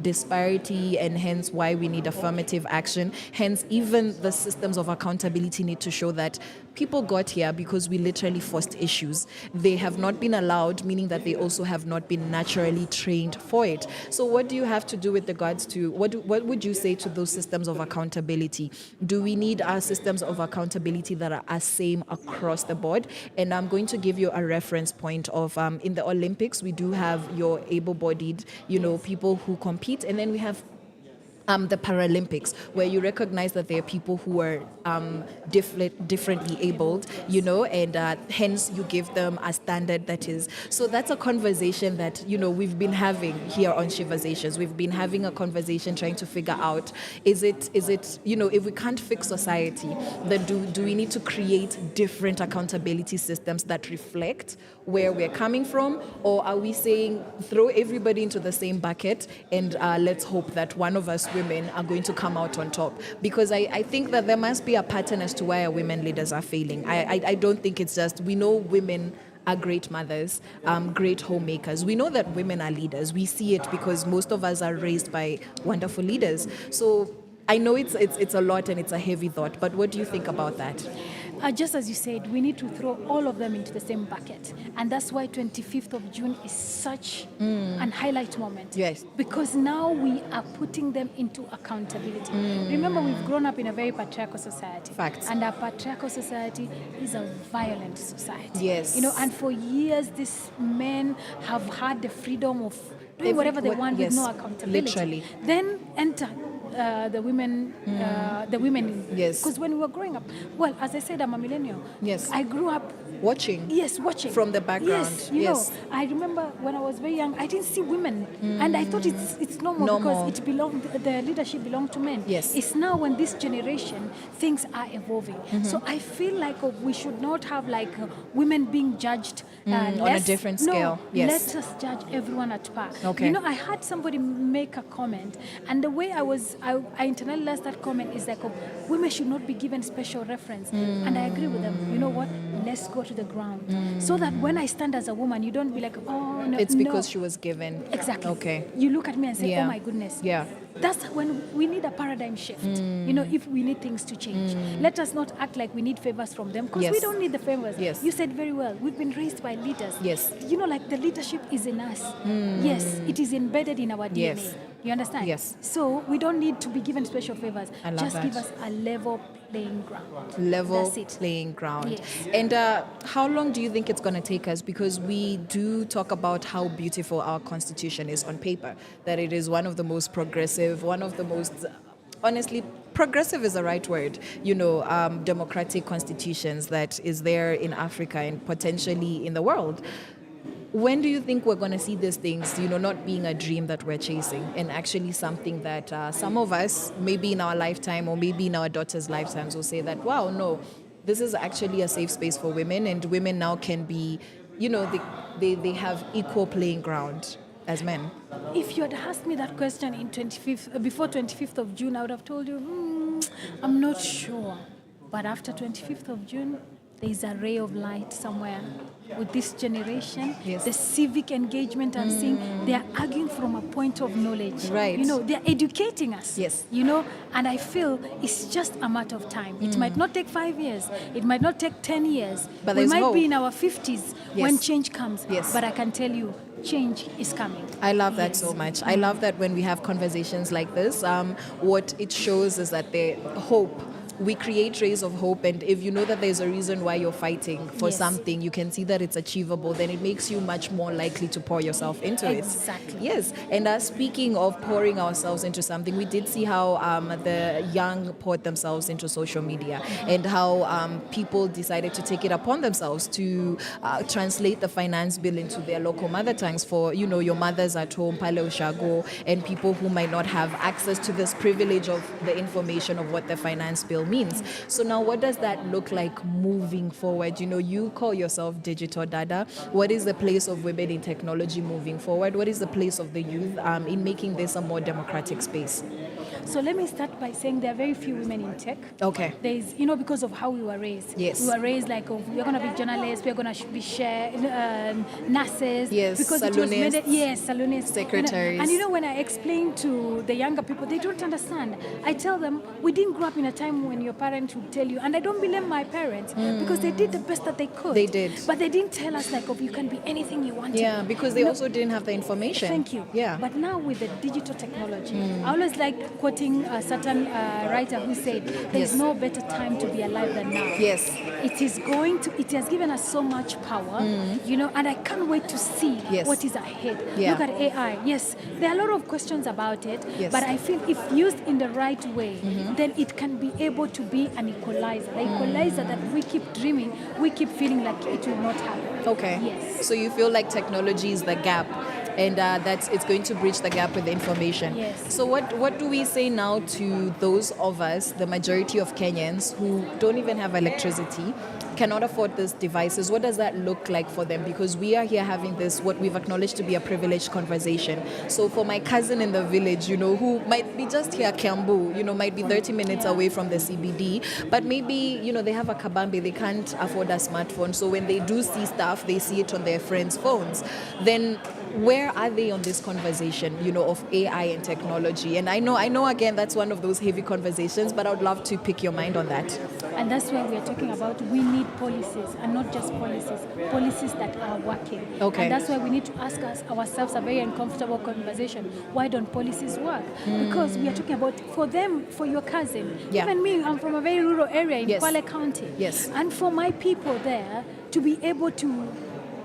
disparity and hence why we need affirmative action, hence even the systems of accountability need to show that people got here because we literally forced issues. They have not been allowed, meaning that they also have not been naturally trained for it. So what do you have to do with regards to, what would you say to those systems of accountability? Do we need our systems of accountability that are same across the board? And I'm going to give you a reference point of, in the Olympics, we do have your able-bodied, people who compete, and then we have the Paralympics, where you recognize that there are people who are differently abled, and hence you give them a standard that is. So that's a conversation that, we've been having here on Shivazations. We've been having a conversation trying to figure out, is it, if we can't fix society, then do we need to create different accountability systems that reflect where we're coming from? Or are we saying, throw everybody into the same bucket and let's hope that one of us women are going to come out on top? Because I think that there must be a pattern as to why our women leaders are failing. I don't think it's just, we know women are great mothers, great homemakers. We know that women are leaders. We see it because most of us are raised by wonderful leaders. So I know it's a lot and it's a heavy thought, but what do you think about that? Just as you said, we need to throw all of them into the same bucket. And that's why 25th of June is such an highlight moment. Yes. Because now we are putting them into accountability. Remember, we've grown up in a very patriarchal society. Facts. And our patriarchal society is a violent society. Yes. And for years, these men have had the freedom of doing whatever they want with no accountability. Literally. Then enter the women. Yes. Because when we were growing up, well, as I said, I'm a millennial. Yes. I grew up watching. Yes, watching from the background. Yes, you know. I remember when I was very young, I didn't see women, and I thought it's normal because it belonged. The leadership belonged to men. Yes. It's now when this generation things are evolving. So I feel like we should not have women being judged on a different scale. No, yes. let us judge everyone at par. Okay. I had somebody make a comment, and the way I was I internalized that comment is like, women should not be given special reference. And I agree with them. You know what? Let's go to the ground. So that when I stand as a woman, you don't be like, oh, no. It's because she was given. Exactly. Okay. You look at me and say, oh my goodness. Yeah. That's when we need a paradigm shift. You know, if we need things to change. Let us not act like we need favors from them, because we don't need the favors. Yes. You said very well. We've been raised by leaders. Yes. You know, like the leadership is in us. Yes, it is embedded in our DNA. Yes. You understand? Yes. So we don't need to be given special favors. I love Just that. give us a level playing ground. Level That's it. playing ground. Yes. And how long do you think it's going to take us? Because we do talk about how beautiful our constitution is on paper, that it is one of the most progressive, one of the most, honestly, progressive is the right word, you know, democratic constitutions that is there in Africa and potentially in the world. When do you think we're going to see these things, you know, not being a dream that we're chasing and actually something that some of us, maybe in our lifetime or maybe in our daughters' lifetimes, will say that, wow, no, this is actually a safe space for women, and women now can be, you know, they have equal playing ground as men? If you had asked me that question in before 25th of June, I would have told you, I'm not sure. But after 25th of June, there is a ray of light somewhere with this generation. Yes. The civic engagement I'm seeing, they are arguing from a point of knowledge. Right. You know, they are educating us. Yes. You know, and I feel it's just a matter of time. It might not take 5 years. It might not take 10 years. But we there's might hope. be in our 50s when Yes. change comes. Yes. But I can tell you, change is coming. I love that so much. I love that when we have conversations like this, what it shows is that the hope. We create rays of hope, and if you know that there's a reason why you're fighting for something, you can see that it's achievable, then it makes you much more likely to pour yourself into it. Exactly. Yes, and speaking of pouring ourselves into something, we did see how the young poured themselves into social media, and how people decided to take it upon themselves to translate the finance bill into their local mother tongues for, you know, your mothers at home, Pale Ushago, and people who might not have access to this privilege of the information of what the finance bill means. So now what does that look like moving forward? You know, you call yourself Digital Dada. What is the place of women in technology moving forward? What is the place of the youth in making this a more democratic space? So let me start by saying there are very few women in tech. Okay. There is, you know, because of how we were raised. Yes. We were raised like, oh, we're going to be journalists, we're going to be nurses. Yes, because it was made, salonists. Secretaries. And you know, when I explain to the younger people, they don't understand. I tell them, we didn't grow up in a time when your parents would tell you, and I don't blame my parents, because they did the best that they could. They did. But they didn't tell us like, oh, you can be anything you want to Yeah, be. because they also didn't have the information. Thank you. Yeah. But now with the digital technology, I always like quoting a certain writer who said, there's no better time to be alive than now. Yes. It has given us so much power, you know, and I can't wait to see what is ahead. Yeah. Look at AI. Yes, there are a lot of questions about it, Yes. but I feel if used in the right way, then it can be able to be an equalizer. The equalizer that we keep dreaming, we keep feeling like it will not happen. Okay. Yes. So you feel like technology is the gap, and that it's going to bridge the gap with information. Yes. So what do we say now to those of us, the majority of Kenyans, who don't even have electricity, cannot afford these devices? What does that look like for them? Because we are here having this, what we've acknowledged to be a privileged conversation. So for my cousin in the village, you know, who might be just here, Kiambu, you know, might be 30 minutes away from the CBD, but maybe, you know, they have a kabambe, they can't afford a smartphone. So when they do see stuff, they see it on their friends' phones. Then where are they on this conversation, you know, of AI and technology? And I know again, that's one of those heavy conversations, but I would love to pick your mind on that. And that's why we are talking about we need policies, and not just policies that are working. Okay. And that's why we need to ask ourselves a very uncomfortable conversation. Why don't policies work? Because we are talking about for them, for your cousin. Yeah. Even me, I'm from a very rural area in Yes. Kwale County. Yes. And for my people there to be able to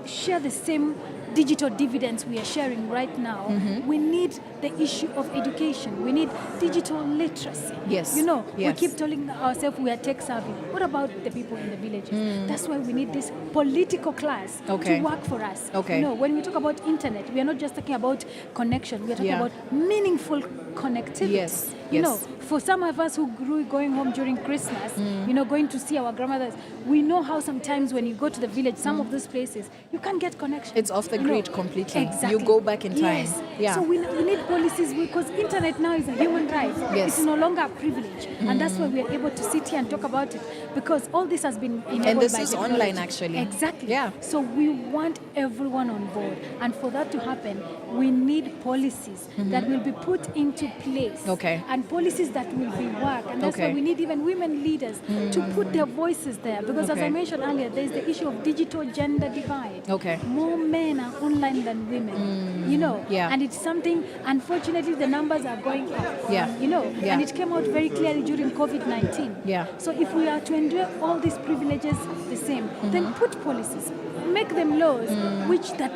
share the same digital dividends we are sharing right now, we need the issue of education. We need digital literacy. Yes. You know, Yes. we keep telling ourselves we are tech savvy. What about the people in the villages? That's why we need this political class Okay. to work for us. Okay. You know, when we talk about internet, we are not just talking about connection. We are talking Yeah. about meaningful connectivity. Yes. You Yes. know, for some of us who grew going home during Christmas, you know, going to see our grandmothers, we know how sometimes when you go to the village, some of those places, you can't get connection. It's off the Agreed completely. Exactly. You go back in time. Yes. Yeah. So we need policies because internet now is a human right. Yes. It's no longer a privilege. And that's why we are able to sit here and talk about it because all this has been enabled And this by is technology. online, actually. Exactly. Yeah. So we want everyone on board. And for that to happen, we need policies that will be put into place. Okay. And policies that will be work. And that's why we need even women leaders to put their voices there. Because as I mentioned earlier, there's the issue of digital gender divide. Okay. More men are online than women. You know? Yeah. And it's something, unfortunately, the numbers are going up. Yeah. You know? Yeah. And it came out very clearly during COVID-19. Yeah. So if we are to endure all these privileges the same, then put policies, make them laws, which that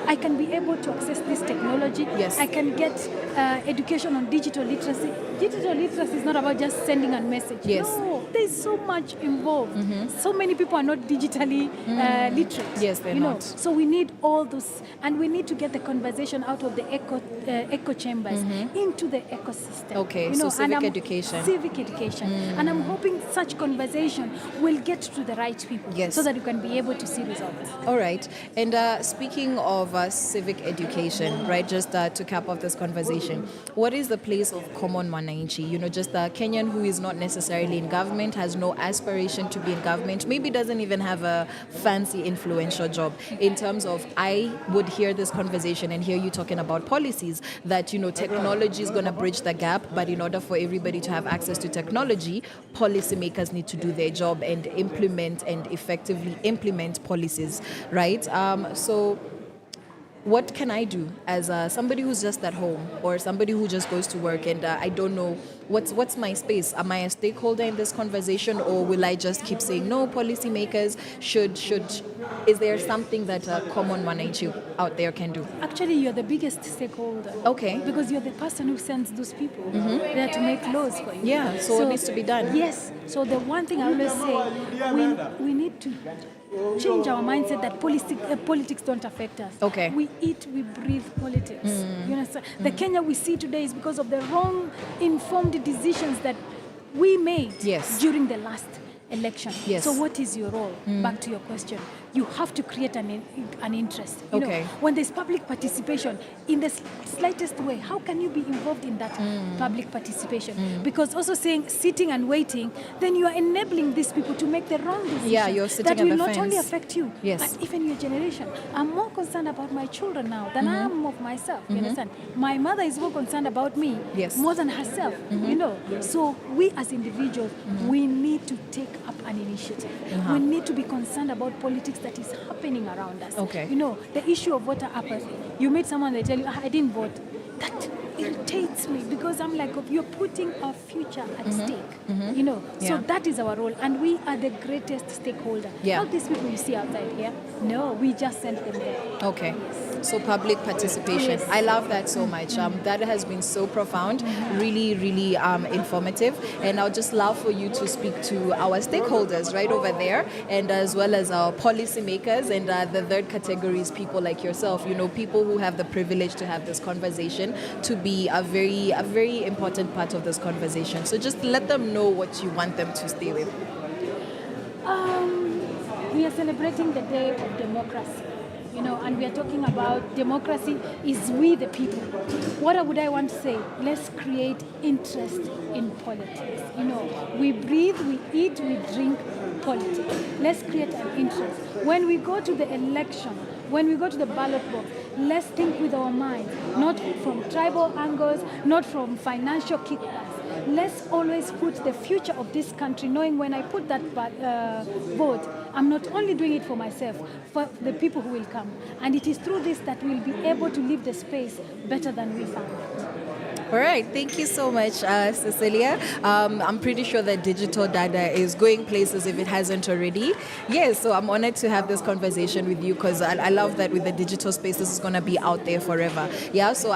I can be able to access this technology. Yes. I can get education on digital literacy. Digital literacy is not about just sending a message. Yes. No, there's so much involved. So many people are not digitally literate. Yes, they're you know? not. So we need all those, and we need to get the conversation out of the echo chambers into the ecosystem. Okay, you so know, civic and education. Civic education. And I'm hoping such conversation will get to the right people. Yes. So that we can be able to see results. All right. And speaking of civic education, right, just to cap off this conversation, what is the place of common Mwananchi? You know, just a Kenyan who is not necessarily in government, has no aspiration to be in government, maybe doesn't even have a fancy influential job. In terms of, I would hear this conversation and hear you talking about policies that, you know, technology is going to bridge the gap, but in order for everybody to have access to technology, policymakers need to do their job and implement and effectively implement policies, right? So what can I do as somebody who's just at home or somebody who just goes to work and I don't know what's my space? Am I a stakeholder in this conversation, or will I just keep saying no? Policymakers should. Is there something that a common Mwananchi out there can do? Actually, you're the biggest stakeholder. Okay. Because you're the person who sends those people there to make laws for you. Yeah, so it needs to be done. Yes. So the one thing I always say, we need to change our mindset that politics don't affect us. Okay. We eat, we breathe politics. You understand? The Kenya we see today is because of the wrong informed decisions that we made during the last election. Yes. So what is your role? Back to your question. You have to create an interest. You know, when there's public participation, in the slightest way, how can you be involved in that public participation? Because also saying sitting and waiting, then you are enabling these people to make the wrong decisions. Yeah, you're sitting that at will the not only fence. affect you, but even your generation. I'm more concerned about my children now than I am of myself. You understand? My mother is more concerned about me more than herself. You know, so we as individuals, we need to take up an initiative. We need to be concerned about politics that is happening around us. Okay. You know, the issue of voter apathy. You meet someone, they tell you, I didn't vote. That irritates me because I'm like, you're putting our future at stake. You know, so that is our role, and we are the greatest stakeholder. Not these people you see outside here. No, we just sent them there. Okay. So public participation. Yes. I love that so much. That has been so profound, really, really informative. And I'd just love for you to speak to our stakeholders right over there, and as well as our policymakers. And the third category is people like yourself, you know, people who have the privilege to have this conversation, to be a very important part of this conversation. So just let them know what you want them to stay with. We are celebrating the Day of Democracy. You know, and we are talking about democracy is we the people. What would I want to say? Let's create interest in politics. You know, we breathe, we eat, we drink politics. Let's create an interest. When we go to the election, when we go to the ballot box, let's think with our minds, not from tribal angles, not from financial kickbacks. Let's always put the future of this country, knowing when I put that vote, I'm not only doing it for myself, for the people who will come. And it is through this that we'll be able to leave the space better than we found it. All right, thank you so much, Cecilia. I'm pretty sure that digital data is going places if it hasn't already. Yes, so I'm honored to have this conversation with you because I love that with the digital space, this is going to be out there forever. Yeah, so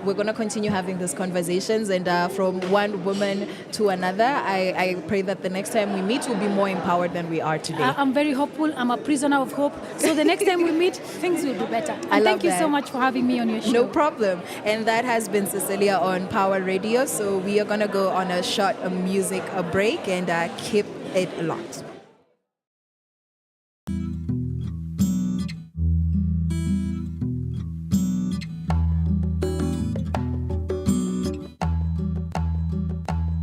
we're going to continue having these conversations, and from one woman to another, I pray that the next time we meet, we'll be more empowered than we are today. I'm very hopeful. I'm a prisoner of hope. So the next time we meet, things will be better. And I love thank you that. so much for having me on your show. No problem. And that has been Cecilia on Power Radio. So we are going to go on a short music break and keep it locked.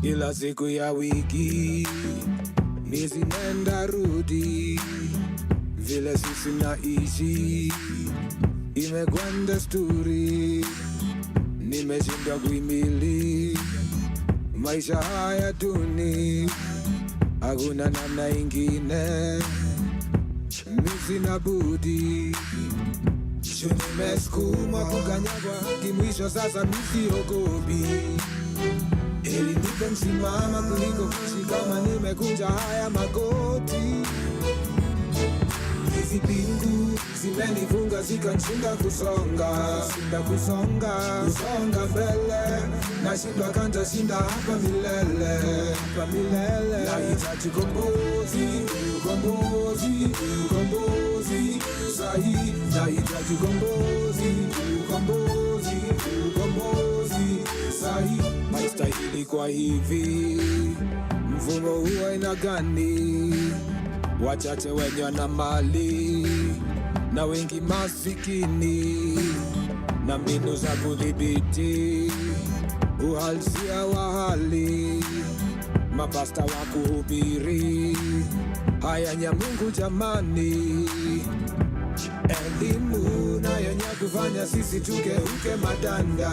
kila siku ya wiki, miezi nenda rudi, vile sisi naishi imekwenda sturi, nimeshindwa kuhimili maisha haya duni, hakuna namna ingine, sina budi. Nimesukuma kukanyagwa kimwisho, sasa misiogopi, ili nipe msimama kuliko kuishi kama nimekunja haya magoti. Hizi pingu zimenifunga zikanishinda kusonga mbele, nashindwa kanta shinda hapa milele. Nahitaji ukombozi sahi, nahitaji ukombozi sahi. Haistahili kwa hivi, mfumo huu aina gani? Wachache wenye wana mali na wengi masikini, na mbinu za kudhibiti uhalisia wa hali, mapasta wa kuhubiri haya ya Mungu jamani. Elimu na yenye kufanya sisi tugeuke madanda,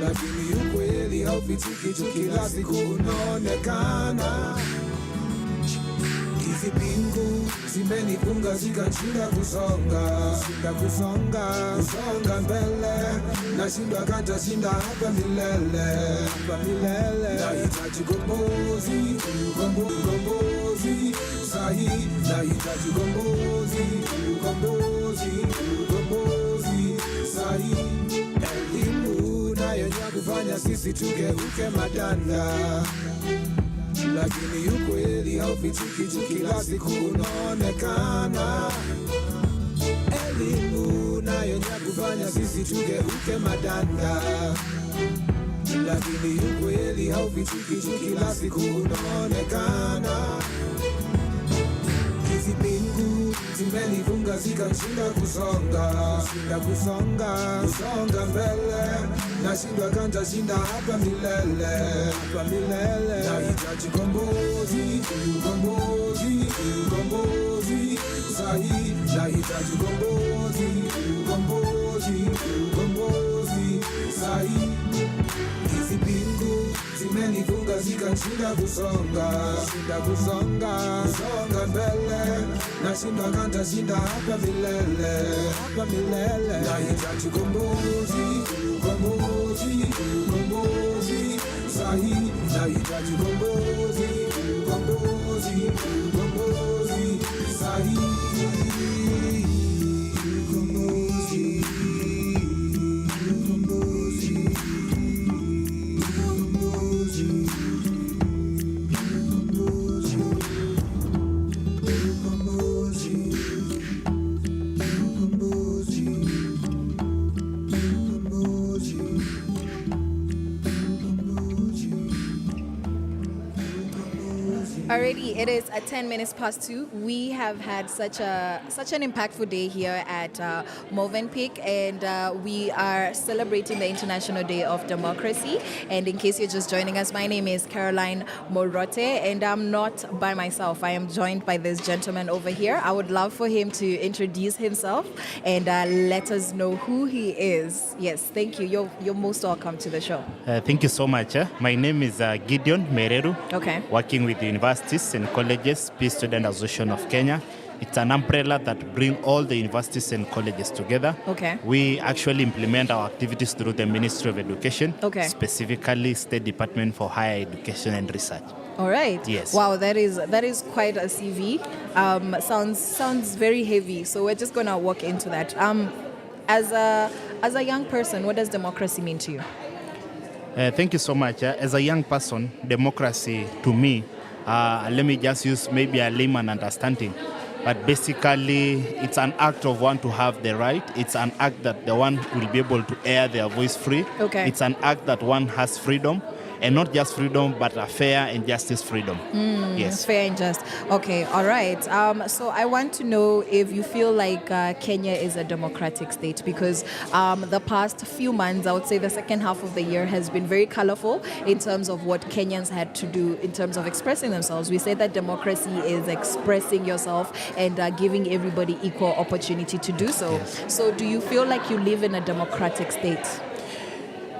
lakini ukweli haufichiki tu, kila siku unaonekana. Hizi pingu zimenifunga zikanishinda kusonga mbele, nashindwa kanta shinda hapa milele. Nahitaji ukombozi sahi, nahitaji ukombozi sahi. Elimu na yenye kufanya sisi tugeuke madanda, lakini ukweli haufichiki tu, kila siku unaonekana. Elimu na yenye kufanya sisi tugeuke madanda, lakini ukweli haufichiki tu, kila siku unaonekana. Hizi pingu zimenifunga zikanishinda kusonga mbele, nashindwa kanta shinda hapa milele. Nahitaji ukombozi sahi, nahitaji ukombozi sahi. Hizi pingu zimenifunga zikanishinda kusonga mbele, nashindwa kanta shinda hapa milele. Nahitaji ukombozi sahi, nahitaji ukombozi sahi. Already, it is at 10 minutes past 2. We have had such an impactful day here at Movenpick, and we are celebrating the International Day of Democracy. And in case you're just joining us, my name is Caroline Morote, and I'm not by myself. I am joined by this gentleman over here. I would love for him to introduce himself and let us know who he is. Yes, thank you. You're most welcome to the show. Thank you so much. My name is Gideon Mereru. Okay. Working with the universities and colleges, Peace Student Association of Kenya. It's an umbrella that brings all the universities and colleges together. Okay. We actually implement our activities through the Ministry of Education, okay, specifically State Department for Higher Education and Research. All right. Yes. Wow, that is quite a CV. Sounds very heavy. So we're just gonna walk into that. As a young person, what does democracy mean to you? Thank you so much. As a young person, democracy to me, let me just use maybe a layman understanding, but basically it's an act of one to have the right. It's an act that the one will be able to air their voice free. Okay. It's an act that one has freedom. and not just freedom, but a fair and justice freedom. Yes. Fair and just. Okay, all right. So I want to know if you feel like Kenya is a democratic state, because the past few months, I would say the second half of the year has been very colorful in terms of what Kenyans had to do in terms of expressing themselves. We say that democracy is expressing yourself and giving everybody equal opportunity to do so. Yes. So do you feel like you live in a democratic state?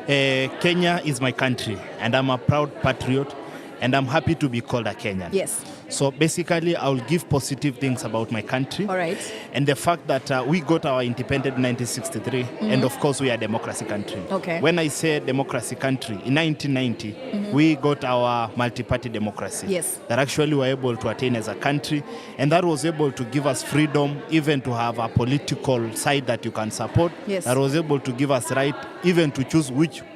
Kenya is my country, and I'm a proud patriot, and I'm happy to be called a Kenyan. Yes. So basically, I'll give positive things about my country. All right. And the fact that we got our independence in 1963, and of course, we are a democracy country. Okay. When I say democracy country, in 1990, we got our multi-party democracy. Yes. That actually we were able to attain as a country, and that was able to give us freedom, even to have a political side that you can support. Yes. That was able to give us right, even to choose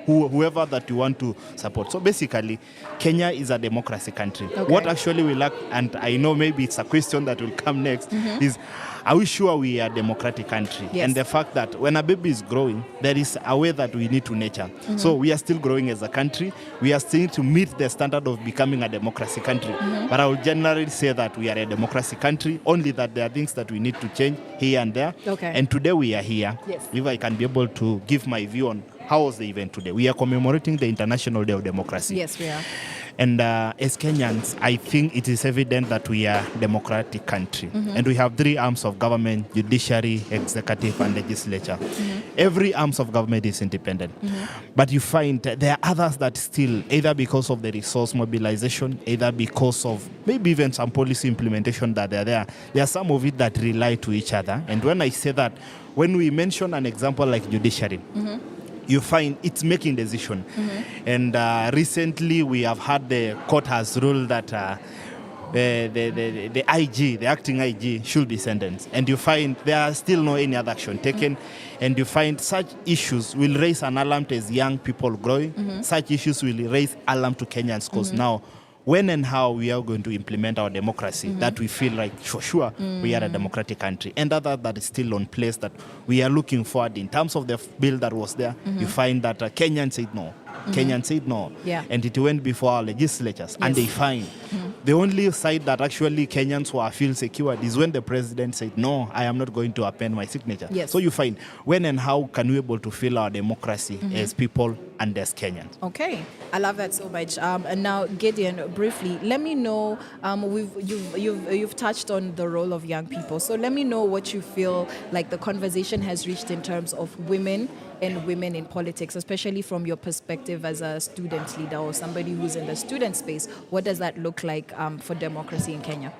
whoever that you want to support. So basically, Kenya is a democracy country. Okay. What actually we lack, and I know maybe it's a question that will come next, is are we sure we are a democratic country? Yes. And the fact that when a baby is growing, there is a way that we need to nurture. So we are still growing as a country. We are still to meet the standard of becoming a democracy country. But I will generally say that we are a democracy country, only that there are things that we need to change here and there. Okay. And today we are here. Yes. If I can be able to give my view on how was the event today. We are commemorating the International Day of Democracy. Yes, we are. And as Kenyans, I think it is evident that we are a democratic country. And we have three arms of government: judiciary, executive, and legislature. Every arms of government is independent. But you find there are others that still, either because of the resource mobilization, either because of maybe even some policy implementation that are there are some of it that rely to each other. And when I say that, when we mention an example like judiciary, you find it's making decision. And recently we have had the court has ruled that the IG, the acting IG, should be sentenced. And you find there are still no any other action taken. And you find such issues will raise an alarm to as young people growing. Such issues will raise alarm to Kenyans, because now when and how we are going to implement our democracy, that we feel like for sure we are a democratic country. And other that is still on place that we are looking forward in terms of the bill that was there, you find that Kenyans said no. Kenyans said no. Yeah. And it went before our legislatures, and they find. The only side that actually Kenyans were feel secured is when the president said, no, I am not going to append my signature. Yes. So you find when and how can we able to feel our democracy as people and as Kenyans. Okay, I love that so much. And now, Gideon, briefly, let me know. You've touched on the role of young people. So let me know what you feel like the conversation has reached in terms of women and women in politics, especially from your perspective as a student leader or somebody who's in the student space. What does that look like for democracy in Kenya?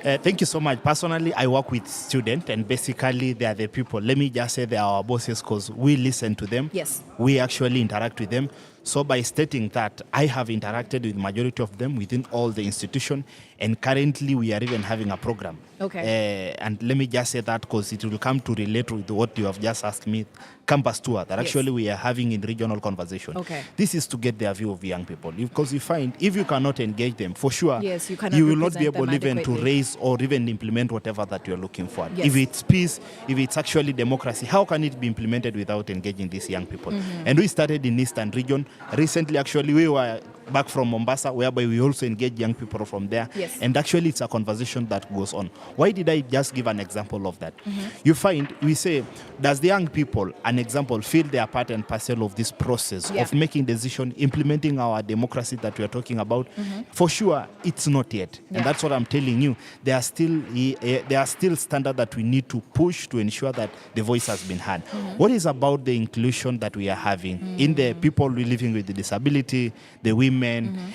Thank you so much. Personally, I work with students, and basically they are the people. Let me just say they are our bosses, because we listen to them. Yes. We actually interact with them. So by stating that, I have interacted with majority of them within all the institution, and currently we are even having a program. Okay. And let me just say that because it will come to relate with what you have just asked me, campus tour, that actually we are having in regional conversation. Okay. This is to get their view of young people. Because you find, if you cannot engage them, for sure, Yes, you cannot will not be represent them able even to adequately. raise or even implement whatever that you're looking for. Yes. If it's peace, if it's actually democracy, how can it be implemented without engaging these young people? And we started in Eastern region. Recently, actually, we were back from Mombasa, whereby we also engage young people from there. Yes. And actually, it's a conversation that goes on. Why did I just give an example of that? You find, we say, does the young people, an example, feel they are part and parcel of this process of making decision, implementing our democracy that we are talking about? For sure, it's not yet. And that's what I'm telling you. There are still standards that we need to push to ensure that the voice has been heard. What is about the inclusion that we are having in the people living with the disability, the women,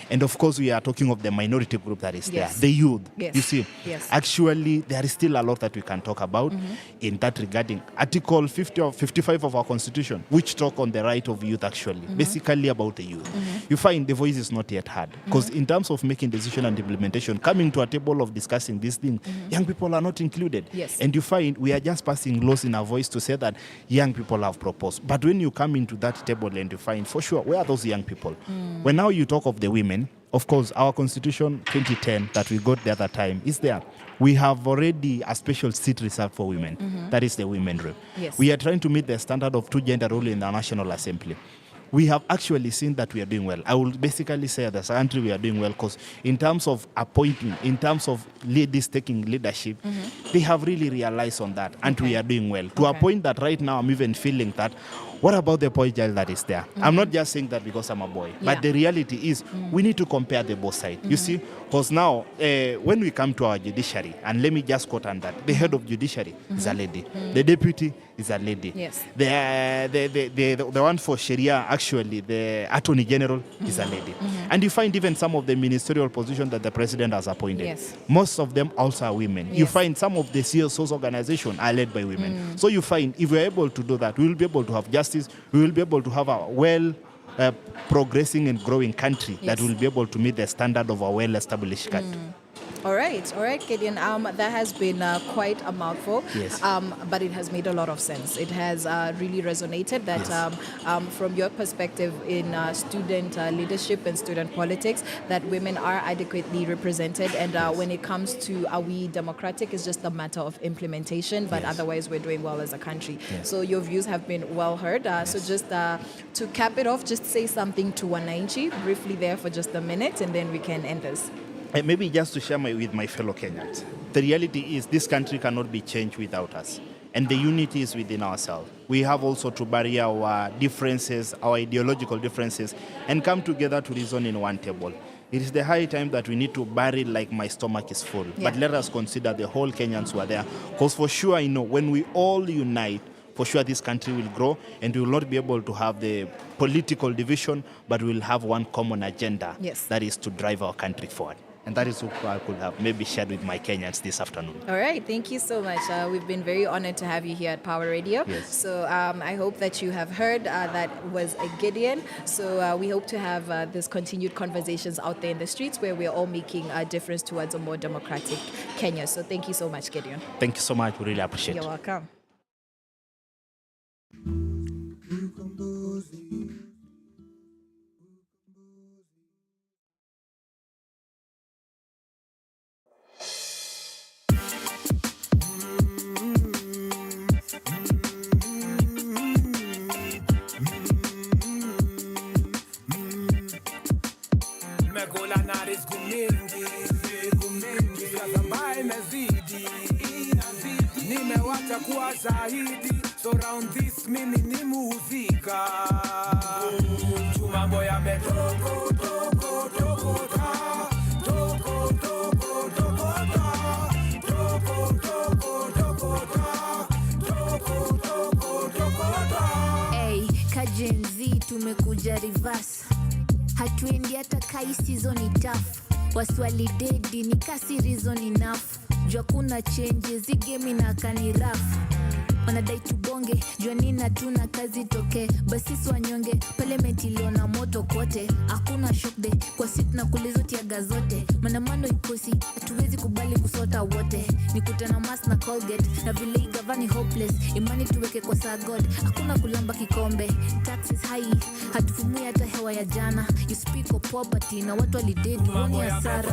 and of course we are talking of the minority group that is there, the youth. You see, actually there is still a lot that we can talk about in that regarding. Article 50 or 55 of our constitution, which talk on the right of youth, actually, basically about the youth. You find the voice is not yet heard, because in terms of making decision and implementation, coming to a table of discussing this thing, young people are not included. And you find we are just passing laws in our voice to say that young people have proposed. But when you come into that table and you find, for sure, where are those young people? When now you talk of the women, of course, our constitution 2010 that we got the other time is there. We have already a special seat reserved for women. That is the women rep. Yes. We are trying to meet the standard of two-gender rule in the National Assembly. we have actually seen that we are doing well. I will basically say that as a country we are doing well because in terms of appointing, in terms of ladies taking leadership, they have really realized on that, and we are doing well. To a point that right now I'm even feeling that, what about the boy child that is there? I'm not just saying that because I'm a boy, but the reality is we need to compare the both sides. You see, because now when we come to our judiciary, and let me just quote on that, the head of judiciary is a lady, the deputy is a lady, the one for Sharia, actually, the attorney general is a lady, and you find even some of the ministerial positions that the president has appointed, most of them also are women. You find some of the CSOs organizations are led by women. So you find if we're able to do that, we will be able to have justice, we will be able to have a progressing and growing country that will be able to meet the standard of a well-established country. All right, Gideon. That has been quite a mouthful, but it has made a lot of sense. It has really resonated that from your perspective in student leadership and student politics, that women are adequately represented, and when it comes to are we democratic, it's just a matter of implementation, but otherwise we're doing well as a country. So your views have been well heard. So just to cap it off, just say something to Wananchi briefly there for just a minute, and then we can end this. Maybe just to share with my fellow Kenyans. The reality is this country cannot be changed without us. And the unity is within ourselves. We have also to bury our differences, our ideological differences, and come together to reason in one table. It is the high time that we need to bury like my stomach is full. But let us consider the whole Kenyans who are there. Because for sure I know when we all unite, for sure this country will grow, and we will not be able to have the political division, but we will have one common agenda that is to drive our country forward. And that is what I could have maybe shared with my Kenyans this afternoon. All right, thank you so much. We've been very honored to have you here at Power Radio. So I hope that you have heard that was a Gideon. So we hope to have this continued conversations out there in the streets where we're all making a difference towards a more democratic Kenya. So thank you so much, Gideon. Thank you so much. We really appreciate it. You're welcome. Nimewacha kuwa shahidi, so round this mimi ni muzika. Mambo yametoko toko toko ta, toko toko toko ta, toko toko toko ta, toko toko toko ta. Hey, kajenzi tumekuja reverse. Hatuendi hata kai season ni tough. Waswali dedi ni kasi reason enough. Jua kuna changes, game inakani rough. Wanadai tubonge, jua nina tuna kazi toke. Basi swanyonge, parliament iliona moto kote. Hakuna shock day, kwa sit na kulizo tiaga zote. Manamano ikosi, hatuwezi kubali kusota wote. Nikutana mask na Colgate, na vile igavani hopeless. Imani tuweke kwa saa God, hakuna kulamba kikombe. Taxes high, hatufumui hata hewa ya jana. You speak of poverty, na watu walidedi, woni hasara.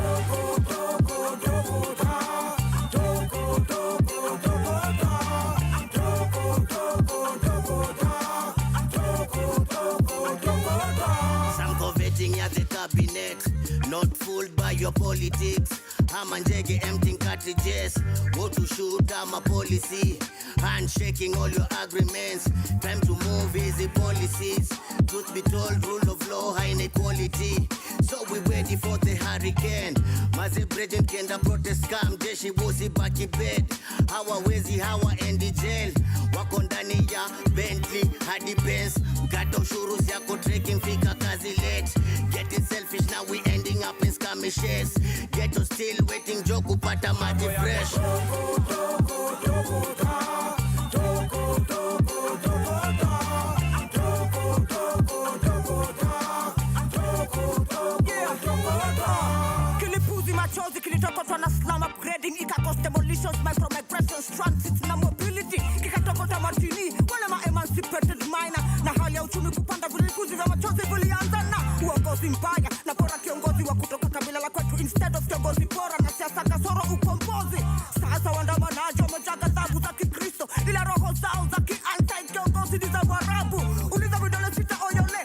Some coveting at the cabinet, not fooled by your politics. I'm on Jege emptying cartridges. What to shoot, I'm a policy. Handshaking all your agreements. Time to move easy policies. Truth be told, rule of law, high inequality. So we ready for the hurricane. Mazi Bredin kenda protest scam. Jeshi wuzi baki bed. Hawa wezi hawa endi jail. Wako ndani ya Bentley hadi Benz. Mkata ushuru yako trekking fika kazi late. Getting selfish now we ending up in skirmishes. Ghetto still waiting joke kupata maji fresh. Kilipuzi machozi kilitokotwa na slum upgrading. Ika-cause demolitions, micro-migrations, transit na mobility. Kikatokota martini, wale ma-emancipated minor. Na hali ya uchumi kupanda vilipuzi vya machozi vilianza na uongozi mbaya. Na bora kiongozi wa kutoka kabila la kwetu instead of kiongozi bora na siasa kasoro ukombozi. Sasa waandamanaji wamejaa ghadhabu za Kikristo, ila roho zao za ki-anti kiongozi ni za Waarabu. Uliza vidole sita oyole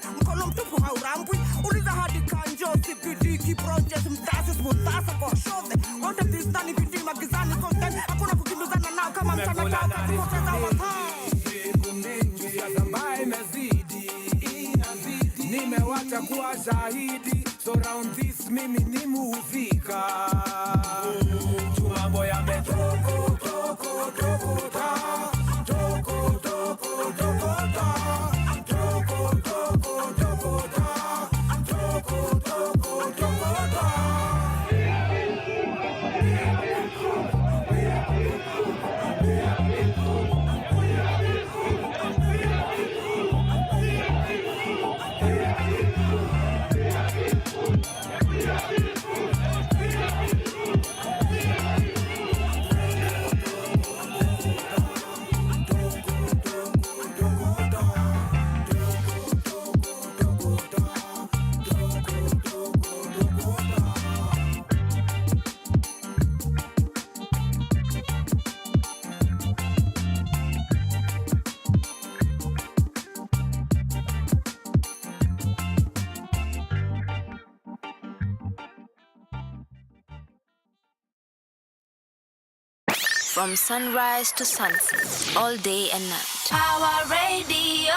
nguvu sasa kwa shote wote tisani vitima gizani kote hakuna kukimbizana nao kama mchana chao katikoteza siku mingi ya zambaye imezidi nimewacha kuwa shahidi so round this mimi ni muhusika mambo yametoko toko toko ta toko toko toko ta toko toko toko ta toko toko toko ta. From sunrise to sunset, all day and night. Power Radio.